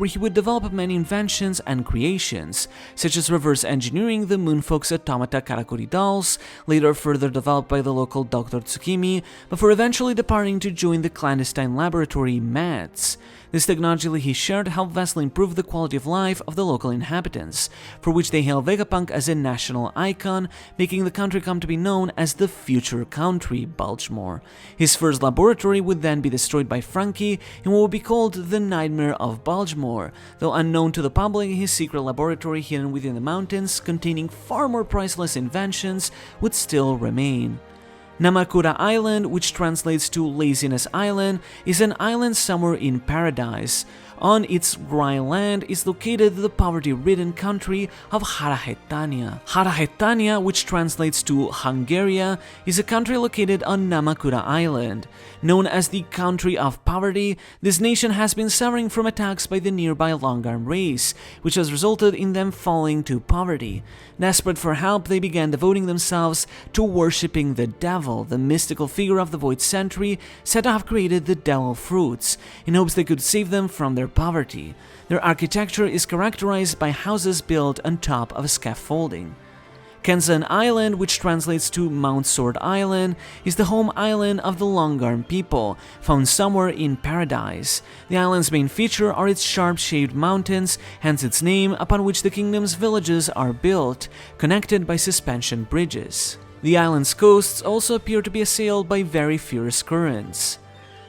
he would develop many inventions and creations, such as reverse engineering the Moonfolk's automata Karakuri dolls, later further developed by the local Dr. Tsukimi, before eventually departing to join the clandestine laboratory MADS. This technology he shared helped vastly improve the quality of life of the local inhabitants, for which they hail Vegapunk as a national icon, making the country come to be known as the Future Country, Baltimore. His first laboratory would then be destroyed by Frankie in what would be called the Nightmare of Baltimore, though unknown to the public, his secret laboratory hidden within the mountains, containing far more priceless inventions, would still remain. Namakura Island, which translates to Laziness Island, is an island somewhere in paradise. On its dry land is located the poverty-ridden country of Harahetania. Harahetania, which translates to Hungaria, is a country located on Namakura Island. Known as the Country of Poverty, this nation has been suffering from attacks by the nearby Longarm race, which has resulted in them falling to poverty. Desperate for help, they began devoting themselves to worshipping the devil, the mystical figure of the Void Century said to have created the devil fruits, in hopes they could save them from their poverty. Their architecture is characterized by houses built on top of scaffolding. Kenzan Island, which translates to Mount Sword Island, is the home island of the Longarm people, found somewhere in paradise. The island's main feature are its sharp-shaped mountains, hence its name, upon which the kingdom's villages are built, connected by suspension bridges. The island's coasts also appear to be assailed by very fierce currents.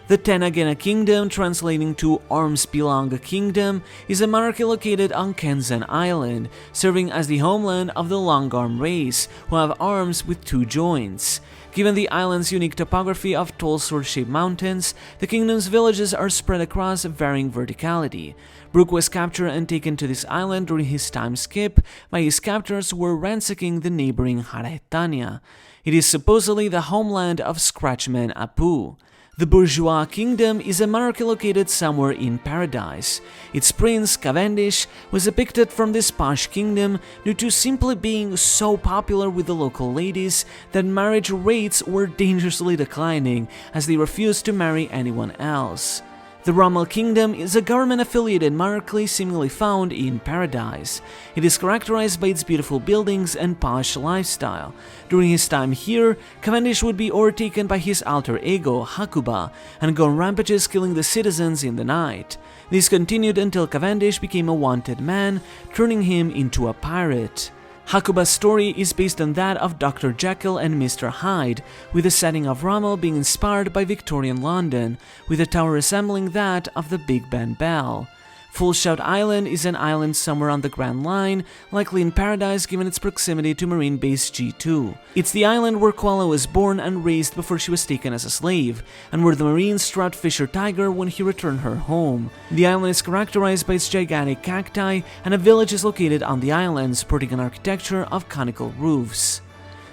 The Tenagena Kingdom, translating to Armspilanga Kingdom, is a monarchy located on Kenzan Island, serving as the homeland of the Longarm race, who have arms with 2 joints. Given the island's unique topography of tall sword-shaped mountains, the kingdom's villages are spread across varying verticality. Brook was captured and taken to this island during his time skip by his captors who were ransacking the neighboring Harahetania. It is supposedly the homeland of Scratchman Apu. The Bourgeois Kingdom is a monarchy located somewhere in paradise. Its prince, Cavendish, was evicted from this posh kingdom due to simply being so popular with the local ladies that marriage rates were dangerously declining as they refused to marry anyone else. The Rommel Kingdom is a government-affiliated monarchy seemingly found in paradise. It is characterized by its beautiful buildings and posh lifestyle. During his time here, Cavendish would be overtaken by his alter ego, Hakuba, and go on rampages killing the citizens in the night. This continued until Cavendish became a wanted man, turning him into a pirate. Hakuba's story is based on that of Dr. Jekyll and Mr. Hyde, with the setting of Rommel being inspired by Victorian London, with a tower resembling that of the Big Ben Bell. Full Shout Island is an island somewhere on the Grand Line, likely in paradise given its proximity to Marine Base G2. It's the island where Koala was born and raised before she was taken as a slave, and where the Marines trapped Fisher Tiger when he returned her home. The island is characterized by its gigantic cacti, and a village is located on the island, sporting an architecture of conical roofs.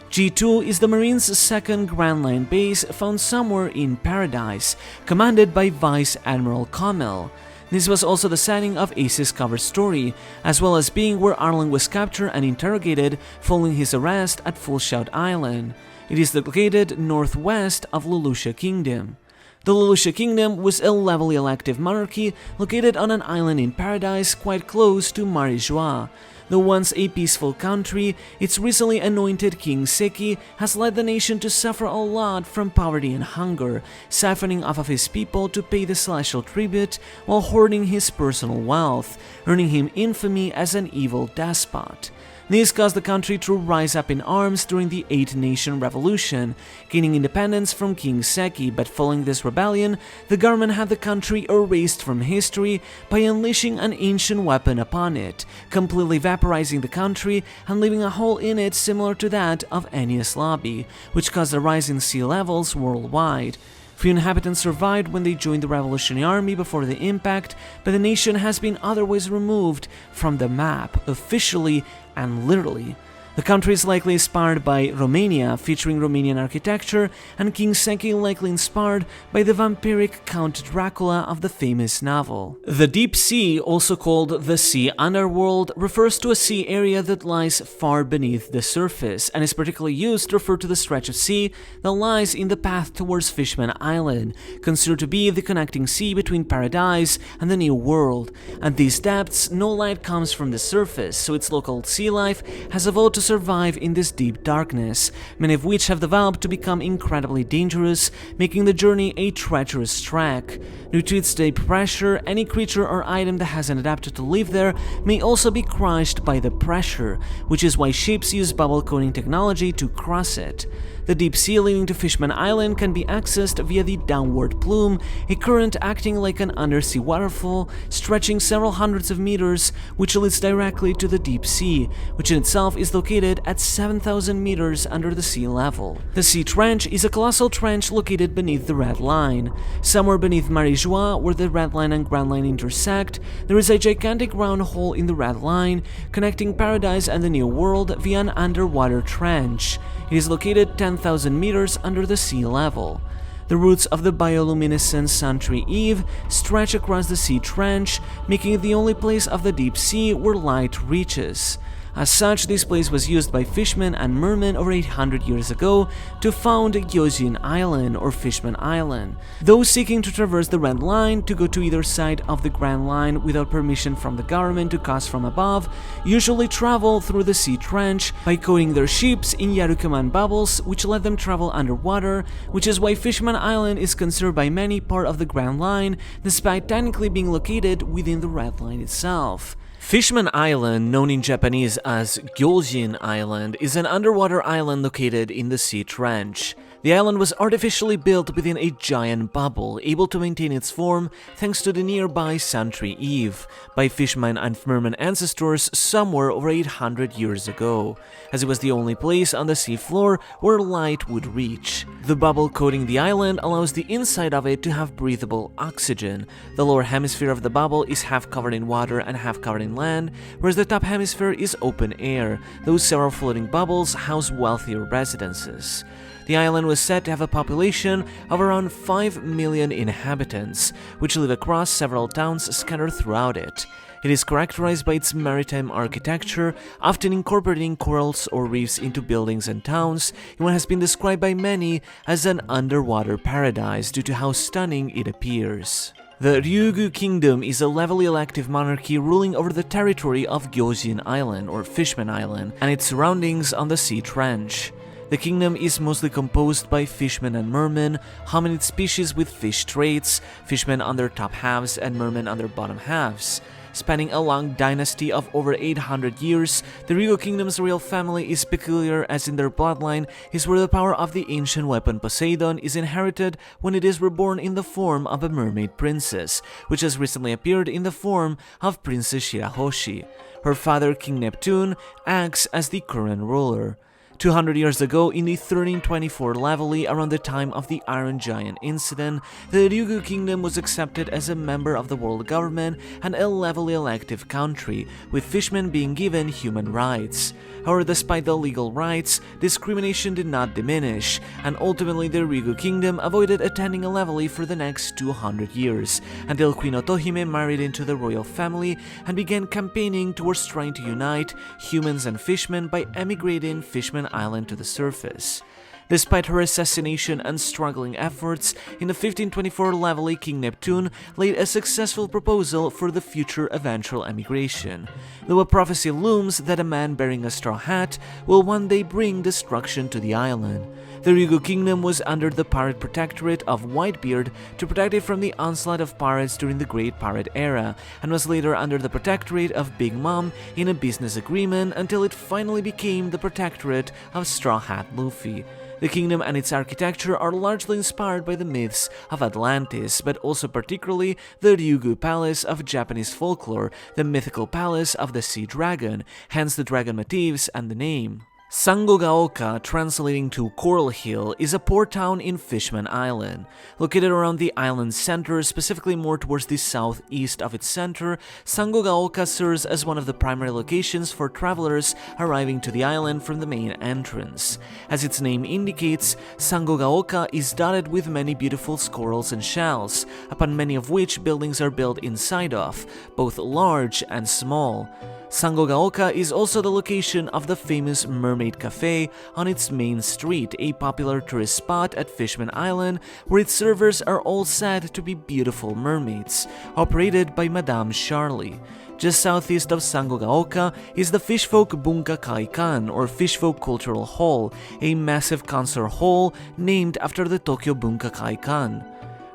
G2 is the Marines' second Grand Line base, found somewhere in paradise, commanded by Vice Admiral Commel. This was also the setting of Ace's cover story, as well as being where Arlen was captured and interrogated following his arrest at Full Shout Island. It is located northwest of Leloucha Kingdom. The Leloucha Kingdom was a levelly elective monarchy located on an island in paradise quite close to Marijois. Though once a peaceful country, its recently anointed King Seki has led the nation to suffer a lot from poverty and hunger, siphoning off of his people to pay the celestial tribute while hoarding his personal wealth, earning him infamy as an evil despot. This caused the country to rise up in arms during the Eight Nation Revolution, gaining independence from King Seki, but following this rebellion, the government had the country erased from history by unleashing an ancient weapon upon it, completely vaporizing the country and leaving a hole in it similar to that of Enies Lobby, which caused a rise in sea levels worldwide. Few inhabitants survived when they joined the Revolutionary Army before the impact, but the nation has been otherwise removed from the map, officially and literally. The country is likely inspired by Romania, featuring Romanian architecture, and King Seki likely inspired by the vampiric Count Dracula of the famous novel. The Deep Sea, also called the Sea Underworld, refers to a sea area that lies far beneath the surface, and is particularly used to refer to the stretch of sea that lies in the path towards Fishman Island, considered to be the connecting sea between Paradise and the New World. At these depths, no light comes from the surface, so its local sea life has evolved to survive in this deep darkness, many of which have developed to become incredibly dangerous, making the journey a treacherous trek. Due to its deep pressure, any creature or item that hasn't adapted to live there may also be crushed by the pressure, which is why ships use bubble coating technology to cross it. The deep sea leading to Fishman Island can be accessed via the downward plume, a current acting like an undersea waterfall, stretching several hundreds of meters, which leads directly to the deep sea, which in itself is located located at 7,000 meters under the sea level. The Sea Trench is a colossal trench located beneath the Red Line. Somewhere beneath Marie-Joie, where the Red Line and Grand Line intersect, there is a gigantic round hole in the Red Line, connecting Paradise and the New World via an underwater trench. It is located 10,000 meters under the sea level. The roots of the bioluminescent Santry Eve stretch across the sea trench, making it the only place of the deep sea where light reaches. As such, this place was used by fishermen and mermen over 800 years ago to found Gyojin Island or Fishman Island. Those seeking to traverse the Red Line to go to either side of the Grand Line without permission from the government to cross from above usually travel through the sea trench by coating their ships in Yarukaman bubbles, which let them travel underwater, which is why Fishman Island is considered by many part of the Grand Line, despite technically being located within the Red Line itself. Fishman Island, known in Japanese as Gyojin Island, is an underwater island located in the sea trench. The island was artificially built within a giant bubble, able to maintain its form thanks to the nearby Santry Eve, by fishermen and merman ancestors somewhere over 800 years ago, as it was the only place on the seafloor where light would reach. The bubble coating the island allows the inside of it to have breathable oxygen. The lower hemisphere of the bubble is half covered in water and half covered in land, whereas the top hemisphere is open air. Those several floating bubbles house wealthier residences. The island was said to have a population of around 5 million inhabitants, which live across several towns scattered throughout it. It is characterized by its maritime architecture, often incorporating corals or reefs into buildings and towns, in what has been described by many as an underwater paradise due to how stunning it appears. The Ryugu Kingdom is a levelly elective monarchy ruling over the territory of Gyojin Island or Fishman Island and its surroundings on the sea trench. The kingdom is mostly composed by fishmen and mermen, hominid species with fish traits, fishmen on their top halves and mermen on their bottom halves. Spanning a long dynasty of over 800 years, the Ryugu Kingdom's royal family is peculiar as in their bloodline is where the power of the ancient weapon Poseidon is inherited when it is reborn in the form of a mermaid princess, which has recently appeared in the form of Princess Shirahoshi. Her father, King Neptune, acts as the current ruler. 200 years ago, in the 1324 Levelly, around the time of the Iron Giant incident, the Ryugu Kingdom was accepted as a member of the world government and a levelly elective country, with fishmen being given human rights. However, despite the legal rights, discrimination did not diminish, and ultimately the Ryugu Kingdom avoided attending a levelly for the next 200 years, until Queen Otohime married into the royal family and began campaigning towards trying to unite humans and fishmen by emigrating Fishman Island to the surface. Despite her assassination and struggling efforts, in the 1524 Levelly, King Neptune laid a successful proposal for the future eventual emigration, though a prophecy looms that a man bearing a straw hat will one day bring destruction to the island. The Ryugu Kingdom was under the pirate protectorate of Whitebeard to protect it from the onslaught of pirates during the Great Pirate Era, and was later under the protectorate of Big Mom in a business agreement until it finally became the protectorate of Straw Hat Luffy. The kingdom and its architecture are largely inspired by the myths of Atlantis, but also particularly the Ryugu Palace of Japanese folklore, the mythical palace of the sea dragon, hence the dragon motifs and the name. Sangogaoka, translating to Coral Hill, is a port town in Fishman Island. Located around the island's center, specifically more towards the southeast of its center, Sangogaoka serves as one of the primary locations for travelers arriving to the island from the main entrance. As its name indicates, Sangogaoka is dotted with many beautiful corals and shells, upon many of which buildings are built inside of, both large and small. Sangogaoka is also the location of the famous Mermaid Cafe on its main street, a popular tourist spot at Fishman Island where its servers are all said to be beautiful mermaids, operated by Madame Charlie. Just southeast of Sangogaoka is the Fishfolk Bunka Kaikan, or Fishfolk Cultural Hall, a massive concert hall named after the Tokyo Bunka Kaikan.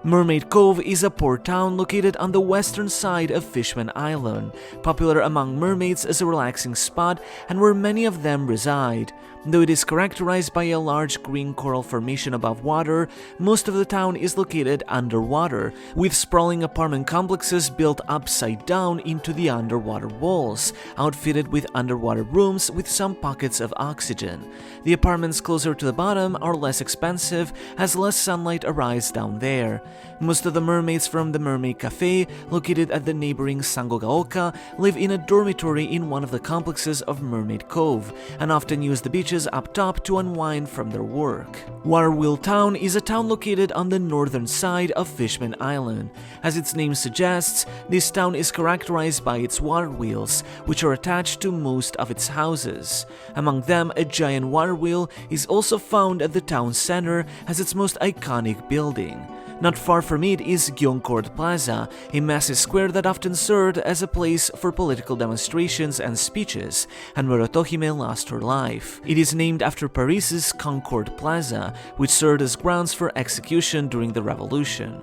Mermaid Cove is a port town located on the western side of Fishman Island, popular among mermaids as a relaxing spot and where many of them reside. Though it is characterized by a large green coral formation above water, most of the town is located underwater, with sprawling apartment complexes built upside down into the underwater walls, outfitted with underwater rooms with some pockets of oxygen. The apartments closer to the bottom are less expensive as less sunlight arrives down there. Most of the mermaids from the Mermaid Cafe, located at the neighboring Sangogaoka, live in a dormitory in one of the complexes of Mermaid Cove, and often use the beaches up top to unwind from their work. Waterwheel Town is a town located on the northern side of Fishman Island. As its name suggests, this town is characterized by its water wheels, which are attached to most of its houses. Among them, a giant water wheel is also found at the town center as its most iconic building. Not far from it is Gyeongcourt Plaza, a massive square that often served as a place for political demonstrations and speeches, and where Otohime lost her life. It is named after Paris's Concorde Plaza, which served as grounds for execution during the revolution.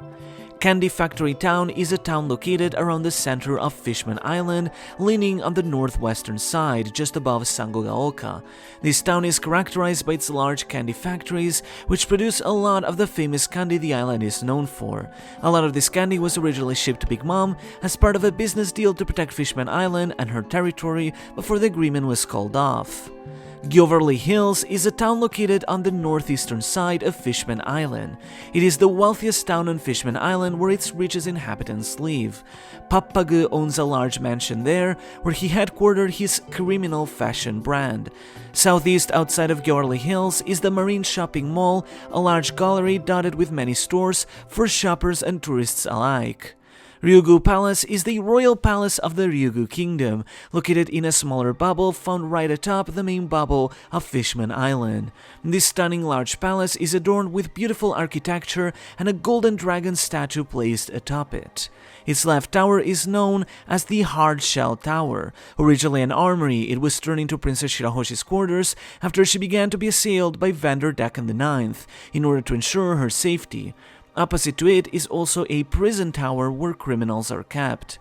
Candy Factory Town is a town located around the center of Fishman Island, leaning on the northwestern side, just above Sangogaoka. This town is characterized by its large candy factories, which produce a lot of the famous candy the island is known for. A lot of this candy was originally shipped to Big Mom as part of a business deal to protect Fishman Island and her territory before the agreement was called off. Gyoverly Hills is a town located on the northeastern side of Fishman Island. It is the wealthiest town on Fishman Island where its richest inhabitants live. Pappagu owns a large mansion there where he headquartered his criminal fashion brand. Southeast outside of Gyoverly Hills is the Marine Shopping Mall, a large gallery dotted with many stores for shoppers and tourists alike. Ryugu Palace is the royal palace of the Ryugu Kingdom, located in a smaller bubble found right atop the main bubble of Fishman Island. This stunning large palace is adorned with beautiful architecture and a golden dragon statue placed atop it. Its left tower is known as the Hard Shell Tower. Originally an armory, it was turned into Princess Shirahoshi's quarters after she began to be assailed by Vander Decken IX in order to ensure her safety. Opposite to it is also a prison tower where criminals are kept.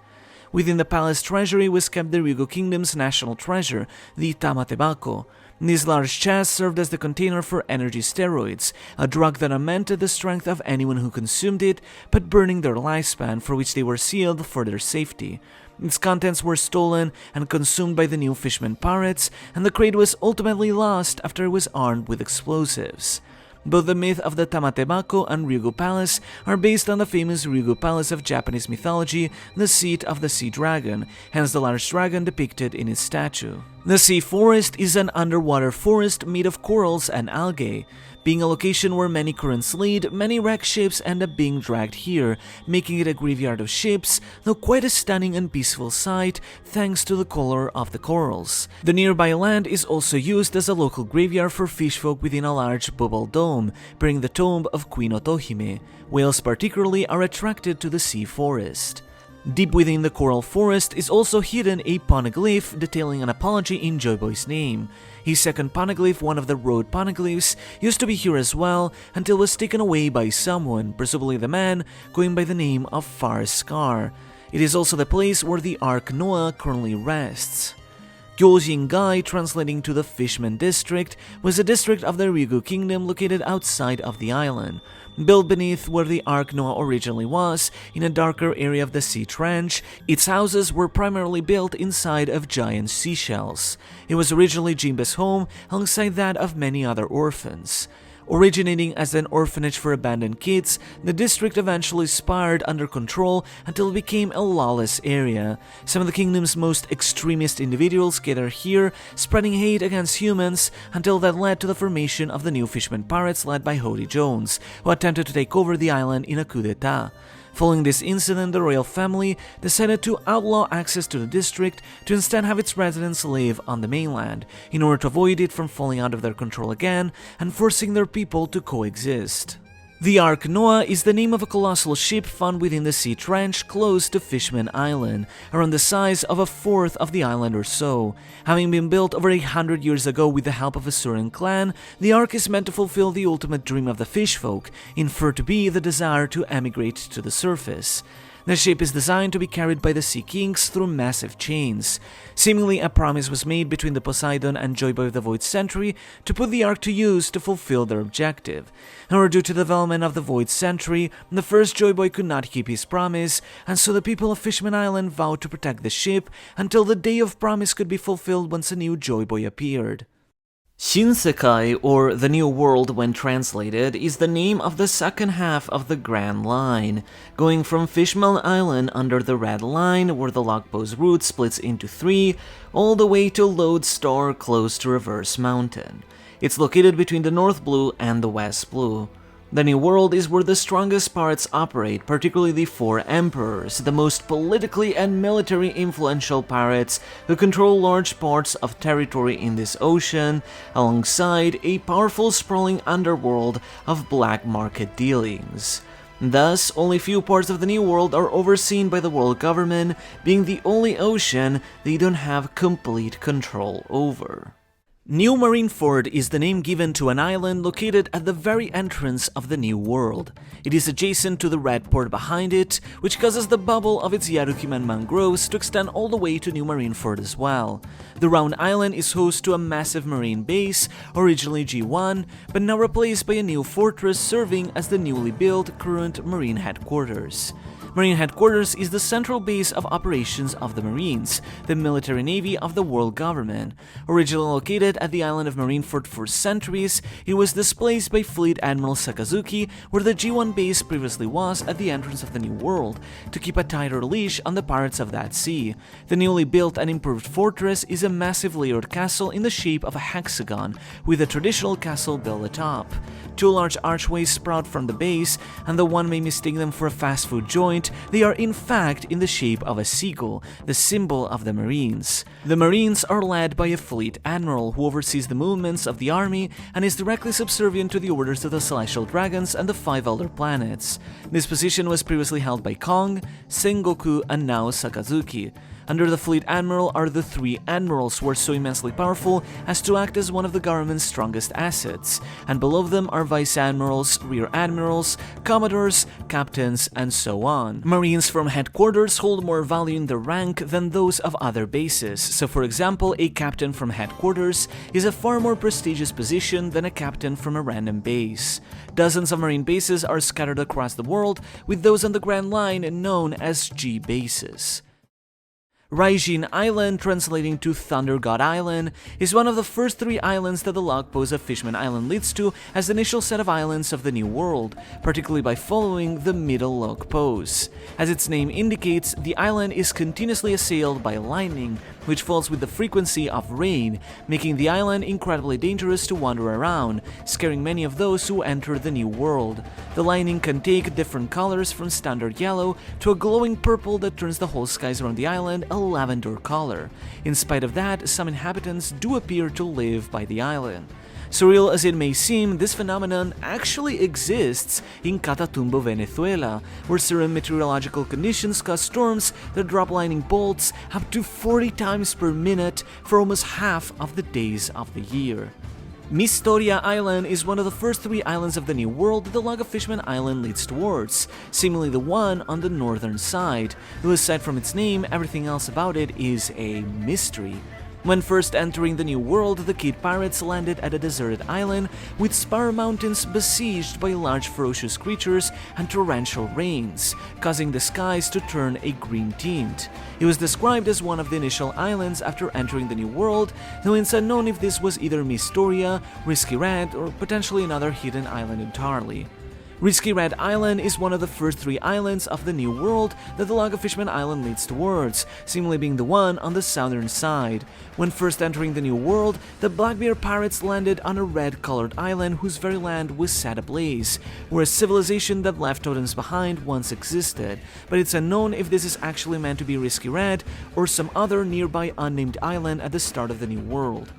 Within the palace treasury was kept the Ryugu Kingdom's national treasure, the Tamatebako. This large chest served as the container for energy steroids, a drug that augmented the strength of anyone who consumed it, but burning their lifespan, for which they were sealed for their safety. Its contents were stolen and consumed by the new Fishman pirates, and the crate was ultimately lost after it was armed with explosives. Both the myth of the Tamatebako and Ryugu Palace are based on the famous Ryugu Palace of Japanese mythology, the seat of the sea dragon, hence the large dragon depicted in its statue. The Sea Forest is an underwater forest made of corals and algae. Being a location where many currents lead, many wrecked ships end up being dragged here, making it a graveyard of ships, though quite a stunning and peaceful sight thanks to the color of the corals. The nearby land is also used as a local graveyard for fishfolk within a large bubble dome, bearing the tomb of Queen Otohime. Whales particularly are attracted to the sea forest. Deep within the coral forest is also hidden a poneglyph detailing an apology in Joyboy's name. His second poneglyph, one of the road poneglyphs, used to be here as well until it was taken away by someone, presumably the man going by the name of Far Scar. It is also the place where the Ark Noah currently rests. Gyojingai, translating to the Fishman District, was a district of the Ryugu Kingdom located outside of the island. Built beneath where the Ark Noah originally was, in a darker area of the sea trench, its houses were primarily built inside of giant seashells. It was originally Jinbe's home, alongside that of many other orphans. Originating as an orphanage for abandoned kids, the district eventually spiraled under control until it became a lawless area. Some of the kingdom's most extremist individuals gathered here, spreading hate against humans, until that led to the formation of the new Fishman Pirates led by Hody Jones, who attempted to take over the island in a coup d'etat. Following this incident, the royal family decided to outlaw access to the district to instead have its residents live on the mainland, in order to avoid it from falling out of their control again and forcing their people to coexist. The Ark Noah is the name of a colossal ship found within the sea trench close to Fishman Island, around the size of a fourth of the island or so. Having been built over 100 years ago with the help of a certain clan, the Ark is meant to fulfill the ultimate dream of the fishfolk, inferred to be the desire to emigrate to the surface. The ship is designed to be carried by the Sea Kings through massive chains. Seemingly, a promise was made between the Poseidon and Joy Boy of the Void Century to put the Ark to use to fulfill their objective. However, due to the development of the Void Century, the first Joy Boy could not keep his promise, and so the people of Fishman Island vowed to protect the ship until the day of promise could be fulfilled once a new Joy Boy appeared. Shinsekai, or the New World when translated, is the name of the second half of the Grand Line, going from Fishman Island under the Red Line, where the Logpo's route splits into 3, all the way to Lodestar close to Reverse Mountain. It's located between the North Blue and the West Blue. The New World is where the strongest pirates operate, particularly the 4 Emperors, the most politically and military influential pirates who control large parts of territory in this ocean, alongside a powerful sprawling underworld of black market dealings. Thus, only few parts of the New World are overseen by the world government, being the only ocean they don't have complete control over. New Marineford is the name given to an island located at the very entrance of the New World. It is adjacent to the red port behind it, which causes the bubble of its Yarukiman mangroves to extend all the way to New Marineford as well. The round island is host to a massive marine base, originally G1, but now replaced by a new fortress serving as the newly built current Marine Headquarters. Marine Headquarters is the central base of operations of the Marines, the military navy of the world government. Originally located at the island of Marineford for centuries, it was displaced by Fleet Admiral Sakazuki, where the G1 base previously was at the entrance of the New World, to keep a tighter leash on the pirates of that sea. The newly built and improved fortress is a massive layered castle in the shape of a hexagon, with a traditional castle built atop. 2 large archways sprout from the base, and though one may mistake them for a fast food joint, they are in fact in the shape of a seagull, the symbol of the Marines. The Marines are led by a fleet admiral who oversees the movements of the army and is directly subservient to the orders of the Celestial Dragons and the 5 Elder Planets. This position was previously held by Kong, Sengoku, and now Sakazuki. Under the Fleet Admiral are the 3 Admirals who are so immensely powerful as to act as one of the government's strongest assets, and below them are Vice Admirals, Rear Admirals, Commodores, Captains, and so on. Marines from headquarters hold more value in their rank than those of other bases, so for example, a Captain from headquarters is a far more prestigious position than a Captain from a random base. Dozens of Marine bases are scattered across the world, with those on the Grand Line known as G bases. Raijin Island, translating to Thunder God Island, is one of the first 3 islands that the log post of Fishman Island leads to as the initial set of islands of the New World, particularly by following the middle log post. As its name indicates, the island is continuously assailed by lightning, which falls with the frequency of rain, making the island incredibly dangerous to wander around, scaring many of those who enter the New World. The lightning can take different colors from standard yellow to a glowing purple that turns the whole skies around the island a lavender color. In spite of that, some inhabitants do appear to live by the island. Surreal as it may seem, this phenomenon actually exists in Catatumbo, Venezuela, where certain meteorological conditions cause storms that drop lightning bolts up to 40 times per minute for almost half of the days of the year. Mistoria Island is one of the first 3 islands of the New World that the log of Fishman Island leads towards, seemingly the one on the northern side, though aside from its name, everything else about it is a mystery. When first entering the New World, the Kid Pirates landed at a deserted island with spar mountains besieged by large ferocious creatures and torrential rains, causing the skies to turn a green tint. It was described as one of the initial islands after entering the New World, though it's unknown if this was either Mistoria, Risky Red, or potentially another hidden island entirely. Risky Red Island is one of the first 3 islands of the New World that the log of Fishman Island leads towards, seemingly being the one on the southern side. When first entering the New World, the Blackbeard pirates landed on a red-colored island whose very land was set ablaze, where a civilization that left totems behind once existed, but it's unknown if this is actually meant to be Risky Red or some other nearby unnamed island at the start of the New World.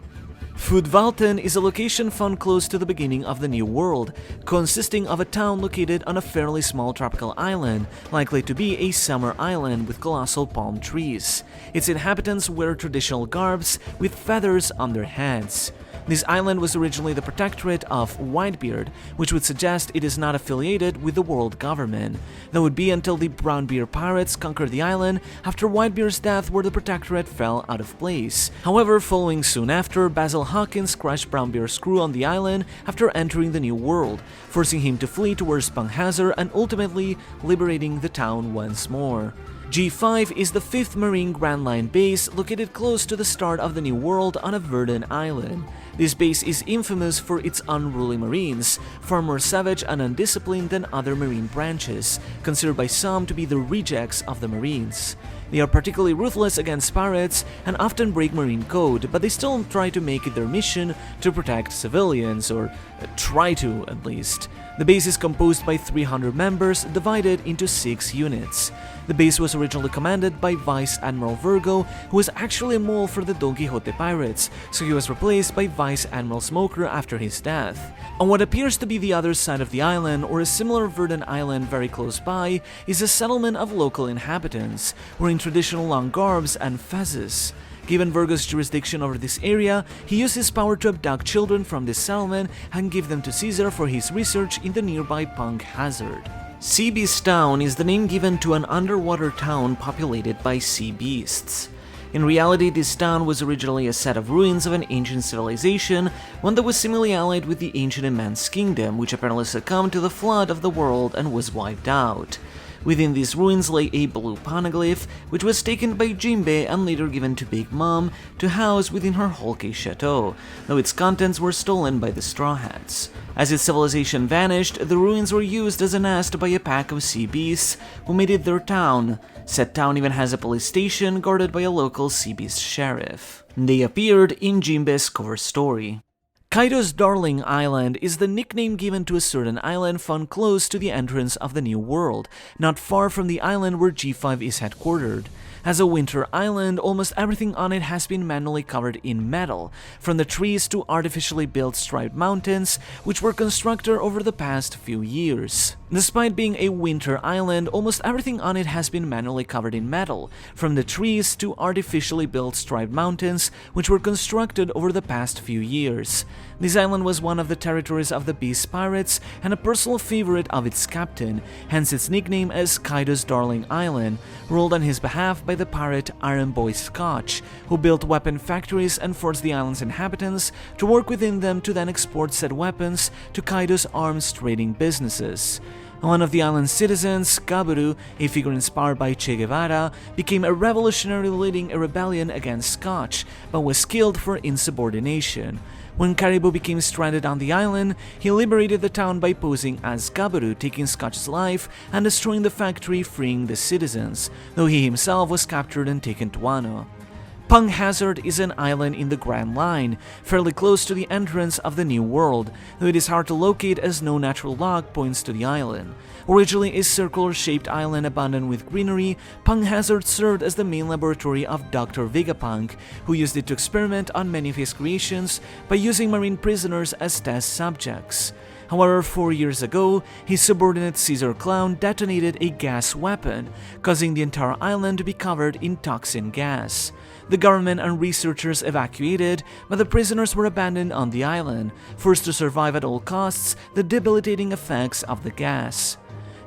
Foodvalten is a location found close to the beginning of the New World, consisting of a town located on a fairly small tropical island, likely to be a summer island with colossal palm trees. Its inhabitants wear traditional garbs with feathers on their heads. This island was originally the protectorate of Whitebeard, which would suggest it is not affiliated with the world government. That would be until the Brownbeard pirates conquered the island after Whitebeard's death, where the protectorate fell out of place. However, following soon after, Basil Hawkins crushed Brownbeard's crew on the island after entering the New World, forcing him to flee towards Punghazar and ultimately liberating the town once more. G5 is the 5th Marine Grand Line base located close to the start of the New World on a verdant island. This base is infamous for its unruly marines, far more savage and undisciplined than other marine branches, considered by some to be the rejects of the marines. They are particularly ruthless against pirates and often break marine code, but they still try to make it their mission to protect civilians, or try to at least. The base is composed by 300 members divided into 6 units. The base was originally commanded by Vice Admiral Virgo, who was actually a mole for the Don Quixote pirates, so he was replaced by Vice Admiral Smoker after his death. On what appears to be the other side of the island, or a similar verdant island very close by, is a settlement of local inhabitants, wearing traditional long garbs and fezzes. Given Virgo's jurisdiction over this area, he used his power to abduct children from this settlement and give them to Caesar for his research in the nearby Punghazar. Sea Beast Town is the name given to an underwater town populated by sea beasts. In reality, this town was originally a set of ruins of an ancient civilization, one that was seemingly allied with the ancient immense kingdom, which apparently succumbed to the flood of the world and was wiped out. Within these ruins lay a blue poneglyph, which was taken by Jinbe and later given to Big Mom to house within her Holkei chateau, though its contents were stolen by the Straw Hats. As its civilization vanished, the ruins were used as a nest by a pack of sea beasts who made it their town. Said town even has a police station guarded by a local sea beast sheriff. They appeared in Jinbe's cover story. Kaido's Darling Island is the nickname given to a certain island found close to the entrance of the New World, not far from the island where G5 is headquartered. As a winter island, almost everything on it has been manually covered in metal, from the trees to artificially built striped mountains, which were constructed over the past few years. Despite being a winter island, almost everything on it has been manually covered in metal, from the trees to artificially built striped mountains, which were constructed over the past few years. This island was one of the territories of the Beast Pirates and a personal favorite of its captain, hence its nickname as Kaido's Darling Island, ruled on his behalf by the pirate Iron Boy Scotch, who built weapon factories and forced the island's inhabitants to work within them to then export said weapons to Kaido's arms trading businesses. One of the island's citizens, Gaburu, a figure inspired by Che Guevara, became a revolutionary leading a rebellion against Scotch, but was killed for insubordination. When Caribou became stranded on the island, he liberated the town by posing as Gaburu, taking Scotch's life and destroying the factory, freeing the citizens, though he himself was captured and taken to Wano. Punghazar is an island in the Grand Line, fairly close to the entrance of the New World, though it is hard to locate as no natural log points to the island. Originally a circular-shaped island abundant with greenery, Punghazar served as the main laboratory of Dr. Vegapunk, who used it to experiment on many of his creations by using marine prisoners as test subjects. However, 4 years ago, his subordinate Caesar Clown detonated a gas weapon, causing the entire island to be covered in toxin gas. The government and researchers evacuated, but the prisoners were abandoned on the island, forced to survive at all costs the debilitating effects of the gas.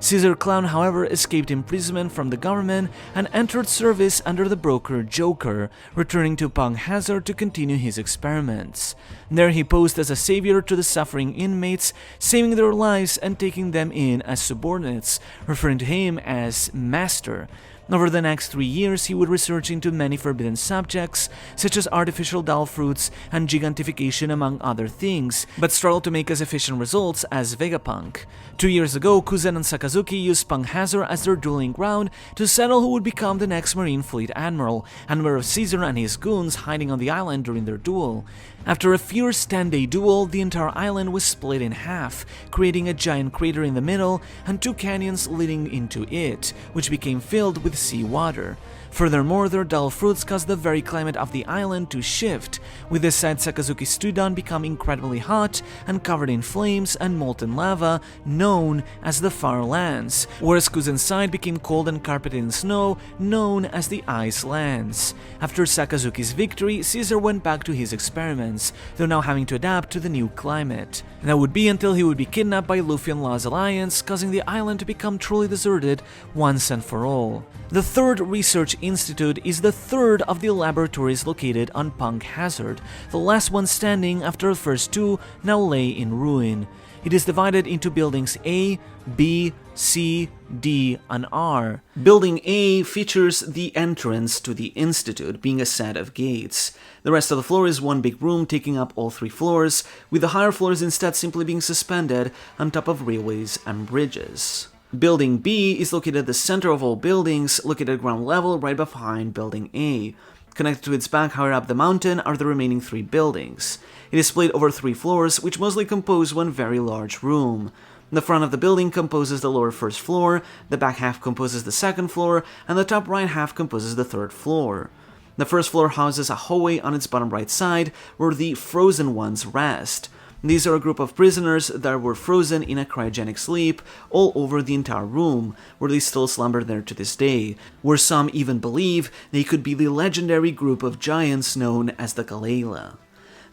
Caesar Clown, however, escaped imprisonment from the government and entered service under the broker Joker, returning to Punghazar to continue his experiments. There he posed as a savior to the suffering inmates, saving their lives and taking them in as subordinates, referring to him as Master. Over the next 3 years, he would research into many forbidden subjects, such as artificial doll fruits and gigantification among other things, but struggled to make as efficient results as Vegapunk. 2 years ago, Kuzen and Sakazuki used Punghazar as their dueling ground to settle who would become the next Marine Fleet Admiral, and were of Caesar and his goons hiding on the island during their duel. After a fierce 10-day duel, the entire island was split in half, creating a giant crater in the middle and 2 canyons leading into it, which became filled with seawater. Furthermore, their dull fruits caused the very climate of the island to shift, with the side Sakazuki stood on become incredibly hot and covered in flames and molten lava, known as the Far Lands, whereas Kuzen's side became cold and carpeted in snow, known as the Ice Lands. After Sakazuki's victory, Caesar went back to his experiments, though now having to adapt to the new climate. And that would be until he would be kidnapped by Luffy and Law's alliance, causing the island to become truly deserted once and for all. The third research institute is the third of the laboratories located on Punk Hazard, the last one standing after the first two now lay in ruin. It is divided into buildings A, B, C, D, and R. Building A features the entrance to the institute, being a set of gates. The rest of the floor is one big room taking up all 3 floors, with the higher floors instead simply being suspended on top of railways and bridges. Building B is located at the center of all buildings, located at ground level right behind Building A. Connected to its back higher up the mountain are the remaining 3 buildings. It is split over 3 floors, which mostly compose one very large room. The front of the building composes the lower first floor, the back half composes the second floor, and the top right half composes the third floor. The first floor houses a hallway on its bottom right side, where the Frozen Ones rest. These are a group of prisoners that were frozen in a cryogenic sleep all over the entire room, where they still slumber there to this day, where some even believe they could be the legendary group of giants known as the Kalela.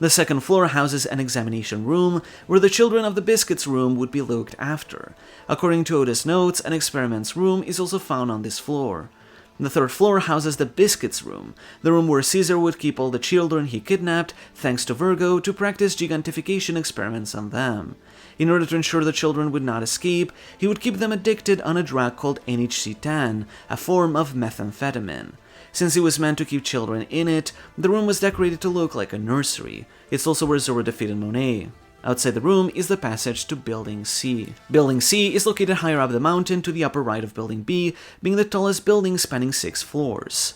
The second floor houses an examination room, where the children of the Biscuits room would be looked after. According to Oda's notes, an experiments room is also found on this floor. The third floor houses the Biscuits room, the room where Caesar would keep all the children he kidnapped, thanks to Virgo, to practice gigantification experiments on them. In order to ensure the children would not escape, he would keep them addicted on a drug called NHC-10, a form of methamphetamine. Since it was meant to keep children in it, the room was decorated to look like a nursery. It's also where Zoro defeated Monet. Outside the room is the passage to Building C. Building C is located higher up the mountain to the upper right of Building B, being the tallest building spanning 6 floors.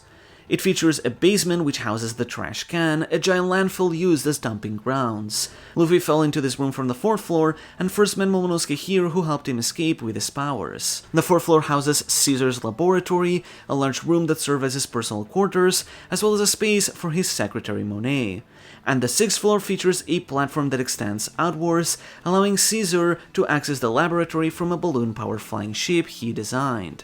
It features a basement which houses the trash can, a giant landfill used as dumping grounds. Luffy fell into this room from the 4th floor, and first met Momonosuke here, who helped him escape with his powers. The 4th floor houses Caesar's laboratory, a large room that serves as his personal quarters, as well as a space for his secretary Monet. And the 6th floor features a platform that extends outwards, allowing Caesar to access the laboratory from a balloon-powered flying ship he designed.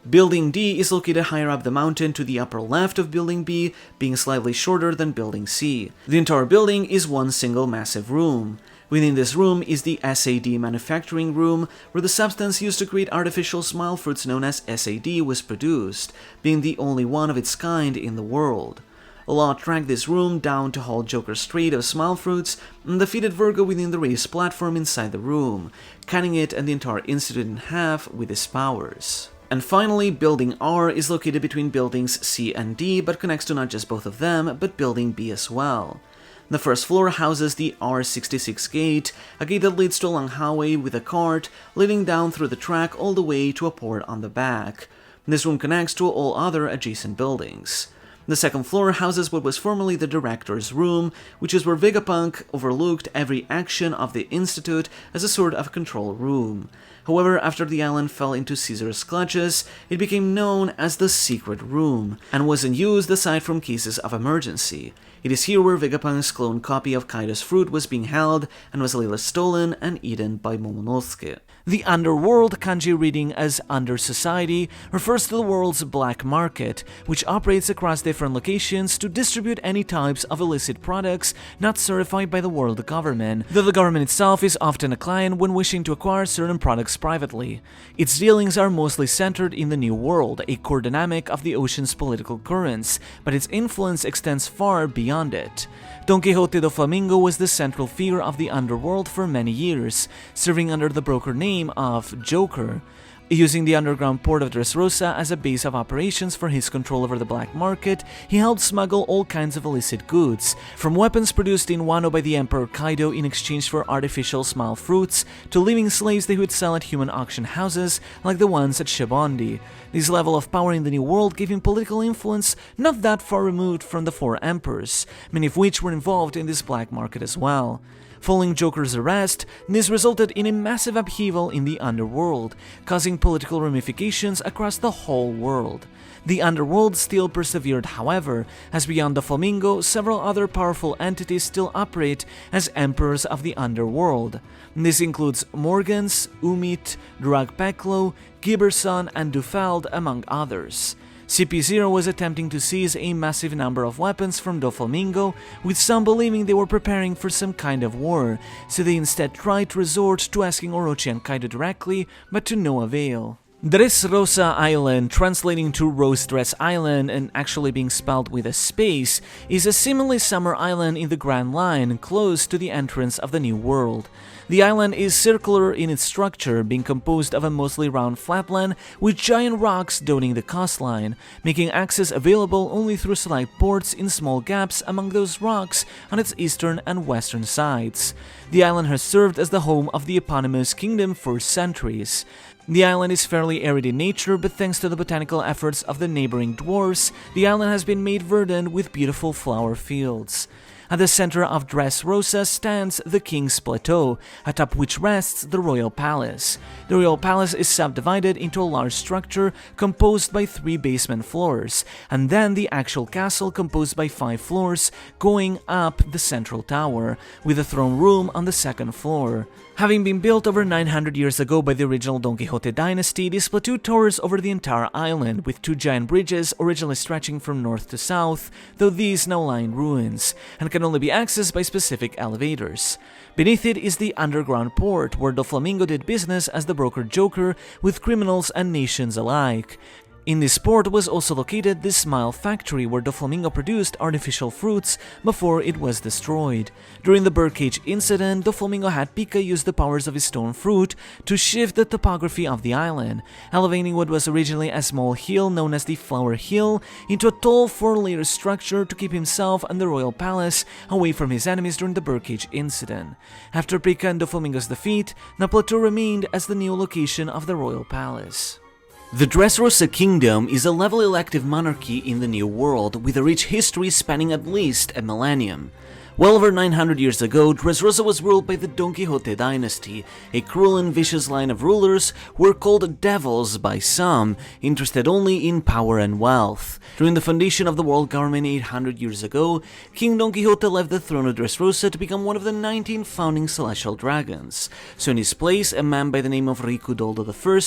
Building D is located higher up the mountain to the upper left of Building B, being slightly shorter than Building C. The entire building is one single massive room. Within this room is the SAD manufacturing room, where the substance used to create artificial smile fruits known as SAD was produced, being the only one of its kind in the world. Law tracked this room down to hold Joker's trade of smile fruits and defeated Virgo within the raised platform inside the room, cutting it and the entire institute in half with his powers. And finally, Building R is located between buildings C and D, but connects to not just both of them, but Building B as well. The first floor houses the R66 gate, a gate that leads to a long hallway with a cart, leading down through the track all the way to a port on the back. This room connects to all other adjacent buildings. The second floor houses what was formerly the director's room, which is where Vegapunk overlooked every action of the Institute as a sort of control room. However, after the island fell into Caesar's clutches, it became known as the Secret Room, and wasn't used aside from cases of emergency. It is here where Vegapunk's clone copy of Kaido's fruit was being held, and was later stolen and eaten by Momonosuke. The Underworld, kanji reading as Under Society, refers to the world's black market, which operates across different locations to distribute any types of illicit products not certified by the world government, though the government itself is often a client when wishing to acquire certain products privately. Its dealings are mostly centered in the New World, a core dynamic of the ocean's political currents, but its influence extends far beyond it. Don Quixote do Flamingo was the central figure of the underworld for many years, serving under the broker name of Joker. Using the underground port of Dressrosa as a base of operations for his control over the black market, he helped smuggle all kinds of illicit goods, from weapons produced in Wano by the Emperor Kaido in exchange for artificial smile fruits, to living slaves they would sell at human auction houses like the ones at Shibondi. This level of power in the New World gave him political influence not that far removed from the 4 emperors, many of which were involved in this black market as well. Following Joker's arrest, this resulted in a massive upheaval in the underworld, causing political ramifications across the whole world. The underworld still persevered, however, as beyond the Flamingo, several other powerful entities still operate as emperors of the underworld. This includes Morgans, Umit, Dragpeklo, Giberson, and Dufeld, among others. CP0 was attempting to seize a massive number of weapons from Doflamingo, with some believing they were preparing for some kind of war, so they instead tried to resort to asking Orochi and Kaido directly, but to no avail. Dressrosa Island, translating to Rose Dress Island and actually being spelled with a space, is a seemingly summer island in the Grand Line, close to the entrance of the New World. The island is circular in its structure, being composed of a mostly round flatland with giant rocks dotting the coastline, making access available only through select ports in small gaps among those rocks on its eastern and western sides. The island has served as the home of the eponymous kingdom for centuries. The island is fairly arid in nature, but thanks to the botanical efforts of the neighboring dwarves, the island has been made verdant with beautiful flower fields. At the center of Dressrosa stands the King's Plateau, atop which rests the Royal Palace. The Royal Palace is subdivided into a large structure composed by 3 basement floors, and then the actual castle composed by 5 floors going up the central tower, with a throne room on the 2nd floor. Having been built over 900 years ago by the original Don Quixote dynasty, this plateau towers over the entire island, with 2 giant bridges originally stretching from north to south, though these now lie in ruins, and can only be accessed by specific elevators. Beneath it is the underground port, where Doflamingo did business as the broker Joker with criminals and nations alike. In this port was also located the Smile Factory, where Doflamingo produced artificial fruits before it was destroyed. During the birdcage incident, Doflamingo had Pika use the powers of his stone fruit to shift the topography of the island, elevating what was originally a small hill known as the Flower Hill into a tall 4-layer structure to keep himself and the royal palace away from his enemies during the birdcage incident. After Pika and Doflamingo's defeat, the plateau remained as the new location of the royal palace. The Dressrosa Kingdom is a level elective monarchy in the New World, with a rich history spanning at least a millennium. Well over 900 years ago, Dressrosa was ruled by the Don Quixote dynasty, a cruel and vicious line of rulers who were called devils by some, interested only in power and wealth. During the foundation of the world government 800 years ago, King Don Quixote left the throne of Dressrosa to become one of the 19 founding celestial dragons, so in his place, a man by the name of Ricudoldo I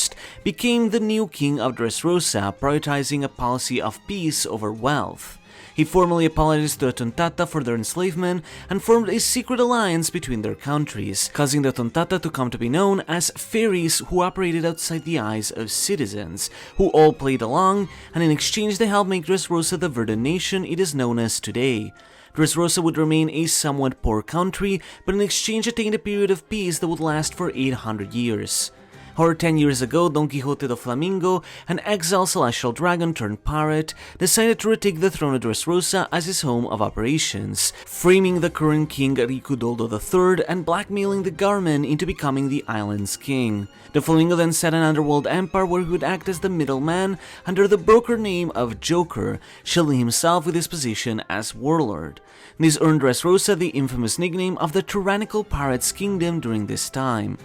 became the new king of Dressrosa, prioritizing a policy of peace over wealth. He formally apologized to the Tontata for their enslavement and formed a secret alliance between their countries, causing the Tontata to come to be known as fairies who operated outside the eyes of citizens, who all played along, and in exchange they helped make Dressrosa the verdant nation it is known as today. Dressrosa would remain a somewhat poor country, but in exchange attained a period of peace that would last for 800 years. However, 10 years ago, Don Quixote Doflamingo, an exiled celestial dragon turned pirate, decided to retake the throne of Dressrosa as his home of operations, framing the current king Ricudoldo III and blackmailing the government into becoming the island's king. Doflamingo then set an underworld empire where he would act as the middleman under the broker name of Joker, shielding himself with his position as warlord. This earned Dressrosa the infamous nickname of the tyrannical pirates' kingdom during this time.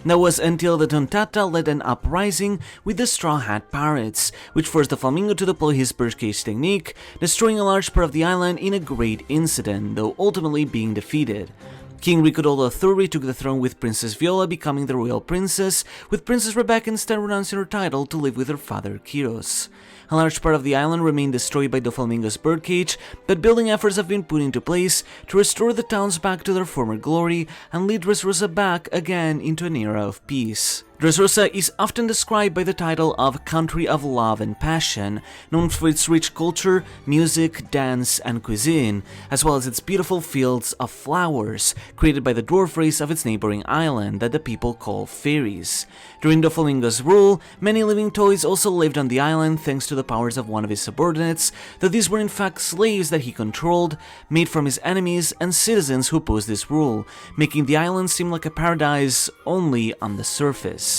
That was until the Tontata led an uprising with the Straw Hat Pirates, which forced Doflamingo to deploy his birdcage technique, destroying a large part of the island in a great incident, though ultimately being defeated. King Ricudoldo III took the throne with Princess Viola becoming the royal princess, with Princess Rebecca instead renouncing her title to live with her father Kiros. A large part of the island remained destroyed by Doflamingo's birdcage, but building efforts have been put into place to restore the towns back to their former glory and lead Dressrosa back again into an era of peace. Dressrosa is often described by the title of Country of Love and Passion, known for its rich culture, music, dance, and cuisine, as well as its beautiful fields of flowers, created by the dwarf race of its neighboring island that the people call fairies. During Doflamingo's rule, many living toys also lived on the island thanks to the powers of one of his subordinates, though these were in fact slaves that he controlled, made from his enemies and citizens who opposed this rule, making the island seem like a paradise only on the surface.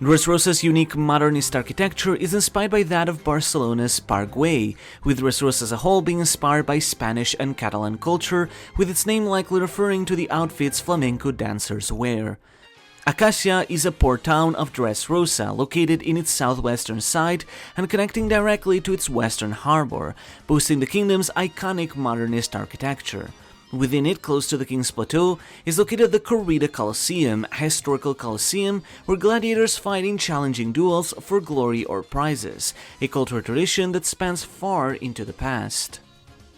Dressrosa's unique modernist architecture is inspired by that of Barcelona's Parc Güell, with Dressrosa as a whole being inspired by Spanish and Catalan culture, with its name likely referring to the outfits flamenco dancers wear. Acacia is a port town of Dressrosa, located in its southwestern side and connecting directly to its western harbor, boasting the kingdom's iconic modernist architecture. Within it, close to the King's Plateau, is located the Corrida Coliseum, a historical coliseum where gladiators fight in challenging duels for glory or prizes, a cultural tradition that spans far into the past.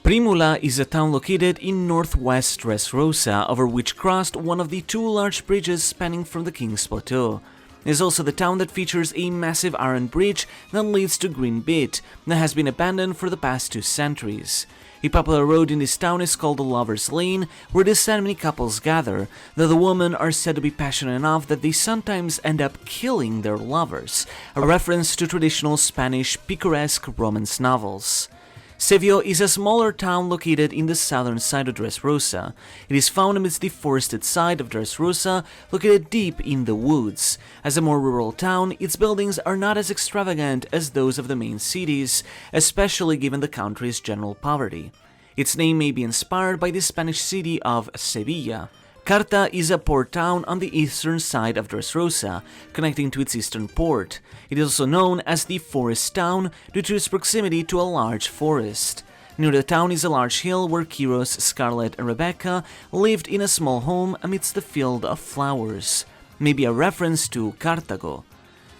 Primula is a town located in northwest Dressrosa, over which crossed one of the two large bridges spanning from the King's Plateau. It is also the town that features a massive iron bridge that leads to Green Bit, that has been abandoned for the past 2 centuries. A popular road in this town is called the Lover's Lane, where the ceremony couples gather, though the women are said to be passionate enough that they sometimes end up killing their lovers, a reference to traditional Spanish picaresque romance novels. Sevio is a smaller town located in the southern side of Dressrosa. It is found amidst the forested side of Dressrosa, located deep in the woods. As a more rural town, its buildings are not as extravagant as those of the main cities, especially given the country's general poverty. Its name may be inspired by the Spanish city of Sevilla. Carta is a port town on the eastern side of Dressrosa, connecting to its eastern port. It is also known as the Forest Town due to its proximity to a large forest. Near the town is a large hill where Kyros, Scarlet, and Rebecca lived in a small home amidst the field of flowers, maybe a reference to Cartago.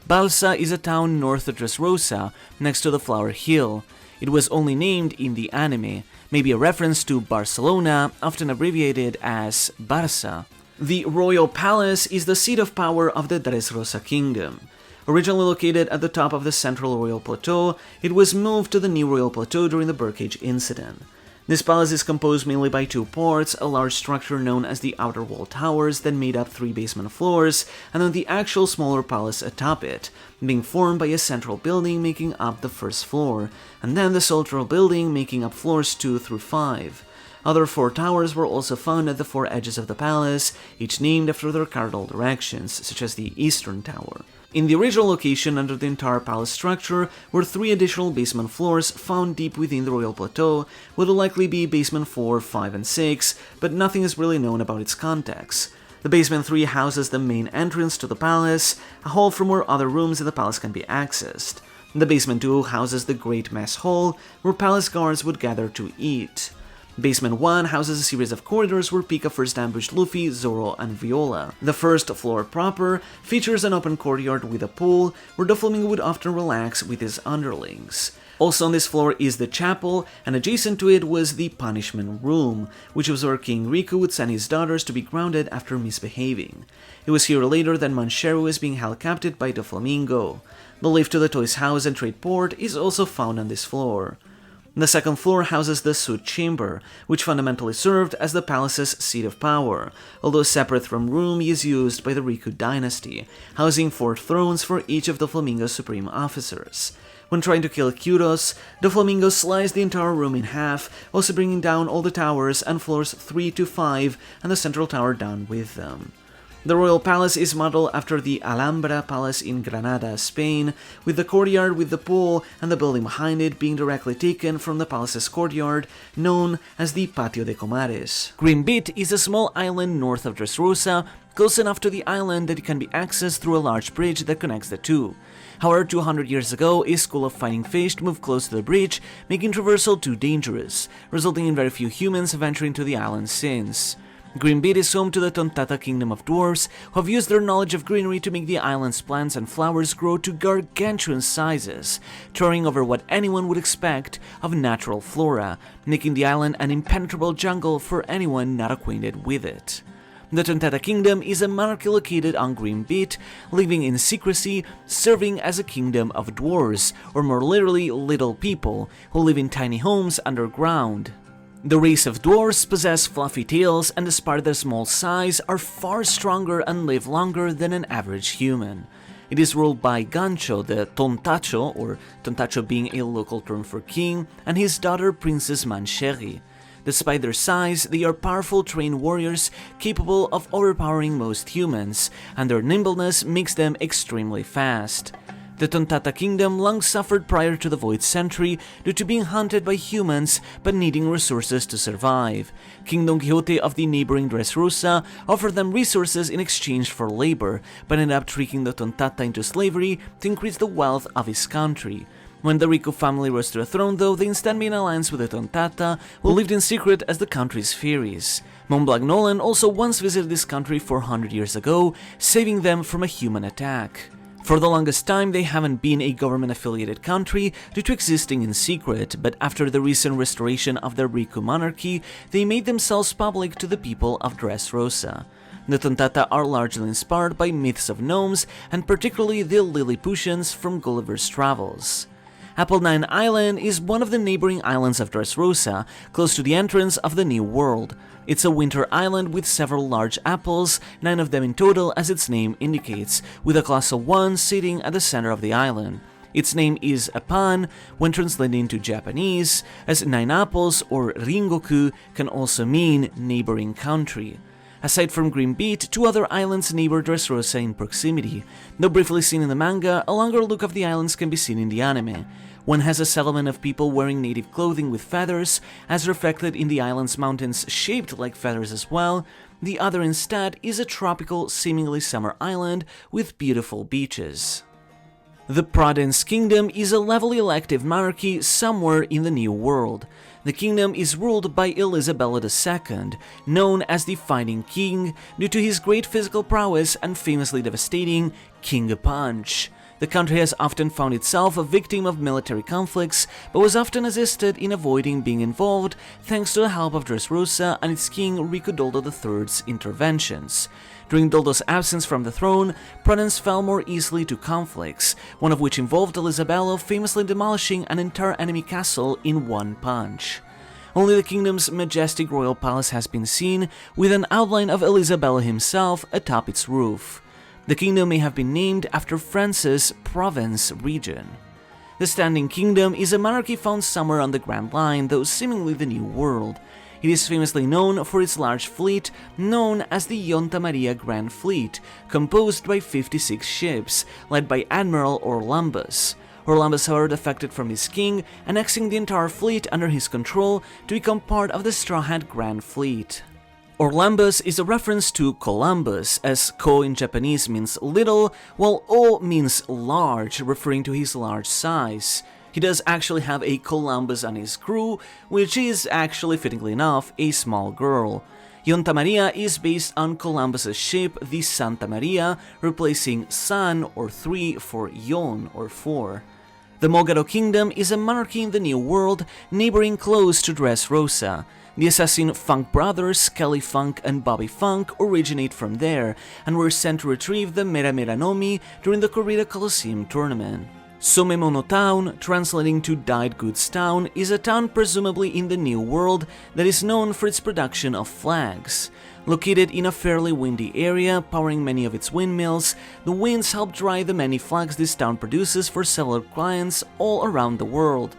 Balsa is a town north of Dressrosa, next to the Flower Hill. It was only named in the anime, maybe a reference to Barcelona, often abbreviated as Barça. The Royal Palace is the seat of power of the Dressrosa Kingdom. Originally located at the top of the central Royal Plateau, it was moved to the new Royal Plateau during the Birdcage incident. This palace is composed mainly by 2 parts, a large structure known as the Outer Wall Towers that made up 3 basement floors, and then the actual smaller palace atop it, being formed by a central building making up the first floor, and then the central building making up floors 2 through 5. Other 4 towers were also found at the 4 edges of the palace, each named after their cardinal directions, such as the Eastern Tower. In the original location under the entire palace structure were 3 additional basement floors found deep within the Royal Plateau, which will likely be basement 4, 5, and 6, but nothing is really known about its contents. The basement 3 houses the main entrance to the palace, a hall from where other rooms in the palace can be accessed. The basement 2 houses the Great Mess Hall, where palace guards would gather to eat. Basement 1 houses a series of corridors where Pika first ambushed Luffy, Zoro, and Viola. The first floor proper features an open courtyard with a pool, where Doflamingo would often relax with his underlings. Also on this floor is the chapel, and adjacent to it was the punishment room, which was where King Riku would send his daughters to be grounded after misbehaving. It was here later that Mancheru is being held captive by Doflamingo. The lift to the Toys House and Trade Port is also found on this floor. The second floor houses the Suit Chamber, which fundamentally served as the palace's seat of power, although separate from room is used by the Riku dynasty, housing 4 thrones for each of Doflamingo's supreme officers. When trying to kill Kyros, Doflamingo sliced the entire room in half, also bringing down all the towers and floors 3 to 5 and the central tower down with them. The royal palace is modeled after the Alhambra Palace in Granada, Spain, with the courtyard with the pool and the building behind it being directly taken from the palace's courtyard, known as the Patio de Comares. Green Bit is a small island north of Dressrosa, close enough to the island that it can be accessed through a large bridge that connects the two. However, 200 years ago, a school of fighting fish moved close to the bridge, making traversal too dangerous, resulting in very few humans venturing to the island since. Green Bit is home to the Tontata Kingdom of Dwarves, who have used their knowledge of greenery to make the island's plants and flowers grow to gargantuan sizes, towering over what anyone would expect of natural flora, making the island an impenetrable jungle for anyone not acquainted with it. The Tontata Kingdom is a monarchy located on Green Bit, living in secrecy, serving as a kingdom of dwarves, or more literally, little people, who live in tiny homes underground. The race of dwarves possess fluffy tails and despite their small size are far stronger and live longer than an average human. It is ruled by Gancho, the Tontacho, or Tontacho being a local term for king, and his daughter Princess Mancheri. Despite their size, they are powerful trained warriors capable of overpowering most humans, and their nimbleness makes them extremely fast. The Tontata kingdom long suffered prior to the Void Century due to being hunted by humans but needing resources to survive. King Don Quixote of the neighboring Dressrosa offered them resources in exchange for labor, but ended up tricking the Tontata into slavery to increase the wealth of his country. When the Rico family rose to the throne though, they instead made an alliance with the Tontata, who lived in secret as the country's fairies. Montblanc Nolan also once visited this country 400 years ago, saving them from a human attack. For the longest time, they haven't been a government-affiliated country due to existing in secret, but after the recent restoration of the Riku monarchy, they made themselves public to the people of Dressrosa. The Tontata are largely inspired by myths of gnomes, and particularly the Lilliputians from Gulliver's Travels. Apple 9 Island is one of the neighboring islands of Dressrosa, close to the entrance of the New World. It's a winter island with several large apples, 9 of them in total as its name indicates, with a class of 1 sitting at the center of the island. Its name is a pun when translated into Japanese, as 9 apples or Ringoku can also mean neighboring country. Aside from Green Beat, 2 other islands neighbor Dressrosa in proximity. Though briefly seen in the manga, a longer look of the islands can be seen in the anime. One has a settlement of people wearing native clothing with feathers, as reflected in the island's mountains shaped like feathers as well. The other instead is a tropical, seemingly summer island with beautiful beaches. The Pradens Kingdom is a levelly elective monarchy somewhere in the New World. The kingdom is ruled by Elisabella II, known as the Fighting King due to his great physical prowess and famously devastating King Punch. The country has often found itself a victim of military conflicts, but was often assisted in avoiding being involved thanks to the help of Dressrosa and its king Ricudoldo III's interventions. During Doldo's absence from the throne, Pradens fell more easily to conflicts, one of which involved Elisabella famously demolishing an entire enemy castle in one punch. Only the kingdom's majestic royal palace has been seen, with an outline of Elisabella himself atop its roof. The kingdom may have been named after France's Provence region. The Standing Kingdom is a monarchy found somewhere on the Grand Line, though seemingly the New World. It is famously known for its large fleet, known as the Yonta Maria Grand Fleet, composed by 56 ships, led by Admiral Orlambus. Orlambus, however, defected from his king, annexing the entire fleet under his control to become part of the Straw Hat Grand Fleet. Orlambus is a reference to Columbus, as Ko in Japanese means little, while O means large, referring to his large size. He does actually have a Columbus on his crew, which is actually, fittingly enough, a small girl. Yonta Maria is based on Columbus's ship, the Santa Maria, replacing San or 3 for Yon or 4. The Mogado Kingdom is a monarchy in the New World, neighboring close to Dressrosa. The assassin Funk brothers, Kelly Funk and Bobby Funk, originate from there, and were sent to retrieve the Mera Mera Nomi during the Corrida Coliseum tournament. Somemono Town, translating to Dyed Goods Town, is a town presumably in the New World that is known for its production of flags. Located in a fairly windy area, powering many of its windmills, the winds help dry the many flags this town produces for several clients all around the world.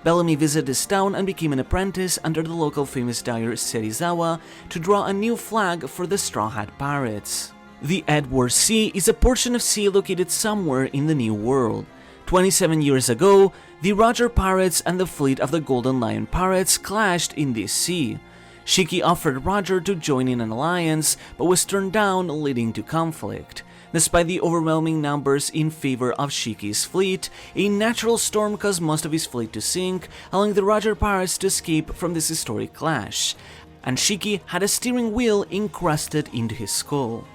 Bellamy visited this town and became an apprentice under the local famous dyer Serizawa to draw a new flag for the Straw Hat Pirates. The Edward Sea is a portion of sea located somewhere in the New World. 27 years ago, the Roger Pirates and the fleet of the Golden Lion Pirates clashed in this sea. Shiki offered Roger to join in an alliance, but was turned down, leading to conflict. Despite the overwhelming numbers in favor of Shiki's fleet, a natural storm caused most of his fleet to sink, allowing the Roger Pirates to escape from this historic clash, and Shiki had a steering wheel encrusted into his skull.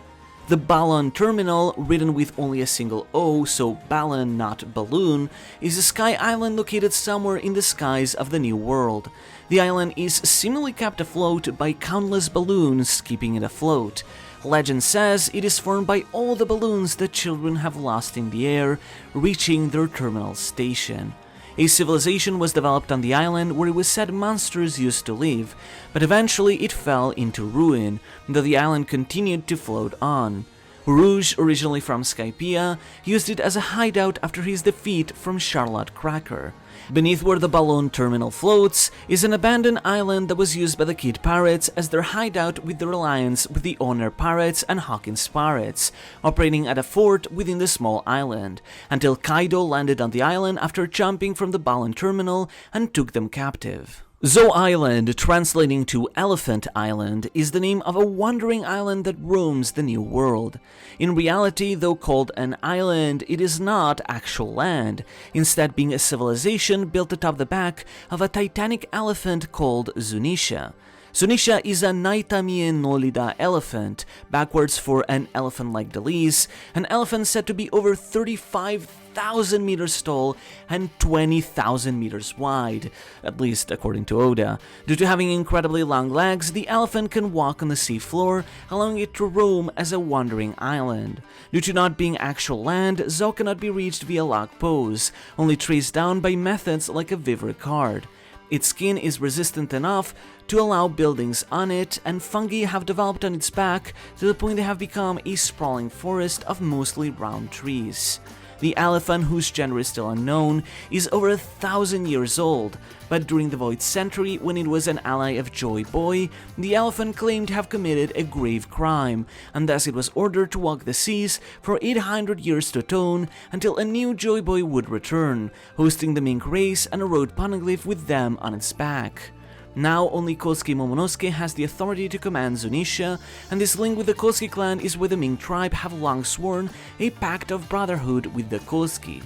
The Balon Terminal, written with only a single O, so Balon not balloon, is a sky island located somewhere in the skies of the New World. The island is seemingly kept afloat by countless balloons keeping it afloat. Legend says it is formed by all the balloons that children have lost in the air, reaching their terminal station. A civilization was developed on the island where it was said monsters used to live, but eventually it fell into ruin, though the island continued to float on. Rouge, originally from Skypiea, used it as a hideout after his defeat from Charlotte Cracker. Beneath where the Ballon terminal floats is an abandoned island that was used by the Kid Pirates as their hideout with their alliance with the Owner Pirates and Hawkins Pirates, operating at a fort within the small island, until Kaido landed on the island after jumping from the Ballon terminal and took them captive. Zou Island, translating to Elephant Island, is the name of a wandering island that roams the New World. In reality, though called an island, it is not actual land, instead being a civilization built atop the back of a titanic elephant called Zunisha. Zunisha is a Naitamie Nolida elephant, backwards for an elephant-like Delis, an elephant said to be over 35,000 meters tall and 20,000 meters wide, at least according to Oda. Due to having incredibly long legs, the elephant can walk on the seafloor, allowing it to roam as a wandering island. Due to not being actual land, Zou cannot be reached via lock pose, only traced down by methods like a Vivre card. Its skin is resistant enough to allow buildings on it, and fungi have developed on its back to the point they have become a sprawling forest of mostly round trees. The elephant, whose gender is still unknown, is over 1,000 years old, but during the Void Century, when it was an ally of Joy Boy, the elephant claimed to have committed a grave crime, and thus it was ordered to walk the seas for 800 years to atone until a new Joy Boy would return, hosting the mink race and a road poneglyph with them on its back. Now only Kosuke Momonosuke has the authority to command Zunisha, and this link with the Kosuke clan is where the Mink tribe have long sworn a pact of brotherhood with the Kosuke.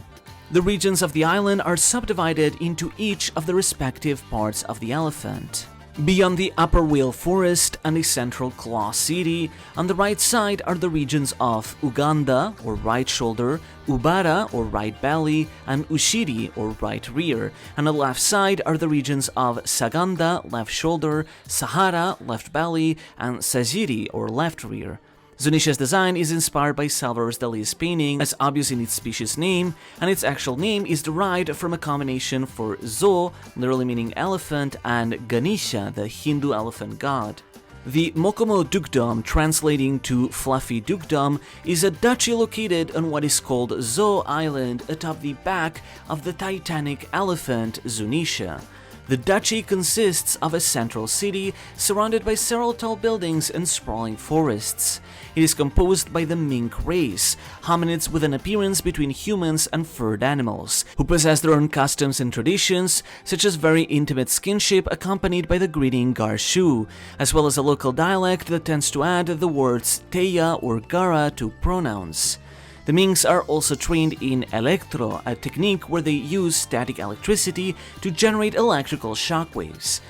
The regions of the island are subdivided into each of the respective parts of the elephant. Beyond the Upper Whale Forest and the central Claw City, on the right side are the regions of Uganda, or right shoulder, Ubara, or right belly, and Ushiri, or right rear, and on the left side are the regions of Saganda, left shoulder, Sahara, left belly, and Sajiri, or left rear. Zunisha's design is inspired by Salvador Dali's painting, as obvious in its species name, and its actual name is derived from a combination for Zou, literally meaning elephant, and Ganesha, the Hindu elephant god. The Mokomo Dukedom, translating to Fluffy Dukedom, is a duchy located on what is called Zou Island atop the back of the titanic elephant Zunisha. The duchy consists of a central city surrounded by several tall buildings and sprawling forests. It is composed by the mink race, hominids with an appearance between humans and furred animals, who possess their own customs and traditions, such as very intimate skinship accompanied by the greeting Garshu, as well as a local dialect that tends to add the words Teya or Gara to pronouns. The minks are also trained in electro, a technique where they use static electricity to generate electrical shockwaves.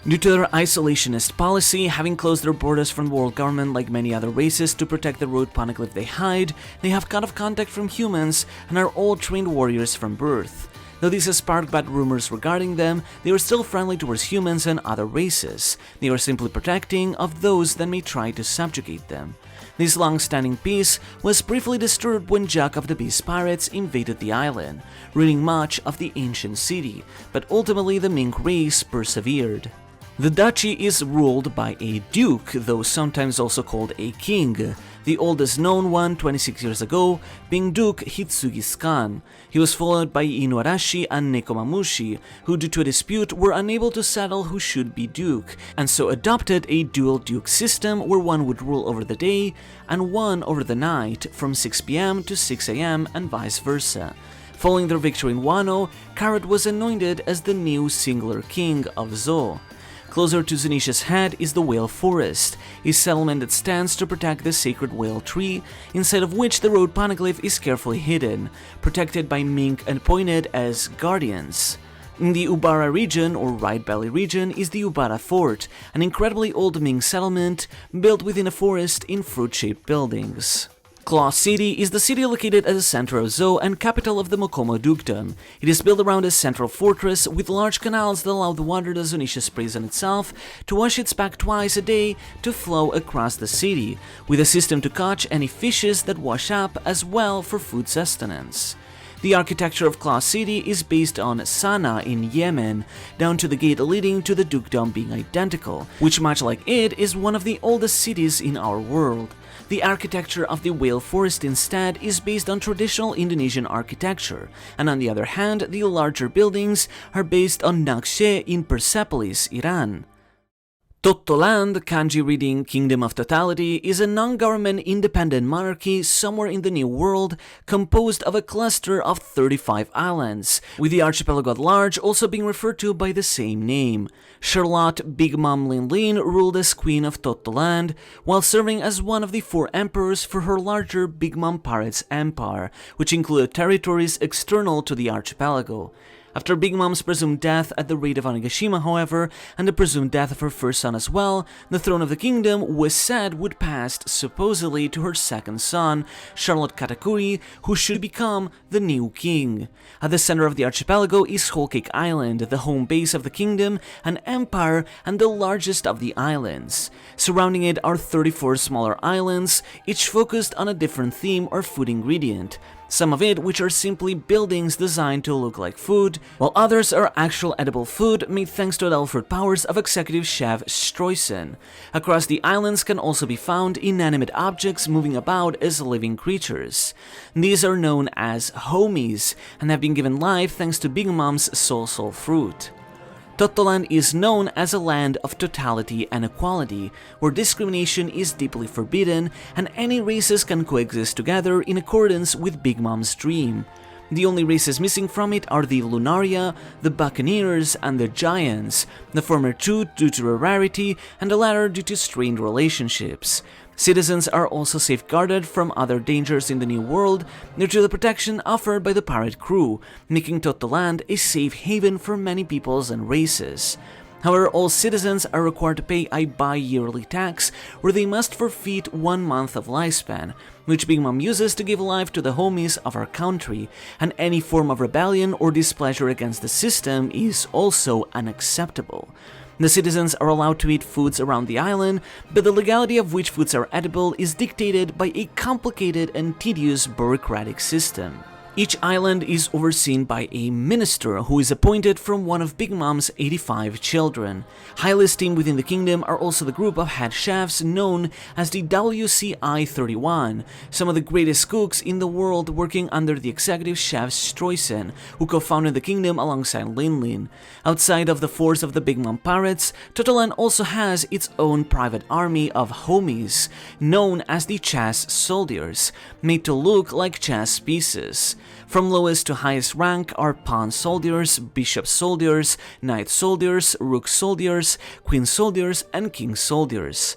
Due to their isolationist policy, having closed their borders from the world government like many other races to protect the road poneglyph they hide, they have cut off contact from humans and are all trained warriors from birth. Though this has sparked bad rumors regarding them, they are still friendly towards humans and other races. They are simply protecting of those that may try to subjugate them. This long-standing peace was briefly disturbed when Jack of the Beast pirates invaded the island, ruining much of the ancient city, but ultimately the mink race persevered. The duchy is ruled by a duke, though sometimes also called a king, the oldest known one 26 years ago being Duke Hitsugi's Khan. He was followed by Inuarashi and Nekomamushi, who due to a dispute were unable to settle who should be duke, and so adopted a dual duke system where one would rule over the day and one over the night from 6 PM to 6 AM and vice versa. Following their victory in Wano, Carrot was anointed as the new singular king of Zou. Closer to Zunisha's head is the Whale Forest, a settlement that stands to protect the sacred whale tree, inside of which the road poneglyph is carefully hidden, protected by mink and pointed as guardians. In the Ubara region, or Right Belly region, is the Ubara Fort, an incredibly old mink settlement built within a forest in fruit-shaped buildings. Claw City is the city located at the center of Zou and capital of the Mokomo Dukedom. It is built around a central fortress with large canals that allow the water that Zunisha sprays on itself to wash its back twice a day to flow across the city, with a system to catch any fishes that wash up as well for food sustenance. The architecture of Claw City is based on Sana'a in Yemen, down to the gate leading to the dukedom being identical, which much like it is one of the oldest cities in our world. The architecture of the Whale Forest instead is based on traditional Indonesian architecture, and on the other hand, the larger buildings are based on Nakshe in Persepolis, Iran. Totoland, kanji reading Kingdom of Totality, is a non-government independent monarchy somewhere in the New World, composed of a cluster of 35 islands, with the archipelago at large also being referred to by the same name. Charlotte Big Mom Lin Lin ruled as Queen of Totoland, while serving as one of the 4 emperors for her larger Big Mom Pirates Empire, which included territories external to the archipelago. After Big Mom's presumed death at the raid of Onigashima, however, and the presumed death of her first son as well, the throne of the kingdom was said would pass supposedly to her second son, Charlotte Katakuri, who should become the new king. At the center of the archipelago is Whole Cake Island, the home base of the kingdom, an empire, and the largest of the islands. Surrounding it are 34 smaller islands, each focused on a different theme or food ingredient. Some of it which are simply buildings designed to look like food, while others are actual edible food made thanks to the Alfred powers of executive chef Streusen. Across the islands can also be found inanimate objects moving about as living creatures. These are known as homies, and have been given life thanks to Big Mom's soul fruit. Totoland is known as a land of totality and equality, where discrimination is deeply forbidden and any races can coexist together in accordance with Big Mom's dream. The only races missing from it are the Lunaria, the Buccaneers, and the Giants, the former two due to rarity and the latter due to strained relationships. Citizens are also safeguarded from other dangers in the New World due to the protection offered by the pirate crew, making Totoland a safe haven for many peoples and races. However, all citizens are required to pay a bi-yearly tax, where they must forfeit 1 month of lifespan, which Big Mom uses to give life to the homies of our country, and any form of rebellion or displeasure against the system is also unacceptable. The citizens are allowed to eat foods around the island, but the legality of which foods are edible is dictated by a complicated and tedious bureaucratic system. Each island is overseen by a minister who is appointed from one of Big Mom's 85 children. Highly esteemed within the kingdom are also the group of head chefs known as the WCI-31, some of the greatest cooks in the world working under the executive chef Streusen, who co-founded the kingdom alongside Lin Lin. Outside of the force of the Big Mom pirates, Totoland also has its own private army of homies, known as the chess soldiers, made to look like chess pieces. From lowest to highest rank are pawn soldiers, bishop soldiers, knight soldiers, rook soldiers, queen soldiers, and king soldiers.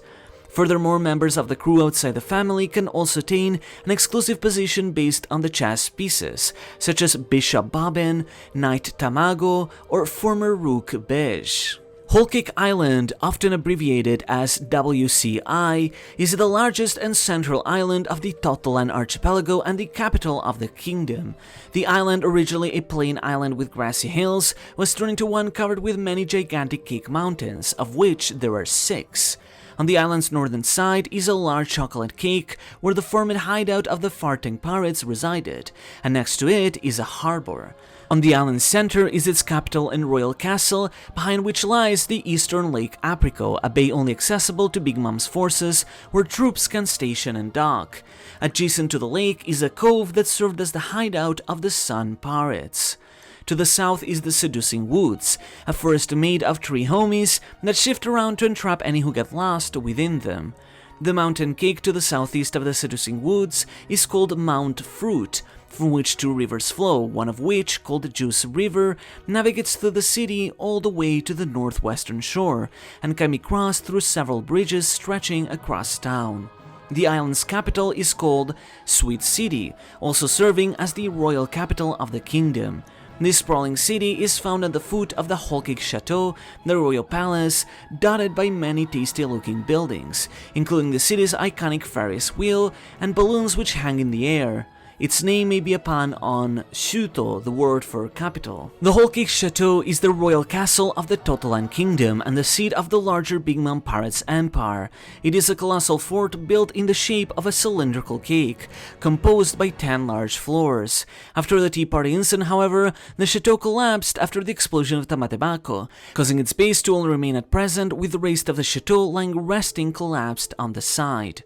Furthermore, members of the crew outside the family can also attain an exclusive position based on the chess pieces, such as Bishop Babin, Knight Tamago, or former Rook Beige. Whole Cake Island, often abbreviated as WCI, is the largest and central island of the Totoland archipelago and the capital of the kingdom. The island, originally a plain island with grassy hills, was turned into one covered with many gigantic cake mountains, of which there are 6. On the island's northern side is a large chocolate cake where the former hideout of the Farteng pirates resided, and next to it is a harbor. On the island's center is its capital and royal castle, behind which lies the eastern Lake Apricot, a bay only accessible to Big Mom's forces, where troops can station and dock. Adjacent to the lake is a cove that served as the hideout of the Sun Pirates. To the south is the Seducing Woods, a forest made of tree homies that shift around to entrap any who get lost within them. The mountain cake to the southeast of the Seducing Woods is called Mount Fruit, from which 2 rivers flow, one of which, called Juice River, navigates through the city all the way to the northwestern shore, and can be crossed through several bridges stretching across town. The island's capital is called Sweet City, also serving as the royal capital of the kingdom. This sprawling city is found at the foot of the Whole Cake Chateau, the royal palace, dotted by many tasty-looking buildings, including the city's iconic Ferris wheel and balloons which hang in the air. Its name may be a pun on Shuto, the word for capital. The Whole Cake Chateau is the royal castle of the Totoland Kingdom and the seat of the larger Big Mom Pirates Empire. It is a colossal fort built in the shape of a cylindrical cake, composed by 10 large floors. After the Tea Party incident, however, the chateau collapsed after the explosion of Tamatebako, causing its base to only remain at present, with the rest of the chateau lying resting collapsed on the side.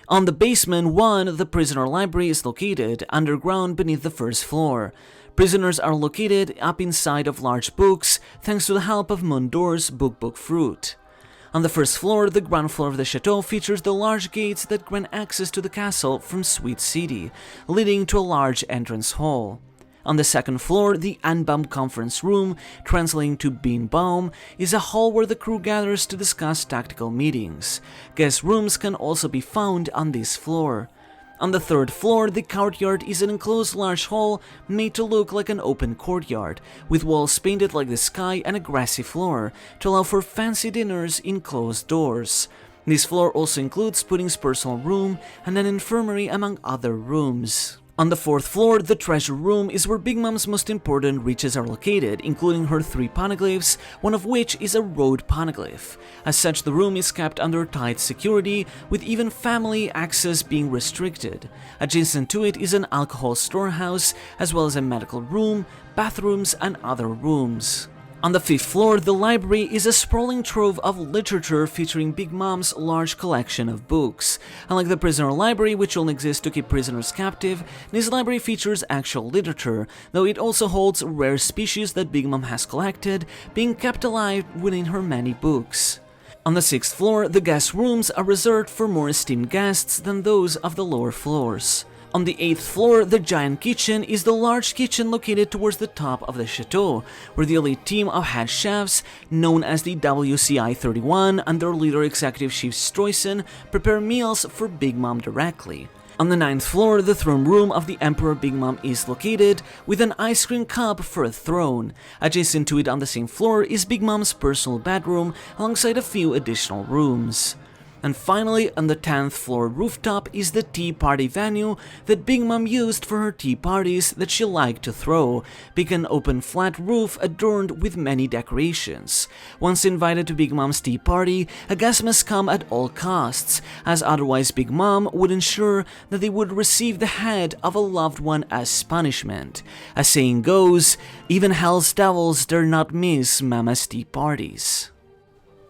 On the basement 1, the prisoner library is located underground beneath the first floor. Prisoners are located up inside of large books thanks to the help of Mondor's book fruit. On the first floor, the ground floor of the chateau features the large gates that grant access to the castle from Sweet City, leading to a large entrance hall. On the second floor, the Anbaum Conference Room, translating to Bean Baum, is a hall where the crew gathers to discuss tactical meetings. Guest rooms can also be found on this floor. On the third floor, the courtyard is an enclosed large hall made to look like an open courtyard, with walls painted like the sky and a grassy floor, to allow for fancy dinners in closed doors. This floor also includes Pudding's personal room and an infirmary among other rooms. On the fourth floor, the treasure room is where Big Mom's most important riches are located, including her 3 poneglyphs, one of which is a road poneglyph. As such, the room is kept under tight security, with even family access being restricted. Adjacent to it is an alcohol storehouse, as well as a medical room, bathrooms, and other rooms. On the 5th floor, the library is a sprawling trove of literature featuring Big Mom's large collection of books. Unlike the prisoner library, which only exists to keep prisoners captive, this library features actual literature, though it also holds rare species that Big Mom has collected, being kept alive within her many books. On the 6th floor, the guest rooms are reserved for more esteemed guests than those of the lower floors. On the 8th floor, the giant kitchen is the large kitchen located towards the top of the chateau, where the elite team of head chefs, known as the WCI-31 and their leader Executive Chief Stroyson, prepare meals for Big Mom directly. On the 9th floor, the throne room of the Emperor Big Mom is located, with an ice cream cup for a throne. Adjacent to it on the same floor is Big Mom's personal bedroom, alongside a few additional rooms. And finally, on the 10th floor rooftop is the tea party venue that Big Mom used for her tea parties that she liked to throw, being an open flat roof adorned with many decorations. Once invited to Big Mom's tea party, a guest must come at all costs, as otherwise Big Mom would ensure that they would receive the head of a loved one as punishment. As saying goes, even hell's devils dare not miss Mama's tea parties.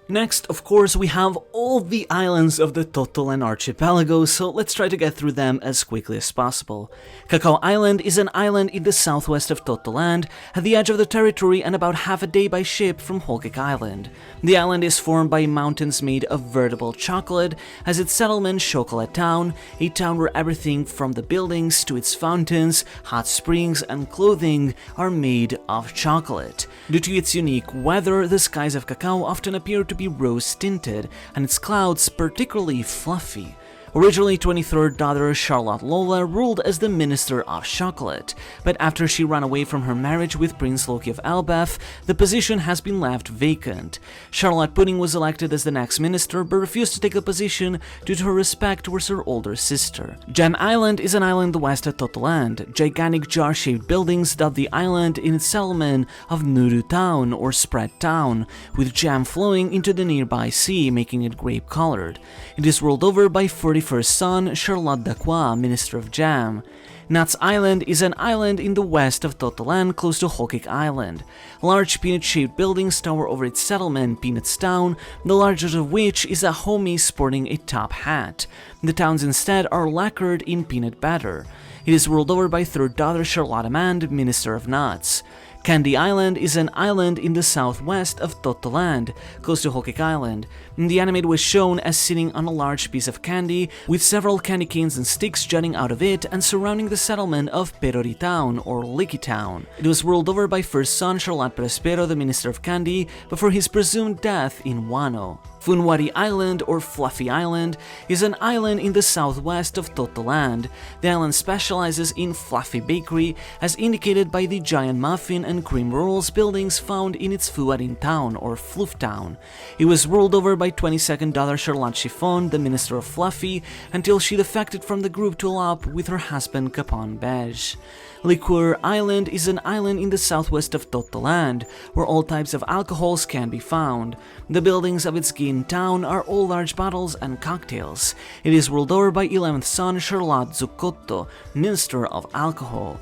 Next, of course, we have all the islands of the Totoland archipelago, so let's try to get through them as quickly as possible. Cacao Island is an island in the southwest of Totoland, at the edge of the territory and about half a day by ship from Whole Cake Island. The island is formed by mountains made of veritable chocolate, as its settlement Chocolate Town, a town where everything from the buildings to its fountains, hot springs, and clothing are made of chocolate. Due to its unique weather, the skies of Cacao often appear to be rose-tinted, and its clouds particularly fluffy. Originally, 23rd daughter Charlotte Lola ruled as the Minister of Chocolate, but after she ran away from her marriage with Prince Loki of Elbaph, the position has been left vacant. Charlotte Pudding was elected as the next minister, but refused to take the position due to her respect towards her older sister. Gem Island is an island west of Totoland. Gigantic jar-shaped buildings dot the island in its settlement of Nuru Town, or Spread Town, with jam flowing into the nearby sea, making it grape-colored. It is ruled over by 41st son Charlotte Dacroix, Minister of Jam. Nuts Island is an island in the west of Totoland, close to Whole Cake Island. Large peanut-shaped buildings tower over its settlement, Peanuts Town, the largest of which is a homie sporting a top hat. The towns instead are lacquered in peanut batter. It is ruled over by third daughter Charlotte Amand, Minister of Nuts. Candy Island is an island in the southwest of Totoland, close to Whole Cake Island. The anime was shown as sitting on a large piece of candy, with several candy canes and sticks jutting out of it and surrounding the settlement of Perori Town, or Licky Town. It was ruled over by first son Charlotte Prespero, the Minister of Candy, before his presumed death in Wano. Funwari Island, or Fluffy Island, is an island in the southwest of Totoland. The island specializes in fluffy bakery, as indicated by the giant muffin and cream rolls buildings found in its Fuarin town, or Fluff Town. It was ruled over by 22nd daughter Charlotte Chiffon, the Minister of Fluffy, until she defected from the group to Elbaph with her husband Capon Beige. Liqueur Island is an island in the southwest of Totoland, where all types of alcohols can be found. The buildings of its Gin town are all large bottles and cocktails. It is ruled over by 11th son Charlotte Zuccotto, Minister of Alcohol.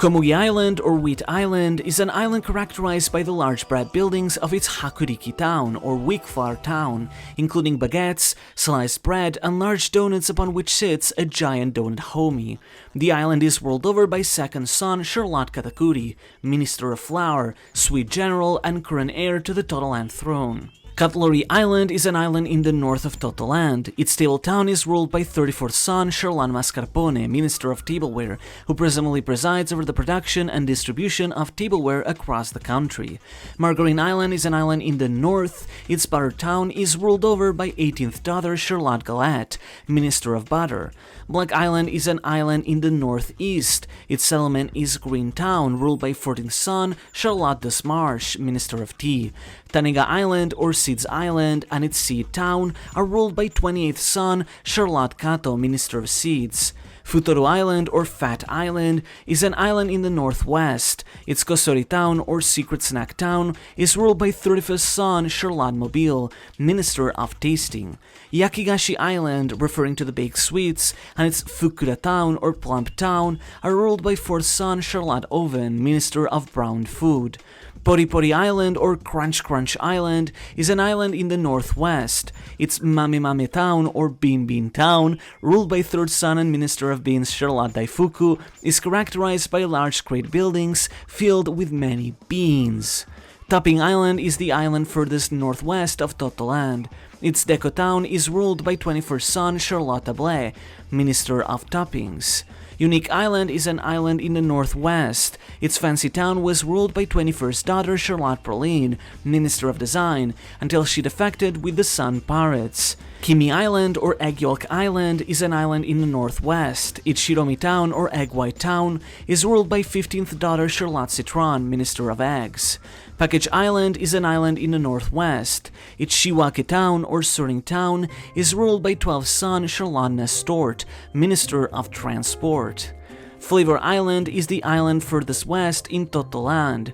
Komugi Island, or Wheat Island, is an island characterized by the large bread buildings of its Hakuriki town, or wheat flour town, including baguettes, sliced bread, and large donuts upon which sits a giant donut homie. The island is ruled over by second son Charlotte Katakuri, Minister of Flour, Sweet General, and current heir to the Totoland throne. Cutlery Island is an island in the north of Totoland. Its table town is ruled by 34th son Charlan Mascarpone, Minister of Tableware, who presumably presides over the production and distribution of tableware across the country. Margarine Island is an island in the north. Its butter town is ruled over by 18th daughter Charlotte Galette, Minister of Butter. Black Island is an island in the northeast. Its settlement is Green Town, ruled by 14th son Charlotte Desmarche, Minister of Tea. Taniga Island, or Seeds Island, and its seed town are ruled by 28th son Charlotte Kato, Minister of Seeds. Futuro Island, or Fat Island, is an island in the northwest. Its Kosori town, or Secret Snack town, is ruled by 31st son Charlotte Mobile, Minister of Tasting. Yakigashi Island, referring to the baked sweets, and its Fukura town, or Plump town, are ruled by 4th son Charlotte Oven, Minister of Brown Food. Pori Pori Island, or Crunch Crunch Island, is an island in the northwest. Its Mame Mame town, or Bean Bean town, ruled by 3rd son and Minister of Beans Charlotte Daifuku, is characterized by large crate buildings filled with many beans. Topping Island is the island furthest northwest of Totoland. Its Deco town is ruled by 21st son Charlotte Blais, Minister of Toppings. Unique Island is an island in the northwest. Its fancy town was ruled by 21st daughter Charlotte Praline, Minister of Design, until she defected with the Sun Pirates. Kimi Island, or Egg Yolk Island, is an island in the northwest. Its Shiromi town, or Egg White town, is ruled by 15th daughter Charlotte Citron, Minister of Eggs. Package Island is an island in the northwest. Its Shiwake town, or Suring town, is ruled by 12th son Charlotte Nestort, Minister of Transport. Flavor Island is the island furthest west in Totoland.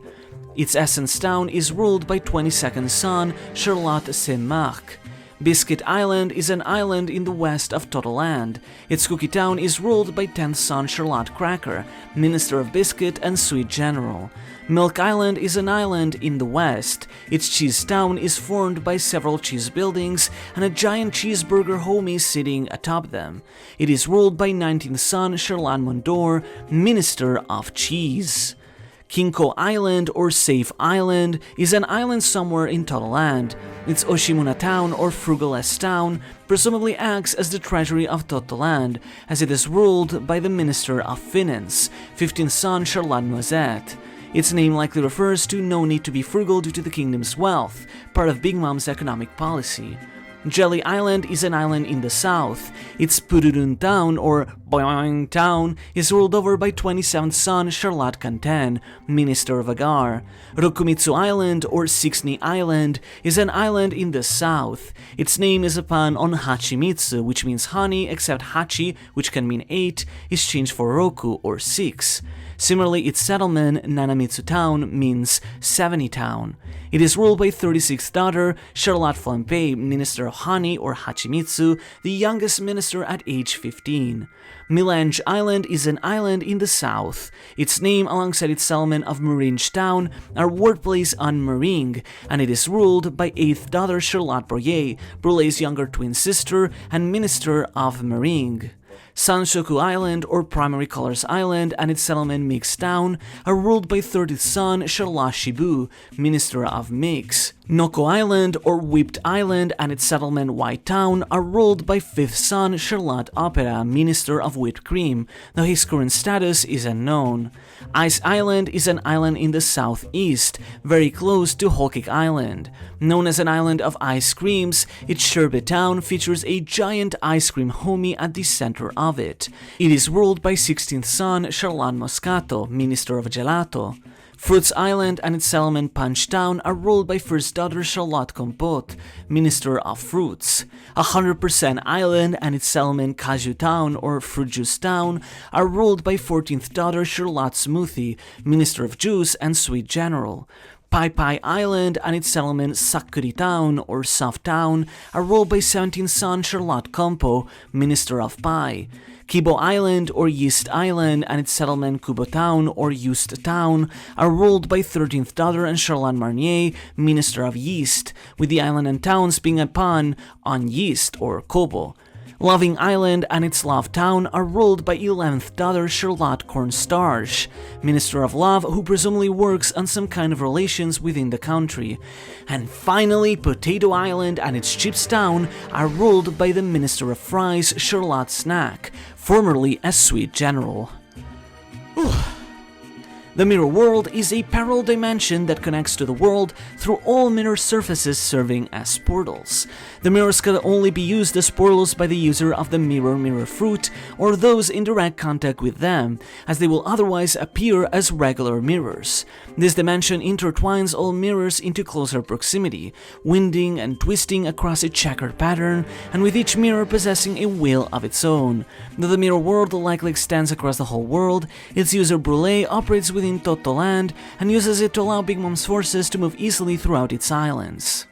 Its Essence town is ruled by 22nd son Charlotte Saint-Marc. Biscuit Island is an island in the west of Totoland. Its Cookie town is ruled by 10th son Charlotte Cracker, Minister of Biscuit and Sweet General. Milk Island is an island in the west. Its cheese town is formed by several cheese buildings and a giant cheeseburger homie sitting atop them. It is ruled by 19th son Charlan Mondor, Minister of Cheese. Kinko Island, or Safe Island, is an island somewhere in Totoland. Its Oshimuna town, or Frugaless town, presumably acts as the treasury of Totoland, as it is ruled by the Minister of Finance, 15th son Charlotte Noisette. Its name likely refers to no need to be frugal due to the kingdom's wealth, part of Big Mom's economic policy. Jelly Island is an island in the south. Its Pururun town, or Boing town, is ruled over by 27th son Charlotte Canten, Minister of Agar. Rokumitsu Island, or Sixni Island, is an island in the south. Its name is a pun on Hachimitsu, which means honey, except Hachi, which can mean 8, is changed for Roku, or 6. Similarly, its settlement, Nanamitsu Town, means 70 town. It is ruled by 36th daughter Charlotte Flampe, Minister of Honey, or Hachimitsu, the youngest minister at age 15. Milange Island is an island in the south. Its name, alongside its settlement of Maringe Town, are wordplays on Meringue, and it is ruled by 8th daughter Charlotte Bourrier, Brulet's younger twin sister and Minister of Meringue. Sanshoku Island, or Primary Colors Island, and its settlement Mix Town are ruled by 30th son Charlotte Shibu, Minister of Mix. Noko Island, or Whipped Island, and its settlement White Town are ruled by 5th son Charlotte Opera, Minister of Whipped Cream, though his current status is unknown. Ice Island is an island in the southeast, very close to Whole Cake Island. Known as an island of ice creams, its Sherbet Town features a giant ice cream homie at the center of it. It is ruled by 16th son Charlotte Moscato, Minister of Gelato. Fruits Island and its settlement Punch Town are ruled by first daughter Charlotte Compote, Minister of Fruits. 100% Island and its settlement Cashew Town, or Fruit Juice Town, are ruled by 14th daughter Charlotte Smoothie, Minister of Juice and Sweet General. Pai Pai Island and its settlement Sakuri Town, or Soft Town, are ruled by 17th son Charlotte Compo, Minister of Pie. Kibo Island, or Yeast Island, and its settlement Kubo Town, or Yeast Town, are ruled by 13th daughter and Charlotte Marnier, Minister of Yeast, with the island and towns being a pun on yeast, or Kobo. Loving Island and its Love Town are ruled by 11th daughter Charlotte Cornstarch, Minister of Love, who presumably works on some kind of relations within the country. And finally, Potato Island and its Chips Town are ruled by the Minister of Fries Charlotte Snack, formerly a Sweet General. The mirror world is a parallel dimension that connects to the world through all mirror surfaces serving as portals. The mirrors can only be used as portals by the user of the mirror fruit or those in direct contact with them, as they will otherwise appear as regular mirrors. This dimension intertwines all mirrors into closer proximity, winding and twisting across a checkered pattern, and with each mirror possessing a will of its own. Though the mirror world likely extends across the whole world, its user Brule operates within Toto Land and uses it to allow Big Mom's forces to move easily throughout its islands.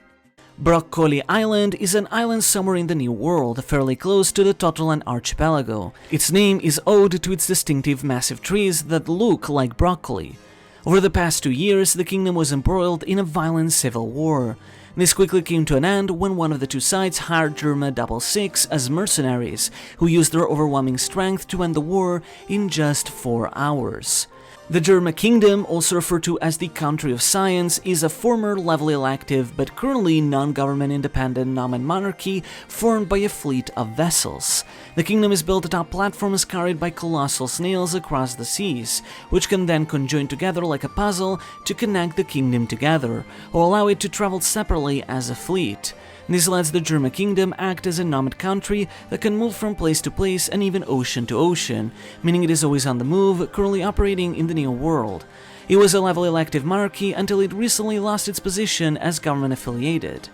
Broccoli Island is an island somewhere in the New World, fairly close to the Totoland archipelago. Its name is owed to its distinctive massive trees that look like broccoli. Over the past 2 years, the kingdom was embroiled in a violent civil war. This quickly came to an end when one of the two sides hired Germa 66 as mercenaries, who used their overwhelming strength to end the war in just 4 hours. The Germa Kingdom, also referred to as the Country of Science, is a former level elective but currently non-government independent Naman monarchy formed by a fleet of vessels. The kingdom is built atop platforms carried by colossal snails across the seas, which can then conjoin together like a puzzle to connect the kingdom together, or allow it to travel separately as a fleet. This lets the Germa Kingdom act as a nomad country that can move from place to place and even ocean to ocean, meaning it is always on the move, currently operating in the New World. It was a level elective monarchy until it recently lost its position as government affiliated.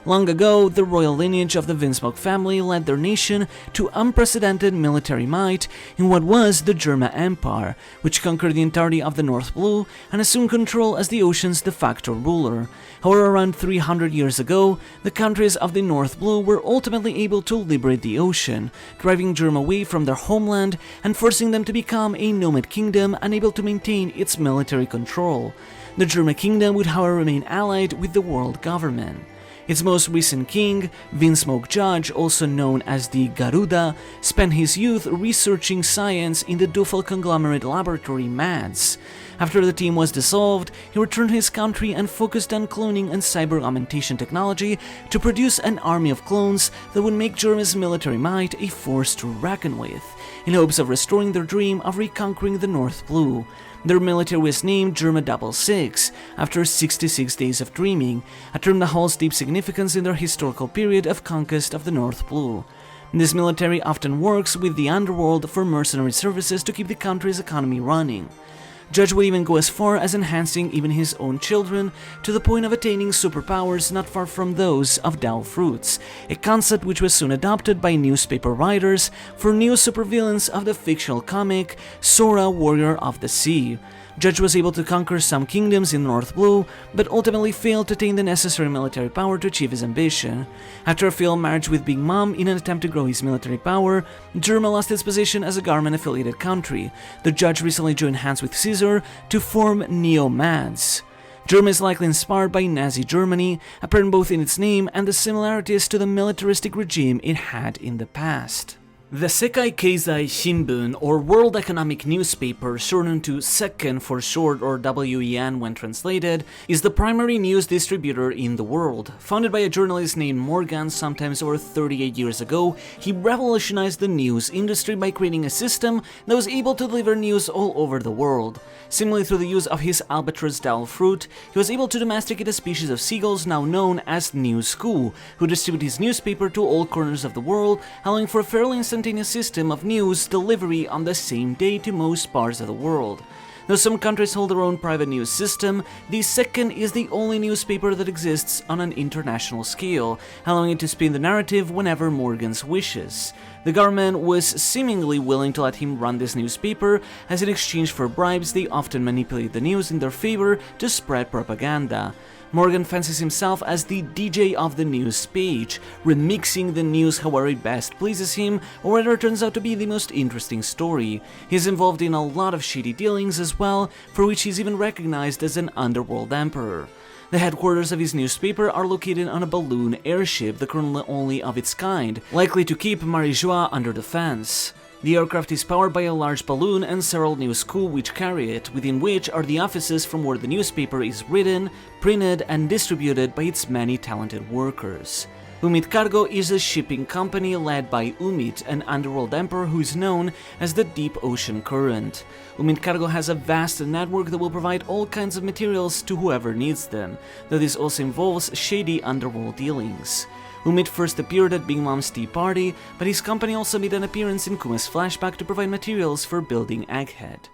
Long ago, the royal lineage of the Vinsmoke family led their nation to unprecedented military might in what was the Germa Empire, which conquered the entirety of the North Blue and assumed control as the ocean's de facto ruler. However, around 300 years ago, the countries of the North Blue were ultimately able to liberate the ocean, driving Germa away from their homeland and forcing them to become a nomad kingdom unable to maintain its military control. The Germa Kingdom would however remain allied with the world government. Its most recent king, Vinsmoke Judge, also known as the Garuda, spent his youth researching science in the Dufal conglomerate laboratory MADS. After the team was dissolved, he returned to his country and focused on cloning and cyber augmentation technology to produce an army of clones that would make Germa's military might a force to reckon with, in hopes of restoring their dream of reconquering the North Blue. Their military was named Germa 66, after 66 days of dreaming, a term that holds deep significance in their historical period of conquest of the North Blue. This military often works with the underworld for mercenary services to keep the country's economy running. Judge would even go as far as enhancing even his own children, to the point of attaining superpowers not far from those of Dao fruits, a concept which was soon adopted by newspaper writers for new supervillains of the fictional comic Sora, Warrior of the Sea. Judge was able to conquer some kingdoms in North Blue, but ultimately failed to attain the necessary military power to achieve his ambition. After a failed marriage with Big Mom in an attempt to grow his military power, Germa lost its position as a government-affiliated country. The Judge recently joined hands with Caesar to form Neo-Mads. Germa is likely inspired by Nazi Germany, apparent both in its name and the similarities to the militaristic regime it had in the past. The Sekai Keizai Shimbun, or World Economic Newspaper, shortened to Sekken for short or WEN when translated, is the primary news distributor in the world. Founded by a journalist named Morgan sometimes over 38 years ago, he revolutionized the news industry by creating a system that was able to deliver news all over the world. Similarly, through the use of his albatross dowel fruit, he was able to domesticate a species of seagulls now known as Newsku, who distribute his newspaper to all corners of the world, allowing for a fairly instantaneous system of news delivery on the same day to most parts of the world. Though some countries hold their own private news system, the Sekken is the only newspaper that exists on an international scale, allowing it to spin the narrative whenever Morgan's wishes. The government was seemingly willing to let him run this newspaper, as in exchange for bribes they often manipulate the news in their favor to spread propaganda. Morgan fancies himself as the DJ of the news page, remixing the news however it best pleases him, or whether it turns out to be the most interesting story. He's involved in a lot of shady dealings as well, for which he's even recognized as an underworld emperor. The headquarters of his newspaper are located on a balloon airship, the current only of its kind, likely to keep Marie-Joie under defense. The aircraft is powered by a large balloon and several newsku which carry it, within which are the offices from where the newspaper is written, printed, and distributed by its many talented workers. Umit Cargo is a shipping company led by Umit, an underworld emperor who is known as the Deep Ocean Current. Umit Cargo has a vast network that will provide all kinds of materials to whoever needs them, though this also involves shady underworld dealings. Umit first appeared at Big Mom's tea party, but his company also made an appearance in Kuma's flashback to provide materials for building Egghead.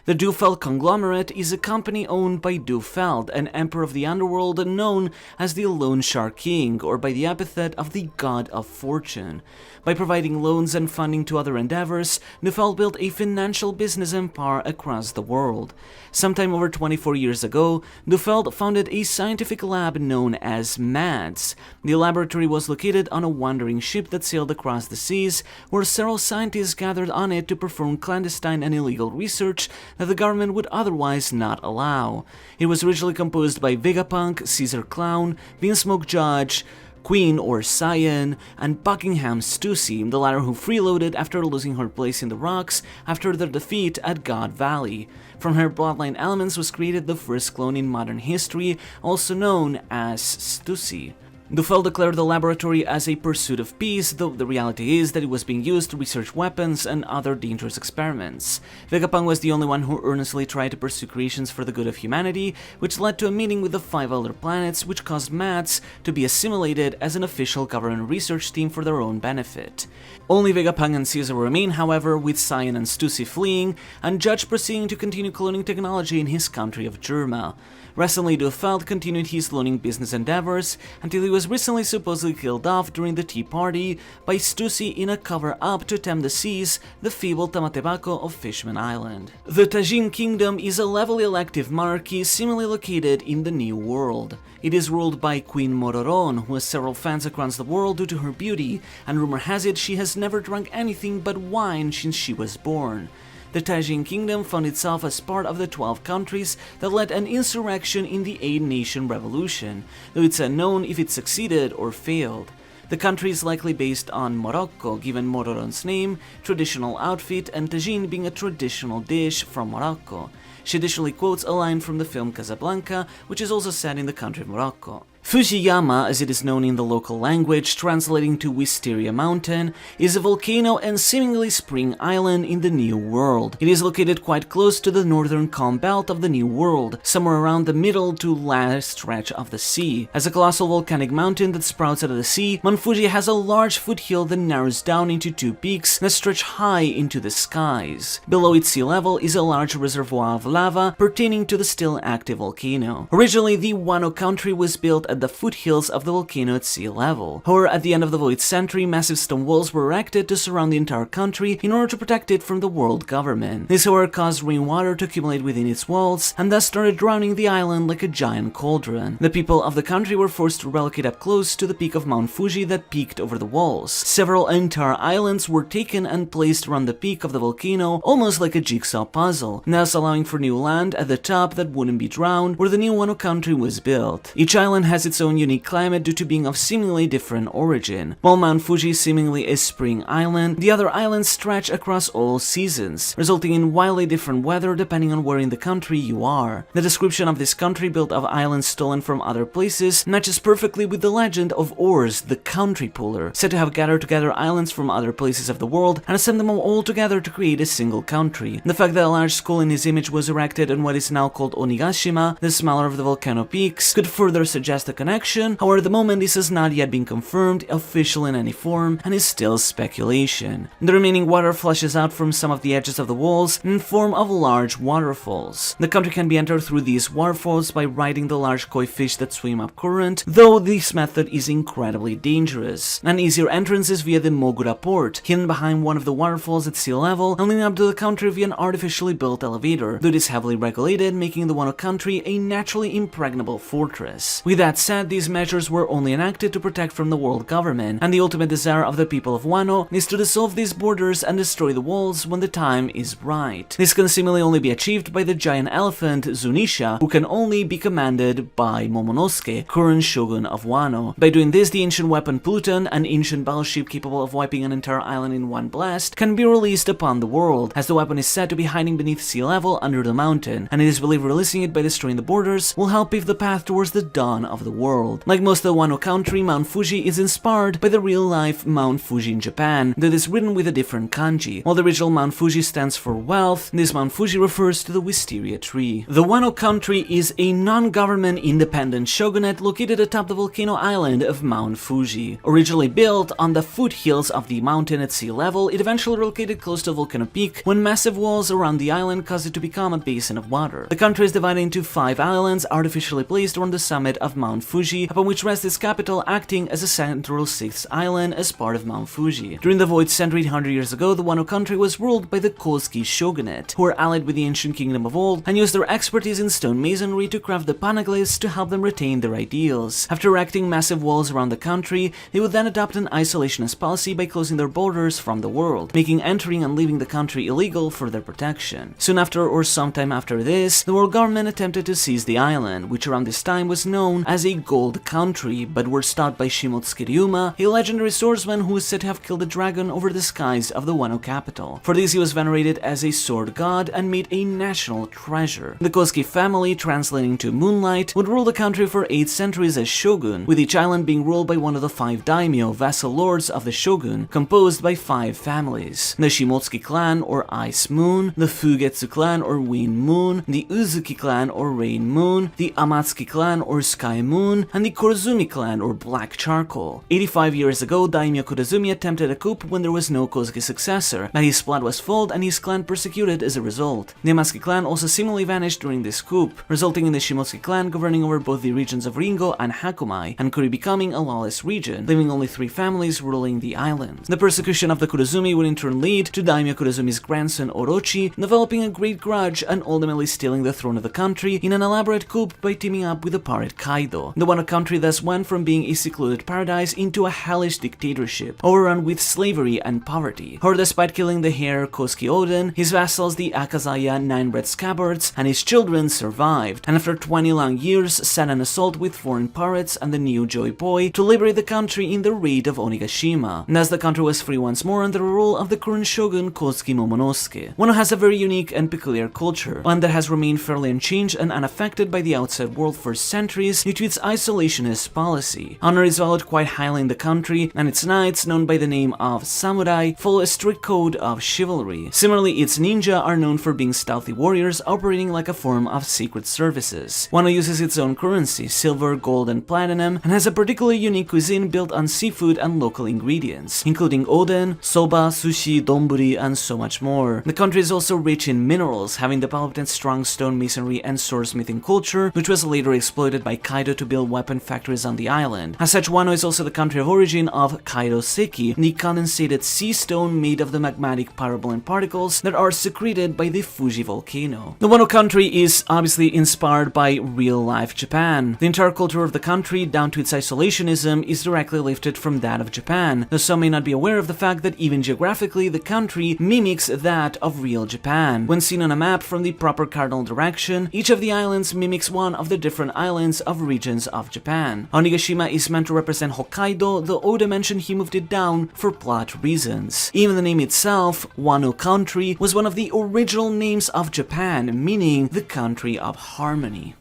The Dufeld conglomerate is a company owned by Dufeld, an emperor of the underworld known as the Loan Shark King, or by the epithet of the God of Fortune. By providing loans and funding to other endeavors, Dufeld built a financial business empire across the world. Sometime over 24 years ago, Dufeld founded a scientific lab known as MADS. The laboratory was located on a wandering ship that sailed across the seas, where several scientists gathered on it to perform clandestine and illegal research that the government would otherwise not allow. It was originally composed by Vegapunk, Caesar Clown, Vinsmoke Judge, Queen or Cyan, and Buckingham Stussy, the latter who freeloaded after losing her place in the rocks after their defeat at God Valley. From her bloodline elements was created the first clone in modern history, also known as Stussy. Dufeld declared the laboratory as a pursuit of peace, though the reality is that it was being used to research weapons and other dangerous experiments. Vegapunk was the only one who earnestly tried to pursue creations for the good of humanity, which led to a meeting with the 5 other planets, which caused MADS to be assimilated as an official government research team for their own benefit. Only Vegapunk and Caesar remain, however, with Cyan and Stussy fleeing, and Judge proceeding to continue cloning technology in his country of Germa. Recently, Dufeld continued his cloning business endeavors until he was recently supposedly killed off during the tea party by Stussy in a cover-up to attempt to seize the feeble Tamatebako of Fishman Island. The Tajin Kingdom is a levelly elective monarchy seemingly located in the New World. It is ruled by Queen Mororon, who has several fans across the world due to her beauty, and rumor has it she has never drunk anything but wine since she was born. The Tajin Kingdom found itself as part of the 12 countries that led an insurrection in the 8-Nation Revolution, though it's unknown if it succeeded or failed. The country is likely based on Morocco, given Mororon's name, traditional outfit, and tagine being a traditional dish from Morocco. She additionally quotes a line from the film Casablanca, which is also set in the country of Morocco. Fujiyama, as it is known in the local language, translating to Wisteria Mountain, is a volcano and seemingly spring island in the New World. It is located quite close to the northern calm belt of the New World, somewhere around the middle to last stretch of the sea. As a colossal volcanic mountain that sprouts out of the sea, Mount Fuji has a large foothill that narrows down into 2 peaks that stretch high into the skies. Below its sea level is a large reservoir of lava pertaining to the still active volcano. Originally, the Wano country was built at the foothills of the volcano at sea level. However, at the end of the void century, massive stone walls were erected to surround the entire country in order to protect it from the world government. This, however, caused rainwater to accumulate within its walls, and thus started drowning the island like a giant cauldron. The people of the country were forced to relocate up close to the peak of Mount Fuji that peaked over the walls. Several entire islands were taken and placed around the peak of the volcano, almost like a jigsaw puzzle, thus allowing for new land at the top that wouldn't be drowned, where the new Wano country was built. Each island has has its own unique climate due to being of seemingly different origin. While Mount Fuji is seemingly a spring island, the other islands stretch across all seasons, resulting in wildly different weather depending on where in the country you are. The description of this country built of islands stolen from other places matches perfectly with the legend of Ors, the country puller, said to have gathered together islands from other places of the world and assembled them all together to create a single country. The fact that a large skull in his image was erected on what is now called Onigashima, the smaller of the volcano peaks, could further suggest a connection. However, at the moment this has not yet been confirmed officially in any form and is still speculation. The remaining water flushes out from some of the edges of the walls in form of large waterfalls. The country can be entered through these waterfalls by riding the large koi fish that swim up current, though this method is incredibly dangerous. An easier entrance is via the Mogura port, hidden behind one of the waterfalls at sea level and leading up to the country via an artificially built elevator, though it is heavily regulated, making the Wano country a naturally impregnable fortress. With that said, these measures were only enacted to protect from the world government, and the ultimate desire of the people of Wano is to dissolve these borders and destroy the walls when the time is right. This can seemingly only be achieved by the giant elephant Zunisha, who can only be commanded by Momonosuke, current shogun of Wano. By doing this, the ancient weapon Pluton, an ancient battleship capable of wiping an entire island in one blast, can be released upon the world, as the weapon is said to be hiding beneath sea level under the mountain, and it is believed releasing it by destroying the borders will help pave the path towards the dawn of the world. Like most of the Wano country, Mount Fuji is inspired by the real-life Mount Fuji in Japan, that is written with a different kanji. While the original Mount Fuji stands for wealth, this Mount Fuji refers to the wisteria tree. The Wano country is a non-government independent shogunate located atop the volcano island of Mount Fuji. Originally built on the foothills of the mountain at sea level, it eventually relocated close to a volcano peak when massive walls around the island caused it to become a basin of water. The country is divided into 5 islands artificially placed on the summit of Mount Fuji, upon which rests its capital, acting as a central 6th island as part of Mount Fuji. During the Void Century 100 years ago, the Wano country was ruled by the Kozuki shogunate, who were allied with the ancient kingdom of old and used their expertise in stone masonry to craft the panaglyphs to help them retain their ideals. After erecting massive walls around the country, they would then adopt an isolationist policy by closing their borders from the world, making entering and leaving the country illegal for their protection. Soon after, or sometime after this, the world government attempted to seize the island, which around this time was known as a gold country, but were stopped by Shimotsuke Ryuma, a legendary swordsman who is said to have killed a dragon over the skies of the Wano capital. For this, he was venerated as a sword god and made a national treasure. The Kozuki family, translating to moonlight, would rule the country for 8 centuries as shogun, with each island being ruled by one of the 5 daimyo, vassal lords of the shogun, composed by 5 families: the Shimotsuki clan or Ice Moon, the Fugetsu clan or Wind Moon, the Uzuki clan or Rain Moon, the Amatsuki clan or Sky Moon, and the Kurozumi clan or Black Charcoal. 85 years ago, Daimyo Kurozumi attempted a coup when there was no Kozuki successor, but his plot was foiled and his clan persecuted as a result. The Amatsuki clan also seemingly vanished during this coup, resulting in the Shimotsuki clan governing over both the regions of Ringo and Hakumai, and Kuri becoming a lawless region, leaving only 3 families ruling the island. The persecution of the Kurozumi would in turn lead to Daimyo Kurozumi's grandson Orochi developing a great grudge and ultimately stealing the throne of the country in an elaborate coup by teaming up with the pirate Kaido. The Wano country thus went from being a secluded paradise into a hellish dictatorship, overrun with slavery and poverty. However, despite killing the heir Kosuke Oden, his vassals the Akazaya 9-Red Scabbards and his children survived, and after 20 long years set an assault with foreign pirates and the new Joy Boy to liberate the country in the raid of Onigashima. And as the country was free once more under the rule of the current shogun Kozuki Momonosuke. Wano has a very unique and peculiar culture, one that has remained fairly unchanged and unaffected by the outside world for centuries due to its isolationist policy. Honor is valued quite highly in the country, and its knights, known by the name of samurai, follow a strict code of chivalry. Similarly, its ninja are known for being stealthy warriors operating like a form of secret services. Wano uses its own currency, silver, gold, and platinum, and has a particularly unique cuisine built on seafood and local ingredients, including oden, soba, sushi, donburi, and so much more. The country is also rich in minerals, having developed a strong stone masonry and swordsmithing culture, which was later exploited by Kaido to build weapon factories on the island. As such, Wano is also the country of origin of Kaido Seki, the condensated sea stone made of the magmatic pyrobolant particles that are secreted by the Fuji volcano. The Wano country is obviously inspired by real-life Japan. The entire culture of the country, down to its isolationism, is directly lifted from that of Japan, though some may not be aware of the fact that even geographically the country mimics that of real Japan. When seen on a map from the proper cardinal direction, each of the islands mimics one of the different islands of region regions of Japan. Onigashima is meant to represent Hokkaido, though Oda mentioned he moved it down for plot reasons. Even the name itself, Wano Country, was one of the original names of Japan, meaning the country of harmony.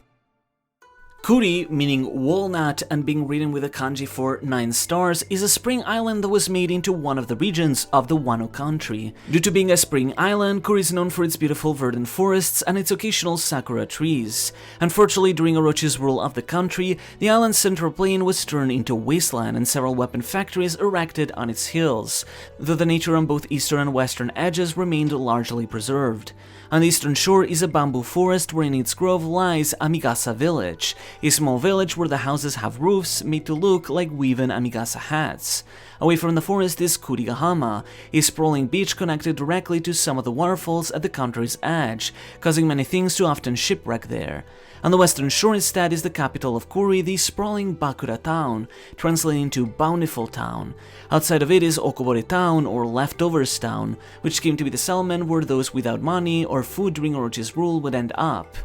Kuri, meaning walnut and being written with a kanji for 9 stars, is a spring island that was made into one of the regions of the Wano country. Due to being a spring island, Kuri is known for its beautiful verdant forests and its occasional sakura trees. Unfortunately, during Orochi's rule of the country, the island's central plain was turned into wasteland and several weapon factories erected on its hills, though the nature on both eastern and western edges remained largely preserved. On the eastern shore is a bamboo forest where in its grove lies Amigasa village, a small village where the houses have roofs made to look like woven Amigasa hats. Away from the forest is Kurigahama, a sprawling beach connected directly to some of the waterfalls at the country's edge, causing many things to often shipwreck there. On the western shore instead is the capital of Kuri, the sprawling Bakura town, translating to Bountiful Town. Outside of it is Okobore Town, or Leftovers Town, which came to be the settlement where those without money or food during Orochi's rule would end up.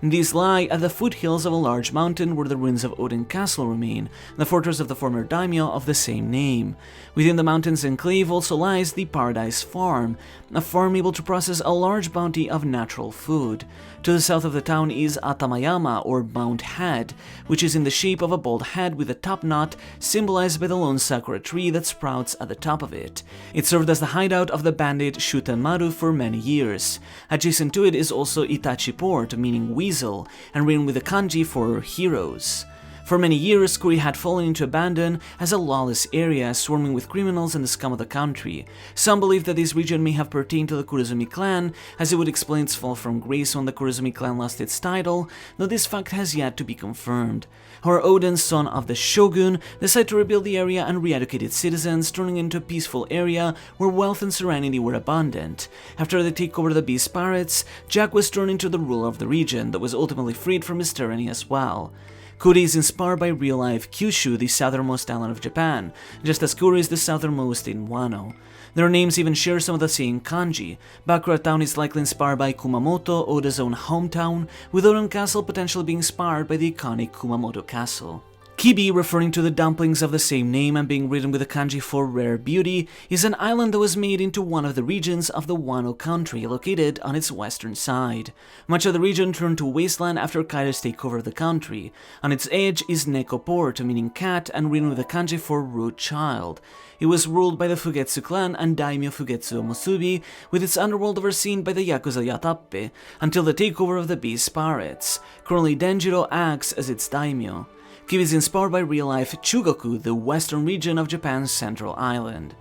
These lie at the foothills of a large mountain where the ruins of Odin Castle remain, the fortress of the former daimyo of the same name. Within the mountain's enclave also lies the Paradise Farm, a farm able to process a large bounty of natural food. To the south of the town is Atamayama, or Mount Head, which is in the shape of a bald head with a top knot, symbolized by the lone sakura tree that sprouts at the top of it. It served as the hideout of the bandit Shutenmaru for many years. Adjacent to it is also Itachi Port, meaning weasel, and written with the kanji for heroes. For many years, Kuri had fallen into abandon as a lawless area swarming with criminals and the scum of the country. Some believe that this region may have pertained to the Kurozumi clan, as it would explain its fall from grace when the Kurozumi clan lost its title, though this fact has yet to be confirmed. However, Odin, son of the shogun, decided to rebuild the area and re-educate its citizens, turning it into a peaceful area where wealth and serenity were abundant. After they take over the Beast Pirates, Jack was turned into the ruler of the region, that was ultimately freed from his tyranny as well. Kuri is inspired by real-life Kyushu, the southernmost island of Japan, just as Kuri is the southernmost in Wano. Their names even share some of the same kanji. Bakura Town is likely inspired by Kumamoto, Oda's own hometown, with Odin Castle potentially being inspired by the iconic Kumamoto Castle. Kibi, referring to the dumplings of the same name and being written with a kanji for rare beauty, is an island that was made into one of the regions of the Wano country, located on its western side. Much of the region turned to wasteland after Kaido's takeover of the country. On its edge is Neko Port, meaning cat, and written with a kanji for root child. It was ruled by the Fugetsu clan and daimyo Fugetsu Omusubi, with its underworld overseen by the Yakuza Yatappe, until the takeover of the Beast Pirates. Currently Denjiro acts as its daimyo. Kibi is inspired by real-life Chugoku, the western region of Japan's central island.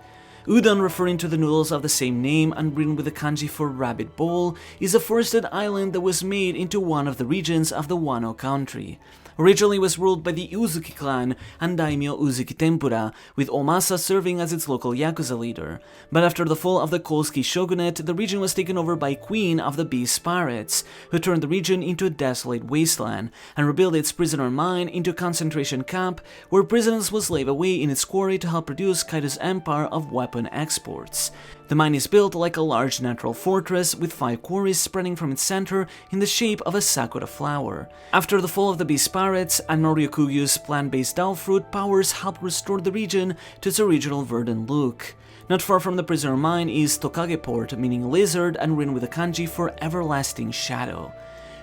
Udon, referring to the noodles of the same name and written with the kanji for rabbit bowl, is a forested island that was made into one of the regions of the Wano country. Originally was ruled by the Uzuki clan and daimyo Uzuki Tempura, with Omasa serving as its local Yakuza leader. But after the fall of the Kosuke shogunate, the region was taken over by Queen of the Beast Pirates, who turned the region into a desolate wasteland and rebuilt its prisoner mine into a concentration camp where prisoners would slave away in its quarry to help produce Kaido's empire of weapon exports. The mine is built like a large natural fortress with 5 quarries spreading from its center in the shape of a sakura flower. After the fall of the Beast Pirates and Noryokugyu's plant-based Dao fruit powers helped restore the region to its original verdant look. Not far from the prisoner mine is Tokage Port, meaning lizard, and written with a kanji for everlasting shadow.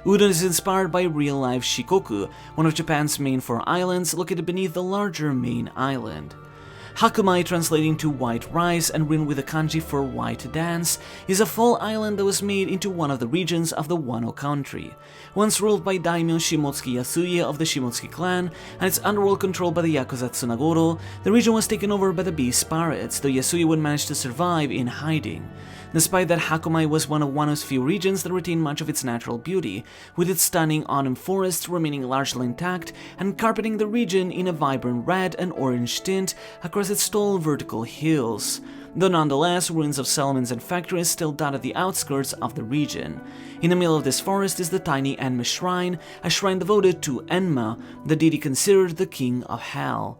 Udon is inspired by real-life Shikoku, one of Japan's main 4 islands located beneath the larger main island. Hakumai, translating to white rice and written with a kanji for white dance, is a full island that was made into one of the regions of the Wano country. Once ruled by daimyo Shimotsuki Yasuye of the Shimotsuki clan and its underworld controlled by the Yakuza Tsunagoro, the region was taken over by the Beast Pirates, though Yasuye would manage to survive in hiding. Despite that, Hakumai was one of Wano's few regions that retained much of its natural beauty, with its stunning autumn forests remaining largely intact and carpeting the region in a vibrant red and orange tint across its tall vertical hills. Though nonetheless, ruins of settlements and factories still dotted the outskirts of the region. In the middle of this forest is the tiny Enma Shrine, a shrine devoted to Enma, the deity considered the king of hell.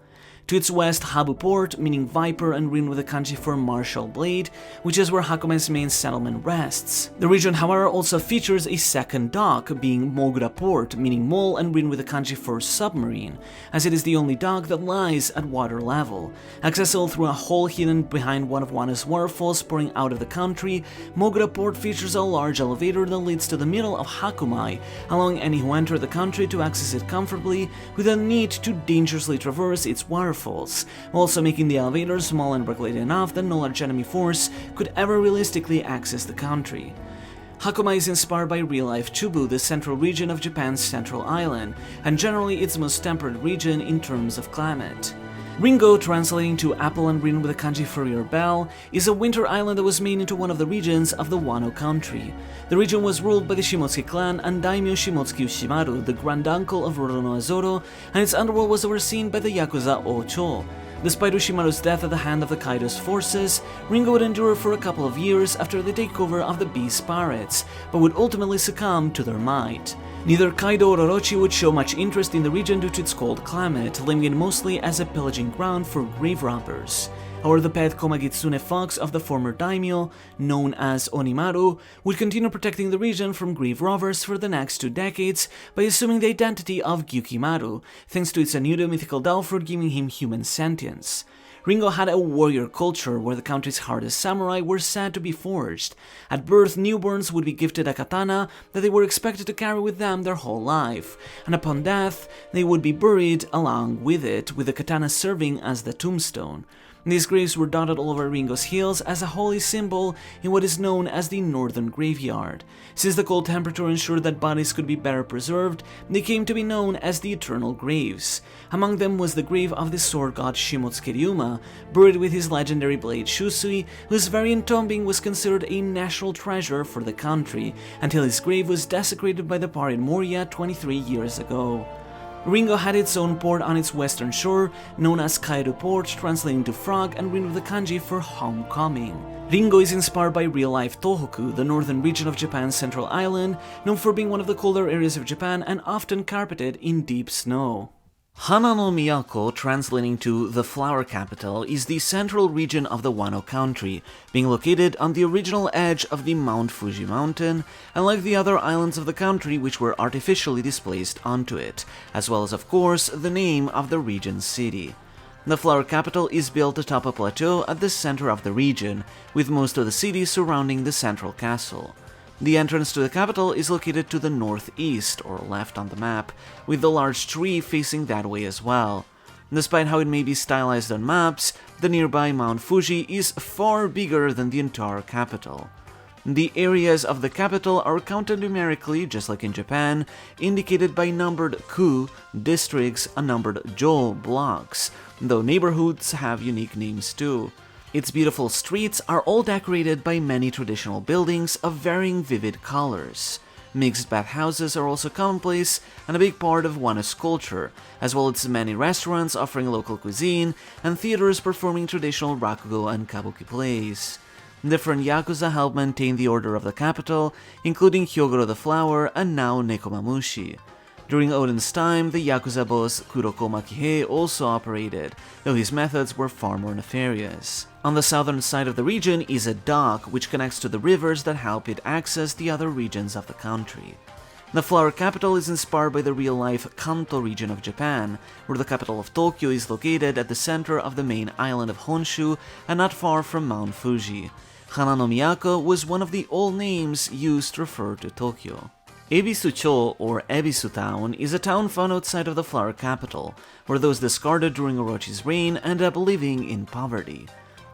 To its west, Habu Port, meaning Viper and written with a kanji for Martial Blade, which is where Hakume's main settlement rests. The region, however, also features a second dock, being Mogura Port, meaning Mole and written with a kanji for Submarine, as it is the only dock that lies at water level. Accessible through a hole hidden behind one of Wano's waterfalls pouring out of the country, Mogura Port features a large elevator that leads to the middle of Hakumai, allowing any who enter the country to access it comfortably without the need to dangerously traverse its waterfalls, also making the elevator small and regulated enough that no large enemy force could ever realistically access the country. Hakumai is inspired by real-life Chubu, the central region of Japan's central island, and generally its most temperate region in terms of climate. Ringo, translating to apple and written with a kanji for your bell, is a winter island that was made into one of the regions of the Wano country. The region was ruled by the Shimotsuki clan and Daimyo Shimotsuki Ushimaru, the granduncle of Roronoa Zoro, and its underworld was overseen by the Yakuza Ocho. Despite Ushimaru's death at the hand of the Kaido's forces, Ringo would endure for a couple of years after the takeover of the Beast Pirates, but would ultimately succumb to their might. Neither Kaido or Orochi would show much interest in the region due to its cold climate, leaving it mostly as a pillaging ground for grave robbers. However, the pet Komagitsune fox of the former daimyo, known as Onimaru, would continue protecting the region from grave robbers for the next 2 decades by assuming the identity of Gyukimaru, thanks to its Anudo mythical Dalford giving him human sentience. Ringo had a warrior culture where the country's hardest samurai were said to be forged. At birth, newborns would be gifted a katana that they were expected to carry with them their whole life, and upon death, they would be buried along with it, with the katana serving as the tombstone. These graves were dotted all over Ringo's hills as a holy symbol in what is known as the Northern Graveyard. Since the cold temperature ensured that bodies could be better preserved, they came to be known as the Eternal Graves. Among them was the grave of the sword god Shimotsuke Ryuma, buried with his legendary blade Shusui, whose very entombing was considered a national treasure for the country, until his grave was desecrated by the pirate Moria 23 years ago. Ringo had its own port on its western shore, known as Kaido Port, translating to frog and written with the kanji for homecoming. Ringo is inspired by real-life Tohoku, the northern region of Japan's central island, known for being one of the colder areas of Japan and often carpeted in deep snow. Hana no Miyako, translating to the Flower Capital, is the central region of the Wano country, being located on the original edge of the Mount Fuji mountain, unlike the other islands of the country which were artificially displaced onto it, as well as of course the name of the region's city. The Flower Capital is built atop a plateau at the center of the region, with most of the city surrounding the central castle. The entrance to the capital is located to the northeast, or left on the map, with the large tree facing that way as well. Despite how it may be stylized on maps, the nearby Mount Fuji is far bigger than the entire capital. The areas of the capital are counted numerically, just like in Japan, indicated by numbered ku, districts, and numbered jo, blocks, though neighborhoods have unique names too. Its beautiful streets are all decorated by many traditional buildings of varying vivid colors. Mixed bathhouses are also commonplace and a big part of Wano's culture, as well as many restaurants offering local cuisine and theaters performing traditional rakugo and kabuki plays. Different yakuza help maintain the order of the capital, including Hyogoro the Flower and now Nekomamushi. During Oden's time, the yakuza boss Kuroko Makihei also operated, though his methods were far more nefarious. On the southern side of the region is a dock, which connects to the rivers that help it access the other regions of the country. The Flower Capital is inspired by the real-life Kanto region of Japan, where the capital of Tokyo is located at the center of the main island of Honshu and not far from Mount Fuji. Hana no Miyako was one of the old names used to refer to Tokyo. Ebisu-cho, or Ebisu Town, is a town found outside of the Flower Capital, where those discarded during Orochi's reign end up living in poverty.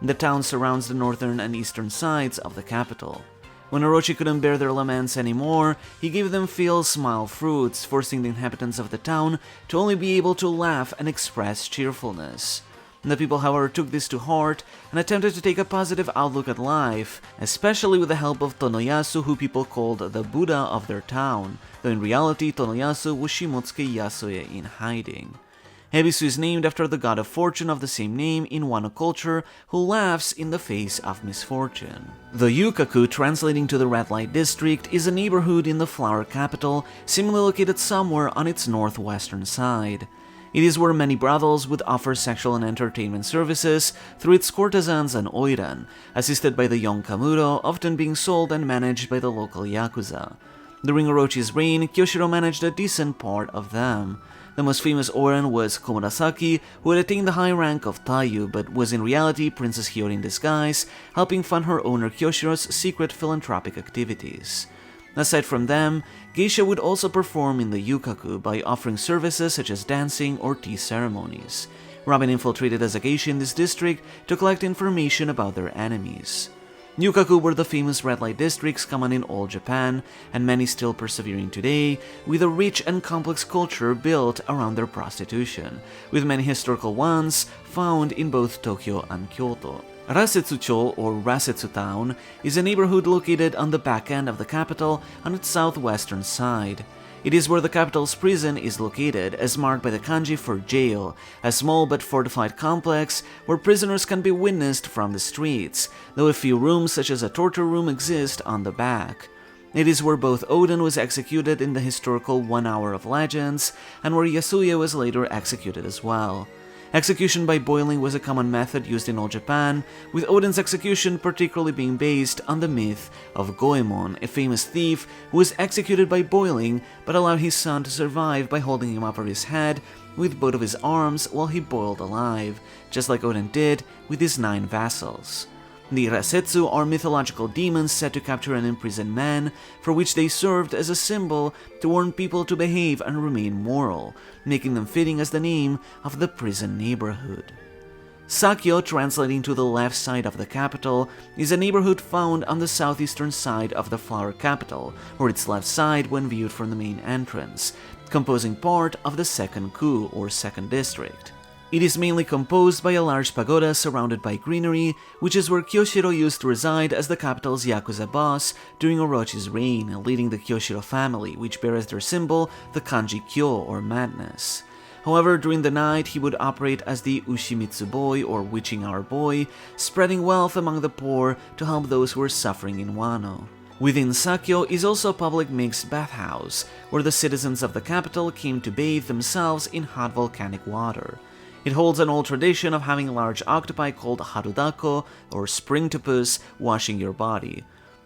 The town surrounds the northern and eastern sides of the capital. When Orochi couldn't bear their laments anymore, he gave them smile fruits, forcing the inhabitants of the town to only be able to laugh and express cheerfulness. The people, however, took this to heart and attempted to take a positive outlook at life, especially with the help of Tonoyasu, who people called the Buddha of their town, though in reality Tonoyasu was Shimotsuke Yasue in hiding. Ebisu is named after the god of fortune of the same name in Wano culture, who laughs in the face of misfortune. The Yukaku, translating to the Red Light District, is a neighborhood in the Flower Capital, seemingly located somewhere on its northwestern side. It is where many brothels would offer sexual and entertainment services through its courtesans and oiran, assisted by the young Kamuro, often being sold and managed by the local yakuza. During Orochi's reign, Kyoshiro managed a decent part of them. The most famous oiran was Komurasaki, who had attained the high rank of Taiyu, but was in reality Princess Hiyori in disguise, helping fund her owner Kyoshiro's secret philanthropic activities. Aside from them, geisha would also perform in the yukaku by offering services such as dancing or tea ceremonies. Robin infiltrated as a geisha in this district to collect information about their enemies. Yukaku were the famous red light districts common in all Japan, and many still persevering today, with a rich and complex culture built around their prostitution, with many historical ones found in both Tokyo and Kyoto. Rasetsucho, or Rasetsu Town, is a neighborhood located on the back end of the capital on its southwestern side. It is where the capital's prison is located, as marked by the kanji for jail, a small but fortified complex where prisoners can be witnessed from the streets, though a few rooms such as a torture room exist on the back. It is where both Oden was executed in the historical 1 Hour of Legends, and where Yasuya was later executed as well. Execution by boiling was a common method used in all Japan, with Oden's execution particularly being based on the myth of Goemon, a famous thief who was executed by boiling but allowed his son to survive by holding him over his head with both of his arms while he boiled alive, just like Oden did with his 9 vassals. The Rasetsu are mythological demons set to capture and imprison men, for which they served as a symbol to warn people to behave and remain moral, making them fitting as the name of the prison neighborhood. Sakyo, translating to the left side of the capital, is a neighborhood found on the southeastern side of the flower capital, or its left side when viewed from the main entrance, composing part of the second ku, or second district. It is mainly composed by a large pagoda surrounded by greenery, which is where Kyoshiro used to reside as the capital's Yakuza boss during Orochi's reign, leading the Kyoshiro family, which bear as their symbol the kanji Kyo, or madness. However, during the night, he would operate as the Ushimitsu boy, or witching hour boy, spreading wealth among the poor to help those who were suffering in Wano. Within Sakyo is also a public mixed bathhouse, where the citizens of the capital came to bathe themselves in hot volcanic water. It holds an old tradition of having large octopi called harudako, or springtopus, washing your body.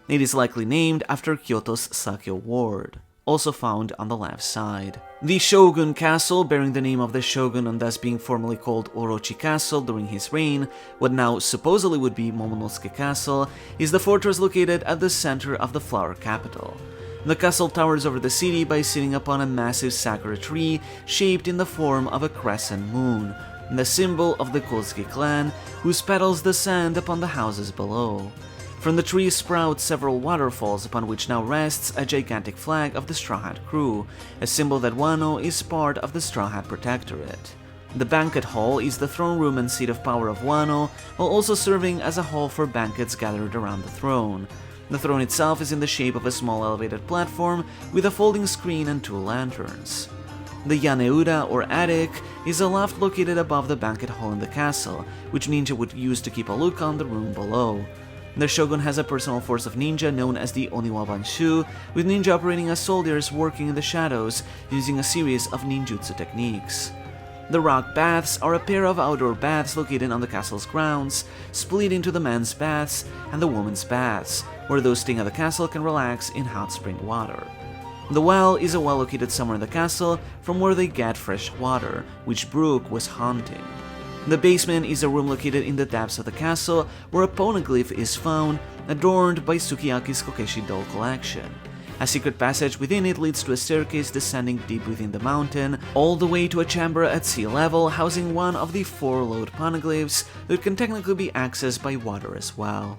It is likely named after Kyoto's Sakyo ward, also found on the left side. The Shogun Castle, bearing the name of the shogun and thus being formerly called Orochi Castle during his reign, what now supposedly would be Momonosuke Castle, is the fortress located at the center of the flower capital. The castle towers over the city by sitting upon a massive sakura tree shaped in the form of a crescent moon, the symbol of the Kozuki clan, whose petals descend upon the houses below. From the tree sprout several waterfalls upon which now rests a gigantic flag of the Straw Hat Crew, a symbol that Wano is part of the Straw Hat Protectorate. The banquet hall is the throne room and seat of power of Wano, while also serving as a hall for banquets gathered around the throne. The throne itself is in the shape of a small elevated platform with a folding screen and 2 lanterns. The Yaneura, or attic, is a loft located above the banquet hall in the castle, which ninja would use to keep a look on the room below. The shogun has a personal force of ninja known as the Oniwa Banshu, with ninja operating as soldiers working in the shadows using a series of ninjutsu techniques. The rock baths are a pair of outdoor baths located on the castle's grounds, split into the men's baths and the women's baths, where those staying at the castle can relax in hot spring water. The well is a well located somewhere in the castle from where they get fresh water, which Brook was haunting. The basement is a room located in the depths of the castle where a poneglyph is found, adorned by Sukiyaki's Kokeshi doll collection. A secret passage within it leads to a staircase descending deep within the mountain, all the way to a chamber at sea level housing one of the 4 lode poneglyphs that can technically be accessed by water as well.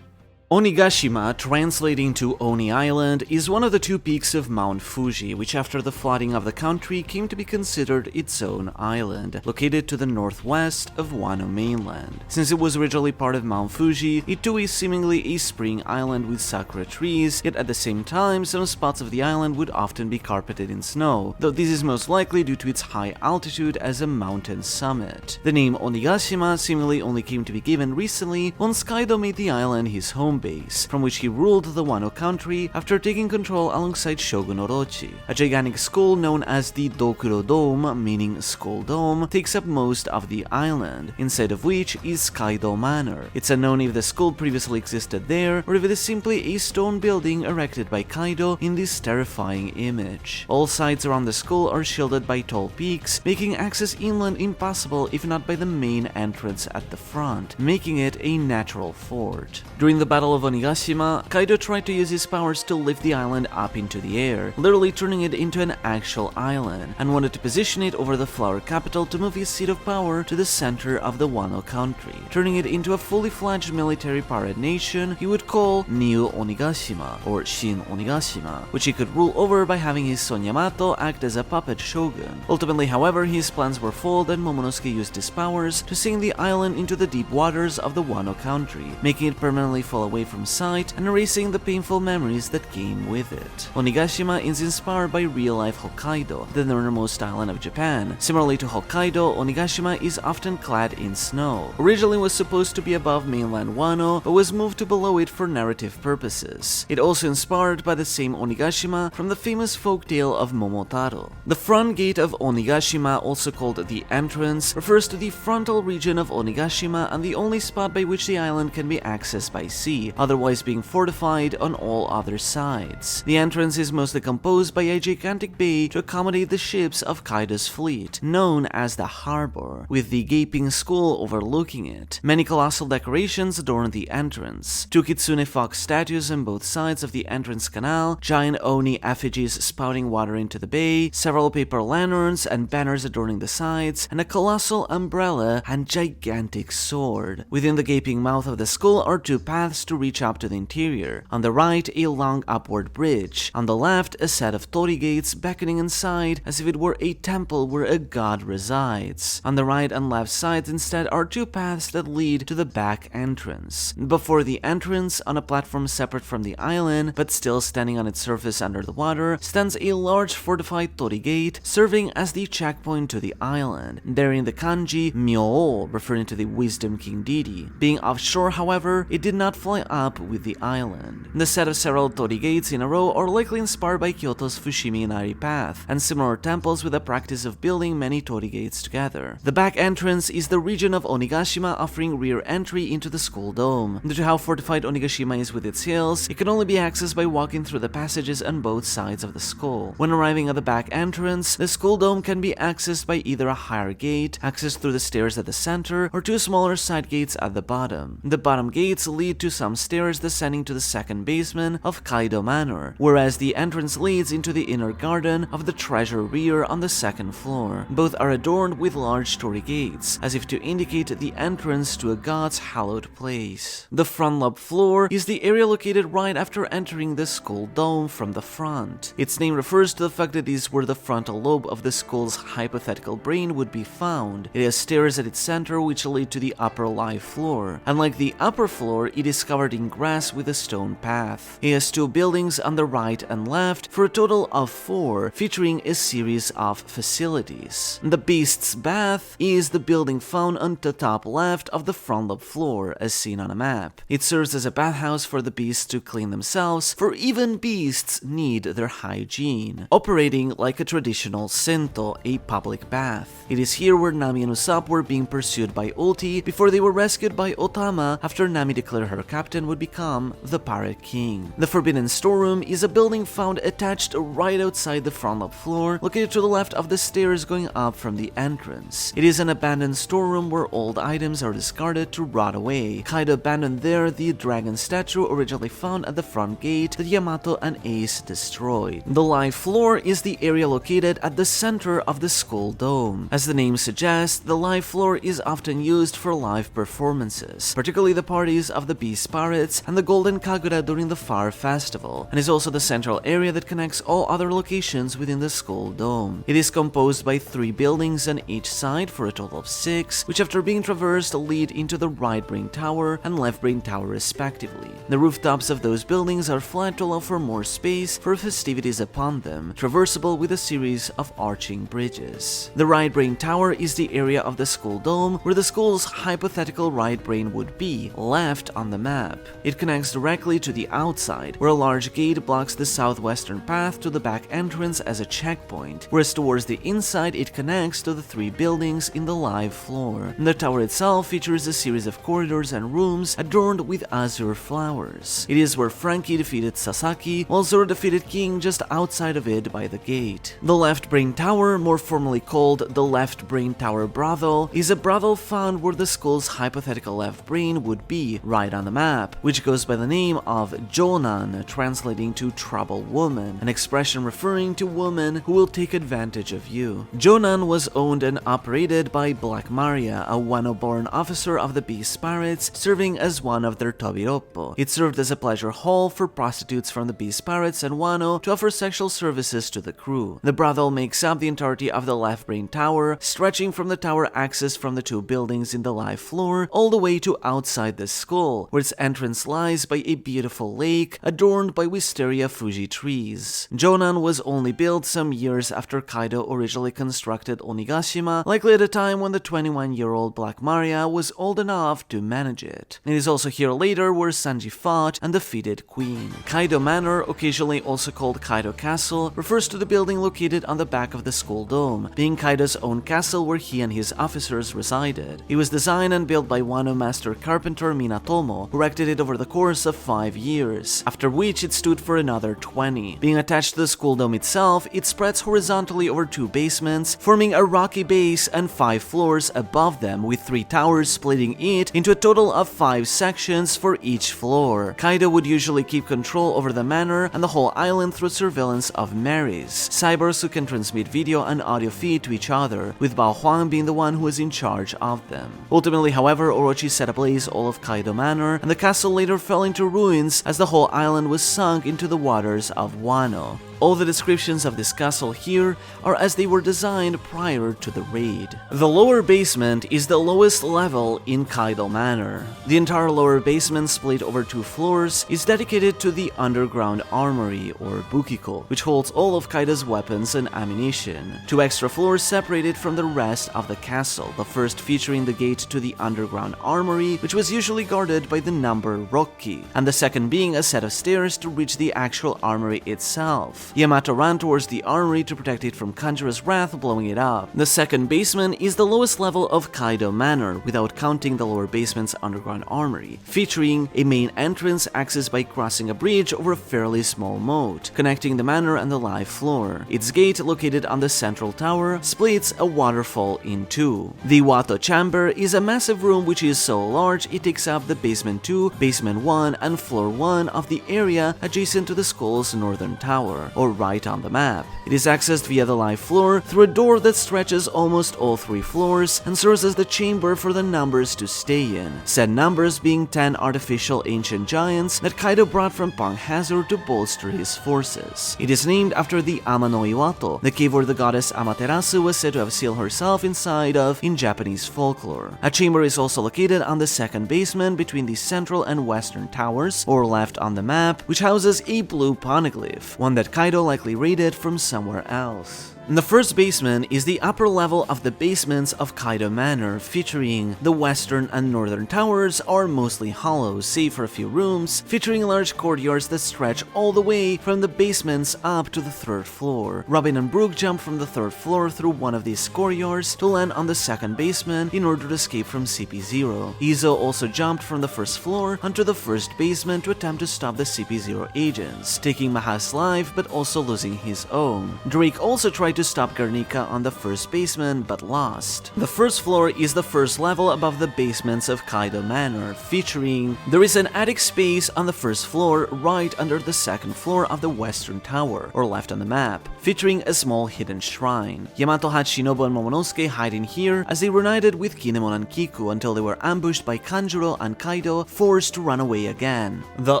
Onigashima, translating to Oni Island, is one of the 2 peaks of Mount Fuji, which after the flooding of the country came to be considered its own island, located to the northwest of Wano mainland. Since it was originally part of Mount Fuji, it too is seemingly a spring island with sakura trees, yet at the same time some spots of the island would often be carpeted in snow, though this is most likely due to its high altitude as a mountain summit. The name Onigashima seemingly only came to be given recently once Kaido made the island his home base, from which he ruled the Wano country after taking control alongside Shogun Orochi. A gigantic skull known as the Dokuro Dome, meaning Skull Dome, takes up most of the island, inside of which is Kaido Manor. It's unknown if the skull previously existed there, or if it is simply a stone building erected by Kaido in this terrifying image. All sides around the skull are shielded by tall peaks, making access inland impossible if not by the main entrance at the front, making it a natural fort. During the Battle of Onigashima, Kaido tried to use his powers to lift the island up into the air, literally turning it into an actual island, and wanted to position it over the flower capital to move his seat of power to the center of the Wano country, turning it into a fully fledged military pirate nation he would call New Onigashima, or Shin Onigashima, which he could rule over by having his son Yamato act as a puppet shogun. Ultimately, however, his plans were foiled and Momonosuke used his powers to sink the island into the deep waters of the Wano country, making it permanently fall away from sight and erasing the painful memories that came with it. Onigashima is inspired by real-life Hokkaido, the northernmost island of Japan. Similarly to Hokkaido, Onigashima is often clad in snow. Originally was supposed to be above mainland Wano, but was moved to below it for narrative purposes. It also inspired by the same Onigashima from the famous folktale of Momotaro. The front gate of Onigashima, also called the entrance, refers to the frontal region of Onigashima and the only spot by which the island can be accessed by sea, otherwise being fortified on all other sides. The entrance is mostly composed by a gigantic bay to accommodate the ships of Kaido's fleet, known as the harbor, with the gaping skull overlooking it. Many colossal decorations adorn the entrance. Two kitsune fox statues on both sides of the entrance canal, giant oni effigies spouting water into the bay, several paper lanterns and banners adorning the sides, and a colossal umbrella and gigantic sword. Within the gaping mouth of the skull are two paths to reach up to the interior. On the right, a long upward bridge. On the left, a set of torii gates beckoning inside as if it were a temple where a god resides. On the right and left sides instead are two paths that lead to the back entrance. Before the entrance, on a platform separate from the island, but still standing on its surface under the water, stands a large fortified torii gate, serving as the checkpoint to the island, bearing the kanji Myo, referring to the Wisdom King deity. Being offshore, however, it did not fly up with the island. The set of several torii gates in a row are likely inspired by Kyoto's Fushimi Inari Path, and similar temples with the practice of building many torii gates together. The back entrance is the region of Onigashima, offering rear entry into the Skull Dome. Due to how fortified Onigashima is with its hills, it can only be accessed by walking through the passages on both sides of the skull. When arriving at the back entrance, the Skull Dome can be accessed by either a higher gate, accessed through the stairs at the center, or two smaller side gates at the bottom. The bottom gates lead to some stairs descending to the second basement of Kaido Manor, whereas the entrance leads into the inner garden of the Treasure Rear on the second floor. Both are adorned with large torii gates, as if to indicate the entrance to a god's hallowed place. The front lobe floor is the area located right after entering the Skull Dome from the front. Its name refers to the fact that it is where the frontal lobe of the skull's hypothetical brain would be found. It has stairs at its center which lead to the upper live floor. Unlike the upper floor, it is covered in grass with a stone path. It has two buildings on the right and left for a total of 4, featuring a series of facilities. The Beast's Bath is the building found on the top left of the front lobe floor, as seen on a map. It serves as a bathhouse for the beasts to clean themselves, for even beasts need their hygiene, operating like a traditional Sento, a public bath. It is here where Nami and Usopp were being pursued by Ulti before they were rescued by Otama after Nami declared her captain would become the Pirate King. The Forbidden Storeroom is a building found attached right outside the front lobe floor, located to the left of the stairs going up from the entrance. It is an abandoned storeroom where old items are discarded to rot away. Kaido abandoned there the dragon statue originally found at the front gate that Yamato and Ace destroyed. The live floor is the area located at the center of the Skull Dome. As the name suggests, the live floor is often used for live performances, particularly the parties of the Beast Pirates and the Golden Kagura during the Fire Festival, and is also the central area that connects all other locations within the Skull Dome. It is composed by 3 buildings on each side for a total of 6, which after being traversed lead into the right brain tower and left brain tower respectively. The rooftops of those buildings are flat to allow for more space for festivities upon them, traversable with a series of arching bridges. The right brain tower is the area of the Skull Dome where the skull's hypothetical right brain would be, left on the map. map. It connects directly to the outside, where a large gate blocks the southwestern path to the back entrance as a checkpoint, whereas towards the inside it connects to the 3 buildings in the live floor. The tower itself features a series of corridors and rooms adorned with azure flowers. It is where Frankie defeated Sasaki, while Zoro defeated King just outside of it by the gate. The Left Brain Tower, more formally called the Left Brain Tower Brothel, is a brothel found where the skull's hypothetical left brain would be, right on the map, which goes by the name of Jonan, translating to trouble woman, an expression referring to woman who will take advantage of you. Jonan was owned and operated by Black Maria, a Wano-born officer of the Beast Pirates, serving as one of their Tobiroppo. It served as a pleasure hall for prostitutes from the Beast Pirates and Wano to offer sexual services to the crew. The brothel makes up the entirety of the Left Brain Tower, stretching from the tower access from the 2 buildings in the live floor all the way to outside the skull, where its entrance lies by a beautiful lake adorned by wisteria Fuji trees. Jonan was only built some years after Kaido originally constructed Onigashima, likely at a time when the 21-year-old Black Maria was old enough to manage it. It is also here later where Sanji fought and defeated Queen. Kaido Manor, occasionally also called Kaido Castle, refers to the building located on the back of the Skull Dome, being Kaido's own castle where he and his officers resided. It was designed and built by Wano master carpenter Minatomo, who erected it over the course of 5 years, after which it stood for another 20. Being attached to the Skull Dome itself, it spreads horizontally over 2 basements, forming a rocky base and 5 floors above them, with 3 towers splitting it into a total of 5 sections for each floor. Kaido would usually keep control over the manor and the whole island through surveillance of Marys, cyborgs who can transmit video and audio feed to each other, with Bao Huang being the one who was in charge of them. Ultimately, however, Orochi set ablaze all of Kaido Manor, and the castle later fell into ruins as the whole island was sunk into the waters of Wano. All the descriptions of this castle here are as they were designed prior to the raid. The lower basement is the lowest level in Kaido Manor. The entire lower basement, split over 2 floors, is dedicated to the underground armory, or Bukiko, which holds all of Kaido's weapons and ammunition. 2 extra floors separated from the rest of the castle, the first featuring the gate to the underground armory, which was usually guarded by the number Rokki, and the second being a set of stairs to reach the actual armory itself. Yamato ran towards the armory to protect it from Kanjura's wrath blowing it up. The second basement is the lowest level of Kaido Manor, without counting the lower basement's underground armory, featuring a main entrance accessed by crossing a bridge over a fairly small moat, connecting the manor and the live floor. Its gate, located on the central tower, splits a waterfall in 2. The Wato Chamber is a massive room which is so large it takes up the basement 2, basement 1, and floor 1 of the area adjacent to the skull's northern tower, or right on the map. It is accessed via the live floor through a door that stretches almost all 3 floors and serves as the chamber for the numbers to stay in, said numbers being 10 artificial ancient giants that Kaido brought from Pang Hazard to bolster his forces. It is named after the Amanoi Wato, the cave where the goddess Amaterasu was said to have sealed herself inside of in Japanese folklore. A chamber is also located on the second basement between the central and western towers, or left on the map, which houses a blue poneglyph, one that Kaido likely raided from somewhere else. The first basement is the upper level of the basements of Kaido Manor, featuring the western and northern towers are mostly hollow, save for a few rooms, featuring large courtyards that stretch all the way from the basements up to the 3rd floor. Robin and Brook jump from the 3rd floor through one of these courtyards to land on the 2nd basement in order to escape from CP0. Izo also jumped from the 1st floor onto the 1st basement to attempt to stop the CP0 agents, taking Maha's life but also losing his own. Drake also tried to stop Garnica on the 1st basement but lost. The 1st floor is the first level above the basements of Kaido Manor, featuring there is an attic space on the 1st floor right under the 2nd floor of the western tower, or left on the map, featuring a small hidden shrine. Yamato had Shinobu and Momonosuke hiding here as they reunited with Kinemon and Kiku until they were ambushed by Kanjuro and Kaido, forced to run away again. The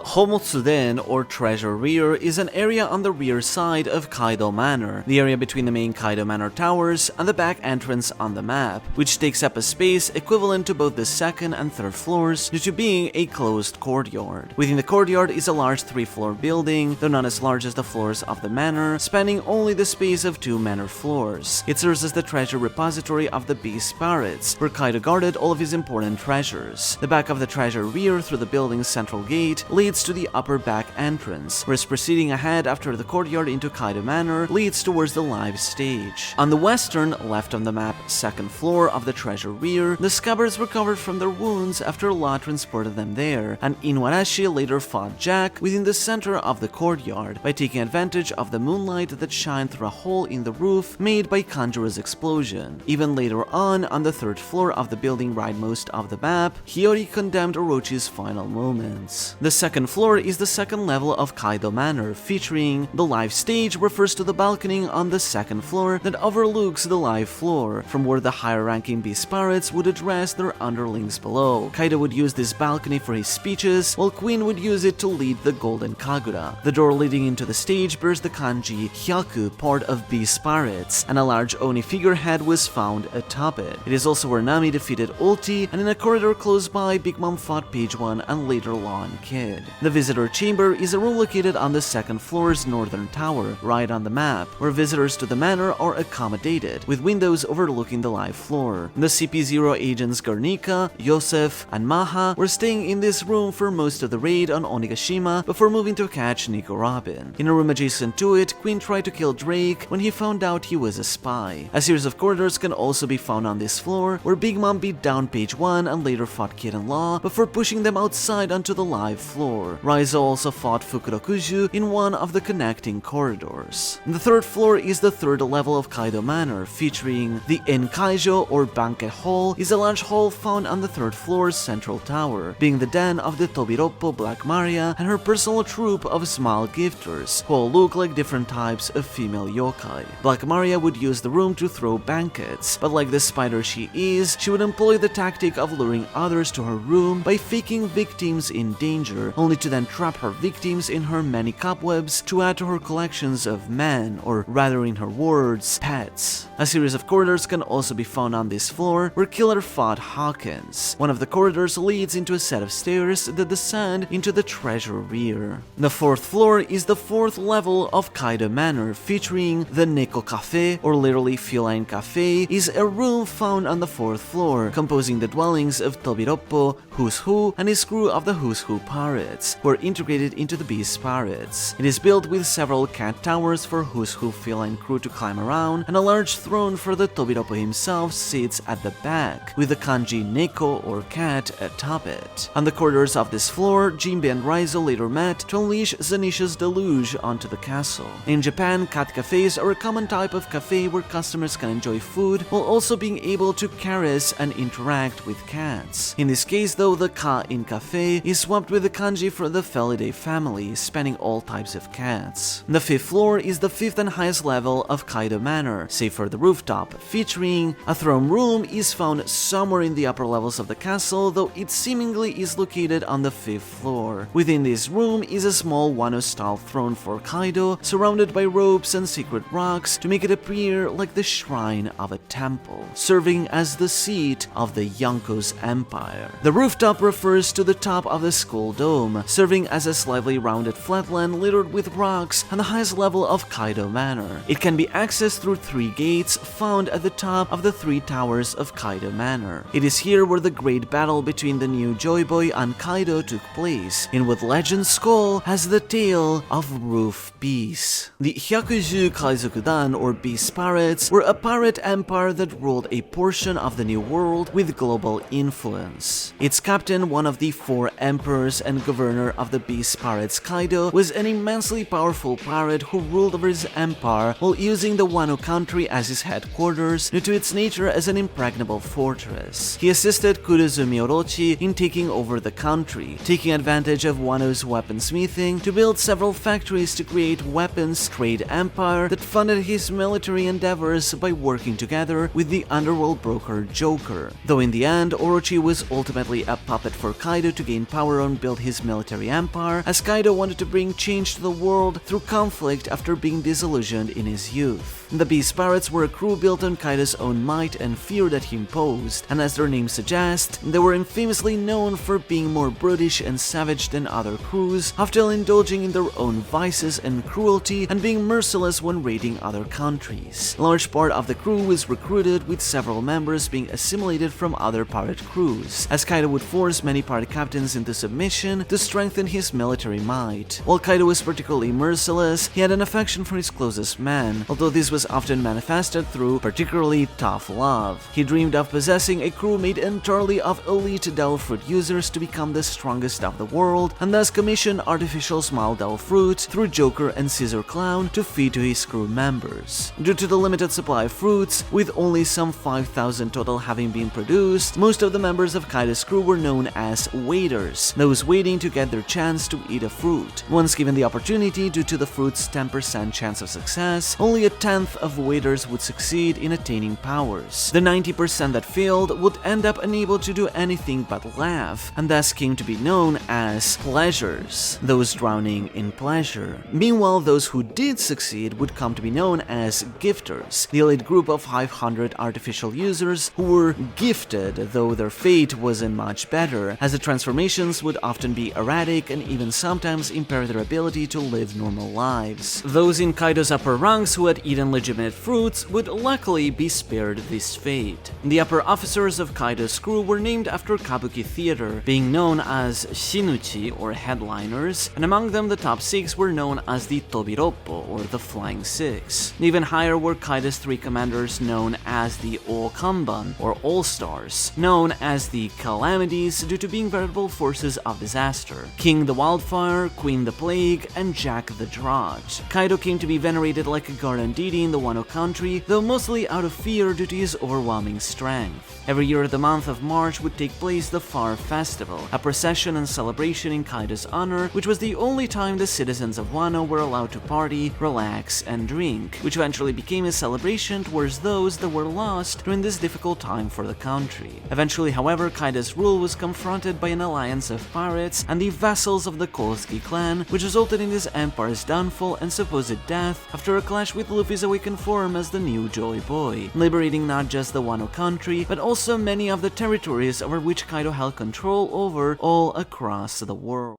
Homotsuden, or treasure rear, is an area on the rear side of Kaido Manor, the area between the main Kaido Manor towers and the back entrance on the map, which takes up a space equivalent to both the second and third floors due to being a closed courtyard. Within the courtyard is a large 3-floor building, though not as large as the floors of the manor, spanning only the space of 2 manor floors. It serves as the treasure repository of the Beast Pirates, where Kaido guarded all of his important treasures. The back of the treasure rear through the building's central gate leads to the upper back entrance, whereas proceeding ahead after the courtyard into Kaido Manor leads towards the live stage. On the western, left on the map, second floor of the treasure rear, the scabbards recovered from their wounds after Law transported them there, and Inuarashi later fought Jack within the center of the courtyard by taking advantage of the moonlight that shined through a hole in the roof made by Kanjuro's explosion. Even later on the third floor of the building rightmost of the map, Hiyori condemned Orochi's final moments. The second floor is the second level of Kaido Manor, featuring the live stage refers to the balcony on the second floor that overlooks the live floor, from where the higher-ranking Beast Pirates would address their underlings below. Kaido would use this balcony for his speeches, while Queen would use it to lead the Golden Kagura. The door leading into the stage bears the kanji Hyaku, part of Beast Pirates, and a large Oni figurehead was found atop it. It is also where Nami defeated Ulti, and in a corridor close by, Big Mom fought Page 1 and later Law and Kid. The visitor chamber is a room located on the second floor's northern tower, right on the map, where visitors to the manor are accommodated, with windows overlooking the live floor. The CP0 agents Garnica, Yosef, and Maha were staying in this room for most of the raid on Onigashima before moving to catch Nico Robin. In a room adjacent to it, Queen tried to kill Drake when he found out he was a spy. A series of corridors can also be found on this floor, where Big Mom beat down Page 1 and later fought Kid and Law before pushing them outside onto the live floor. Raizo also fought Fukurokuju in one of the connecting corridors. The third floor is the third level of Kaido Manor, featuring the Enkaijo or Banquet Hall, is a large hall found on the third floor's central tower, being the den of the Tobiroppo Black Maria and her personal troupe of small gifters, who all look like different types of female yokai. Black Maria would use the room to throw banquets, but like the spider she is, she would employ the tactic of luring others to her room by faking victims in danger, only to then trap her victims in her many cobwebs to add to her collections of men, or rather in her words, pets. A series of corridors can also be found on this floor, where Killer fought Hawkins. One of the corridors leads into a set of stairs that descend into the treasure rear. The fourth floor is the fourth level of Kaido Manor, featuring the Neko Cafe, or literally Feline Cafe, is a room found on the fourth floor, composing the dwellings of Tobiroppo, Who's Who, and his crew of the Who's Who Pirates, who are integrated into the Beast Pirates. It is built with several cat towers for Who's Who feline crew to climb around, and a large throne for the Tobiroppo himself sits at the back, with the kanji Neko or cat atop it. On the corridors of this floor, Jinbe and Raizo later met to unleash Zanisha's deluge onto the castle. In Japan, cat cafes are a common type of cafe where customers can enjoy food while also being able to caress and interact with cats. In this case though, the ka in cafe is swapped with the kanji for the Felidae family, spanning all types of cats. The fifth floor is the fifth and highest level of Kaido Manor, save for the rooftop, featuring a throne room is found somewhere in the upper levels of the castle, though it seemingly is located on the fifth floor. Within this room is a small Wano-style throne for Kaido, surrounded by ropes and secret rocks to make it appear like the shrine of a temple, serving as the seat of the Yonko's empire. The rooftop refers to the top of the skull dome, serving as a slightly rounded flatland littered with rocks on the highest level of Kaido Manor. It can be accessed through 3 gates found at the top of the 3 towers of Kaido Manor. It is here where the great battle between the new Joy Boy and Kaido took place, in what legend Skull has the tale of Roof Peace. The Hyakuju Kaizokudan, or Beast Pirates, were a pirate empire that ruled a portion of the New World with global influence. Its captain, one of the 4 emperors and governor of the Beast Pirates Kaido, was an immensely powerful pirate who ruled over his empire while using the Wano country as his headquarters due to its nature as an impregnable fortress. He assisted Kurozumi Orochi in taking over the country, taking advantage of Wano's weaponsmithing to build several factories to create weapons trade empire that funded his military endeavors by working together with the underworld broker Joker. Though in the end, Orochi was ultimately a puppet for Kaido to gain power and build his military empire, as Kaido wanted to bring change to the world through conflict after being disillusioned in his youth. The Beast Pirates were a crew built on Kaido's own might and fear that he imposed, and as their name suggests, they were infamously known for being more brutish and savage than other crews, often indulging in their own vices and cruelty and being merciless when raiding other countries. A large part of the crew was recruited, with several members being assimilated from other pirate crews, as Kaido would force many pirate captains into submission to strengthen his military might. While Kaido was particularly merciless, he had an affection for his closest men, although this was often manifested through particularly tough love. He dreamed of possessing a crew made entirely of elite devil fruit users to become the strongest of the world, and thus commissioned artificial smile devil fruits through Joker and Scissor Clown to feed to his crew members. Due to the limited supply of fruits, with only some 5,000 total having been produced, most of the members of Kaido's crew were known as waiters, those waiting to get their chance to eat a fruit. Once given the opportunity, due to the fruit's 10% chance of success, only a tenth of waiters would succeed in attaining powers. The 90% that failed would end up unable to do anything but laugh, and thus came to be known as pleasures, those drowning in pleasure. Meanwhile, those who did succeed would come to be known as gifters, the elite group of 500 artificial users who were gifted, though their fate wasn't much better, as the transformations would often be erratic and even sometimes impair their ability to live normal lives. Those in Kaido's upper ranks who had eaten legitimate fruits would luckily be spared this fate. The upper officers of Kaido's crew were named after Kabuki theater, being known as shinuchi or headliners, and among them the top 6 were known as the Tobiroppo or the Flying Six. Even higher were Kaido's 3 commanders known as the Okanban or All-Stars, known as the Calamities due to being veritable forces of disaster: King the Wildfire, Queen the Plague, and Jack the Drought. Kaido came to be venerated like a guardian deity in the Wano country, though mostly out of fear due to his overwhelming strength. Every year the month of March would take place the Fire Festival, a procession and celebration in Kaido's honor, which was the only time the citizens of Wano were allowed to party, relax, and drink, which eventually became a celebration towards those that were lost during this difficult time for the country. Eventually, however, Kaido's rule was confronted by an alliance of pirates and the vassals of the Kozuki clan, which resulted in his empire's downfall and supposed death after a clash with Luffy's awakened form as the new Joy Boy, liberating not just the Wano country, but also many of the territories over which Kaido held control over all across the world.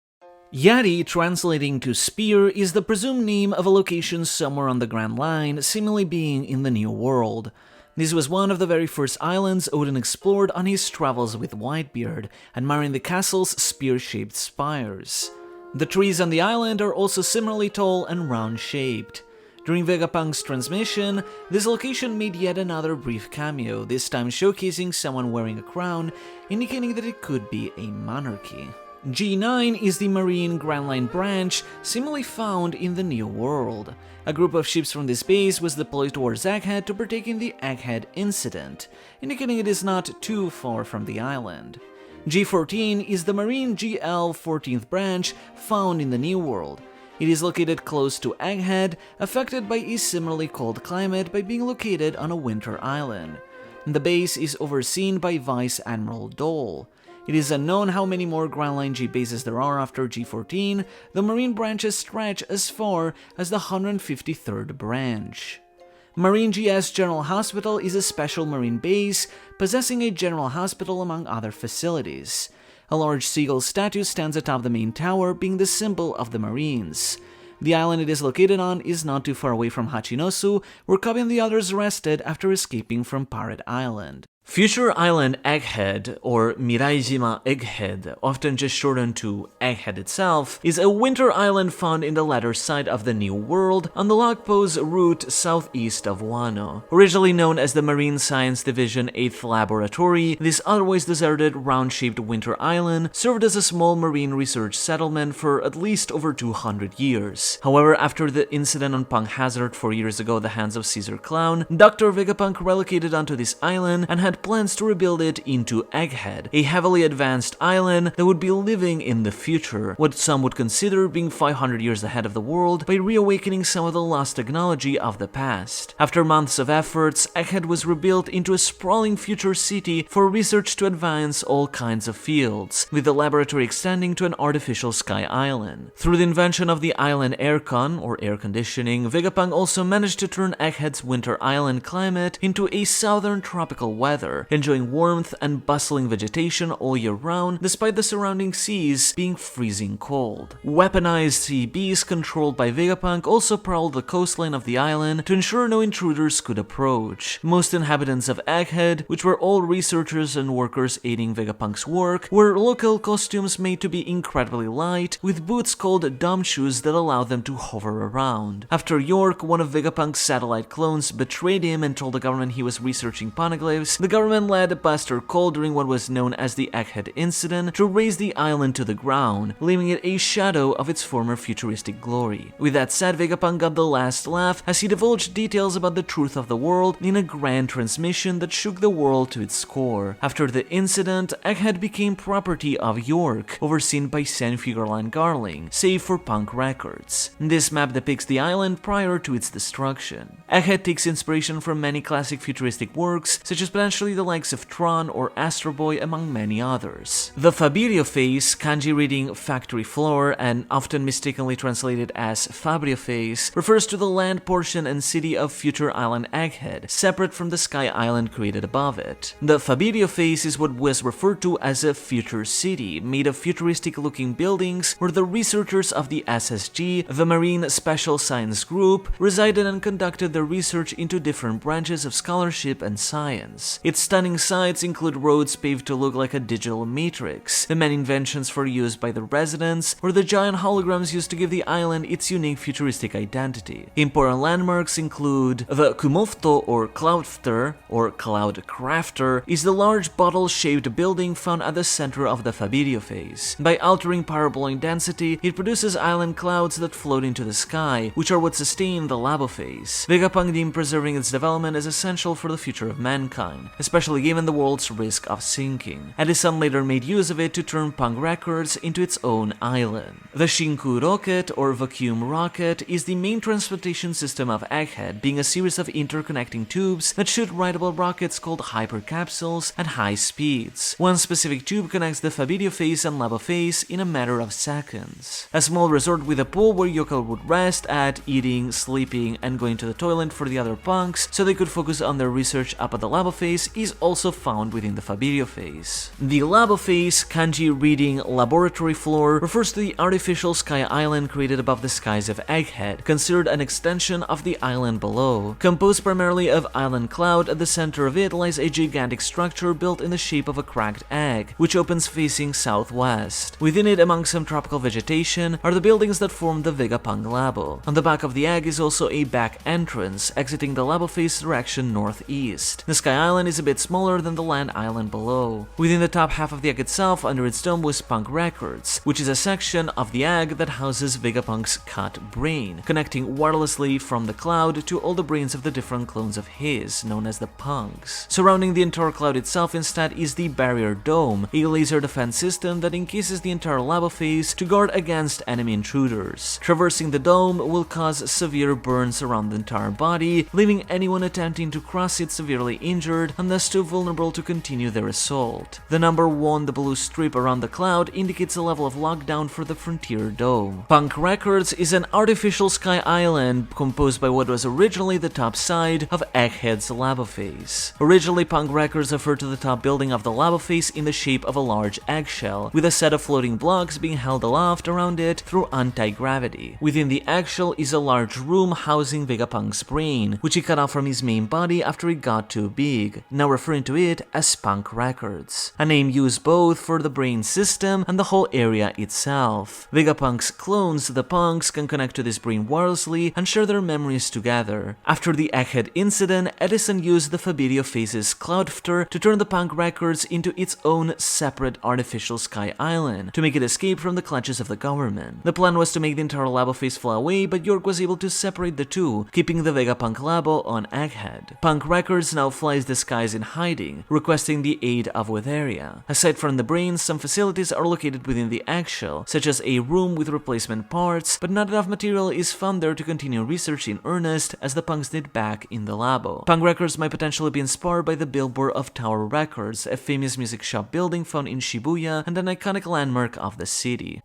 Yari, translating to spear, is the presumed name of a location somewhere on the Grand Line, seemingly being in the New World. This was one of the very first islands Oden explored on his travels with Whitebeard, admiring the castle's spear-shaped spires. The trees on the island are also similarly tall and round-shaped. During Vegapunk's transmission, this location made yet another brief cameo, this time showcasing someone wearing a crown, indicating that it could be a monarchy. G9 is the Marine Grand Line branch, seemingly found in the New World. A group of ships from this base was deployed towards Egghead to partake in the Egghead incident, indicating it is not too far from the island. G14 is the Marine GL 14th branch found in the New World. It is located close to Egghead, affected by a similarly cold climate by being located on a winter island. The base is overseen by Vice Admiral Dole. It is unknown how many more Grand Line G bases there are after G14, the Marine branches stretch as far as the 153rd branch. Marine GS General Hospital is a special marine base, possessing a general hospital among other facilities. A large seagull statue stands atop the main tower, being the symbol of the Marines. The island it is located on is not too far away from Hachinosu, where Kobe and the others rested after escaping from Pirate Island. Future Island Egghead, or Miraijima Egghead, often just shortened to Egghead itself, is a winter island found in the latter side of the New World on the Logpo's route southeast of Wano. Originally known as the Marine Science Division 8th Laboratory, this otherwise deserted round-shaped winter island served as a small marine research settlement for at least over 200 years. However, after the incident on Punk Hazard 4 years ago at the hands of Caesar Clown, Dr. Vegapunk relocated onto this island and had had plans to rebuild it into Egghead, a heavily advanced island that would be living in the future, what some would consider being 500 years ahead of the world, by reawakening some of the lost technology of the past. After months of efforts, Egghead was rebuilt into a sprawling future city for research to advance all kinds of fields, with the laboratory extending to an artificial sky island. Through the invention of the island aircon, or air conditioning, Vegapunk also managed to turn Egghead's winter island climate into a southern tropical weather, enjoying warmth and bustling vegetation all year round, despite the surrounding seas being freezing cold. Weaponized sea beasts controlled by Vegapunk also prowled the coastline of the island to ensure no intruders could approach. Most inhabitants of Egghead, which were all researchers and workers aiding Vegapunk's work, wore local costumes made to be incredibly light, with boots called dumb shoes that allowed them to hover around. After York, one of Vegapunk's satellite clones, betrayed him and told the government he was researching poneglyphs, the government led Buster Cole during what was known as the Egghead Incident to raze the island to the ground, leaving it a shadow of its former futuristic glory. With that said, Vegapunk got the last laugh as he divulged details about the truth of the world in a grand transmission that shook the world to its core. After the incident, Egghead became property of York, overseen by Sen Figuerland Garling, save for Punk Records. This map depicts the island prior to its destruction. Egghead takes inspiration from many classic futuristic works, such as potentially the likes of Tron or Astro Boy, among many others. The Fabirio face, kanji reading factory floor and often mistakenly translated as Fabrio face, refers to the land portion and city of future island Egghead, separate from the sky island created above it. The Fabirio face is what was referred to as a future city, made of futuristic-looking buildings where the researchers of the SSG, the Marine Special Science Group, resided and conducted their research into different branches of scholarship and science. Its stunning sights include roads paved to look like a digital matrix, the many inventions for use by the residents, or the giant holograms used to give the island its unique futuristic identity. Important landmarks include the Kumofto or Cloudfter, or Cloud Crafter, is the large bottle-shaped building found at the center of the Fabirio phase. By altering parabolic density, it produces island clouds that float into the sky, which are what sustain the Labo phase. Vegapunk deemed preserving its development as essential for the future of mankind, especially given the world's risk of sinking. Edison later made use of it to turn Punk Records into its own island. The Shinku rocket, or vacuum rocket, is the main transportation system of Egghead, being a series of interconnecting tubes that shoot rideable rockets called hypercapsules at high speeds. One specific tube connects the Fabirio phase and Labo phase in a matter of seconds. A small resort with a pool where Yokel would rest at, eating, sleeping, and going to the toilet for the other punks so they could focus on their research up at the Labo phase is also found within the Fabirio phase. The Labo phase, kanji reading laboratory floor, refers to the artificial sky island created above the skies of Egghead, considered an extension of the island below. Composed primarily of island cloud, at the center of it lies a gigantic structure built in the shape of a cracked egg, which opens facing southwest. Within it, among some tropical vegetation, are the buildings that form the Vegapunk Labo. On the back of the egg is also a back entrance, exiting the Labo face direction northeast. The sky island is a bit smaller than the land island below. Within the top half of the egg itself, under its dome, was Punk Records, which is a section of the egg that houses Vegapunk's cut brain, connecting wirelessly from the cloud to all the brains of the different clones of his, known as the Punks. Surrounding the entire cloud itself instead is the Barrier Dome, a laser defense system that encases the entire Labo phase to guard against enemy intruders. Traversing the dome will cause severe burns around the entire body, leaving anyone attempting to cross it severely injured and thus too vulnerable to continue their assault. The number 1, the blue strip around the cloud, indicates the level of lockdown for the Frontier Dome. Punk Records is an artificial sky island composed by what was originally the top side of Egghead's Labo phase. Originally, Punk Records referred to the top building of the Labo phase in the shape of a large eggshell, with a set of floating blocks being held aloft around it through anti-gravity. Within the eggshell is a large room housing Vegapunk's brain, which he cut off from his main body after it got too big, now referring to it as Punk Records, a name used both for the brain system and the whole area itself. Vegapunk's clones, the Punks, can connect to this brain wirelessly and share their memories together. After the Egghead incident, Edison used the Fabirio phase's Cloudfter to turn the Punk Records into its own separate artificial sky island, to make it escape from the clutches of the government. The plan was to make the entire Labo phase fly away, but York was able to separate the two, keeping the Vegapunk Labo on Egghead. Punk Records now flies the sky lies in hiding, requesting the aid of Witheria. Aside from the brains, some facilities are located within the eggshell, such as a room with replacement parts, but not enough material is found there to continue research in earnest as the punks did back in the labo. Punk records might potentially be inspired by the billboard of Tower Records, a famous music shop building found in Shibuya and an iconic landmark of the city.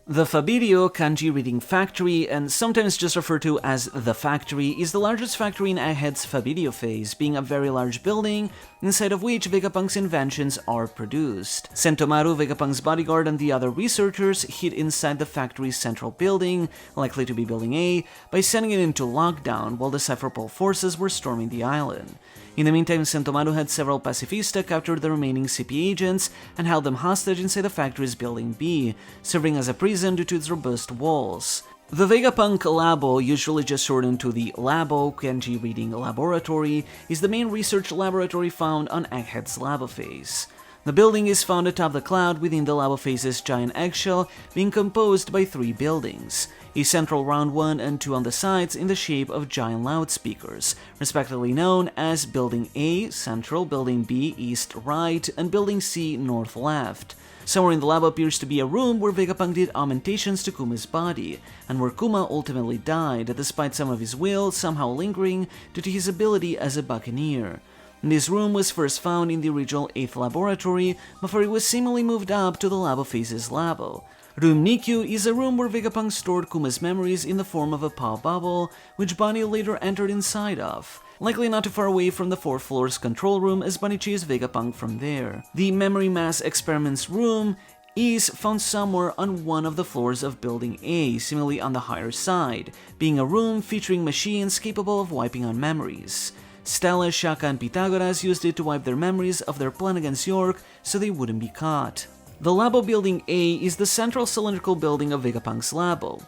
The Fabirio kanji reading factory, and sometimes just referred to as the factory, is the largest factory in Egghead's Fabirio phase, being a very large building inside of which Vegapunk's inventions are produced. Sentomaru, Vegapunk's bodyguard, and the other researchers hid inside the factory's central building, likely to be Building A, by sending it into lockdown while the Cypherpole forces were storming the island. In the meantime, Sentomaru had several pacifista capture the remaining CP agents and held them hostage inside the factory's Building B, serving as a prison due to its robust walls. The Vegapunk Labo, usually just shortened to the Labo Kanji Reading Laboratory, is the main research laboratory found on Egghead's Labo phase. The building is found atop the cloud within the Labo phase's giant eggshell, being composed by 3 buildings, a central round one and 2 on the sides in the shape of giant loudspeakers, respectively known as Building A, Central, Building B, East, Right, and Building C, North, Left. Somewhere in the lab appears to be a room where Vegapunk did augmentations to Kuma's body, and where Kuma ultimately died, despite some of his will somehow lingering due to his ability as a buccaneer. This room was first found in the original 8th laboratory, before it was seemingly moved up to the Labo phase's labo. Room Nikyu is a room where Vegapunk stored Kuma's memories in the form of a POW bubble, which Bunny later entered inside of. Likely not too far away from the 4th floor's control room, as Bunny chased Vegapunk from there. The Memory Mass Experiments room is found somewhere on one of the floors of Building A, seemingly on the higher side, being a room featuring machines capable of wiping on memories. Stella, Shaka, and Pythagoras used it to wipe their memories of their plan against York so they wouldn't be caught. The Labo Building A is the central cylindrical building of Vegapunk's Labo.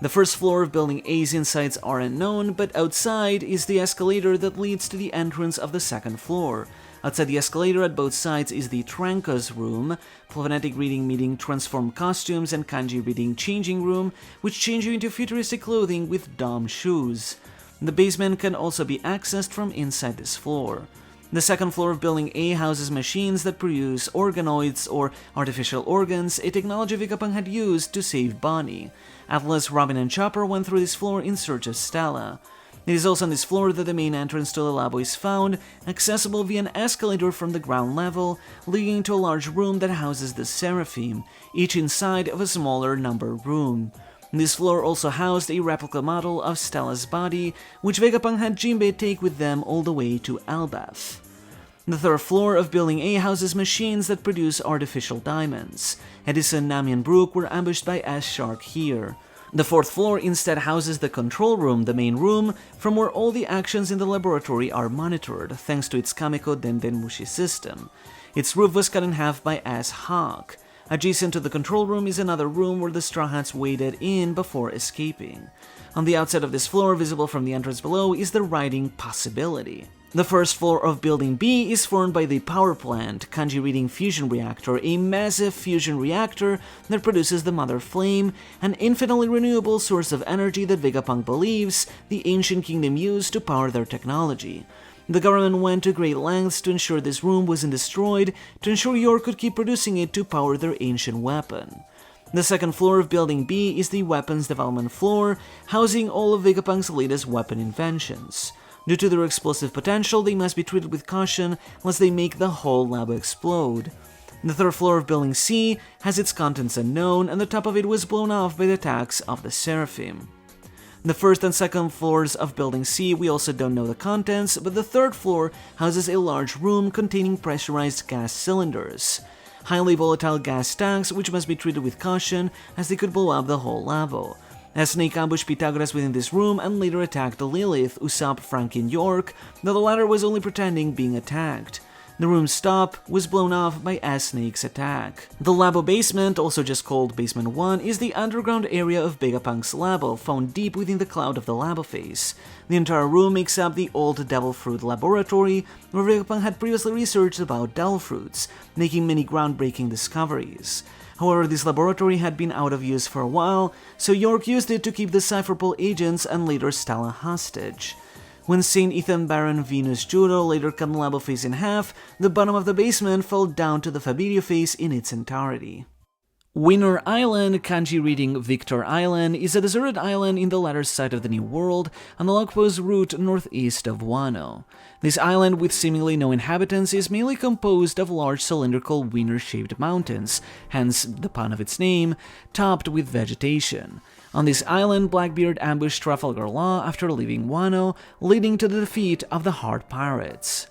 The first floor of Building A's insides are unknown, but outside is the escalator that leads to the entrance of the 2nd floor. Outside the escalator at both sides is the Tranka's room, phonetic reading meeting transformed costumes, and kanji reading changing room, which change you into futuristic clothing with dome shoes. The basement can also be accessed from inside this floor. The 2nd floor of Building A houses machines that produce organoids, or artificial organs, a technology Vegapunk had used to save Bonnie. Atlas, Robin, and Chopper went through this floor in search of Stella. It is also on this floor that the main entrance to the labo is found, accessible via an escalator from the ground level, leading to a large room that houses the Seraphim, each inside of a smaller numbered room. This floor also housed a replica model of Stella's body, which Vegapunk had Jinbei take with them all the way to Elbaph. The 3rd floor of Building A houses machines that produce artificial diamonds. Edison, Nami, and Brooke were ambushed by S-Shark here. The 4th floor instead houses the control room, the main room, from where all the actions in the laboratory are monitored, thanks to its Kameko Denden Mushi system. Its roof was cut in half by S-Hawk. Adjacent to the control room is another room where the Straw Hats waited in before escaping. On the outside of this floor, visible from the entrance below, is the Writing Possibility. The 1st floor of Building B is formed by the Power Plant, Kanji Reading Fusion Reactor, a massive fusion reactor that produces the Mother Flame, an infinitely renewable source of energy that Vegapunk believes the Ancient Kingdom used to power their technology. The government went to great lengths to ensure this room wasn't destroyed, to ensure York could keep producing it to power their ancient weapon. The 2nd floor of Building B is the Weapons Development floor, housing all of Vegapunk's latest weapon inventions. Due to their explosive potential, they must be treated with caution lest they make the whole lab explode. The 3rd floor of Building C has its contents unknown, and the top of it was blown off by the attacks of the Seraphim. The 1st and 2nd floors of Building C we also don't know the contents, but the 3rd floor houses a large room containing pressurized gas cylinders. Highly volatile gas tanks which must be treated with caution as they could blow up the whole labo. Snake ambushed Pythagoras within this room and later attacked Lilith, Usopp, Frankie, and York, though the latter was only pretending being attacked. The room's top was blown off by Snake's attack. The labo basement, also just called Basement 1, is the underground area of Vegapunk's labo, found deep within the cloud of the labo phase. The entire room makes up the old Devil Fruit laboratory, where Vegapunk had previously researched about devil fruits, making many groundbreaking discoveries. However, this laboratory had been out of use for a while, so York used it to keep the Cypherpole agents and later Stella hostage. When St. Ethan Baron Venus Judo later cut the lava face in half, the bottom of the basement fell down to the Fabirio face in its entirety. Winner Island, kanji reading Victor Island, is a deserted island in the latter side of the New World, on the log post route northeast of Wano. This island, with seemingly no inhabitants, is mainly composed of large cylindrical wiener-shaped mountains, hence the pun of its name, topped with vegetation. On this island, Blackbeard ambushed Trafalgar Law after leaving Wano, leading to the defeat of the Heart Pirates.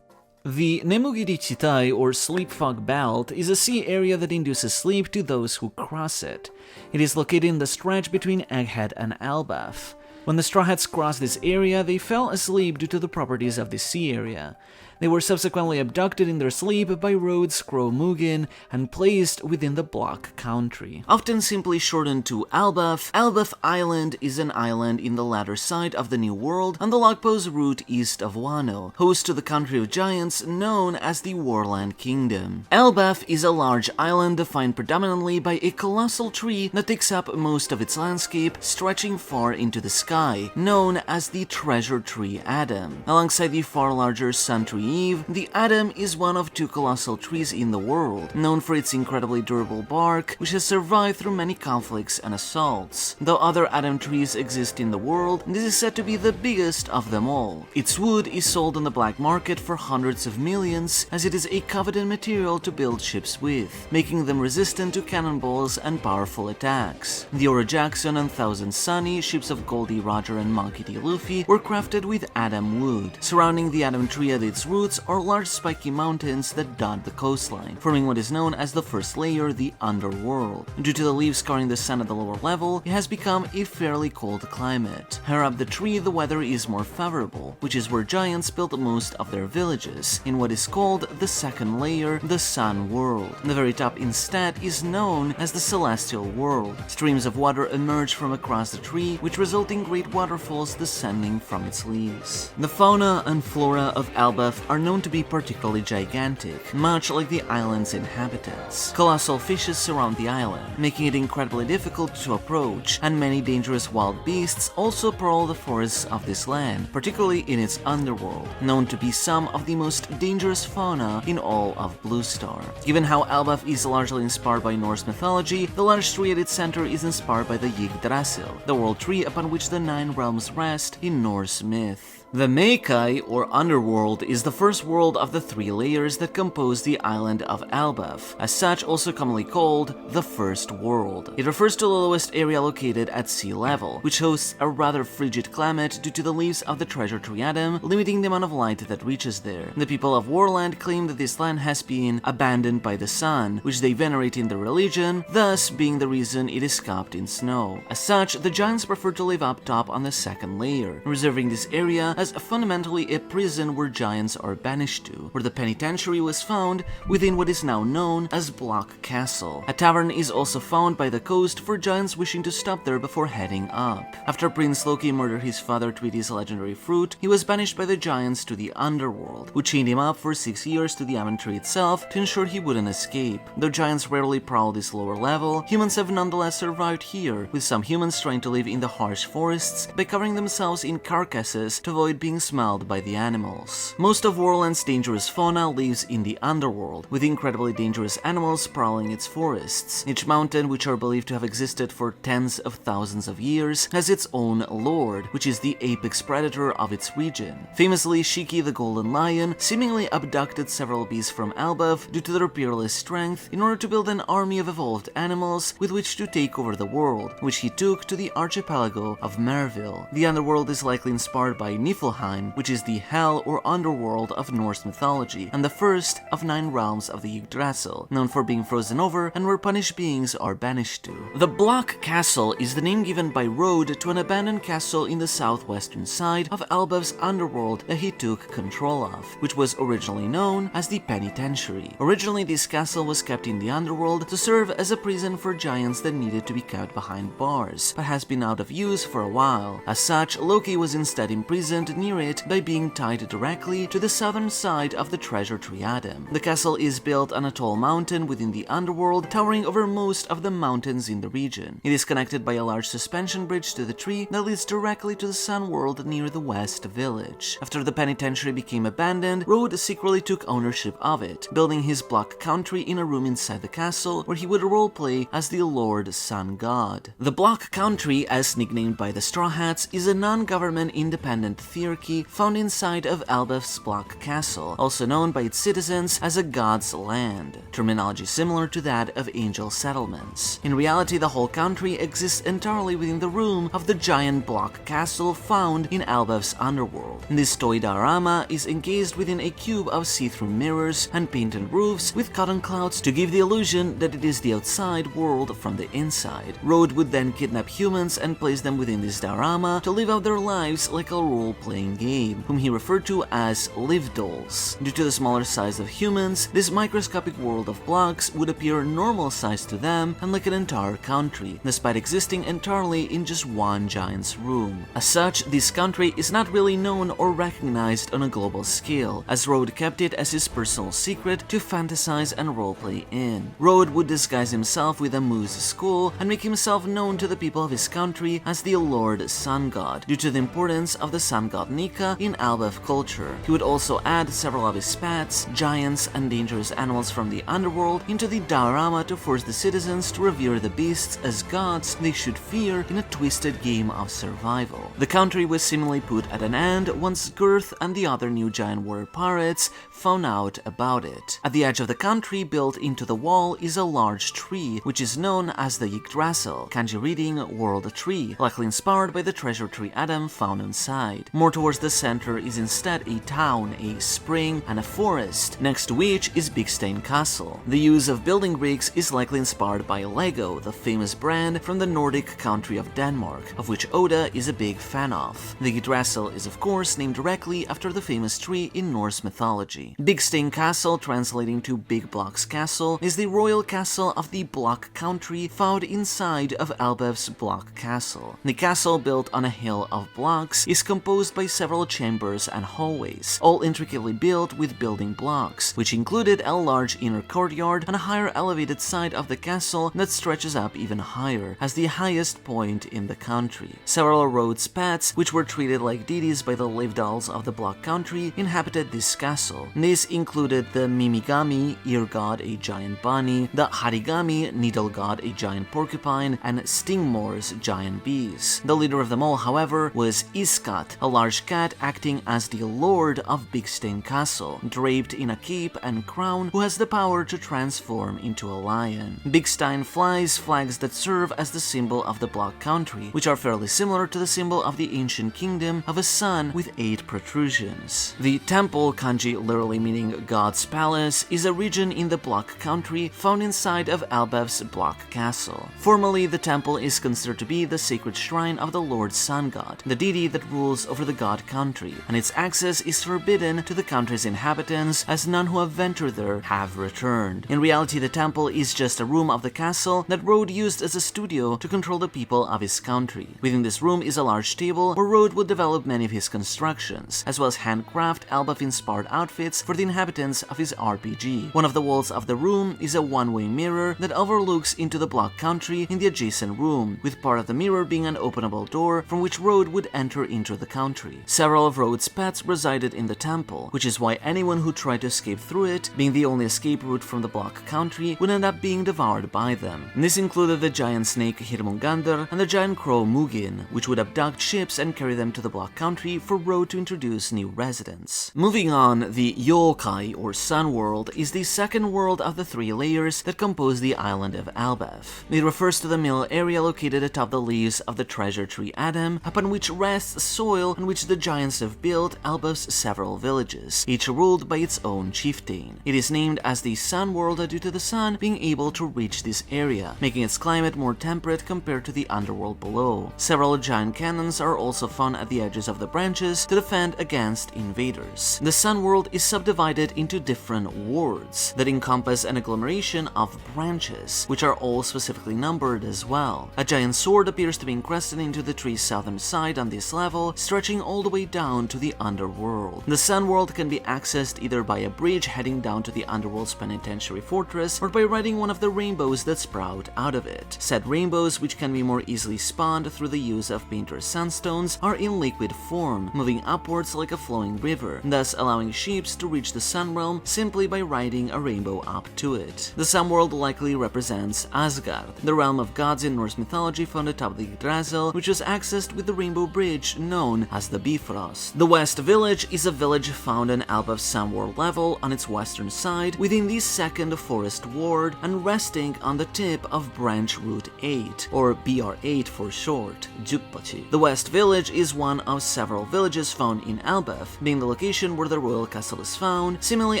The Nemugiri Chitai, or Sleep Fog Belt, is a sea area that induces sleep to those who cross it. It is located in the stretch between Egghead and Elbaph. When the Straw Hats crossed this area, they fell asleep due to the properties of the sea area. They were subsequently abducted in their sleep by Rhodes Crow Mugen and placed within the Block Country. Often simply shortened to Elbaph, Elbaph Island is an island in the latter side of the New World on the logpost route east of Wano, host to the Country of Giants known as the Warland Kingdom. Elbaph is a large island defined predominantly by a colossal tree that takes up most of its landscape, stretching far into the sky, known as the Treasure Tree Adam. Alongside the far larger Sun Tree Eve, the Adam is one of two colossal trees in the world, known for its incredibly durable bark, which has survived through many conflicts and assaults. Though other Adam trees exist in the world, this is said to be the biggest of them all. Its wood is sold on the black market for hundreds of millions, as it is a coveted material to build ships with, making them resistant to cannonballs and powerful attacks. The Oro Jackson and Thousand Sunny, ships of Goldie Roger and Monkey D. Luffy, were crafted with Adam wood. Surrounding the Adam tree at its roots are large spiky mountains that dot the coastline, forming what is known as the first layer, the underworld. Due to the leaves scarring the sun at the lower level, it has become a fairly cold climate. Higher up the tree, the weather is more favorable, which is where giants built most of their villages, in what is called the second layer, the sun world. The very top instead is known as the celestial world. Streams of water emerge from across the tree, which result in great waterfalls descending from its leaves. The fauna and flora of Elbaph are known to be particularly gigantic, much like the island's inhabitants. Colossal fishes surround the island, making it incredibly difficult to approach, and many dangerous wild beasts also prowl the forests of this land, particularly in its underworld, known to be some of the most dangerous fauna in all of Blue Star. Given how Elbaph is largely inspired by Norse mythology, the large tree at its center is inspired by the Yggdrasil, the world tree upon which the 9 realms rest in Norse myth. The Meikai, or Underworld, is the first world of the 3 layers that compose the island of Elbaph, as such also commonly called the First World. It refers to the lowest area located at sea level, which hosts a rather frigid climate due to the leaves of the Treasure Tree Adam, limiting the amount of light that reaches there. The people of Warland claim that this land has been abandoned by the sun, which they venerate in their religion, thus being the reason it is capped in snow. As such, the giants prefer to live up top on the second layer, reserving this area as fundamentally a prison where giants are banished to, where the penitentiary was found within what is now known as Block Castle. A tavern is also found by the coast for giants wishing to stop there before heading up. After Prince Loki murdered his father to eat his legendary fruit, he was banished by the giants to the underworld, who chained him up for 6 years to the almond tree itself to ensure he wouldn't escape. Though giants rarely prowl this lower level, humans have nonetheless survived here, with some humans trying to live in the harsh forests by covering themselves in carcasses to avoid being smelled by the animals. Most of Warland's dangerous fauna lives in the underworld, with incredibly dangerous animals prowling its forests. Each mountain, which are believed to have existed for tens of thousands of years, has its own lord, which is the apex predator of its region. Famously, Shiki the Golden Lion seemingly abducted several beasts from Elbaph due to their peerless strength in order to build an army of evolved animals with which to take over the world, which he took to the archipelago of Merville. The underworld is likely inspired by Niflheim, which is the hell or underworld of Norse mythology, and the first of 9 realms of the Yggdrasil, known for being frozen over and where punished beings are banished to. The Block Castle is the name given by Rhodes to an abandoned castle in the southwestern side of Elbaph's underworld that he took control of, which was originally known as the Penitentiary. Originally, this castle was kept in the underworld to serve as a prison for giants that needed to be kept behind bars, but has been out of use for a while. As such, Loki was instead imprisoned found near it by being tied directly to the southern side of the treasure tree atom. The castle is built on a tall mountain within the underworld, towering over most of the mountains in the region. It is connected by a large suspension bridge to the tree that leads directly to the Sun World near the West Village. After the penitentiary became abandoned, Rode secretly took ownership of it, building his block country in a room inside the castle where he would roleplay as the Lord Sun God. The block country, as nicknamed by the Straw Hats, is a non-government independent thearchy found inside of Elbaph's block castle, also known by its citizens as a god's land, terminology similar to that of angel settlements. In reality, the whole country exists entirely within the room of the giant block castle found in Elbaph's underworld. This toy diorama is encased within a cube of see-through mirrors and painted roofs with cotton clouds to give the illusion that it is the outside world from the inside. Rode would then kidnap humans and place them within this diorama to live out their lives like a role-playing game, whom he referred to as live dolls. Due to the smaller size of humans, this microscopic world of blocks would appear normal size to them and like an entire country, despite existing entirely in just one giant's room. As such, this country is not really known or recognized on a global scale, as Rode kept it as his personal secret to fantasize and roleplay in. Rode would disguise himself with a moose skull and make himself known to the people of his country as the Lord Sun God, due to the importance of the Sun God Nika in Elbaph culture. He would also add several of his pets, giants, and dangerous animals from the underworld into the diorama to force the citizens to revere the beasts as gods they should fear in a twisted game of survival. The country was seemingly put at an end once Girth and the other new giant warrior pirates found out about it. At the edge of the country, built into the wall, is a large tree, which is known as the Yggdrasil, kanji reading World Tree, likely inspired by the treasure tree atom found inside. More towards the center is instead a town, a spring, and a forest, next to which is Bigstein Castle. The use of building bricks is likely inspired by Lego, the famous brand from the Nordic country of Denmark, of which Oda is a big fan of. The Yggdrasil is of course named directly after the famous tree in Norse mythology. Bigstein Castle, translating to Big Block's Castle, is the royal castle of the Block country found inside of Elbaph's Block Castle. The castle, built on a hill of blocks, is composed by several chambers and hallways, all intricately built with building blocks, which included a large inner courtyard and a higher elevated side of the castle that stretches up even higher, as the highest point in the country. Several Rhodes pets, which were treated like deities by the live dolls of the Block country, inhabited this castle. This included the Mimigami, ear god, a giant bunny, the Harigami, needle god, a giant porcupine, and Stingmores, giant bees. The leader of them all, however, was Iskat, a large cat acting as the lord of Bigstein Castle, draped in a cape and crown, who has the power to transform into a lion. Bigstein flies flags that serve as the symbol of the Block country, which are fairly similar to the symbol of the ancient kingdom of a sun with 8 protrusions. The temple, kanji literally meaning God's Palace, is a region in the Block country found inside of Elbaph's Block Castle. Formally, the temple is considered to be the sacred shrine of the Lord Sun God, the deity that rules over the God country, and its access is forbidden to the country's inhabitants, as none who have ventured there have returned. In reality, the temple is just a room of the castle that Rode used as a studio to control the people of his country. Within this room is a large table where Rode would develop many of his constructions, as well as handcraft Elbaph-inspired outfits for the inhabitants of his RPG. One of the walls of the room is a one-way mirror that overlooks into the Block country in the adjacent room, with part of the mirror being an openable door from which Rode would enter into the country. Several of Rode's pets resided in the temple, which is why anyone who tried to escape through it, being the only escape route from the Block country, would end up being devoured by them. And this included the giant snake Hirmungander and the giant crow Mugin, which would abduct ships and carry them to the Block country for Rode to introduce new residents. Moving on, the Yokai, or Sun World, is the second world of the 3 layers that compose the island of Elbaph. It refers to the middle area located atop the leaves of the treasure tree atom, upon which rests soil on which the giants have built Elbaph's several villages, each ruled by its own chieftain. It is named as the Sun World due to the sun being able to reach this area, making its climate more temperate compared to the underworld below. Several giant cannons are also found at the edges of the branches to defend against invaders. The Sun World is subdivided into different wards that encompass an agglomeration of branches, which are all specifically numbered as well. A giant sword appears to be encrusted into the tree's southern side on this level, stretching reaching all the way down to the underworld. The Sun World can be accessed either by a bridge heading down to the underworld's penitentiary fortress or by riding one of the rainbows that sprout out of it. Said rainbows, which can be more easily spawned through the use of painter's sunstones, are in liquid form, moving upwards like a flowing river, thus allowing ships to reach the Sun Realm simply by riding a rainbow up to it. The Sun World likely represents Asgard, the realm of gods in Norse mythology found atop the Yggdrasil, which was accessed with the rainbow bridge known as the Bifrost. The West Village is a village found on Elbaph Sun World level on its western side within the second forest ward and resting on the tip of Branch Route 8, or BR8 for short, Jukpachi. The West Village is one of several villages found in Elbaph, being the location where the royal castle is found, seemingly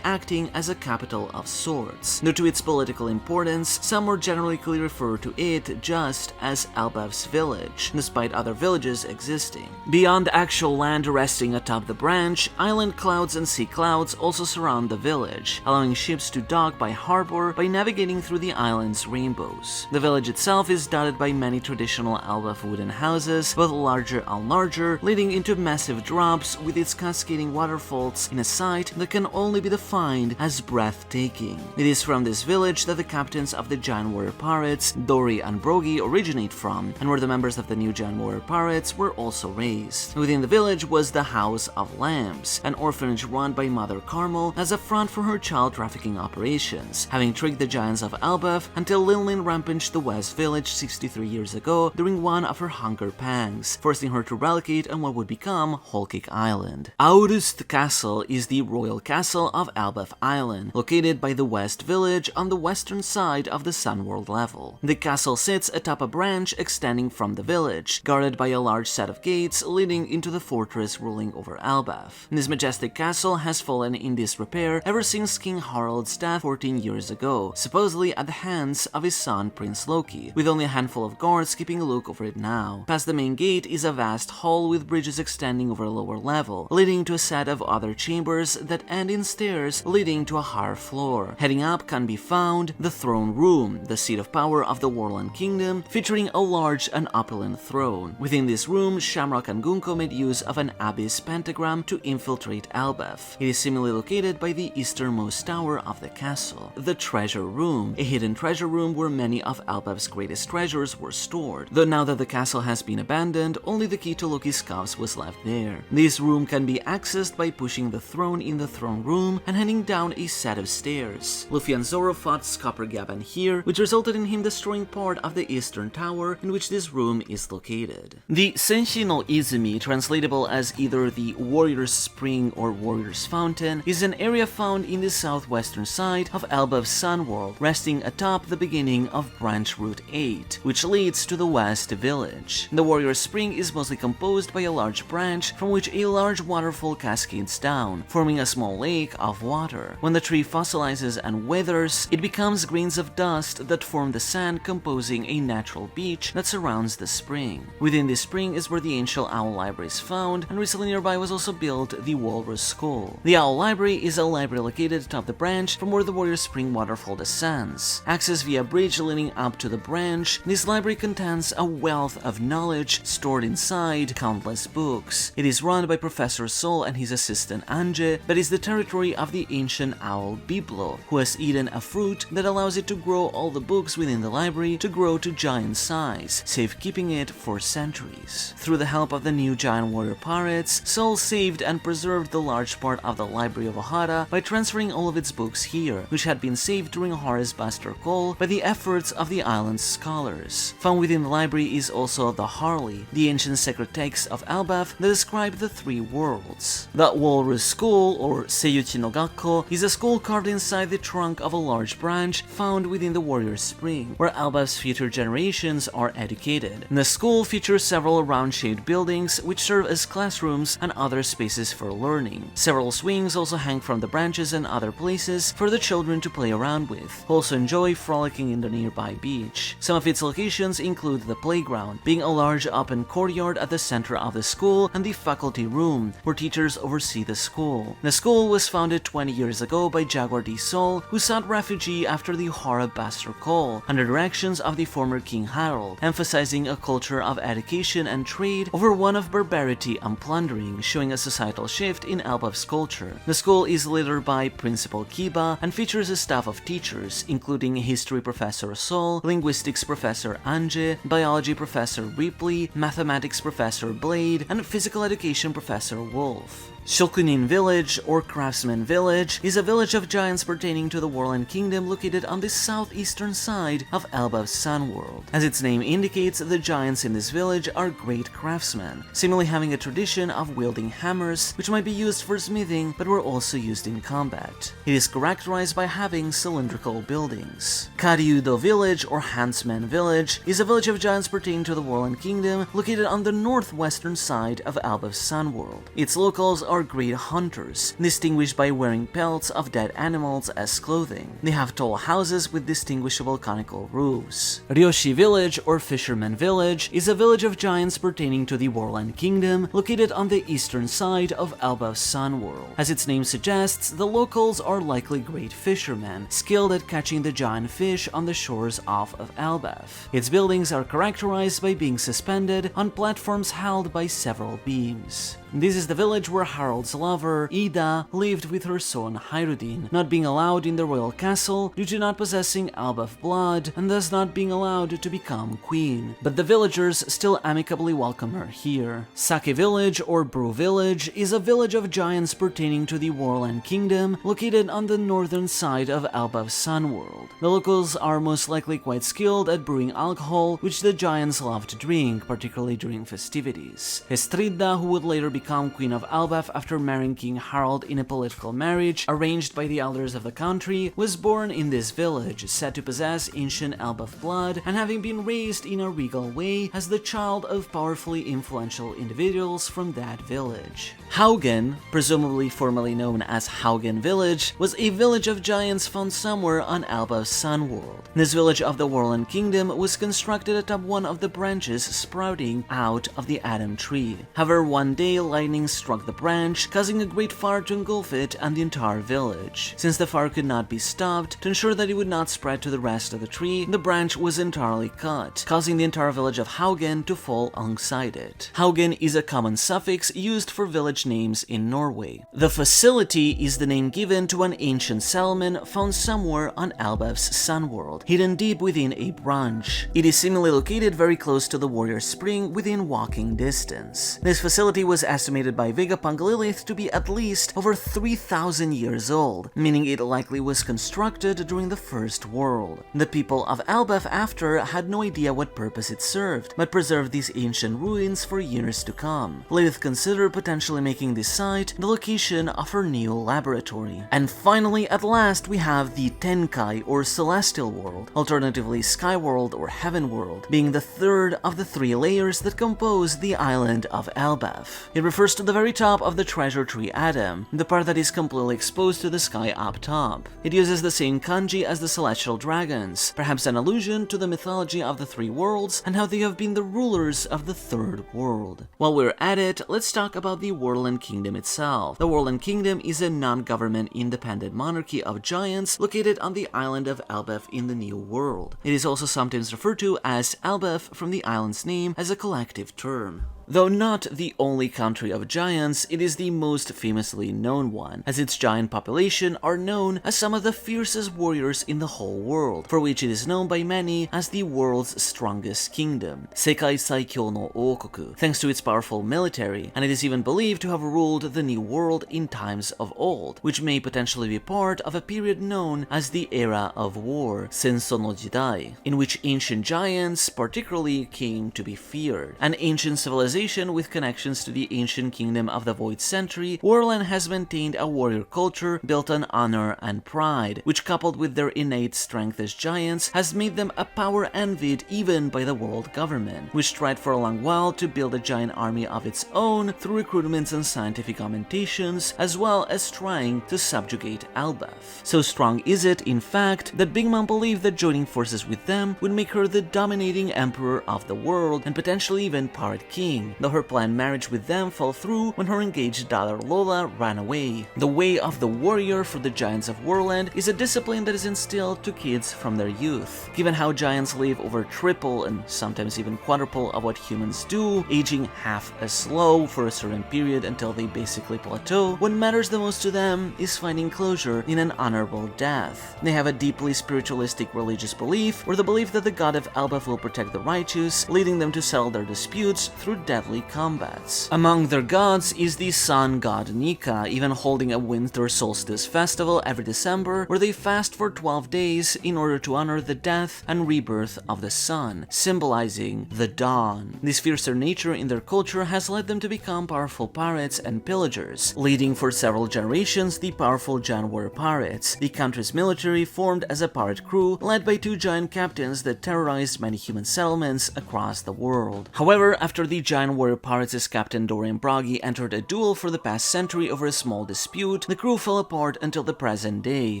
acting as a capital of sorts. Due to its political importance, some more generally refer to it just as Elbaph's village, despite other villages existing. Beyond the actual land resting atop the branch, island clouds and sea clouds also surround the village, allowing ships to dock by harbor by navigating through the island's rainbows. The village itself is dotted by many traditional Elbaph wooden houses, both larger and larger, leading into massive drops with its cascading waterfalls in a sight that can only be defined as breathtaking. It is from this village that the captains of the giant warrior pirates, Dory and Brogy, originate from, and where the members of the new giant warrior pirates were also raised. Within the village was the House of Lambs, an orphanage run by Mother Carmel as a front for her child trafficking operations, having tricked the giants of Elbaph until Linlin rampaged the West Village 63 years ago during one of her hunger pangs, forcing her to relocate on what would become Whole Cake Island. Aurust Castle is the royal castle of Elbaph Island, located by the West Village on the western side of the Sun World level. The castle sits atop a branch extending from the village, guarded by a large set of gates leading into the fortress ruling over Elbaph. This majestic castle has fallen in disrepair ever since King Harald's death 14 years ago, supposedly at the hands of his son Prince Loki, with only a handful of guards keeping a look over it now. Past the main gate is a vast hall with bridges extending over a lower level, leading to a set of other chambers that end in stairs leading to a higher floor. Heading up can be found the Throne Room, the seat of power of the Warland Kingdom, featuring a large and opulent throne. Within this room, Shamrock and Gunko made use of an abyss pentagram to infiltrate Elbaph. It is similarly located by the easternmost tower of the castle. The Treasure Room, a hidden treasure room where many of Elbaph's greatest treasures were stored, though now that the castle has been abandoned, only the key to Loki's cuffs was left there. This room can be accessed by pushing the throne in the throne room and heading down a set of stairs. Luffy and Zoro fought Skoppergaban here, which resulted in him destroying part of the eastern tower in which this room is located. The Senshi no Izumi, translatable as either the Warrior's Spring or Warrior's Fountain, is an area found in the southwestern side of Elbaph Sun World, resting atop the beginning of Branch Route 8, which leads to the West Village. The Warrior's Spring is mostly composed by a large branch from which a large waterfall cascades down, forming a small lake of water. When the tree fossilizes and withers, it becomes grains of dust that form the sand composing a natural beach that surrounds the spring. Within this spring is where the ancient Owl Library is found, and recently nearby was also built the Walrus School. The Owl Library is a library located atop the branch from where the Warrior Spring waterfall descends. Accessed via a bridge leading up to the branch, this library contains a wealth of knowledge stored inside countless books. It is run by Professor Sol and his assistant Anje, but is the territory of the ancient owl Biblo, who has eaten a fruit that allows it to grow all the books within the library to grow to giant size, safekeeping it for centuries. Through the help of the new giant warrior pirates, Sol saved and preserved the large part of the Library of Ohara by transferring all of its books here, which had been saved during Ohara's Buster Call by the efforts of the island's scholars. Found within the library is also the Harley, the ancient sacred text of Elbaph that describe the three worlds. The Walrus School, or Seiyuchi no Gakko, is a school carved inside the trunk of a large branch found within the Warrior Spring, where Elbaph's future generations are educated. The school features several round-shaped buildings which serve as classrooms and other spaces for learning. Several swings also hang from the branches and other places for the children to play around with, who also enjoy frolicking in the nearby beach. Some of its locations include the playground, being a large open courtyard at the center of the school, and the faculty room, where teachers oversee the school. The school was founded 20 years ago by Jaguar D. Sol, who sought refuge after the Ohara Buster Call, under directions of the former King Harold, emphasizing a culture of education and trade over one of barbarian prosperity and plundering, showing a societal shift in Elbaph's culture. The school is led by Principal Kiba and features a staff of teachers, including history professor Sol, linguistics professor Anje, biology professor Ripley, mathematics professor Blade, and physical education professor Wolf. Shokunin Village, or Craftsman Village, is a village of giants pertaining to the Warland Kingdom located on the southeastern side of Elbaph's Sun World. As its name indicates, the giants in this village are great craftsmen, seemingly having a tradition of wielding hammers, which might be used for smithing but were also used in combat. It is characterized by having cylindrical buildings. Karyudo Village, or Huntsman Village, is a village of giants pertaining to the Warland Kingdom located on the northwestern side of Elbaph's Sun World. Its locals are great hunters, distinguished by wearing pelts of dead animals as clothing. They have tall houses with distinguishable conical roofs. Ryoshi Village, or Fisherman Village, is a village of giants pertaining to the Warland Kingdom, located on the eastern side of Elbaph's Sun World. As its name suggests, the locals are likely great fishermen, skilled at catching the giant fish on the shores of Elbaph. Its buildings are characterized by being suspended on platforms held by several beams. This is the village where Harald's lover, Ida, lived with her son Hairudin, not being allowed in the royal castle due to not possessing Elbaph blood and thus not being allowed to become queen. But the villagers still amicably welcome her here. Sake Village, or Brew Village, is a village of giants pertaining to the Warland Kingdom, located on the northern side of Elbaph's Sun World. The locals are most likely quite skilled at brewing alcohol, which the giants love to drink, particularly during festivities. Estrida, who would later become Queen of Elbaph after marrying King Harald in a political marriage arranged by the elders of the country, was born in this village, said to possess ancient Elbaph blood and having been raised in a regal way as the child of powerfully influential individuals from that village. Haugen, presumably formerly known as Haugen Village, was a village of giants found somewhere on Elbaph's Sun World. This village of the Warland Kingdom was constructed atop one of the branches sprouting out of the Adam Tree. However, one day lightning struck the branch, causing a great fire to engulf it and the entire village. Since the fire could not be stopped, to ensure that it would not spread to the rest of the tree, the branch was entirely cut, causing the entire village of Haugen to fall alongside it. Haugen is a common suffix used for village names in Norway. The facility is the name given to an ancient settlement found somewhere on Elbaph's Sun World, hidden deep within a branch. It is seemingly located very close to the Warrior Spring within walking distance. This facility was estimated by Vegapunk Lilith to be at least over 3,000 years old, meaning it likely was constructed during the First World. The people of Elbaph after had no idea what purpose it served, but preserved these ancient ruins for years to come. Lilith considered potentially making this site the location of her new laboratory. And finally, at last, we have the Tenkai, or Celestial World, alternatively Sky World or Heaven World, being the third of the three layers that compose the island of Elbaph. It refers to the very top of the treasure tree Adam, the part that is completely exposed to the sky up top. It uses the same kanji as the celestial dragons, perhaps an allusion to the mythology of the three worlds and how they have been the rulers of the third world. While we're at it, let's talk about the Warland Kingdom itself. The Warland Kingdom is a non-government independent monarchy of giants located on the island of Elbaph in the New World. It is also sometimes referred to as Elbaph from the island's name as a collective term. Though not the only country of giants, it is the most famously known one, as its giant population are known as some of the fiercest warriors in the whole world, for which it is known by many as the world's strongest kingdom, Sekai Saikyo no Okoku, thanks to its powerful military, and it is even believed to have ruled the New World in times of old, which may potentially be part of a period known as the Era of War, Senso no Jidai, in which ancient giants particularly came to be feared. An ancient civilization with connections to the ancient kingdom of the Void Century, Warland has maintained a warrior culture built on honor and pride, which coupled with their innate strength as giants has made them a power envied even by the world government, which tried for a long while to build a giant army of its own through recruitments and scientific augmentations, as well as trying to subjugate Elbaph. So strong is it, in fact, that Big Mom believed that joining forces with them would make her the dominating emperor of the world and potentially even part king, king, though her planned marriage with them fell through when her engaged daughter Lola ran away. The way of the warrior for the giants of Warland is a discipline that is instilled to kids from their youth. Given how giants live over triple and sometimes even quadruple of what humans do, aging half as slow for a certain period until they basically plateau, what matters the most to them is finding closure in an honorable death. They have a deeply spiritualistic religious belief, or the belief that the god of Elbaph will protect the righteous, leading them to settle their disputes through deadly combats. Among their gods is the sun god Nika, even holding a winter solstice festival every December where they fast for 12 days in order to honor the death and rebirth of the sun, symbolizing the dawn. This fiercer nature in their culture has led them to become powerful pirates and pillagers, leading for several generations the powerful giant warrior pirates. The country's military formed as a pirate crew led by 2 giant captains that terrorized many human settlements across the world. However, after the giant warrior pirates' captain Dorian Bragi entered a duel for the past century over a small dispute, the crew fell apart until the present day,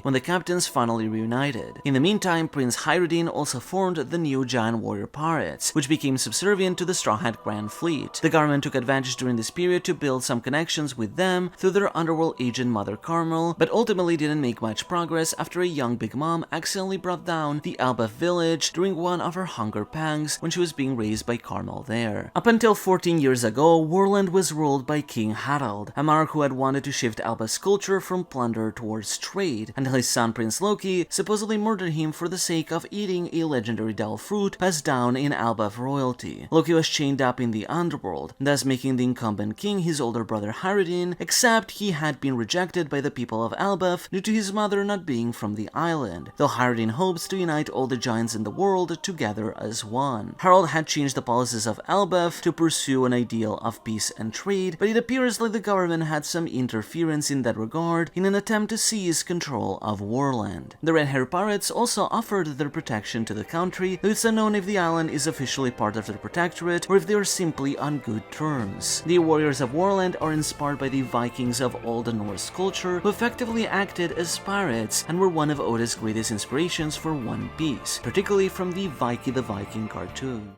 when the captains finally reunited. In the meantime, Prince Hyruddin also formed the new giant warrior pirates, which became subservient to the Straw Hat Grand Fleet. The government took advantage during this period to build some connections with them through their underworld agent Mother Carmel, but ultimately didn't make much progress after a young Big Mom accidentally brought down the Elbaph village during one of her hunger pangs when she was being raised by Carmel there. Up until 14 years ago, Warland was ruled by King Harald, a monarch who had wanted to shift Elbaph's culture from plunder towards trade, until his son Prince Loki supposedly murdered him for the sake of eating a legendary devil fruit passed down in Elbaph royalty. Loki was chained up in the underworld, thus making the incumbent king his older brother Hyruddin, except he had been rejected by the people of Elbaph due to his mother not being from the island, though Hyruddin hopes to unite all the giants in the world together as one. Harald had changed the policies of Elbaph to pursue an ideal of peace and trade, but it appears like the government had some interference in that regard in an attempt to seize control of Warland. The Red Hair Pirates also offered their protection to the country, though it's unknown if the island is officially part of their protectorate or if they are simply on good terms. The warriors of Warland are inspired by the Vikings of Old Norse culture, who effectively acted as pirates and were one of Oda's greatest inspirations for One Piece, particularly from the Viki the Viking cartoon.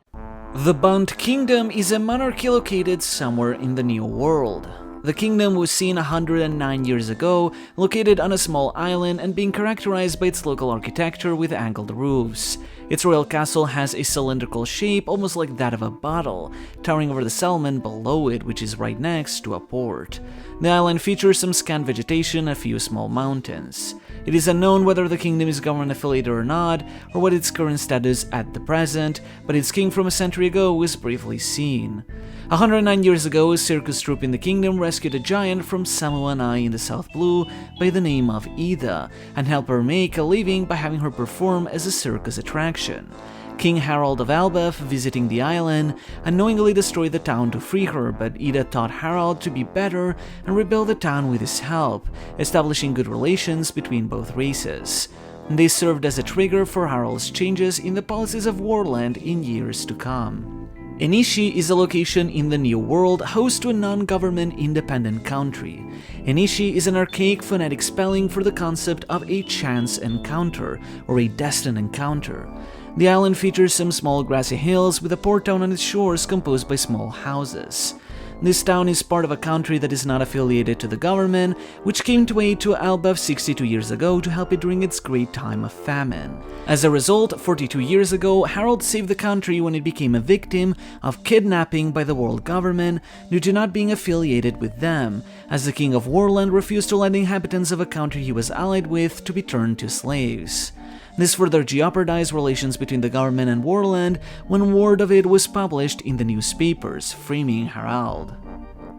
The Bunt Kingdom is a monarchy located somewhere in the New World. The kingdom was seen 109 years ago, located on a small island and being characterized by its local architecture with angled roofs. Its royal castle has a cylindrical shape almost like that of a bottle, towering over the settlement below it, which is right next to a port. The island features some scant vegetation and a few small mountains. It is unknown whether the kingdom is government affiliated or not, or what its current status at the present, but its king from a century ago was briefly seen. 109 years ago, a circus troupe in the kingdom rescued a giant from Samoanai in the South Blue by the name of Ida, and helped her make a living by having her perform as a circus attraction. King Harald of Elbaph, visiting the island, unknowingly destroyed the town to free her, but Ida taught Harald to be better and rebuild the town with his help, establishing good relations between both races. They served as a trigger for Harald's changes in the policies of Warland in years to come. Enishi is a location in the New World host to a non-government independent country. Enishi is an archaic phonetic spelling for the concept of a chance encounter, or a destined encounter. The island features some small grassy hills with a port town on its shores composed by small houses. This town is part of a country that is not affiliated to the government, which came to aid to Elbaph 62 years ago to help it during its great time of famine. As a result, 42 years ago, Harald saved the country when it became a victim of kidnapping by the world government due to not being affiliated with them, as the king of Warland refused to let the inhabitants of a country he was allied with to be turned to slaves. This further jeopardized relations between the government and Warland when word of it was published in the newspapers, framing Harald.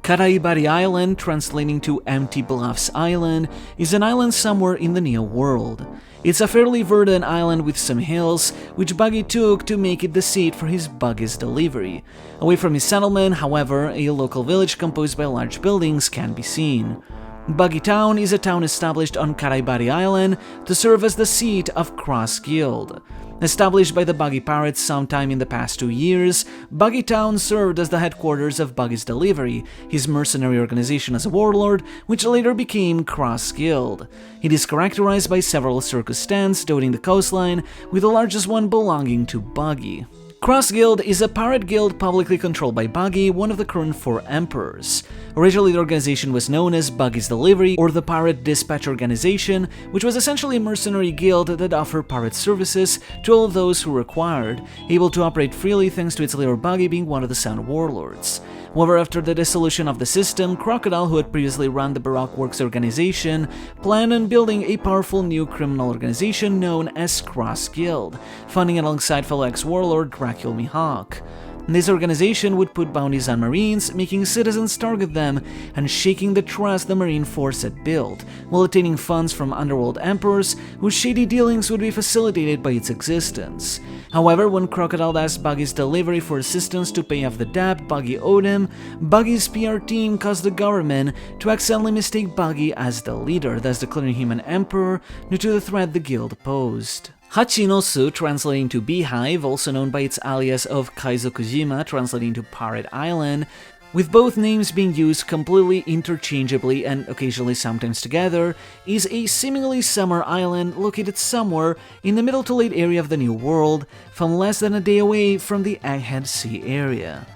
Karaibari Island, translating to Empty Bluffs Island, is an island somewhere in the New World. It's a fairly verdant island with some hills, which Buggy took to make it the seat for his Buggy's delivery. Away from his settlement, however, a local village composed by large buildings can be seen. Buggy Town is a town established on Karaibari Island to serve as the seat of Cross Guild. Established by the Buggy Pirates sometime in the past 2 years, Buggy Town served as the headquarters of Buggy's Delivery, his mercenary organization as a warlord, which later became Cross Guild. It is characterized by several circus stands dotting the coastline, with the largest one belonging to Buggy. Cross Guild is a pirate guild publicly controlled by Buggy, one of the current 4 emperors. Originally, the organization was known as Buggy's Delivery, or the Pirate Dispatch Organization, which was essentially a mercenary guild that offered pirate services to all of those who required, able to operate freely thanks to its leader Buggy being one of the Sound Warlords. However, after the dissolution of the system, Crocodile, who had previously run the Baroque Works organization, planned on building a powerful new criminal organization known as Cross Guild, funding it alongside fellow ex-warlord Dracul Mihawk. This organization would put bounties on Marines, making citizens target them and shaking the trust the Marine force had built, while obtaining funds from underworld emperors whose shady dealings would be facilitated by its existence. However, when Crocodile asked Buggy's Delivery for assistance to pay off the debt Buggy owed him, Buggy's PR team caused the government to accidentally mistake Buggy as the leader, thus declaring him an emperor due to the threat the guild posed. Hachinosu, translating to Beehive, also known by its alias of Kaizokujima, translating to Pirate Island, with both names being used completely interchangeably and occasionally sometimes together, is a seemingly summer island located somewhere in the middle to late area of the New World, from less than a day away from the Egghead Sea area.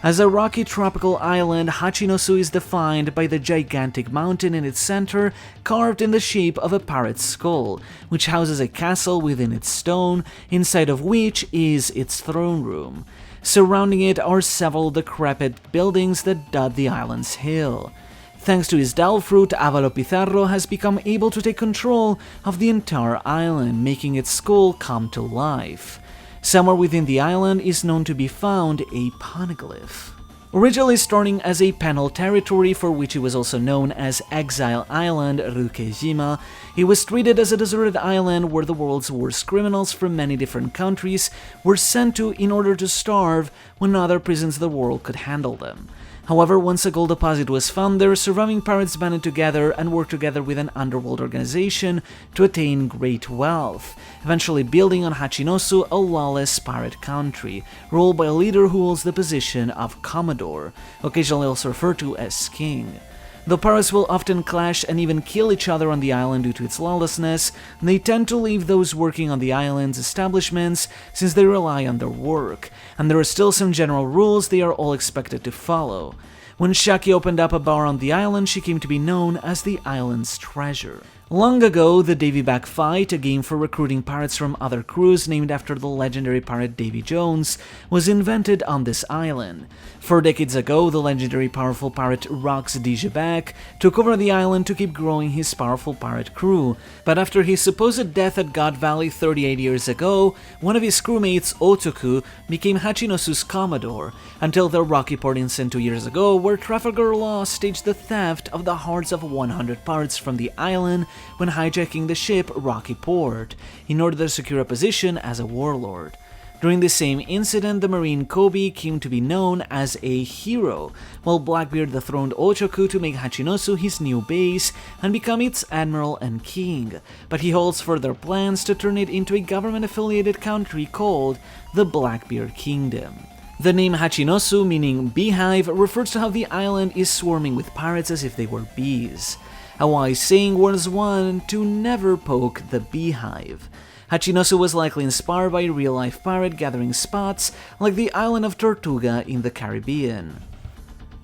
As a rocky tropical island, Hachinosu is defined by the gigantic mountain in its center, carved in the shape of a pirate's skull, which houses a castle within its stone, inside of which is its throne room. Surrounding it are several decrepit buildings that dot the island's hill. Thanks to his Dal Fruit, Avalo Pizarro has become able to take control of the entire island, making its skull come to life. Somewhere within the island is known to be found a poneglyph. Originally starting as a penal territory for which it was also known as Exile Island, Rukejima, it was treated as a deserted island where the world's worst criminals from many different countries were sent to in order to starve when other prisons of the world could handle them. However, once a gold deposit was found there, surviving pirates banded together and worked together with an underworld organization to attain great wealth, eventually building on Hachinosu a lawless pirate country, ruled by a leader who holds the position of Commodore, occasionally also referred to as King. Though pirates will often clash and even kill each other on the island due to its lawlessness, they tend to leave those working on the island's establishments since they rely on their work, and there are still some general rules they are all expected to follow. When Shaki opened up a bar on the island, she came to be known as the island's treasure. Long ago, the Davy Back Fight, a game for recruiting pirates from other crews named after the legendary pirate Davy Jones, was invented on this island. 4 decades ago, the legendary powerful pirate Rox Dijebek took over the island to keep growing his powerful pirate crew, but after his supposed death at God Valley 38 years ago, one of his crewmates, Otoku, became Hachinosu's Commodore, until the Rocky Port incident 2 years ago, where Trafalgar Law staged the theft of the hearts of 100 pirates from the island when hijacking the ship Rocky Port, in order to secure a position as a warlord. During the same incident, the Marine Kobe came to be known as a hero, while Blackbeard dethroned Ochoku to make Hachinosu his new base and become its admiral and king, but he holds further plans to turn it into a government-affiliated country called the Blackbeard Kingdom. The name Hachinosu, meaning beehive, refers to how the island is swarming with pirates as if they were bees. A wise saying warns one to never poke the beehive. Hachinosu was likely inspired by a real-life pirate gathering spots like the island of Tortuga in the Caribbean.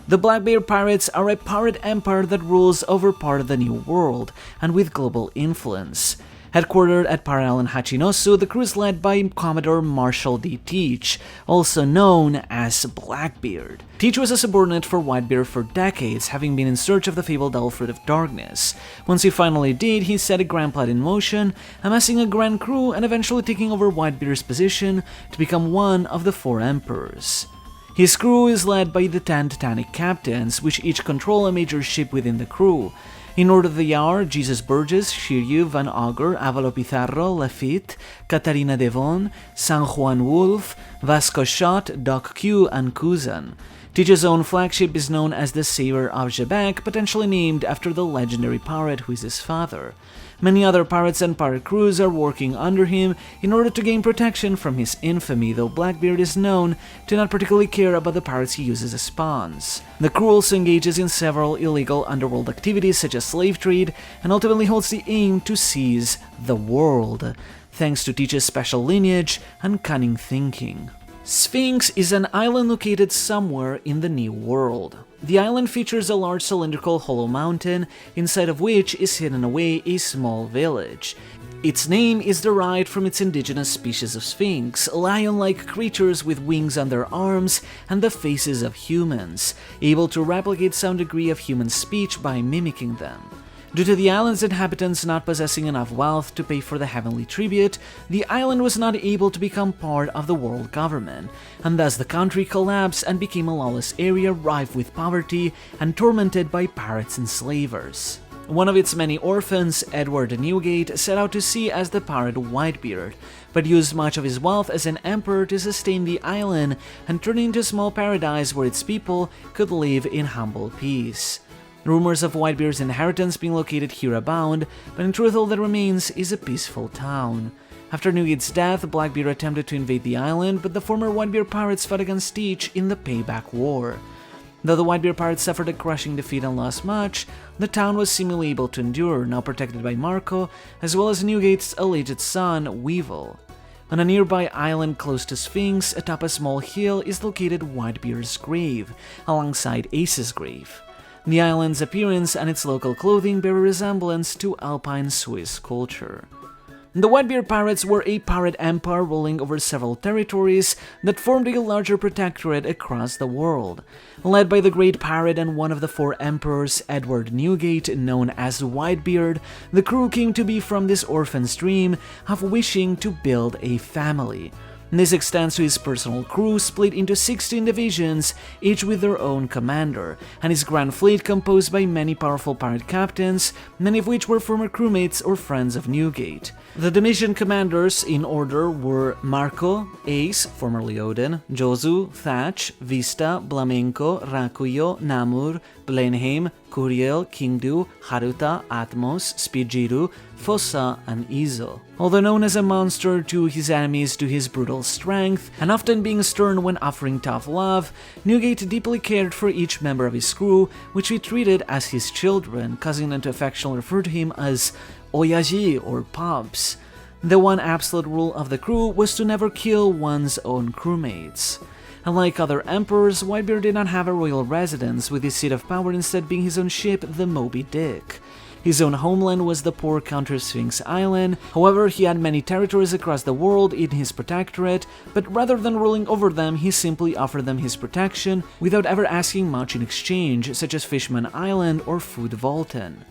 The Blackbeard Pirates are a pirate empire that rules over part of the New World, and with global influence. Headquartered at Pirate Island Hachinosu, the crew is led by Commodore Marshall D. Teach, also known as Blackbeard. Teach was a subordinate for Whitebeard for decades, having been in search of the fabled Fruit of Darkness. Once he finally did, he set a grand plan in motion, amassing a grand crew and eventually taking over Whitebeard's position to become one of the 4 emperors. His crew is led by the 10 Titanic captains, which each control a major ship within the crew. In order they are Jesus Burgess, Shiryu, Van Augur, Avalo Pizarro, Lafitte, Katarina Devon, San Juan Wolf, Vasco Shot, Doc Q, and Kuzan. Teach's own flagship is known as the Saver of Jebek, potentially named after the legendary pirate who is his father. Many other pirates and pirate crews are working under him in order to gain protection from his infamy, though Blackbeard is known to not particularly care about the pirates he uses as pawns. The crew also engages in several illegal underworld activities such as slave trade, and ultimately holds the aim to seize the world, thanks to Teach's special lineage and cunning thinking. Sphinx is an island located somewhere in the New World. The island features a large cylindrical hollow mountain, inside of which is hidden away a small village. Its name is derived from its indigenous species of sphinx, lion-like creatures with wings on their arms and the faces of humans, able to replicate some degree of human speech by mimicking them. Due to the island's inhabitants not possessing enough wealth to pay for the heavenly tribute, the island was not able to become part of the world government, and thus the country collapsed and became a lawless area rife with poverty and tormented by pirates and slavers. One of its many orphans, Edward Newgate, set out to sea as the pirate Whitebeard, but used much of his wealth as an emperor to sustain the island and turn it into a small paradise where its people could live in humble peace. Rumors of Whitebeard's inheritance being located here abound, but in truth all that remains is a peaceful town. After Newgate's death, Blackbeard attempted to invade the island, but the former Whitebeard pirates fought against each in the Payback War. Though the Whitebeard pirates suffered a crushing defeat and lost much, the town was seemingly able to endure, now protected by Marco, as well as Newgate's alleged son, Weevil. On a nearby island close to Sphinx, atop a small hill, is located Whitebeard's grave, alongside Ace's grave. The island's appearance and its local clothing bear a resemblance to Alpine Swiss culture. The Whitebeard pirates were a pirate empire ruling over several territories that formed a larger protectorate across the world. Led by the great pirate and one of the four emperors, Edward Newgate, known as Whitebeard, the crew came to be from this orphan's dream of wishing to build a family. This extends to his personal crew, split into 16 divisions, each with their own commander, and his grand fleet composed by many powerful pirate captains, many of which were former crewmates or friends of Newgate. The division commanders, in order, were Marco, Ace, formerly Odin, Josu, Thatch, Vista, Blamenco, Rakuyo, Namur, Blenheim, Curiel, Kingdu, Haruta, Atmos, Spijiru, Fossa, and Izo. Although known as a monster to his enemies due to his brutal strength, and often being stern when offering tough love, Newgate deeply cared for each member of his crew, which he treated as his children, causing them to affectionately refer to him as Oyaji or Pops. The one absolute rule of the crew was to never kill one's own crewmates. Unlike other emperors, Whitebeard did not have a royal residence, with his seat of power instead being his own ship, the Moby Dick. His own homeland was the poor counter-Sphinx Island. However, he had many territories across the world in his protectorate, but rather than ruling over them, he simply offered them his protection without ever asking much in exchange, such as Fishman Island or Food Voltan.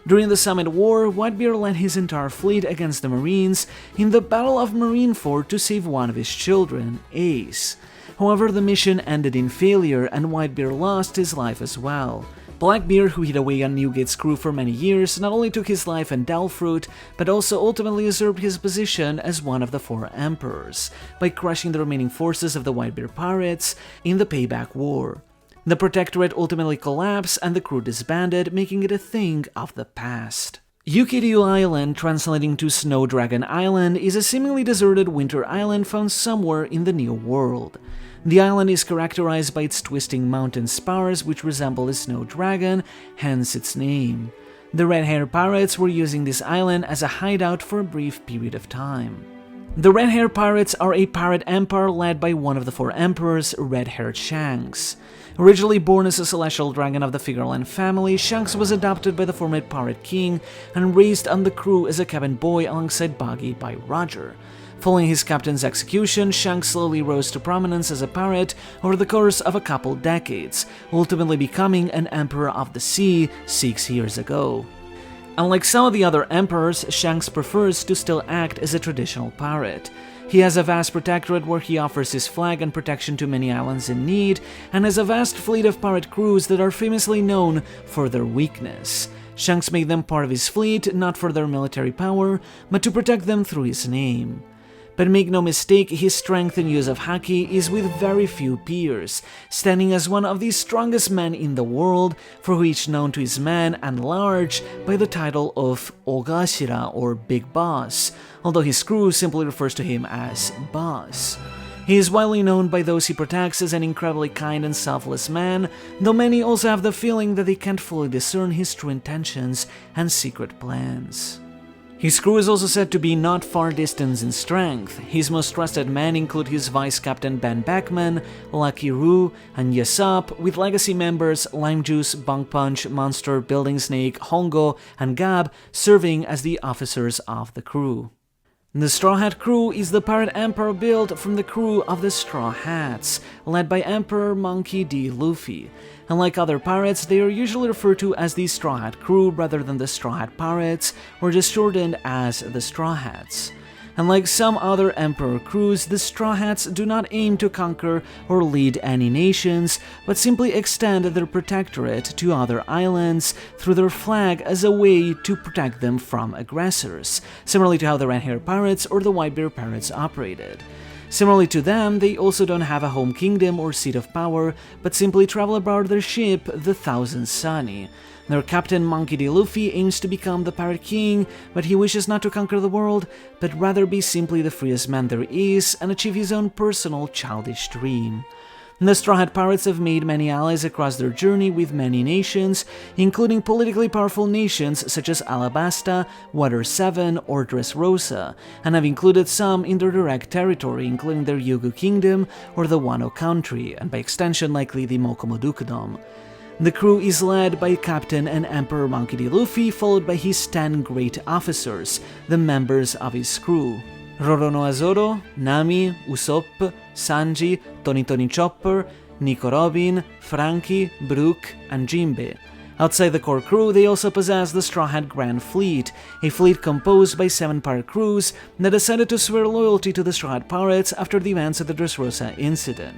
During the Summit War, Whitebeard led his entire fleet against the Marines in the Battle of Marineford to save one of his children, Ace. However, the mission ended in failure and Whitebeard lost his life as well. Blackbeard, who hid away on Newgate's crew for many years, not only took his life and Delfruit, but also ultimately usurped his position as one of the four emperors, by crushing the remaining forces of the Whitebeard pirates in the Payback War. The protectorate ultimately collapsed and the crew disbanded, making it a thing of the past. Yukiryu Island, translating to Snow Dragon Island, is a seemingly deserted winter island found somewhere in the New World. The island is characterized by its twisting mountain spars which resemble a snow dragon, hence its name. The red-haired pirates were using this island as a hideout for a brief period of time. The Red-Haired Pirates are a pirate empire led by one of the four emperors, Red-Haired Shanks. Originally born as a celestial dragon of the Figureland family, Shanks was adopted by the former pirate king and raised on the crew as a cabin boy alongside Boggy by Roger. Following his captain's execution, Shanks slowly rose to prominence as a pirate over the course of a couple decades, ultimately becoming an Emperor of the Sea 6 years ago. Unlike some of the other emperors, Shanks prefers to still act as a traditional pirate. He has a vast protectorate where he offers his flag and protection to many islands in need, and has a vast fleet of pirate crews that are famously known for their weakness. Shanks made them part of his fleet, not for their military power, but to protect them through his name. But make no mistake, his strength and use of haki is with very few peers, standing as one of the strongest men in the world, for which known to his men and large by the title of Ogashira or Big Boss, although his crew simply refers to him as Boss. He is widely known by those he protects as an incredibly kind and selfless man, though many also have the feeling that they can't fully discern his true intentions and secret plans. His crew is also said to be not far distant in strength. His most trusted men include his vice captain Ben Beckman, Lucky Roo, and Yesop, with legacy members Lime Juice, Bunk Punch, Monster, Building Snake, Hongo, and Gab serving as the officers of the crew. The Straw Hat crew is the pirate emperor built from the crew of the Straw Hats, led by Emperor Monkey D. Luffy. Unlike other pirates, they are usually referred to as the Straw Hat crew rather than the Straw Hat Pirates, or just shortened as the Straw Hats. Unlike some other Emperor crews, the Straw Hats do not aim to conquer or lead any nations, but simply extend their protectorate to other islands through their flag as a way to protect them from aggressors, similarly to how the Red Hair Pirates or the Whitebeard Pirates operated. Similarly to them, they also don't have a home kingdom or seat of power, but simply travel aboard their ship, the Thousand Sunny. Their captain Monkey D. Luffy aims to become the Pirate King, but he wishes not to conquer the world, but rather be simply the freest man there is and achieve his own personal childish dream. The Straw Hat Pirates have made many allies across their journey with many nations, including politically powerful nations such as Alabasta, Water 7, or Rosa, and have included some in their direct territory, including their Yugu Kingdom or the Wano country, and by extension likely the Mokomodukudom. The crew is led by Captain and Emperor Monkey D. Luffy, followed by his 10 great officers, the members of his crew: Roronoa Zoro, Nami, Usopp, Sanji, Tony Chopper, Nico Robin, Frankie, Brook, and Jinbe. Outside the core crew, they also possess the Straw Hat Grand Fleet, a fleet composed by 7 pirate crews that decided to swear loyalty to the Straw Hat Pirates after the events of the Dressrosa incident.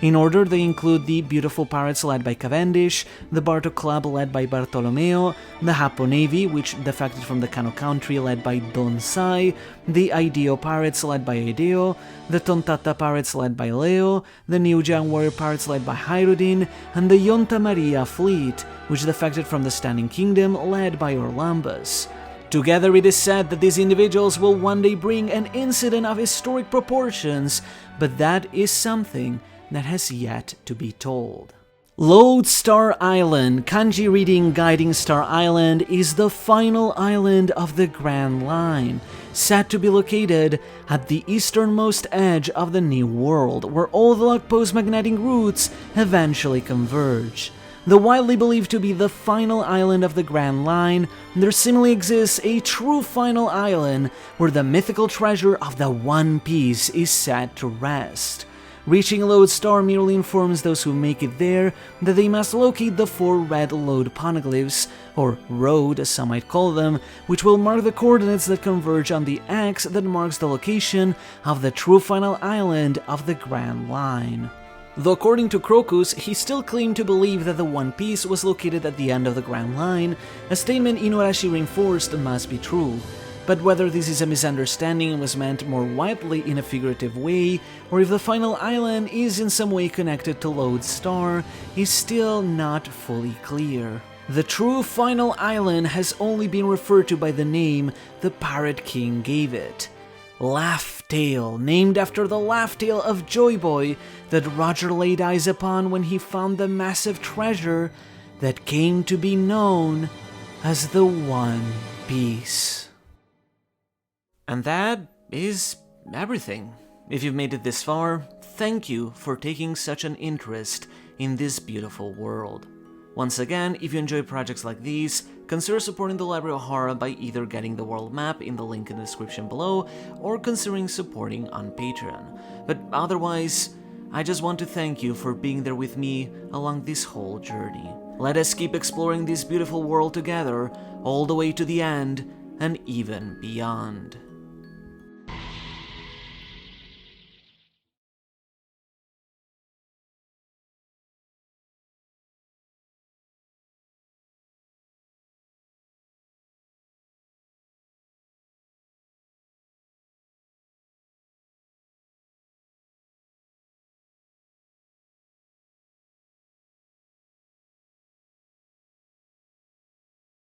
In order, they include the Beautiful Pirates led by Cavendish, the Barto Club led by Bartolomeo, the Hapo Navy, which defected from the Kano country led by Don Sai, the Ideo Pirates led by Ideo, the Tontata Pirates led by Leo, the New Jiang Warrior Pirates led by Hairudin, and the Yonta Maria Fleet, which defected from the Standing Kingdom led by Orlambus. Together, it is said that these individuals will one day bring an incident of historic proportions, but that is something that has yet to be told. Lodestar Island, kanji reading Guiding Star Island, is the final island of the Grand Line, said to be located at the easternmost edge of the New World, where all the Lock Post magnetic routes eventually converge. Though widely believed to be the final island of the Grand Line, there seemingly exists a true final island where the mythical treasure of the One Piece is said to rest. Reaching Lodestar merely informs those who make it there that they must locate the 4 red lode poneglyphs, or road as some might call them, which will mark the coordinates that converge on the X that marks the location of the true final island of the Grand Line. Though according to Crocus, he still claimed to believe that the One Piece was located at the end of the Grand Line, a statement Inuarashi reinforced must be true. But whether this is a misunderstanding and was meant more widely in a figurative way, or if the final island is in some way connected to Lodestar, is still not fully clear. The true final island has only been referred to by the name the Pirate King gave it: Laugh Tale, named after the laugh tale of Joy Boy that Roger laid eyes upon when he found the massive treasure that came to be known as the One Piece. And that is everything. If you've made it this far, thank you for taking such an interest in this beautiful world. Once again, if you enjoy projects like these, consider supporting the Library of Horror by either getting the world map in the link in the description below, or considering supporting on Patreon. But otherwise, I just want to thank you for being there with me along this whole journey. Let us keep exploring this beautiful world together, all the way to the end, and even beyond.